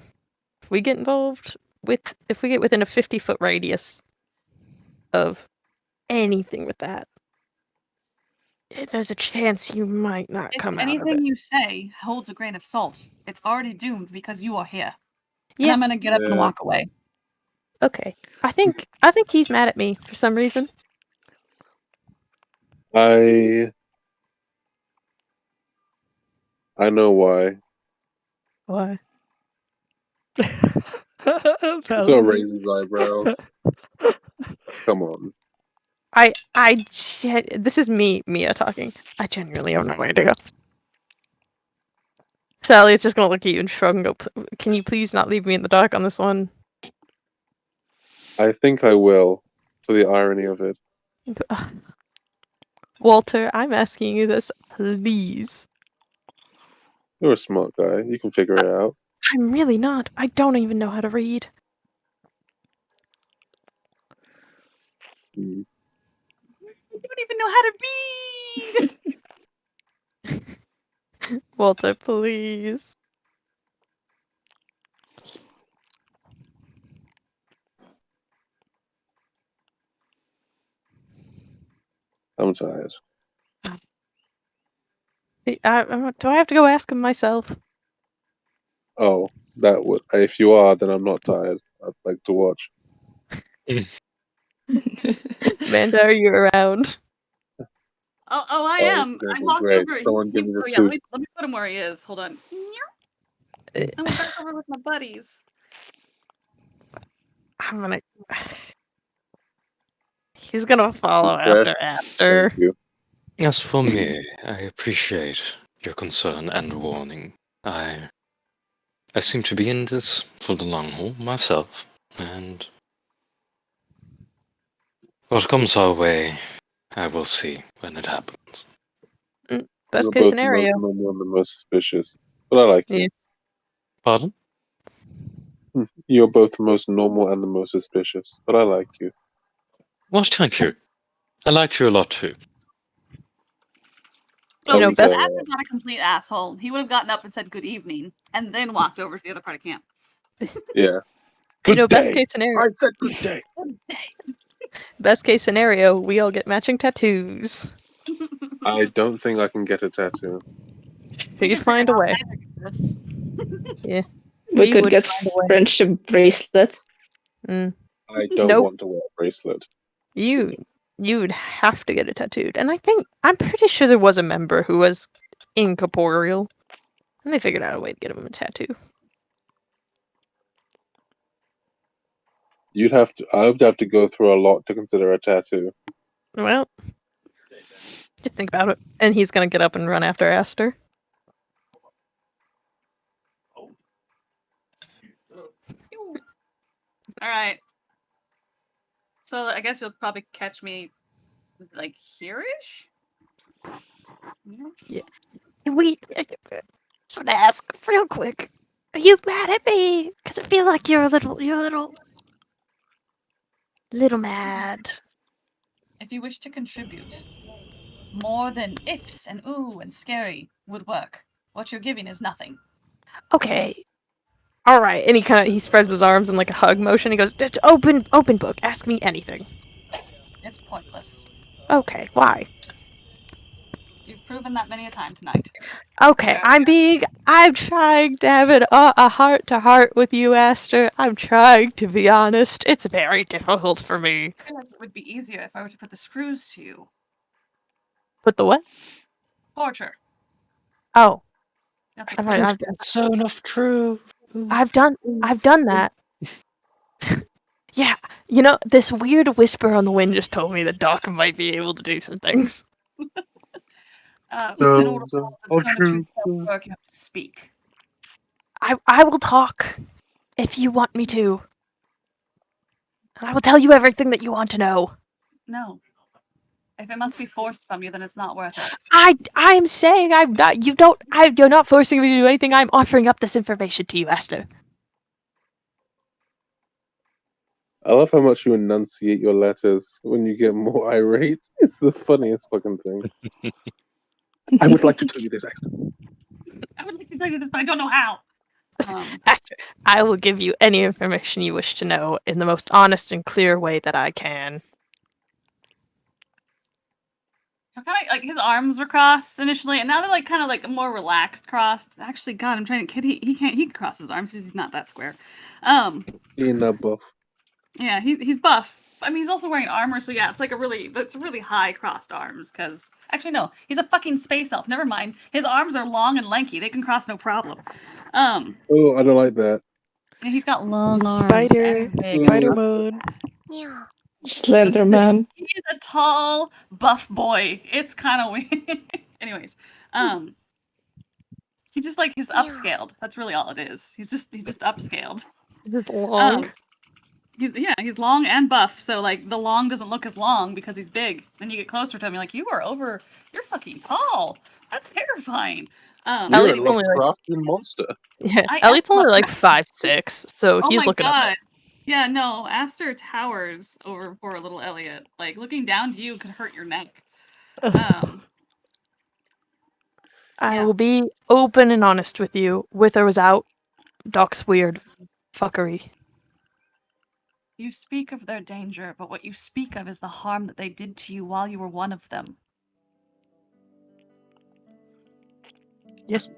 Speaker 4: If we get involved with, if we get within a 50-foot radius of anything with that, there's a chance you might not
Speaker 8: If
Speaker 4: come out of
Speaker 8: anything
Speaker 4: it.
Speaker 8: you say holds a grain of salt, it's already doomed because you are here. And
Speaker 4: Yeah.
Speaker 8: I'm gonna get up and
Speaker 1: Yeah.
Speaker 8: walk away.
Speaker 4: Okay. I think he's mad at me for some reason.
Speaker 1: I know why.
Speaker 4: Why?
Speaker 1: So raise his eyebrows. Come on.
Speaker 4: This is Mia talking. I genuinely have no idea. Sally is just gonna look at you and shrug and go, "Can you please not leave me in the dark on this one?"
Speaker 1: I think I will, for the irony of it.
Speaker 4: Walter, I'm asking you this, please.
Speaker 1: You're a smart guy. You can figure it out.
Speaker 4: I'm really not. I don't even know how to read.
Speaker 1: Hmm.
Speaker 8: I don't even know how to read!
Speaker 4: Walter, please.
Speaker 1: I'm tired.
Speaker 4: Do I have to go ask him myself?
Speaker 1: Oh, that would. If you are, then I'm not tired. I'd like to watch.
Speaker 4: Manda, are you around?
Speaker 8: Oh, I
Speaker 1: Oh,
Speaker 8: am. I walked
Speaker 1: great.
Speaker 8: over.
Speaker 1: Someone give me the
Speaker 8: Oh, yeah,
Speaker 1: suit.
Speaker 8: let me put him where he is. Hold on. I went back over with my buddies.
Speaker 4: I'm gonna. He's gonna follow
Speaker 1: Fresh.
Speaker 4: after.
Speaker 1: Thank you.
Speaker 3: As for me, I appreciate your concern and warning. I seem to be in this for the long haul myself, and what comes our way, I will see when it happens.
Speaker 4: Best
Speaker 1: You're
Speaker 4: case
Speaker 1: both
Speaker 4: scenario.
Speaker 1: the most normal and the most suspicious, but I like you.
Speaker 4: Yeah.
Speaker 3: Pardon?
Speaker 1: You're both the most normal and the most suspicious, but I like you.
Speaker 3: Well, thank you. I like you a lot too.
Speaker 8: So,
Speaker 4: know,
Speaker 8: because
Speaker 4: best-
Speaker 8: Asper's not a complete asshole, he would have gotten up and said good evening, and then walked over to the other part of camp.
Speaker 1: Yeah.
Speaker 4: You know,
Speaker 1: Good
Speaker 4: best
Speaker 1: day.
Speaker 4: case scenario.
Speaker 1: I said good day.
Speaker 4: Best case scenario, we all get matching tattoos.
Speaker 1: I don't think I can get a tattoo.
Speaker 4: You'd find a way. Yeah.
Speaker 10: We could
Speaker 4: would
Speaker 10: get
Speaker 4: find a way.
Speaker 10: friendship bracelets.
Speaker 1: I don't
Speaker 4: Nope.
Speaker 1: want to wear a bracelet.
Speaker 4: You'd have to get it tattooed. And I'm pretty sure there was a member who was incorporeal. And they figured out a way to get him a tattoo.
Speaker 1: I would have to go through a lot to consider a tattoo.
Speaker 4: Well, just think about it. And he's gonna get up and run after Aster.
Speaker 8: Alright. So I guess you'll probably catch me, like, here-ish?
Speaker 4: Yeah. Wait, I want to ask real quick. Are you mad at me? Because I feel like you're a little mad.
Speaker 8: If you wish to contribute, more than ifs and ooh and scary would work. What you're giving is nothing.
Speaker 4: Okay. All right. And he spreads his arms in like a hug motion. He goes, open book. Ask me anything.
Speaker 8: It's pointless.
Speaker 4: Okay. Why?
Speaker 8: You've proven that many a time tonight.
Speaker 4: Okay. I'm trying to have a heart-to-heart with you, Aster. I'm trying to be honest. It's very difficult for me.
Speaker 8: I feel like it would be easier if I were to put the screws to you.
Speaker 4: Put the what?
Speaker 8: Torture.
Speaker 4: Oh.
Speaker 8: That's
Speaker 4: All right,
Speaker 3: That's so enough true.
Speaker 4: I've done that. Yeah, you know, this weird whisper on the wind just told me that Doc might be able to do some things.
Speaker 8: In order for all this kind of truth to work, you have to speak.
Speaker 4: I will talk if you want me to. And I will tell you everything that you want to know.
Speaker 8: No. If it must be forced from you, then it's not worth it.
Speaker 4: I'm saying I'm not. You're not forcing me to do anything. I'm offering up this information to you, Esther.
Speaker 1: I love how much you enunciate your letters when you get more irate. It's the funniest fucking thing. I would like to tell you this, Esther.
Speaker 8: I would like to tell you this, but I don't know how.
Speaker 4: Esther, I will give you any information you wish to know in the most honest and clear way that I can.
Speaker 8: Kind of like his arms were crossed initially, and now they're like kind of like more relaxed crossed. Actually, God, I'm trying to kid. He can't. He can cross his arms. He's not that square.
Speaker 1: Being that buff.
Speaker 8: Yeah, he's buff. I mean, he's also wearing armor, so yeah, it's like that's really high crossed arms. Because actually, no, he's a fucking space elf. Never mind. His arms are long and lanky. They can cross no problem.
Speaker 1: Oh, I don't like that.
Speaker 8: Yeah, he's got long arms.
Speaker 5: Spider mode.
Speaker 9: Yeah.
Speaker 10: Slender Man.
Speaker 8: He's a tall, buff boy. It's kind of weird. Anyways, he just like he's upscaled. That's really all it is. He's just upscaled.
Speaker 4: Long.
Speaker 8: He's long and buff. So like the long doesn't look as long because he's big. Then you get closer to him, you're like, you're fucking tall. That's terrifying.
Speaker 1: You're
Speaker 4: Elliot's
Speaker 1: a
Speaker 4: only like
Speaker 1: Lovecraftian monster.
Speaker 4: yeah. Elliot's only like 5'6", so
Speaker 8: Oh
Speaker 4: he's
Speaker 8: my
Speaker 4: looking
Speaker 8: God.
Speaker 4: up.
Speaker 8: Yeah, no, Aster towers over poor little Elliot. Like looking down to you could hurt your neck.
Speaker 4: I will be open and honest with you, with or without Doc's weird fuckery.
Speaker 8: You speak of their danger, but what you speak of is the harm that they did to you while you were one of them.
Speaker 4: Yes.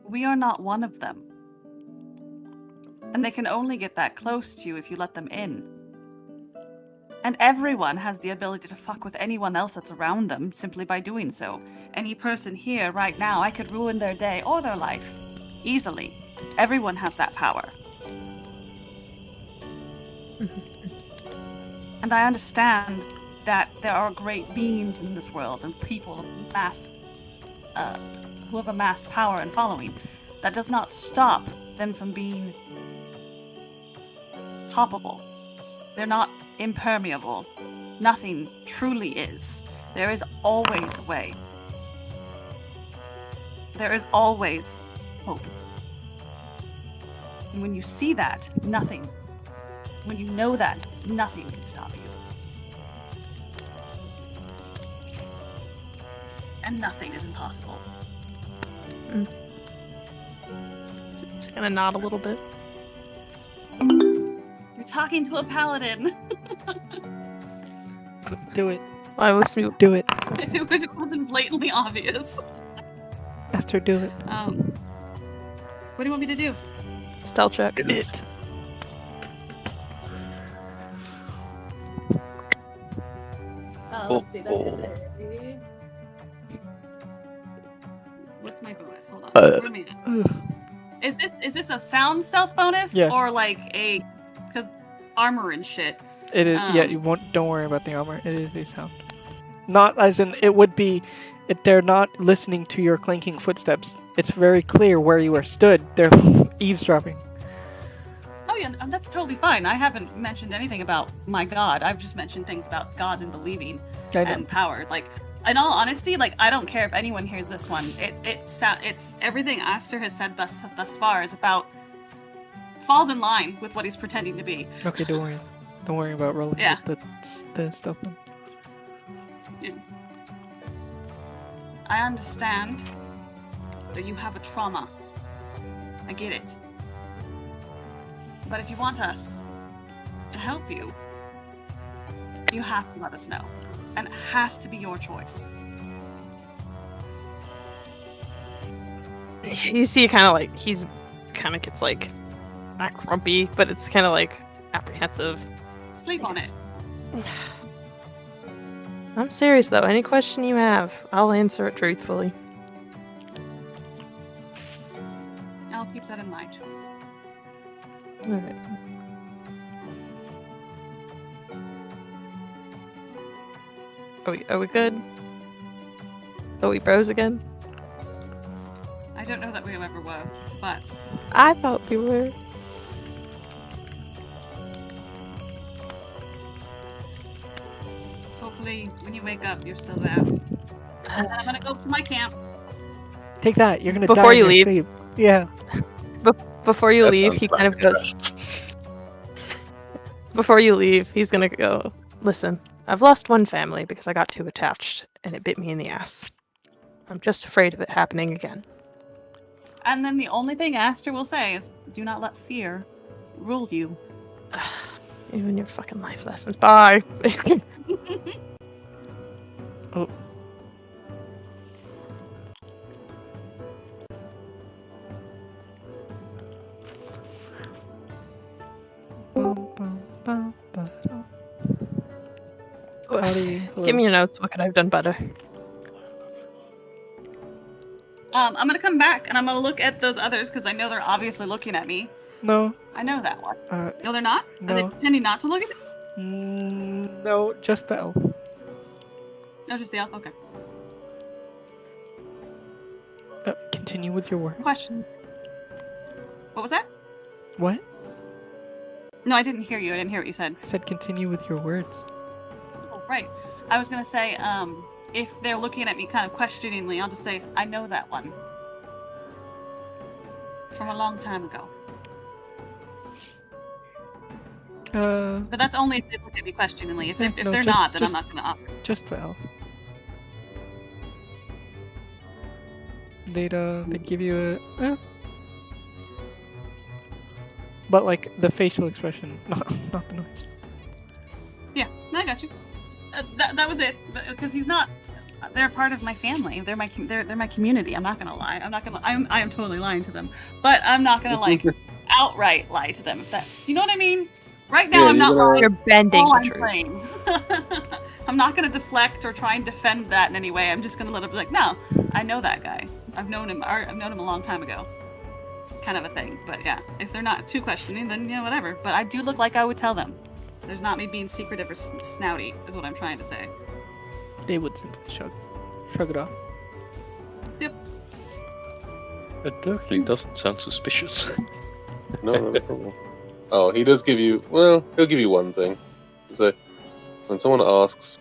Speaker 8: We are not one of them. And they can only get that close to you if you let them in. And everyone has the ability to fuck with anyone else that's around them simply by doing so. Any person here right now, I could ruin their day or their life. Easily. Everyone has that power. And I understand that there are great beings in this world and people who have amassed power and following. That does not stop them from being toppable. They're not impermeable. Nothing truly is. There is always a way. There is always hope. And when you see that, nothing. When you know that, nothing can stop you. And nothing is impossible.
Speaker 4: Just gonna nod a little bit.
Speaker 8: You're talking to a paladin.
Speaker 5: Do it.
Speaker 4: I wish me.
Speaker 5: Do it.
Speaker 8: If it wasn't blatantly obvious.
Speaker 5: Esther, do it.
Speaker 8: What do you want me to do?
Speaker 4: Stealth check.
Speaker 5: It.
Speaker 8: Let's see. That is a... What's my bonus? Hold on. Where am I at? Is this a sound stealth bonus?
Speaker 5: Yes.
Speaker 8: Or like a... Because armor and shit.
Speaker 5: It is. Yeah, you won't. Don't worry about the armor. It is a sound. Not as in it would be. They're not listening to your clanking footsteps. It's very clear where you are stood. They're eavesdropping.
Speaker 8: Oh yeah, and that's totally fine. I haven't mentioned anything about my god. I've just mentioned things about gods and believing and power. Like, in all honesty, like I don't care if anyone hears this one. It's everything Aster has said thus far is about falls in line with what he's pretending to be.
Speaker 5: Okay, don't worry. Don't worry about rolling the stuff. Then.
Speaker 8: Yeah. I understand that you have a trauma. I get it. But if you want us to help you, you have to let us know. And it has to be your choice.
Speaker 4: You see, he's kind of gets like not grumpy, but it's kind of like apprehensive.
Speaker 8: Sleep on it.
Speaker 4: I'm serious though. Any question you have, I'll answer it truthfully.
Speaker 8: I'll keep that in mind.
Speaker 4: Alright. Are we good? Are we bros again?
Speaker 8: I don't know that we ever were, but...
Speaker 4: I thought we were.
Speaker 8: hopefully when you wake up, you're still there. And then I'm gonna go to my camp.
Speaker 5: Take that. You're gonna
Speaker 4: Before
Speaker 5: die in
Speaker 4: you
Speaker 5: your
Speaker 4: leave.
Speaker 5: sleep. Yeah.
Speaker 4: Before you
Speaker 1: That
Speaker 4: leave,
Speaker 1: sounds
Speaker 4: he
Speaker 1: like
Speaker 4: kind of goes. Before you leave, he's gonna go. Listen, I've lost one family because I got too attached, and it bit me in the ass. I'm just afraid of it happening again.
Speaker 8: And then the only thing Aster will say is, do not let fear rule you.
Speaker 4: Even your fucking life lessons. Bye.
Speaker 5: Oh. Howdy.
Speaker 4: Give me your notes. What could I have done better?
Speaker 8: I'm gonna come back and I'm gonna look at those others because I know they're obviously looking at me.
Speaker 5: No.
Speaker 8: I know that one.
Speaker 5: No,
Speaker 8: they're not? Are they
Speaker 5: no.
Speaker 8: pretending not to look at me?
Speaker 5: No, just the elf.
Speaker 8: No, just the elf? Okay.
Speaker 5: Continue with your work.
Speaker 8: Question. What was that?
Speaker 5: What?
Speaker 8: No, I didn't hear you. I didn't hear what you said.
Speaker 5: I said continue with your words.
Speaker 8: Oh, right. I was gonna say, if they're looking at me kind of questioningly, I'll just say, I know that one. From a long time ago. But that's only if they look at me questioningly. If,
Speaker 5: Yeah,
Speaker 8: if
Speaker 5: no,
Speaker 8: they're
Speaker 5: just-
Speaker 8: not, then
Speaker 5: just-
Speaker 8: I'm not gonna offer.
Speaker 5: Just the elf. They'd give you a but like the facial expression, not the noise.
Speaker 8: Yeah, no, I got you. That was it. Because he's not. They're part of my family. They're my community. I'm not gonna lie. I am totally lying to them. But I'm not gonna like outright lie to them. If that, you know what I mean? Right now,
Speaker 1: Yeah,
Speaker 8: I'm not lying.
Speaker 4: You're bending
Speaker 8: All
Speaker 4: the
Speaker 8: I'm
Speaker 4: truth.
Speaker 8: playing. I'm not gonna deflect or try and defend that in any way. I'm just gonna let it be like, no, I know that guy. I've known him a long time ago. Kind of a thing. But yeah, if they're not too questioning, then whatever. But I do look like I would tell them. There's not me being secretive or snouty, is what I'm trying to say.
Speaker 5: They would simply shrug it off.
Speaker 8: Yep.
Speaker 3: It definitely doesn't sound suspicious.
Speaker 1: No problem. Oh, he does give you. Well, he'll give you one thing. So, when someone asks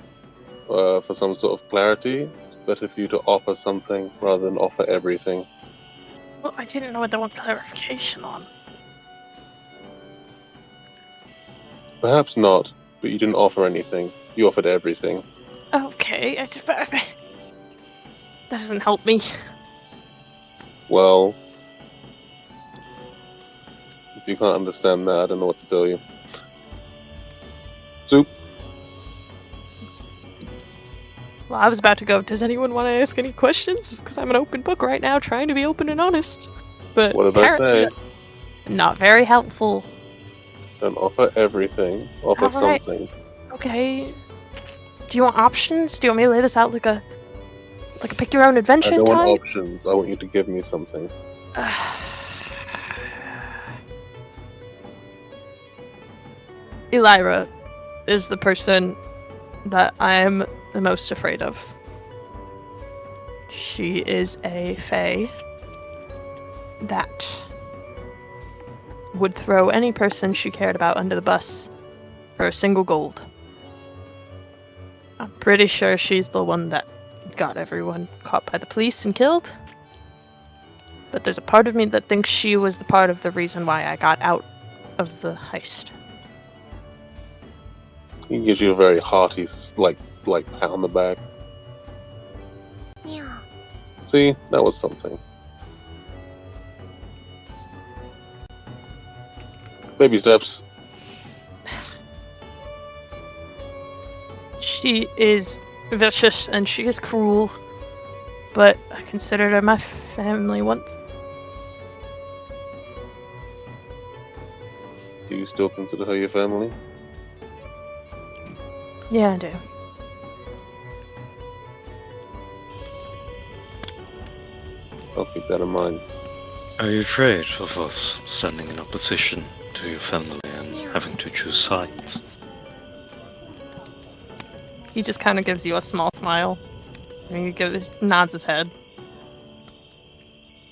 Speaker 1: for some sort of clarity, it's better for you to offer something rather than offer everything.
Speaker 4: Well, I didn't know what they want clarification on.
Speaker 1: Perhaps not, but you didn't offer anything. You offered everything.
Speaker 4: Okay, that doesn't help me.
Speaker 1: Well, if you can't understand that, I don't know what to tell you. Soup.
Speaker 4: Well, I was about to go, does anyone want to ask any questions? Because I'm an open book right now, trying to be open and honest. But
Speaker 1: What did I say?
Speaker 4: not very helpful.
Speaker 1: Don't offer everything. Offer
Speaker 4: Alright.
Speaker 1: something.
Speaker 4: Okay. Do you want options? Do you want me to lay this out like a pick your own adventure
Speaker 1: I don't want
Speaker 4: type?
Speaker 1: options. I want you to give me something.
Speaker 4: Elira is the person that I am the most afraid of. She is a fae that would throw any person she cared about under the bus for a single gold. I'm pretty sure she's the one that got everyone caught by the police and killed. But there's a part of me that thinks she was the part of the reason why I got out of the heist.
Speaker 1: He gives you a very hearty, like pat on the back.
Speaker 9: Yeah.
Speaker 1: See, that was something. Baby steps.
Speaker 4: She is vicious and she is cruel, but I considered her my family once.
Speaker 1: Do you still consider her your family?
Speaker 4: Yeah, I do.
Speaker 1: I'll keep that in mind.
Speaker 3: Are you afraid of us standing in opposition to your family and having to choose sides?
Speaker 4: He just kind of gives you a small smile. And he nods his head.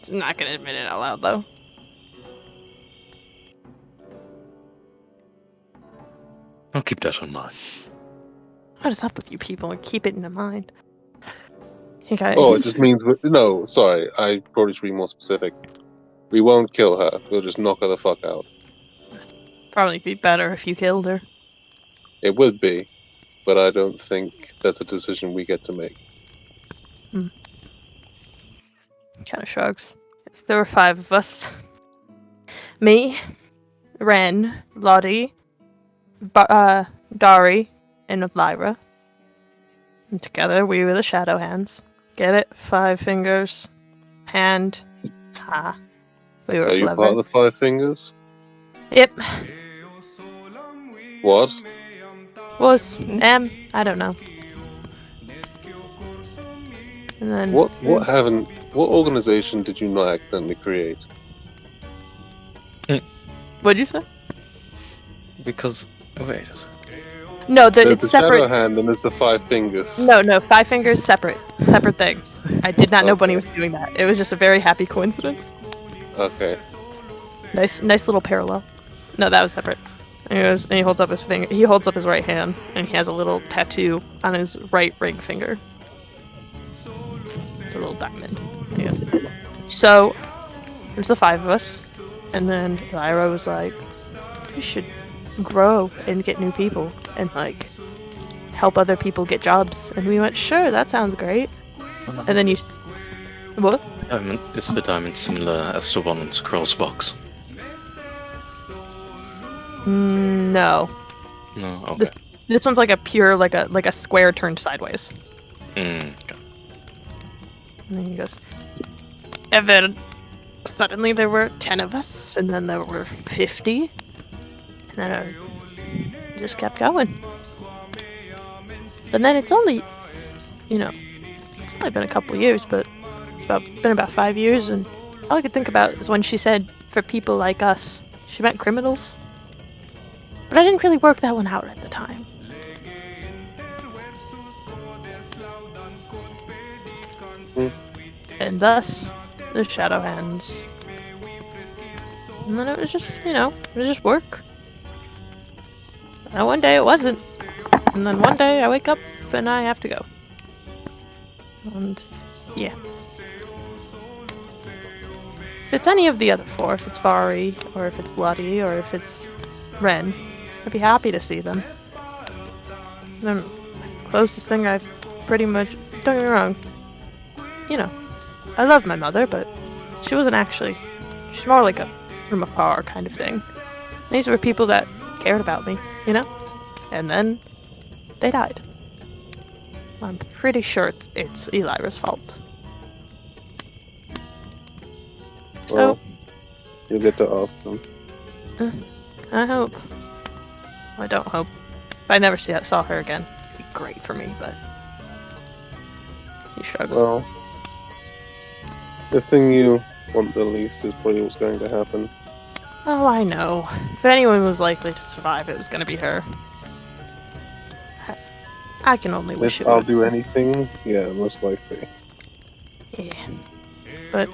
Speaker 4: I'm not gonna admit it out loud though.
Speaker 3: I'll keep that in mind.
Speaker 4: What is up with you people? And keep it in mind. Hey guys.
Speaker 1: Oh, it just means no. Sorry, I probably should be more specific. We won't kill her. We'll just knock her the fuck out.
Speaker 4: Probably be better if you killed her.
Speaker 1: It would be, but I don't think that's a decision we get to make.
Speaker 4: Kind of shrugs. Yes, there were 5 of us. Me, Ren, Lottie, Dari, and Lyra. And together we were the Shadow Hands. Get it? 5 fingers. Hand. Ha. We were
Speaker 1: Are you
Speaker 4: clever.
Speaker 1: part of the 5 fingers?
Speaker 4: Yep.
Speaker 1: What?
Speaker 4: Was. I don't know. And then...
Speaker 1: What organization did you not accidentally create?
Speaker 4: What'd you say?
Speaker 3: Because wait a second.
Speaker 4: No,
Speaker 1: There's
Speaker 4: it's
Speaker 1: the
Speaker 4: separate.
Speaker 1: Shadow Hand and there's the 5 fingers.
Speaker 4: No, 5 fingers separate thing. I did not know
Speaker 1: Okay.
Speaker 4: Bunny was doing that. It was just a very happy coincidence.
Speaker 1: Okay.
Speaker 4: Nice little parallel. No, that was separate. And he holds up his finger. He holds up his right hand, and he has a little tattoo on his right ring finger. It's a little diamond. I guess. So there's the 5 of us, and then Lyra was like, "We should grow and get new people, and like help other people get jobs." And we went, "Sure, that sounds great." And then what?
Speaker 3: Is the diamond similar as the one in Scroll's box?
Speaker 4: No.
Speaker 3: No. Okay.
Speaker 4: This one's like a pure, like a square turned sideways.
Speaker 3: Okay.
Speaker 4: And then he goes, and then suddenly there were 10 of us, and then there were 50, and then it just kept going. And then it's only, it's only been a couple years, but it's been about 5 years, and all I could think about is when she said, for people like us, she meant criminals. But I didn't really work that one out at the time. And thus, the Shadow Hands. And then it was just, it was just work. And one day it wasn't. And then one day I wake up and I have to go. And, yeah. If it's any of the other 4, if it's Vari, or if it's Lottie, or if it's Ren, I'd be happy to see them. The closest thing I've pretty much... Don't get me wrong. I love my mother, but she wasn't actually... She's more like a from afar kind of thing. These were people that cared about me, And then they died. I'm pretty sure it's Elira's fault.
Speaker 1: Well, you'll get to ask them.
Speaker 4: I hope. I don't hope. If I never saw her again, it'd be great for me, but... He shrugs.
Speaker 1: Well, the thing you want the least is probably what's going to happen.
Speaker 4: Oh, I know. If anyone was likely to survive, it was going to be her. I can only wish
Speaker 1: If
Speaker 4: it
Speaker 1: I'll
Speaker 4: would.
Speaker 1: do anything, yeah, most likely.
Speaker 4: Yeah. But...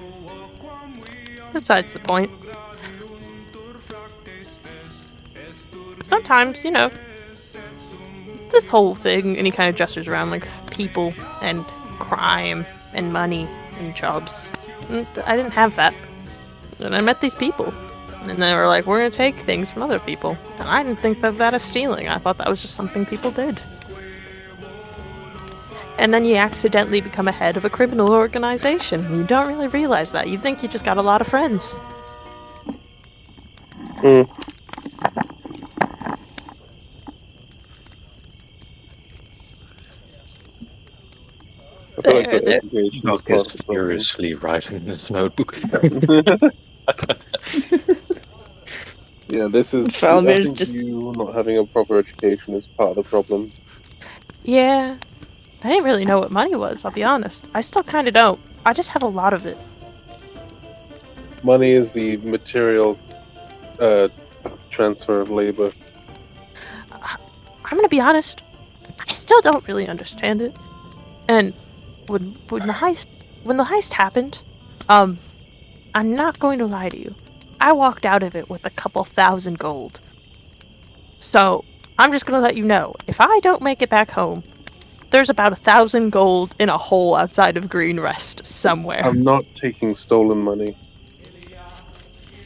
Speaker 4: Besides the point. Sometimes, this whole thing, and he kind of gestures around, like, people, and crime, and money, and jobs. I didn't have that. And I met these people. And they were like, we're gonna take things from other people. And I didn't think of that as stealing. I thought that was just something people did. And then you accidentally become a head of a criminal organization. You don't really realize that. You think you just got a lot of friends.
Speaker 1: Hmm. I feel like
Speaker 4: There.
Speaker 1: the education is
Speaker 3: Doc
Speaker 1: part
Speaker 3: is
Speaker 1: of the problem.
Speaker 3: furiously writing this notebook.
Speaker 1: Yeah, this is. I
Speaker 10: Falmir
Speaker 1: think
Speaker 10: just-
Speaker 1: you not having a proper education is part of the problem.
Speaker 4: Yeah. I didn't really know what money was, I'll be honest. I still kind of don't. I just have a lot of it.
Speaker 1: Money is the material transfer of labor.
Speaker 4: I'm gonna be honest. I still don't really understand it. And when the heist happened, I'm not going to lie to you. I walked out of it with a couple thousand gold. So I'm just gonna let you know, if I don't make it back home, there's about 1,000 gold in a hole outside of Green Rest somewhere.
Speaker 1: I'm not taking stolen money.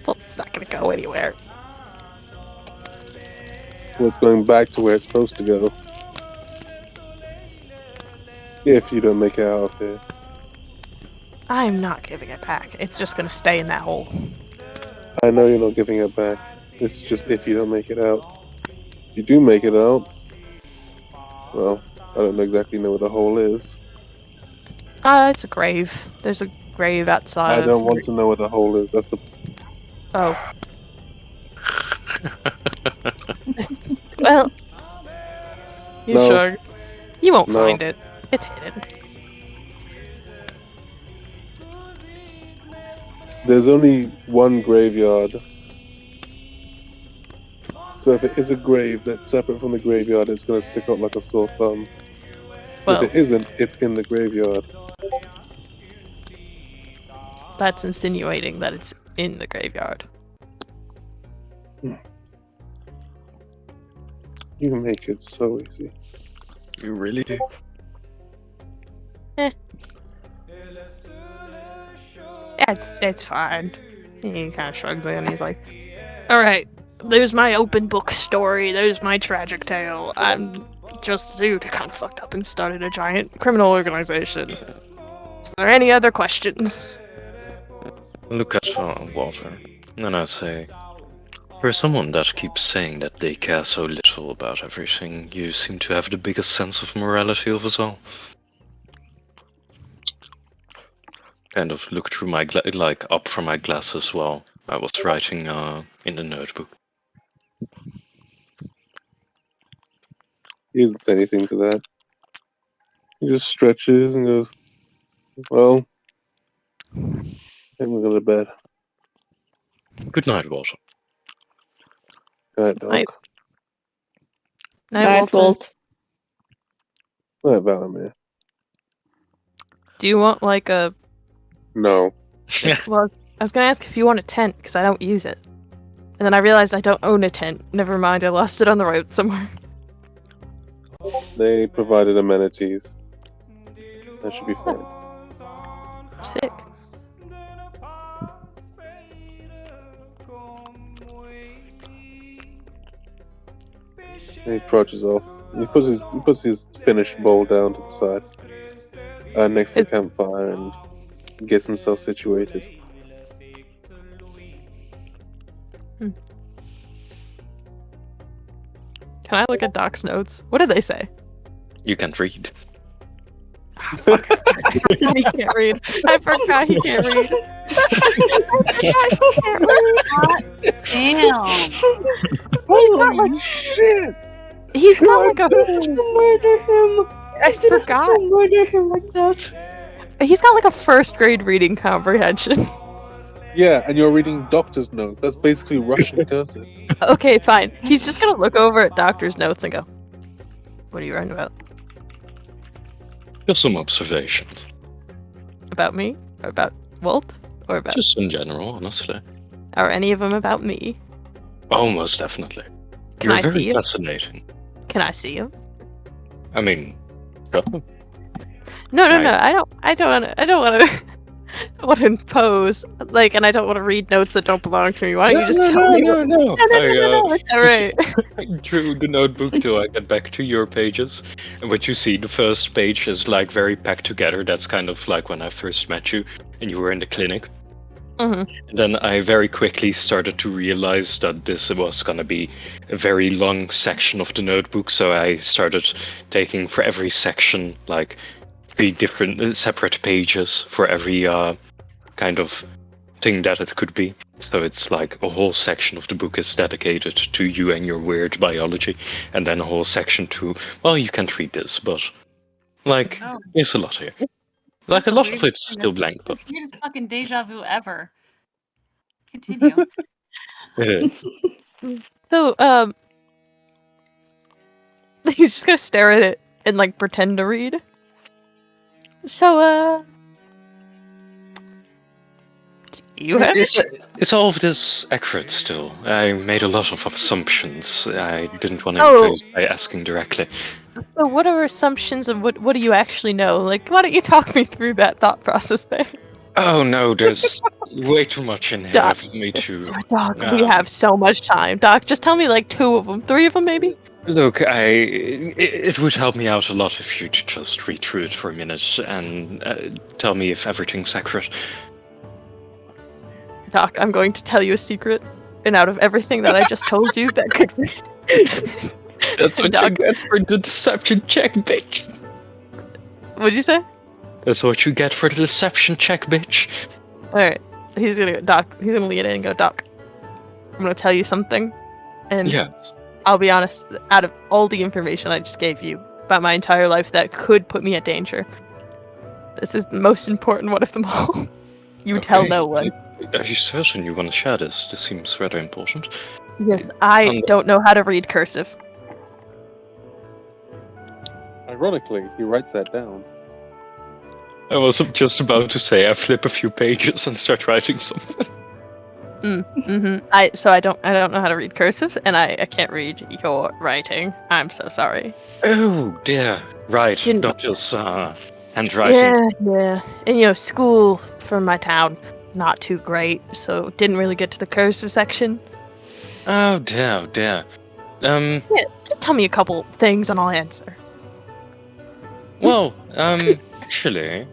Speaker 4: Well, it's not gonna go anywhere.
Speaker 1: Well, it's going back to where it's supposed to go. If you don't make it out of here.
Speaker 4: I'm not giving it back. It's just gonna stay in that hole.
Speaker 1: I know you're not giving it back. It's just if you don't make it out. If you do make it out, well, I don't exactly know where the hole is.
Speaker 4: It's a grave. There's a grave outside.
Speaker 1: I don't want to know where the hole is. That's the.
Speaker 4: Oh. Well. You
Speaker 1: No.
Speaker 4: sure? You won't
Speaker 1: No.
Speaker 4: find it. It's hidden.
Speaker 1: There's only one graveyard. So if it is a grave that's separate from the graveyard, it's going to stick out like a sore thumb.
Speaker 4: Well,
Speaker 1: If it isn't, it's in the graveyard.
Speaker 4: that's insinuating that it's in the graveyard.
Speaker 1: You make it so easy.
Speaker 3: You really do.
Speaker 4: Yeah, it's fine. He kind of shrugs in. He's like, "Alright, there's my open book story. There's my tragic tale. I'm just a dude who kind of fucked up and started a giant criminal organization. Is there any other questions?"
Speaker 3: Look at Walter, and I say, for someone that keeps saying that they care so little about everything, you seem to have the biggest sense of morality of us all. Kind of look through my up from my glasses while I was writing in the notebook.
Speaker 1: He doesn't say anything to that. He just stretches and goes, well, I think we're going to bed.
Speaker 3: Good night, Walter.
Speaker 1: Good night, dog.
Speaker 4: Night.
Speaker 10: Night,
Speaker 4: Walter.
Speaker 10: Walt.
Speaker 1: Good night, Valamir.
Speaker 4: Do you want like a?
Speaker 1: No.
Speaker 4: Well, I was gonna ask if you want a tent because I don't use it, and then I realized I don't own a tent. Never mind, I lost it on the road somewhere.
Speaker 1: They provided amenities. That should be fine.
Speaker 4: Sick.
Speaker 1: And he trudges off. He puts his finished bowl down to the side, next to the campfire, and gets himself situated.
Speaker 4: Can I look at Doc's notes? What did they say?
Speaker 3: You can't read.
Speaker 4: He can't read. I forgot he can't read.
Speaker 8: Damn.
Speaker 4: He's got like a.
Speaker 10: Murder him.
Speaker 4: I forgot.
Speaker 10: Murder him like that.
Speaker 4: He's got like a first grade reading comprehension.
Speaker 1: Yeah, and you're reading doctor's notes. That's basically Russian cursive.
Speaker 4: Okay, fine. He's just gonna look over at Doctor's notes and go, "What are you writing about?
Speaker 3: Just some observations.
Speaker 4: About me? Or about Walt? Or about?
Speaker 3: Just in general, honestly.
Speaker 4: Are any of them about me?
Speaker 3: Oh, most definitely.
Speaker 4: Can
Speaker 3: You're
Speaker 4: I
Speaker 3: very
Speaker 4: see him?
Speaker 3: fascinating.
Speaker 4: Can I see him?
Speaker 3: I mean, sure.
Speaker 4: No.
Speaker 3: Right.
Speaker 4: I don't want to impose. Like, and I don't want to read notes that don't belong to me. Why don't you just tell me?
Speaker 3: No.
Speaker 4: No, it's alright.
Speaker 3: Through the notebook till I get back to your pages. And what you see, the first page is like very packed together. That's kind of like when I first met you and you were in the clinic.
Speaker 4: Mhm.
Speaker 3: And then I very quickly started to realize that this was going to be a very long section of the notebook. So I started taking for every section like 3 different separate pages for every kind of thing that it could be. So it's like a whole section of the book is dedicated to you and your weird biology, and then a whole section to, well, you can't read this, but like,
Speaker 8: Oh.
Speaker 3: there's a lot here. Like a lot of it's still blank, but
Speaker 8: The weirdest fucking deja vu ever. Continue.
Speaker 3: it is.
Speaker 4: So, he's just gonna stare at it and like pretend to read. So, You have it?
Speaker 3: Is all of this accurate still? I made a lot of assumptions. I didn't want to
Speaker 4: Oh.
Speaker 3: impose by asking directly.
Speaker 4: So what are assumptions and what do you actually know? Like, why don't you talk me through that thought process there?
Speaker 3: Oh no, there's way too much in here
Speaker 4: Doc.
Speaker 3: for me to...
Speaker 4: Doc, we have so much time. Doc, just tell me like 2 of them, 3 of them maybe?
Speaker 3: Look, it would help me out a lot if you'd just read through it for a minute and tell me if everything's accurate.
Speaker 4: Doc, I'm going to tell you a secret. And out of everything that I just told you, that could be...
Speaker 3: That's what
Speaker 4: Doc.
Speaker 3: you get for the deception check, bitch.
Speaker 4: What'd you say?
Speaker 3: That's what you get for the deception check, bitch.
Speaker 4: Alright. He's gonna go, Doc, he's gonna lean in and go, Doc, I'm gonna tell you something. And
Speaker 3: Yes.
Speaker 4: I'll be honest, out of all the information I just gave you about my entire life that could put me at danger, this is the most important one of them all. You tell
Speaker 3: Okay.
Speaker 4: no one.
Speaker 3: Are you certain you want to share this? This seems rather important.
Speaker 4: Yes, I don't know how to read cursive.
Speaker 1: Ironically, he writes that down.
Speaker 3: I was just about to say I flip a few pages and start writing something.
Speaker 4: I don't know how to read cursive, and I can't read your writing. I'm so sorry.
Speaker 3: Oh dear. Right,
Speaker 4: Didn't-
Speaker 3: not just handwriting.
Speaker 4: Yeah. And school from my town, not too great, so didn't really get to the cursive section.
Speaker 3: Oh dear.
Speaker 4: Yeah, just tell me a couple things and I'll answer.
Speaker 3: Well, actually,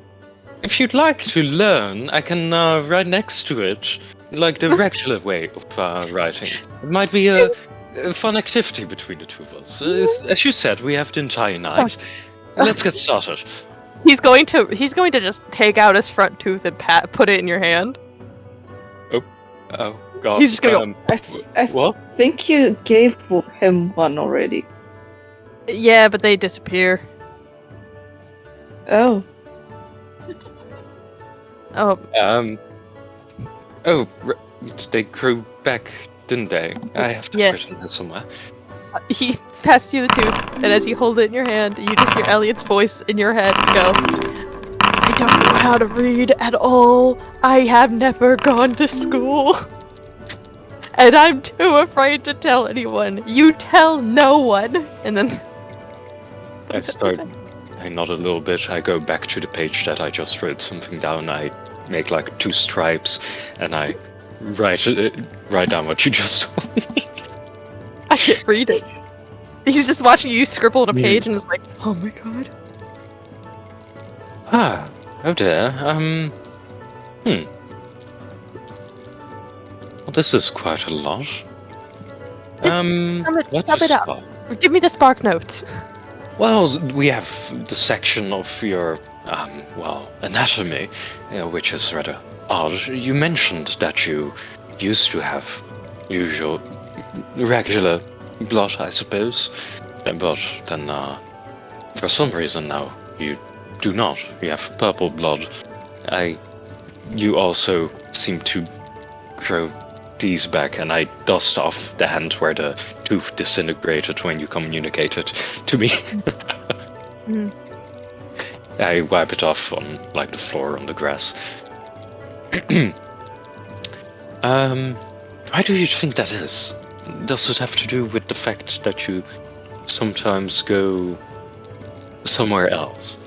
Speaker 3: if you'd like to learn, I can write next to it, like the regular way of writing. It might be a fun activity between the two of us. As you said, we have the entire night. Let's get started.
Speaker 4: He's going to just take out his front tooth and put it in your hand.
Speaker 3: Oh god.
Speaker 4: He's just gonna
Speaker 10: I
Speaker 3: What?
Speaker 10: think you gave him one already.
Speaker 4: Yeah, but they disappear.
Speaker 10: Oh.
Speaker 4: Oh,
Speaker 3: They grew back, didn't they? I have to
Speaker 4: Yeah.
Speaker 3: put it in there somewhere.
Speaker 4: he passed you the tooth, and as you hold it in your hand, you just hear Elliot's voice in your head go, I don't know how to read at all. I have never gone to school. And I'm too afraid to tell anyone. You tell no one. And then
Speaker 3: I nod a little bit, I go back to the page that I just wrote something down, I make like 2 stripes, and I write down what you just told me.
Speaker 4: I can't read it. He's just watching you scribble on a page and is like, oh my god.
Speaker 3: Oh dear, Well, this is quite a lot. What
Speaker 4: sum
Speaker 3: to
Speaker 4: it up.
Speaker 3: start?
Speaker 4: Give me the spark notes.
Speaker 3: Well, we have the section of your, anatomy, which is rather odd. You mentioned that you used to have regular blood, I suppose, but then, for some reason now, you do not. You have purple blood. You also seem to grow these back, and I dust off the hand where the tooth disintegrated when you communicated to me. I wipe it off on like the floor on the grass. Why do you think that is? Does it have to do with the fact that you sometimes go somewhere else?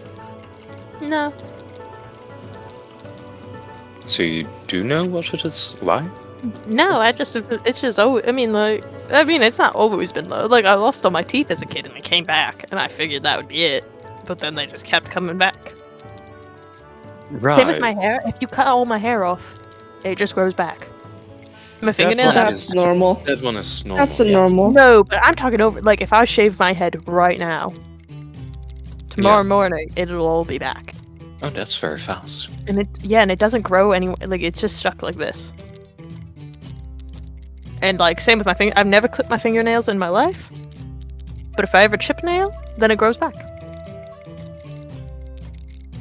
Speaker 4: No.
Speaker 3: So you do know what it is? Why?
Speaker 4: No, it's just, it's not always been low. Like, I lost all my teeth as a kid and they came back, and I figured that would be it. But then they just kept coming back.
Speaker 3: Right.
Speaker 4: Same with my hair. If you cut all my hair off, it just grows back. My fingernail.
Speaker 3: one
Speaker 10: That's normal.
Speaker 3: That one is normal.
Speaker 10: That's a normal.
Speaker 4: No, but I'm talking over. Like, if I shave my head right now, tomorrow morning, it'll all be back.
Speaker 3: Oh, that's very fast.
Speaker 4: And it doesn't grow anywhere. Like, it's just stuck like this. And like, same with my finger. I've never clipped my fingernails in my life. But if I ever chip a nail, then it grows back.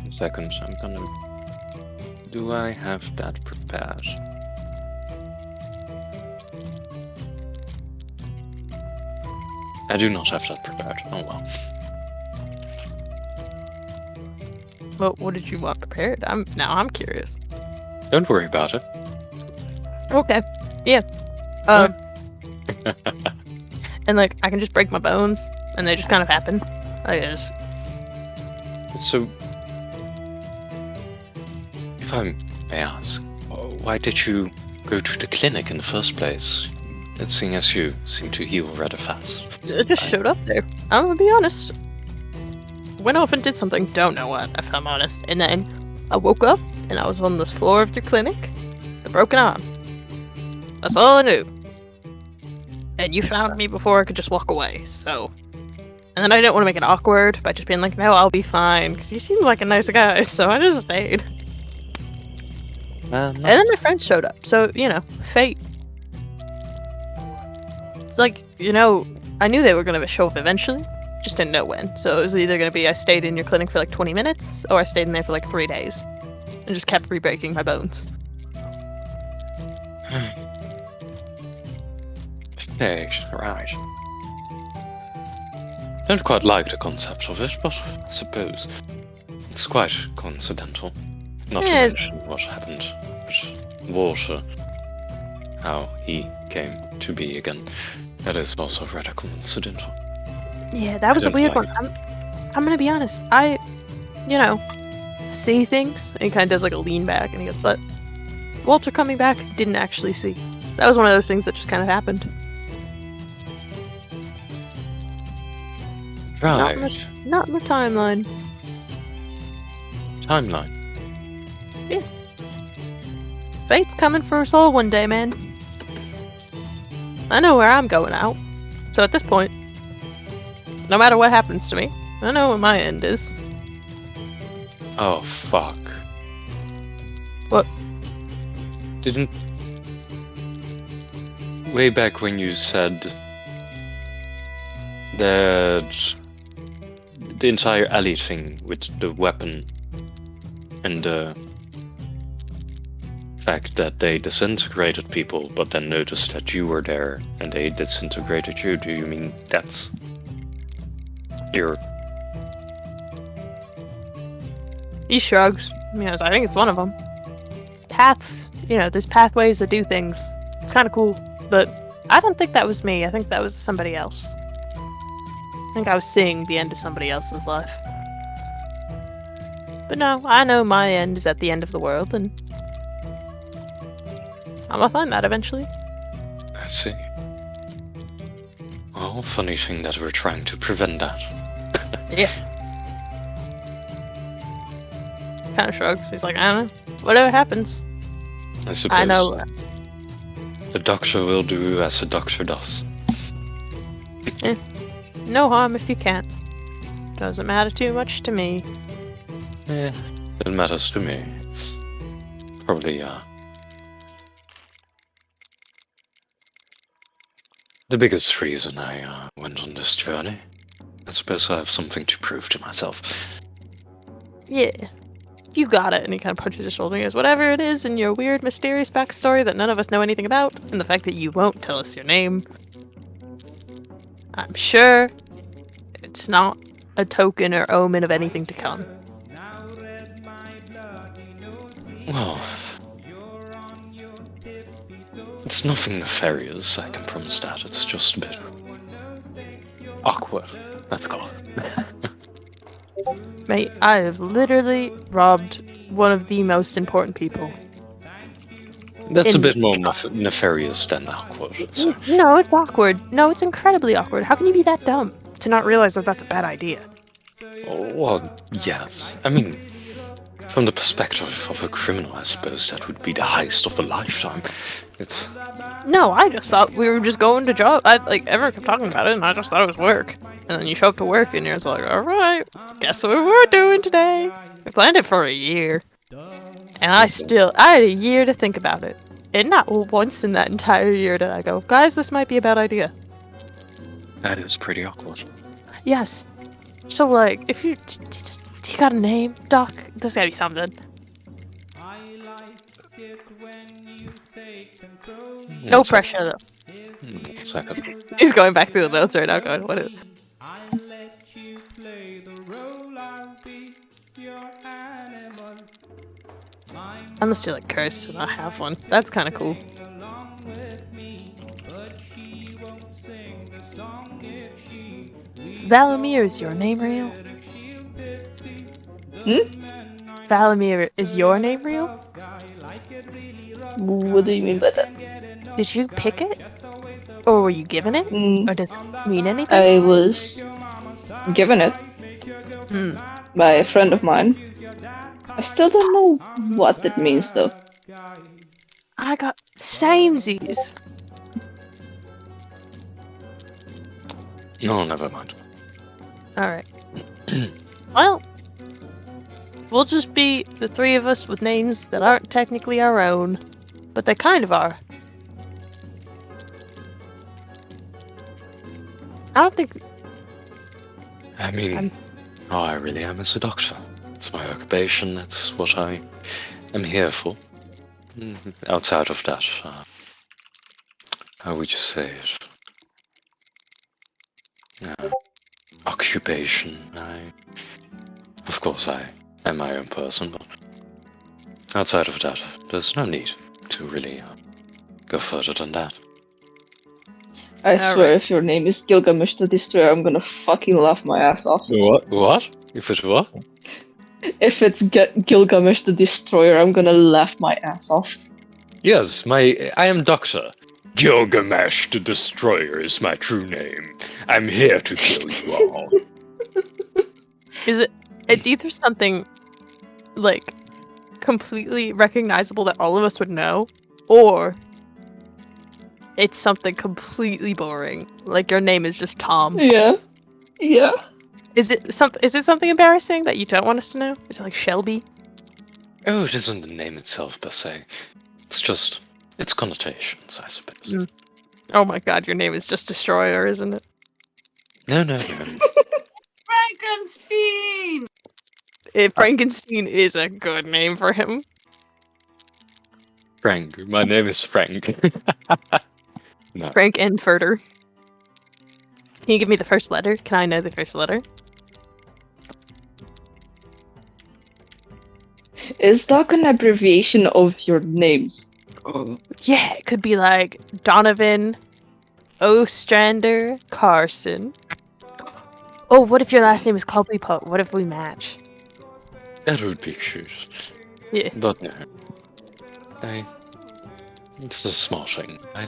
Speaker 3: A second, I'm gonna... Do I have that prepared? I do not have that prepared. Oh well.
Speaker 4: Well, what did you want prepared? I'm curious.
Speaker 3: Don't worry about it.
Speaker 4: Okay. Yeah. And like I can just break my bones, and they just kind of happen. I guess.
Speaker 3: So, if I may ask, why did you go to the clinic in the first place? Seeing as you seem to heal rather fast.
Speaker 4: It just showed up there. I'm gonna be honest. Went off and did something, don't know what, if I'm honest. And then I woke up and I was on the floor of the clinic, the broken arm. That's all I knew. And you found me before I could just walk away, so. And then I didn't want to make it awkward by just being like, no, I'll be fine, because you seem like a nice guy, so I just stayed. And then my friends showed up, so, you know, fate. It's like, you know, I knew they were going to show up eventually, just didn't know when. So it was either going to be I stayed in your clinic for like 20 minutes, or I stayed in there for like 3 days. And just kept re-breaking my bones.
Speaker 3: Okay, right. Don't quite like the concept of it, but I suppose it's quite coincidental. Not to mention what happened with Walter, how he came to be again. That is also rather coincidental.
Speaker 4: Yeah, that was a weird one. I'm gonna be honest. I, you know, see things, and he kind of does like a lean back, and he goes, but Walter coming back didn't actually see. That was one of those things that just kind of happened.
Speaker 3: Right.
Speaker 4: Not in the timeline.
Speaker 3: Timeline.
Speaker 4: Yeah. Fate's coming for us all one day, man. I know where I'm going out. So at this point, no matter what happens to me, I know what my end is.
Speaker 3: Oh, fuck.
Speaker 4: What?
Speaker 3: Didn't... Way back when you said that the entire alley thing with the weapon and the fact that they disintegrated people but then noticed that you were there and they disintegrated you, do you mean that's your...
Speaker 4: He shrugs. Yes, I think it's one of them. Paths, you know, there's pathways that do things. It's kind of cool, but I don't think that was me. I think that was somebody else. I think I was seeing the end of somebody else's life. But no, I know my end is at the end of the world, and I'm gonna find that eventually.
Speaker 3: I see. Well, funny thing that we're trying to prevent that.
Speaker 4: Yeah. Kind of shrugs. He's like, I don't know. Whatever happens.
Speaker 3: I suppose
Speaker 4: I know.
Speaker 3: The doctor will do as the doctor does.
Speaker 4: No harm if you can't. Doesn't matter too much to me.
Speaker 3: Yeah, it matters to me. It's probably the biggest reason I went on this journey. I suppose I have something to prove to myself.
Speaker 4: Yeah. You got it. And he kind of punches his shoulder and goes, whatever it is in your weird, mysterious backstory that none of us know anything about, and the fact that you won't tell us your name, I'm sure it's not a token or omen of anything to come.
Speaker 3: Well, it's nothing nefarious, I can promise that. It's just a bit awkward. Let's call it.
Speaker 4: Mate, I have literally robbed one of the most important people.
Speaker 3: That's a bit more nefarious than awkward. So.
Speaker 4: No, it's awkward. No, it's incredibly awkward. How can you be that dumb to not realize that that's a bad idea?
Speaker 3: Well, yes. I mean, from the perspective of a criminal, I suppose that would be the heist of a lifetime. It's...
Speaker 4: No, I just thought we were just going to job. Everyone kept talking about it, and I just thought it was work. And then you show up to work, and you're just like, alright, guess what we're doing today? We planned it for a year. And I had a year to think about it. And not once in that entire year did I go, guys, this might be a bad idea.
Speaker 3: That is pretty awkward.
Speaker 4: Yes. So, like, if you got a name, Doc? There's gotta be something. No pressure, though.
Speaker 3: Second.
Speaker 4: He's going back through the notes right now, going, what is it? Unless you're like cursed and I have one. That's kind of cool. Valamir, is your name real? Valamir, is your name real?
Speaker 10: What do you mean by that?
Speaker 4: Did you pick it? Or were you given it? Or does it mean anything?
Speaker 10: I was given it by a friend of mine. I still don't know what it means though.
Speaker 4: I got samesies.
Speaker 3: No, never mind.
Speaker 4: Alright. Well, we'll just be the three of us with names that aren't technically our own, but they kind of are. I don't think...
Speaker 3: I mean, I really am as a doctor. It's my occupation, that's what I am here for. Outside of that, how would you say it? Occupation. Of course, I am my own person, but outside of that, there's no need to really go further than that.
Speaker 10: I swear, if your name is Gilgamesh the Destroyer, I'm gonna fucking laugh my ass off.
Speaker 3: What? If it's what?
Speaker 10: If it's Gilgamesh the Destroyer, I'm gonna laugh my ass off.
Speaker 3: Yes, I am Doctor. Gilgamesh the Destroyer is my true name. I'm here to kill you all.
Speaker 4: It's either something, like, completely recognizable that all of us would know, or it's something completely boring. Like your name is just Tom.
Speaker 10: Yeah.
Speaker 4: Is it something embarrassing that you don't want us to know? Is it like Shelby?
Speaker 3: Oh, it isn't the name itself per se. It's just its connotations, I suppose.
Speaker 4: Oh my god, your name is just Destroyer, isn't it?
Speaker 3: No.
Speaker 8: Frankenstein!
Speaker 4: Frankenstein is a good name for him.
Speaker 3: Frank. My name is Frank. No.
Speaker 4: Frank Enfurter. Can you give me the first letter? Can I know the first letter?
Speaker 10: Is that an abbreviation of your names?
Speaker 4: Yeah, it could be like Donovan, Ostrander, Carson. Oh, what if your last name is Cobblepot? What if we match?
Speaker 3: That would be cute.
Speaker 4: Yeah.
Speaker 3: But no. It's a small thing. I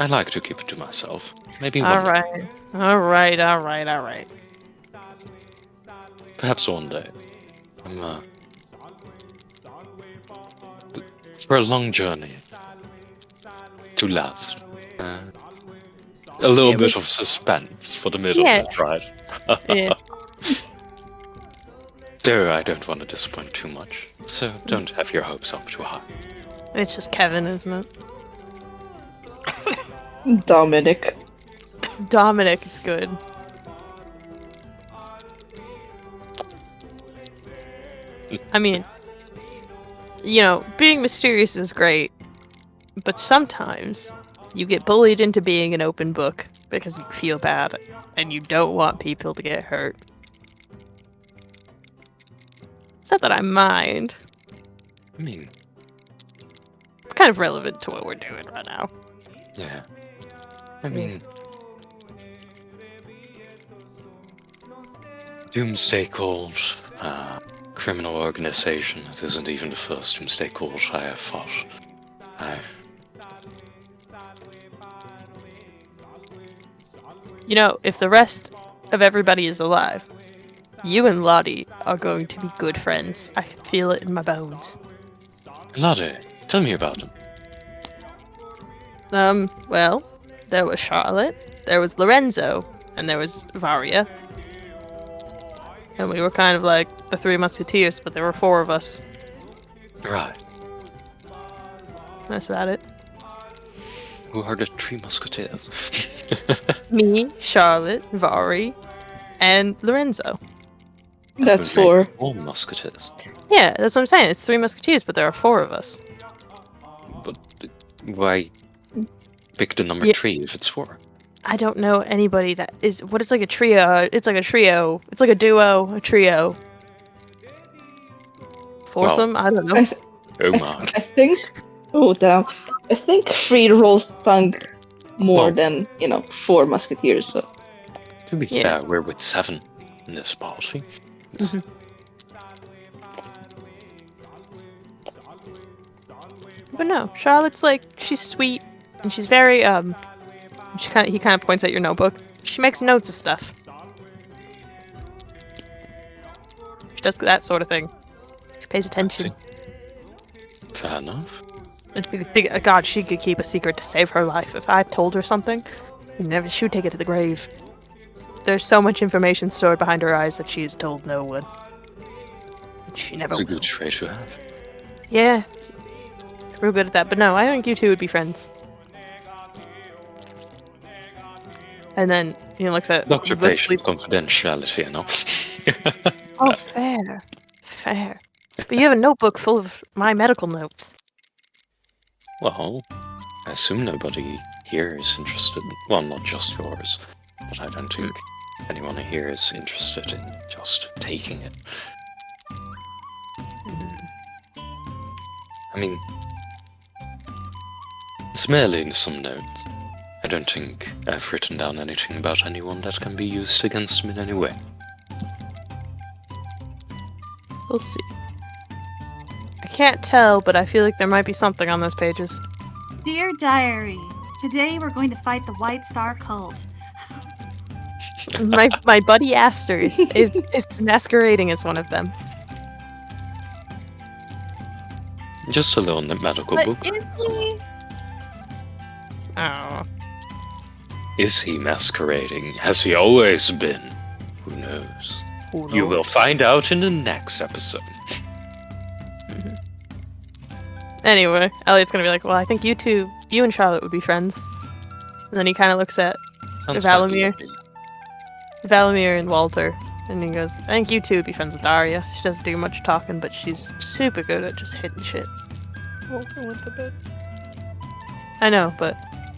Speaker 3: like to keep it to myself. Maybe one day.
Speaker 4: Alright.
Speaker 3: Perhaps one day. I'm for a long journey to last. A little bit of suspense for the middle bit, right?
Speaker 4: Yeah.
Speaker 3: Though I don't want to disappoint too much, so don't have your hopes up too high.
Speaker 4: It's just Kevin, isn't it?
Speaker 10: Dominic.
Speaker 4: Dominic is good. I mean, you know, being mysterious is great, but sometimes you get bullied into being an open book because you feel bad and you don't want people to get hurt. It's not that I mind.
Speaker 3: I mean,
Speaker 4: it's kind of relevant to what we're doing right now.
Speaker 3: Yeah. I mean, Doomsday Cult, criminal organization. It isn't even the first Doomsday Cult I have fought.
Speaker 4: You know, if the rest of everybody is alive, you and Lottie are going to be good friends. I can feel it in my bones.
Speaker 3: Lottie, tell me about him.
Speaker 4: Well, there was Charlotte, there was Lorenzo, and there was Varia. And we were kind of like the Three Musketeers, but there were four of us.
Speaker 3: Right.
Speaker 4: That's about it.
Speaker 3: Who are the Three Musketeers?
Speaker 4: Me, Charlotte, Vari, and Lorenzo.
Speaker 10: That's four.
Speaker 3: 4 Musketeers.
Speaker 4: Yeah, that's what I'm saying. It's Three Musketeers, but there are four of us.
Speaker 3: But why pick the number 3 if it's 4?
Speaker 4: I don't know anybody that is... What is like a trio? It's like a trio. It's like a duo, a trio. Foursome? Well, I don't know.
Speaker 3: Oh my.
Speaker 10: I think... Oh, damn. I think 3 rolls stunk more than, 4 Musketeers, so...
Speaker 3: To be
Speaker 4: Yeah.
Speaker 3: fair, we're with 7 in this party. It's-
Speaker 4: Mhm. But no, Charlotte's like, she's sweet, and she's very, he kind of points at your notebook. She makes notes of stuff. She does that sort of thing. She pays attention.
Speaker 3: Fair enough.
Speaker 4: God, she could keep a secret to save her life. If I told her something, she would take it to the grave. There's so much information stored behind her eyes that she has told no one. She never
Speaker 3: It's a
Speaker 4: will.
Speaker 3: good trait to have.
Speaker 4: Yeah. Real good at that. But no, I think you two would be friends. And then he looks at
Speaker 3: Dr. Patient confidentiality, you know.
Speaker 4: Oh, fair. Fair. But you have a notebook full of my medical notes.
Speaker 3: Well, I assume nobody here is interested. Well, not just yours, but I don't think anyone here is interested in just taking it. I mean, it's merely some notes. I don't think I've written down anything about anyone that can be used against me in any way.
Speaker 4: We'll see. I can't tell, but I feel like there might be something on those pages.
Speaker 11: Dear Diary, today we're going to fight the White Star cult.
Speaker 4: My buddy Aster is masquerading as one of them.
Speaker 3: Just a little medical
Speaker 11: But
Speaker 3: book.
Speaker 11: is he?
Speaker 4: Oh.
Speaker 3: Is he masquerading? Has he always been? Who knows? You will find out in the next episode.
Speaker 4: Anyway, Elliot's gonna be like, well, I think you and Charlotte would be friends. And then he kind of looks at
Speaker 3: Sounds
Speaker 4: Valamir.
Speaker 3: like
Speaker 4: Valamir and Walter, and he goes, I think you two would be friends with Daria. She doesn't do much talking, but she's super good at just hitting shit.
Speaker 5: Walter went to bed.
Speaker 4: I know, but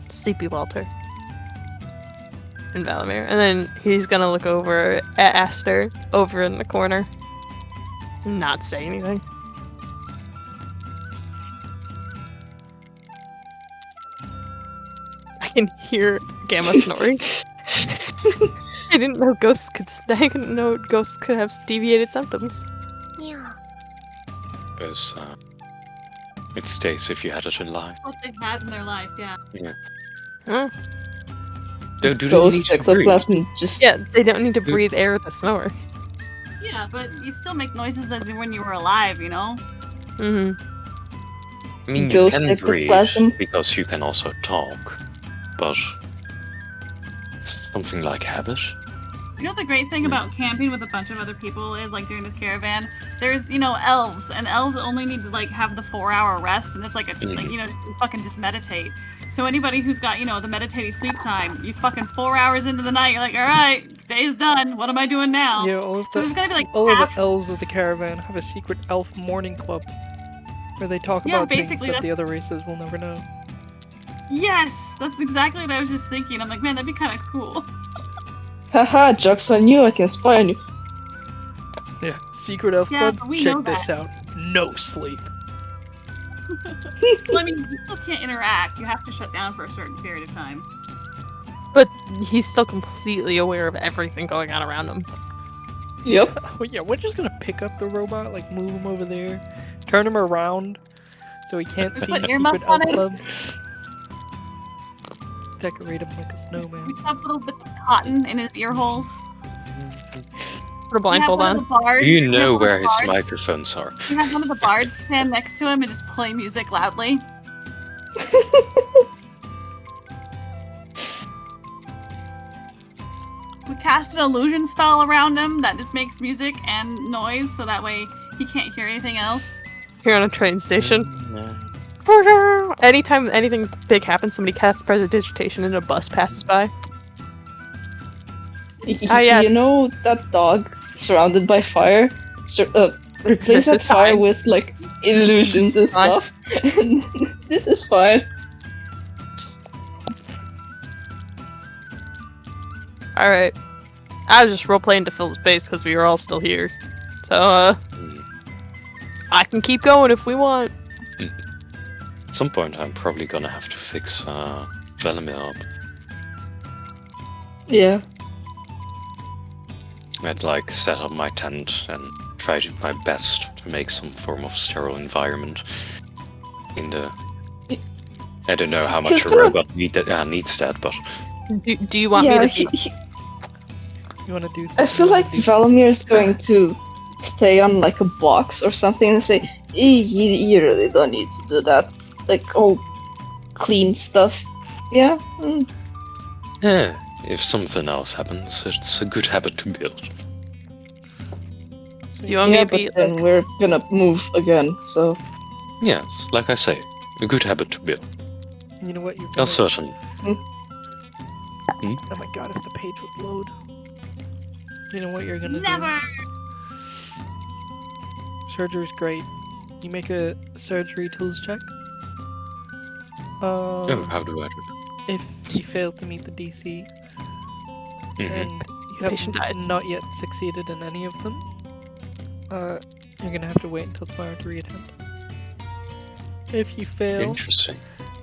Speaker 4: sleepy Walter. And Valamir. And then he's gonna look over at Aster, over in the corner. And not say anything. I can hear Gamma snoring. I didn't know ghosts could have deviated symptoms.
Speaker 3: Because, it states if you had it in life.
Speaker 8: What they've had in their life, yeah.
Speaker 3: Yeah.
Speaker 4: Huh?
Speaker 3: Do they need
Speaker 10: Ghost
Speaker 3: to breathe?
Speaker 10: ectoplasm just
Speaker 4: Yeah, they don't need to breathe air with a snore.
Speaker 8: Yeah, but you still make noises as when you were alive, you know?
Speaker 4: Mm-hmm.
Speaker 3: I mean, you
Speaker 10: Ghost
Speaker 3: can breathe
Speaker 10: ectoplasm.
Speaker 3: because you can also talk, but it's something like habit.
Speaker 8: You know the great thing about camping with a bunch of other people is, like, doing this caravan? There's, you know, elves, and elves only need to, like, have the 4-hour rest, and it's like, like, you know, just meditate. So anybody who's got, you know, the meditative sleep time, you fucking 4 hours into the night, you're like, alright, day's done, what am I doing now?
Speaker 5: Yeah, all of
Speaker 8: So there's gonna be, like,
Speaker 5: all of
Speaker 8: half-
Speaker 5: the elves of the caravan have a secret elf morning club where they talk
Speaker 8: Yeah,
Speaker 5: about things
Speaker 8: basically,
Speaker 5: that
Speaker 8: that's-
Speaker 5: the other races will never know.
Speaker 8: Yes! That's exactly what I was just thinking. I'm like, man, that'd be kind of cool.
Speaker 10: haha, joke's on you, I can spy on you.
Speaker 5: Yeah, secret elf
Speaker 8: Yeah,
Speaker 5: club.
Speaker 8: but we know
Speaker 5: Check this
Speaker 8: that.
Speaker 5: out. No sleep.
Speaker 8: Well, I mean, you still can't interact. You have to shut down for a certain period of time.
Speaker 4: But he's still completely aware of everything going on around him.
Speaker 10: Yep.
Speaker 5: Oh yeah, we're just gonna pick up the robot, like move him over there, turn him around so he can't
Speaker 8: Just
Speaker 5: see
Speaker 8: put
Speaker 5: the
Speaker 8: earmuffs
Speaker 5: secret
Speaker 8: on
Speaker 5: elf
Speaker 8: it.
Speaker 5: club. Decorate him like a snowman.
Speaker 8: We have little bits of cotton in his ear holes.
Speaker 4: Put a blindfold
Speaker 8: We have
Speaker 4: on.
Speaker 8: one of the bards-
Speaker 3: You
Speaker 8: we have
Speaker 3: know
Speaker 8: one of
Speaker 3: where
Speaker 8: the
Speaker 3: his
Speaker 8: bards-
Speaker 3: microphones are.
Speaker 8: We have one of the bards stand next to him and just play music loudly. We cast an illusion spell around him that just makes music and noise, so that way he can't hear anything else.
Speaker 4: Here on a train station.
Speaker 3: Mm-hmm.
Speaker 4: Anytime anything big happens, somebody casts prestidigitation and a bus passes by. Oh, yeah.
Speaker 10: You know that dog surrounded by fire? Replace
Speaker 4: This
Speaker 10: that
Speaker 4: is
Speaker 10: fire
Speaker 4: fine.
Speaker 10: with like illusions and
Speaker 4: Fine.
Speaker 10: stuff. And this is fine.
Speaker 4: Alright. I was just roleplaying to fill the space because we were all still here. So, I can keep going if we want.
Speaker 3: At some point, I'm probably gonna have to fix Valamir up.
Speaker 10: Yeah.
Speaker 3: I'd like set up my tent and try my best to make some form of sterile environment in the. I don't know how much a robot needs that, but.
Speaker 4: Do you want me to?
Speaker 5: You want to do something?
Speaker 10: I feel like Valamir is going to stay on like a box or something and say, you really don't need to do that. Like all clean stuff. Yeah.
Speaker 3: Yeah. If something else happens, it's a good habit to build.
Speaker 4: Do you want me to be?
Speaker 10: But then we're gonna move again, so.
Speaker 3: Yes, like I say, a good habit to build.
Speaker 5: You know what you're
Speaker 3: Oh, certainly.
Speaker 5: Oh my god, if the page would load. You know what you're gonna
Speaker 11: Never.
Speaker 5: do? Surgery's great. You make a surgery tools check.
Speaker 3: Oh, how do I do that?
Speaker 5: If you fail to meet the DC, and you
Speaker 4: Patient
Speaker 5: have
Speaker 4: dies.
Speaker 5: not yet succeeded in any of them, you're gonna have to wait until tomorrow to reattempt. If you fail
Speaker 3: Interesting.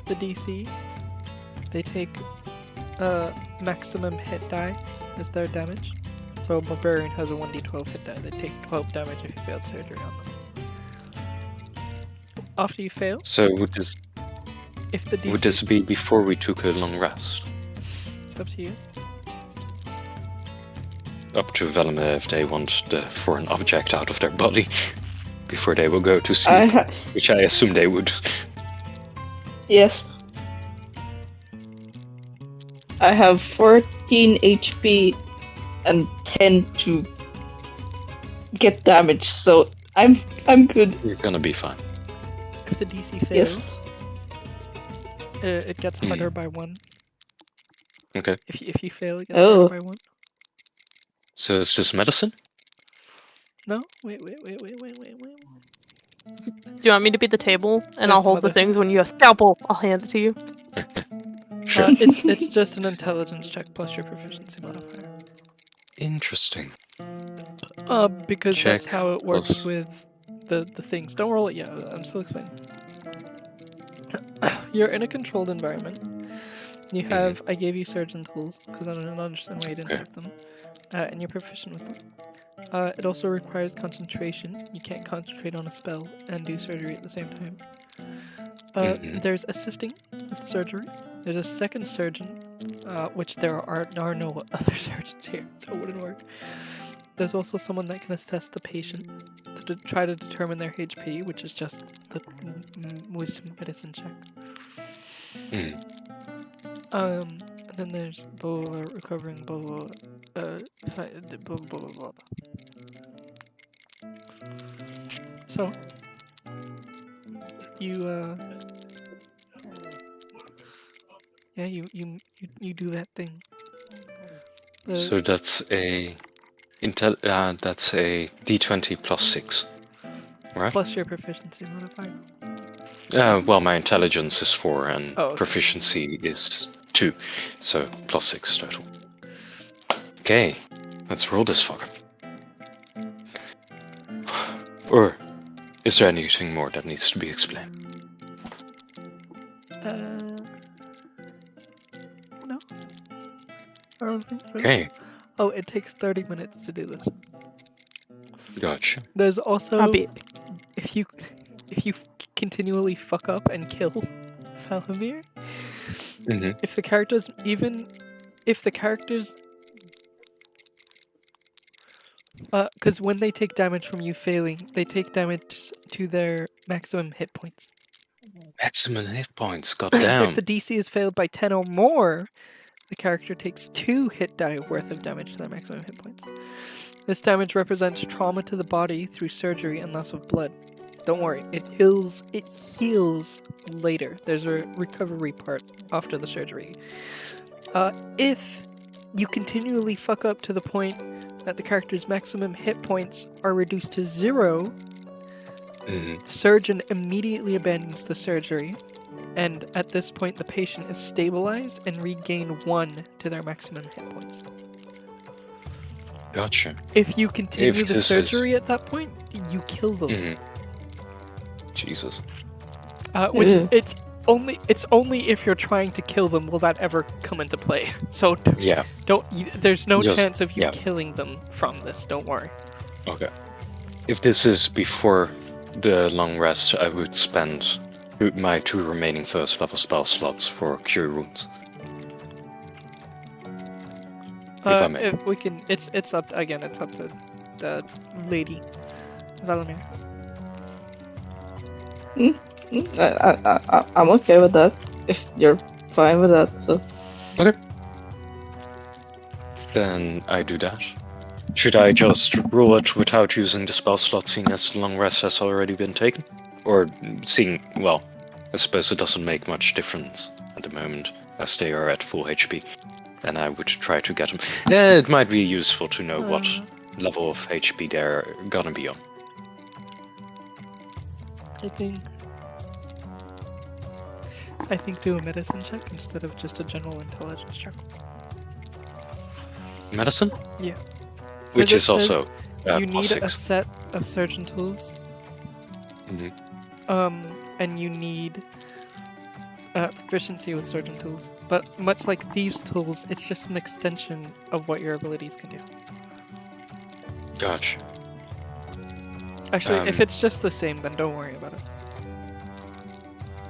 Speaker 5: the DC, they take maximum hit die as their damage. So a barbarian has a 1d12 hit die. They take 12 damage if you failed surgery on them. After you fail,
Speaker 3: So would this
Speaker 5: if the DC,
Speaker 3: would this be before we took a long rest?
Speaker 5: it's up to you.
Speaker 3: Up to Valamir if they want the foreign object out of their body before they will go to sleep, which I assume they would.
Speaker 10: Yes. I have 14 HP and 10 to get damage, so I'm good.
Speaker 3: You're gonna be fine.
Speaker 5: If the DC
Speaker 10: Yes.
Speaker 5: fails, it gets harder by 1.
Speaker 3: Okay.
Speaker 5: If you fail, it gets harder by 1.
Speaker 3: So it's just medicine?
Speaker 5: No? Wait.
Speaker 4: Do you want me to be the table and I'll
Speaker 5: There's
Speaker 4: hold the
Speaker 5: another-
Speaker 4: things when you have scalpel? I'll hand it to you.
Speaker 3: Sure.
Speaker 5: It's just an intelligence check plus your proficiency modifier.
Speaker 3: Interesting.
Speaker 5: Because
Speaker 3: Check
Speaker 5: that's how it works
Speaker 3: plus-
Speaker 5: with the things. Don't roll it yet. I'm still explaining. You're in a controlled environment. You have. I gave you surgeon tools because I don't understand why you didn't have them, and you're proficient with them. It also requires concentration. You can't concentrate on a spell and do surgery at the same time. There's assisting with surgery. There's a second surgeon, which there are no other surgeons here, so it wouldn't work. There's also someone that can assess the patient to try to determine their HP, which is just the wisdom medicine check. And then there's blah, blah, blah, recovering blah blah blah, blah, blah, blah. So you you do that thing.
Speaker 3: So that's a that's a D20 plus 6, right?
Speaker 5: Plus your proficiency modifier.
Speaker 3: Well, my intelligence is 4 and
Speaker 5: okay.
Speaker 3: Proficiency is 2, so plus 6 total. Okay, let's roll this fucker. Or is there anything more that needs to be explained?
Speaker 5: No. I don't think so.
Speaker 3: Okay,
Speaker 5: Oh, it takes 30 minutes to do this.
Speaker 3: gotcha.
Speaker 5: There's also
Speaker 4: Copy.
Speaker 5: if you continually fuck up and kill Valamir, if the characters because when they take damage from you failing, they take damage to their maximum hit points.
Speaker 3: Maximum hit points, goddamn.
Speaker 5: If the DC is failed by 10 or more, the character takes 2 hit die worth of damage to their maximum hit points. This damage represents trauma to the body through surgery and loss of blood. Don't worry, it heals later. There's a recovery part after the surgery. If you continually fuck up to the point that the character's maximum hit points are reduced to 0, the surgeon immediately abandons the surgery, and at this point the patient is stabilized and regain 1 to their maximum hit points.
Speaker 3: Gotcha.
Speaker 5: If you continue
Speaker 3: If
Speaker 5: the
Speaker 3: this
Speaker 5: surgery at that point, you kill them.
Speaker 3: Jesus.
Speaker 5: Which It's only if you're trying to kill them will that ever come into play. So
Speaker 3: Yeah.
Speaker 5: there's no
Speaker 3: Just-
Speaker 5: chance of you
Speaker 3: yeah.
Speaker 5: killing them from this. Don't worry.
Speaker 3: Okay. If this is before the long rest, I would spend my 2 remaining first level spell slots for cure wounds. If I may.
Speaker 5: If we can, it's up again. It's up to the lady, Valamir.
Speaker 10: I'm okay with that. If you're fine with that, so.
Speaker 3: Then I do that. Should I just roll it without using the spell slot, seeing as the long rest has already been taken? Or seeing, well, I suppose it doesn't make much difference at the moment, as they are at full HP. Then I would try to get them. It might be useful to know what level of HP they're gonna be on.
Speaker 5: I think do a medicine check instead of just a general intelligence check.
Speaker 3: Medicine?
Speaker 5: Yeah.
Speaker 3: Which
Speaker 5: It
Speaker 3: is also
Speaker 5: says you need a
Speaker 3: +6.
Speaker 5: set of surgeon tools. And you need proficiency with surgeon tools. But much like thieves' tools, it's just an extension of what your abilities can do.
Speaker 3: Gotcha.
Speaker 5: Actually, if it's just the same, then don't worry about it.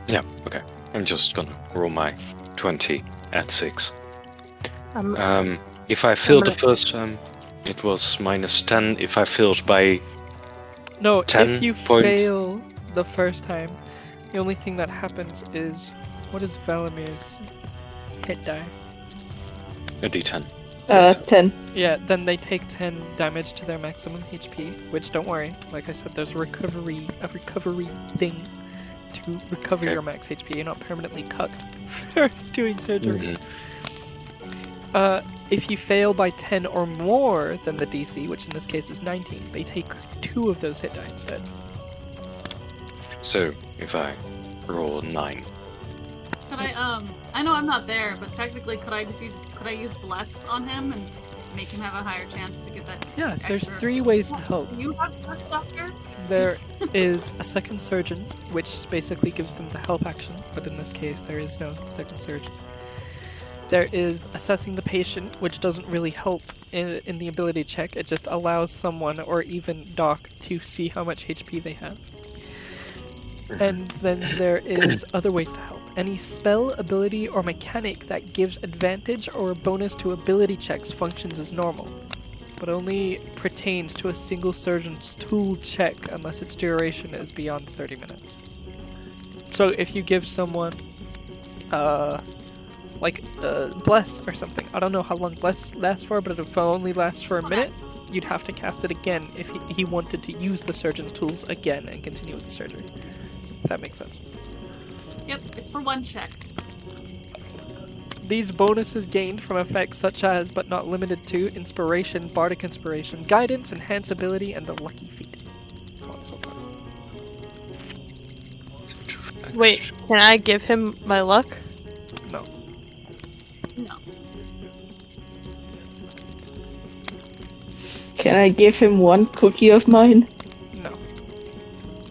Speaker 3: Yeah, okay. I'm just gonna roll my 20 at 6. If I failed the first time, it was -10. If I failed by
Speaker 5: No,
Speaker 3: 10
Speaker 5: if you
Speaker 3: points.
Speaker 5: fail the first time, the only thing that happens is... What is Valamir's hit die?
Speaker 3: a d10.
Speaker 10: 10.
Speaker 5: Yeah, then they take 10 damage to their maximum HP, which don't worry, like I said, there's a recovery thing to recover your max HP. You're not permanently cucked for doing surgery. If you fail by 10 or more than the DC, which in this case was 19, they take 2 of those hit die instead.
Speaker 3: So, if I roll 9.
Speaker 8: Could I know I'm not there, but technically could I use Bless on him and make him have a higher chance to get that?
Speaker 5: Yeah, there's
Speaker 8: extra-
Speaker 5: 3 ways to help.
Speaker 8: Do you have Bless, Doctor?
Speaker 5: There is a second surgeon, which basically gives them the help action, but in this case there is no second surgeon. There is assessing the patient, which doesn't really help in the ability check. It just allows someone, or even Doc, to see how much HP they have. And then there is other ways to help. Any spell, ability, or mechanic that gives advantage or a bonus to ability checks functions as normal, but only pertains to a single surgeon's tool check unless its duration is beyond 30 minutes. So if you give someone, Bless or something, I don't know how long Bless lasts for, but if it only lasts for a minute, you'd have to cast it again if he wanted to use the surgeon's tools again and continue with the surgery. If that makes sense.
Speaker 8: Yep, it's for 1 check.
Speaker 5: These bonuses gained from effects such as, but not limited to, Inspiration, Bardic Inspiration, Guidance, Enhance Ability, and the Lucky Feat.
Speaker 4: Wait, can I give him my luck?
Speaker 5: No.
Speaker 8: No.
Speaker 10: Can I give him 1 cookie of mine?
Speaker 5: No.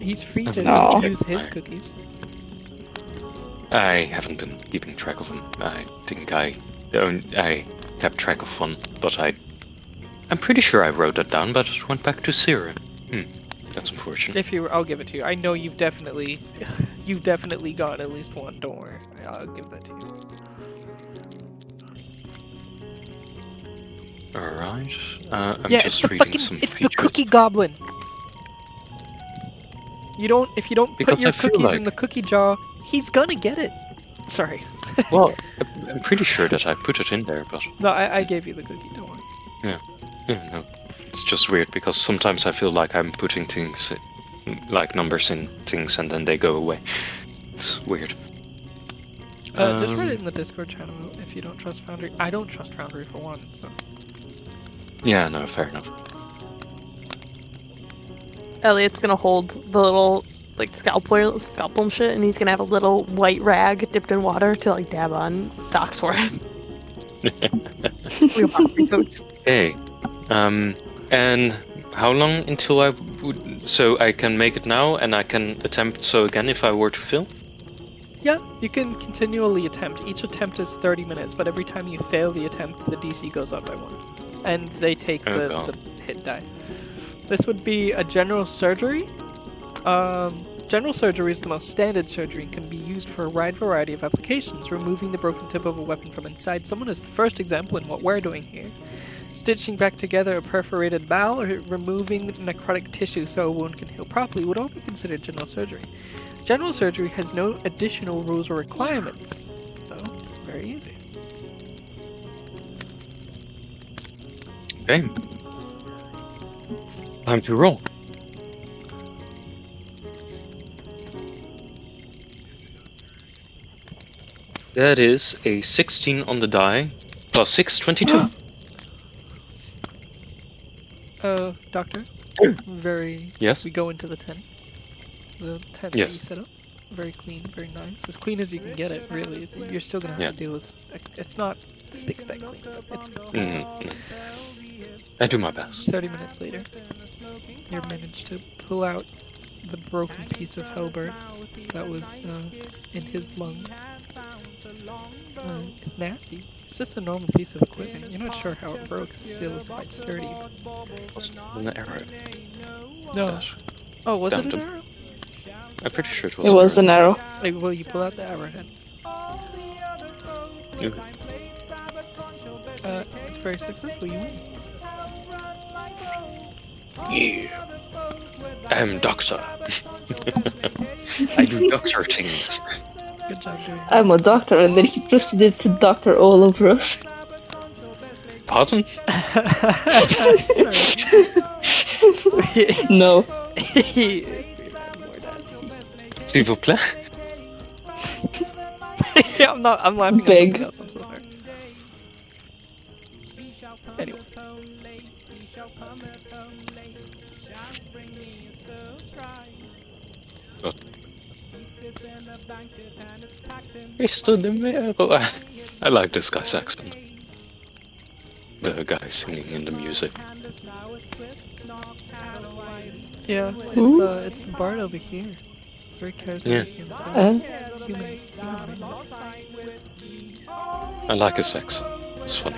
Speaker 5: He's free to
Speaker 10: No.
Speaker 5: use his cookies.
Speaker 3: I haven't been keeping track of them. I think I kept track of 1, but I'm pretty sure I wrote that down, but it went back to 0. That's unfortunate.
Speaker 5: If you, I'll give it to you. I know you've definitely got at least 1. Don't worry, I'll give that to you.
Speaker 3: Alright. I'm
Speaker 5: Yeah,
Speaker 3: just
Speaker 5: it's the
Speaker 3: reading
Speaker 5: fucking,
Speaker 3: some
Speaker 5: it's
Speaker 3: features.
Speaker 5: the cookie goblin. If you don't
Speaker 3: Because
Speaker 5: put your
Speaker 3: I feel
Speaker 5: cookies
Speaker 3: like-
Speaker 5: in the cookie jar, he's gonna get it. Sorry.
Speaker 3: Well, I'm pretty sure that I put it in there, but
Speaker 5: No, I gave you the cookie. Don't worry.
Speaker 3: yeah, no. It's just weird because sometimes I feel like I'm putting things, like numbers in things, and then they go away. It's weird.
Speaker 5: Just write it in the Discord channel if you don't trust Foundry. I don't trust Foundry for 1, so.
Speaker 3: Yeah, no, fair enough.
Speaker 4: Elliot's gonna hold the little scalpel and shit, and he's gonna have a little white rag dipped in water to dab on Doc's forehead. Real Foundry coach.
Speaker 3: Hey, and how long until I would... So I can make it now, and I can attempt so again if I were to fail?
Speaker 5: Yeah, you can continually attempt. Each attempt is 30 minutes, but every time you fail the attempt, the DC goes up by 1. And they take the hit die. This would be a general surgery. General surgery is the most standard surgery and can be used for a wide variety of applications. Removing the broken tip of a weapon from inside someone is the first example in what we're doing here. Stitching back together a perforated bowel or removing necrotic tissue so a wound can heal properly would all be considered general surgery. General surgery has no additional rules or requirements, so very easy.
Speaker 3: Okay. Time to roll. That is a 16 on the die, plus 6, 22.
Speaker 5: Doctor?
Speaker 3: Yes?
Speaker 5: We go into the tent. The tent that you set up. Very clean, very nice. As clean as you can get it, really. You're still gonna have to deal with... It's not spick clean, but it's...
Speaker 3: I do my best.
Speaker 5: 30 minutes later, you managed to pull out the broken piece of Hellbert that was in his lung. It's nasty. It's just a normal piece of equipment. You're not sure how it broke. The steel is quite sturdy.
Speaker 3: Was it an arrow?
Speaker 5: No.
Speaker 3: Yes.
Speaker 5: Oh, was it an arrow?
Speaker 3: I'm pretty sure it was.
Speaker 10: It was an arrow.
Speaker 5: Like, well, you pull out the arrowhead. It's very successful. You win.
Speaker 3: Yeah. I'm doctor. I do doctor things.
Speaker 5: Good job doing that.
Speaker 10: I'm a doctor, and then he proceeded to doctor all over us.
Speaker 3: Pardon?
Speaker 10: No.
Speaker 3: S'il vous plaît?
Speaker 5: Yeah, I'm laughing at something else. I'm so sorry. Anyway.
Speaker 3: I like this guy's accent. The guy singing in the music.
Speaker 5: Yeah, it's the bard over here. Very charismatic. Human.
Speaker 3: I like his accent. It's funny.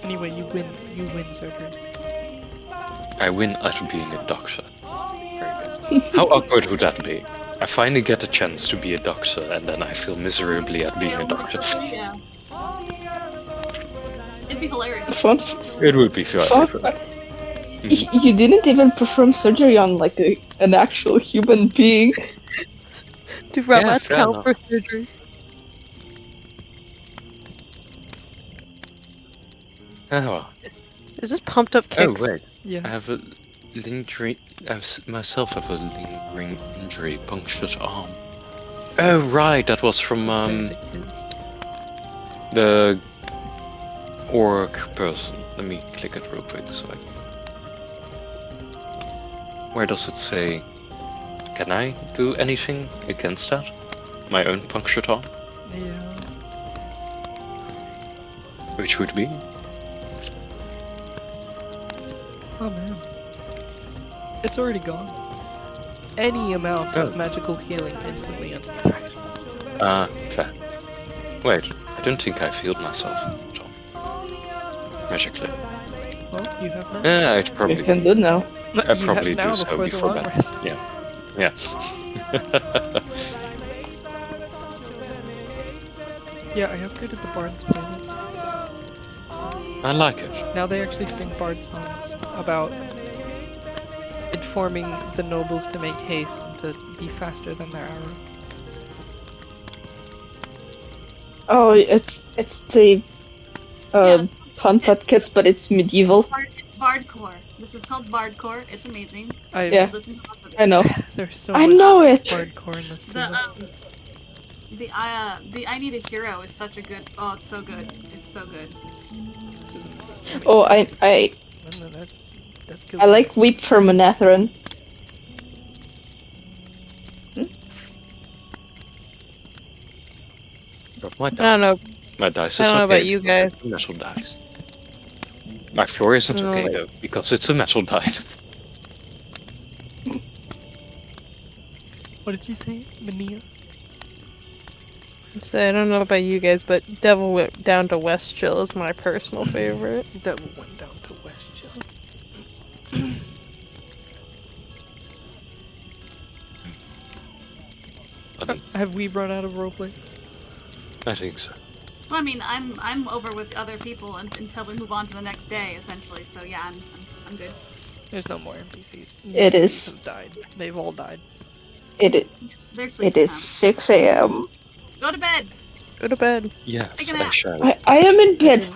Speaker 5: Anyway, you win surgery.
Speaker 3: I win at being a doctor. How awkward would that be? I finally get a chance to be a doctor, and then I feel miserably at being a doctor.
Speaker 8: Yeah. It'd be hilarious.
Speaker 10: Fun.
Speaker 3: It would be fun.
Speaker 10: You didn't even perform surgery on like an actual human being.
Speaker 4: Do robots count for surgery?
Speaker 3: Oh.
Speaker 4: Is this pumped up kicks?
Speaker 3: Oh wait.
Speaker 5: Yeah.
Speaker 3: I have a lingering. I myself have a lingering injury, punctured arm. Oh right, that was from the orc person. Let me click it real quick. So where does it say? Can I do anything against that? My own punctured arm?
Speaker 5: Yeah.
Speaker 3: Which would be?
Speaker 5: Oh man. It's already gone. Any amount of magical healing instantly ends the fraction.
Speaker 3: Fair. Wait, I don't think I healed myself at all. Magically.
Speaker 5: Well, you have now.
Speaker 3: Yeah, I probably...
Speaker 10: You can do now.
Speaker 3: I probably do so before bed. Yeah. Yeah.
Speaker 5: Yeah, I upgraded the Bard's playlist.
Speaker 3: I like it.
Speaker 5: Now they actually sing Bard songs about informing the nobles to make haste and to be faster than their arrow.
Speaker 10: Oh, it's the Hunt That Kids, but it's medieval.
Speaker 8: Bardcore. This is called Bardcore. It's amazing.
Speaker 10: Yeah, I know.
Speaker 5: There's so
Speaker 10: I
Speaker 5: much
Speaker 10: know it.
Speaker 5: Bardcore in this playlist.
Speaker 8: The I Need a Hero is such a good. Oh, it's so good. It's so good.
Speaker 10: Oh,
Speaker 5: That's good.
Speaker 10: I like Weep for Manetheren.
Speaker 3: But my dice,
Speaker 4: I don't know.
Speaker 3: My dice is
Speaker 4: I don't know
Speaker 3: okay.
Speaker 4: about you guys.
Speaker 3: Metal dice. My floor isn't
Speaker 4: No,
Speaker 3: okay
Speaker 4: like-
Speaker 3: though, because it's a metal diet.
Speaker 5: What did you say, Mania?
Speaker 4: So I don't know about you guys, but Devil Went Down to West Chill is my personal favorite.
Speaker 5: Devil went down to West Chill. Have we run out of roleplay?
Speaker 3: I think so.
Speaker 8: Well, I mean, I'm over with other people until we move on to the next day, essentially. So yeah, I'm good.
Speaker 5: There's no more NPCs.
Speaker 10: It
Speaker 5: NPCs
Speaker 10: is-
Speaker 5: have died. They've all died.
Speaker 10: It
Speaker 8: They're
Speaker 10: it
Speaker 8: sleeping
Speaker 10: is
Speaker 8: now.
Speaker 10: 6 a.m.
Speaker 8: Go to bed.
Speaker 4: Go to bed.
Speaker 3: Yes,
Speaker 8: Take a
Speaker 3: I
Speaker 8: nap.
Speaker 3: shall.
Speaker 10: I am in bed.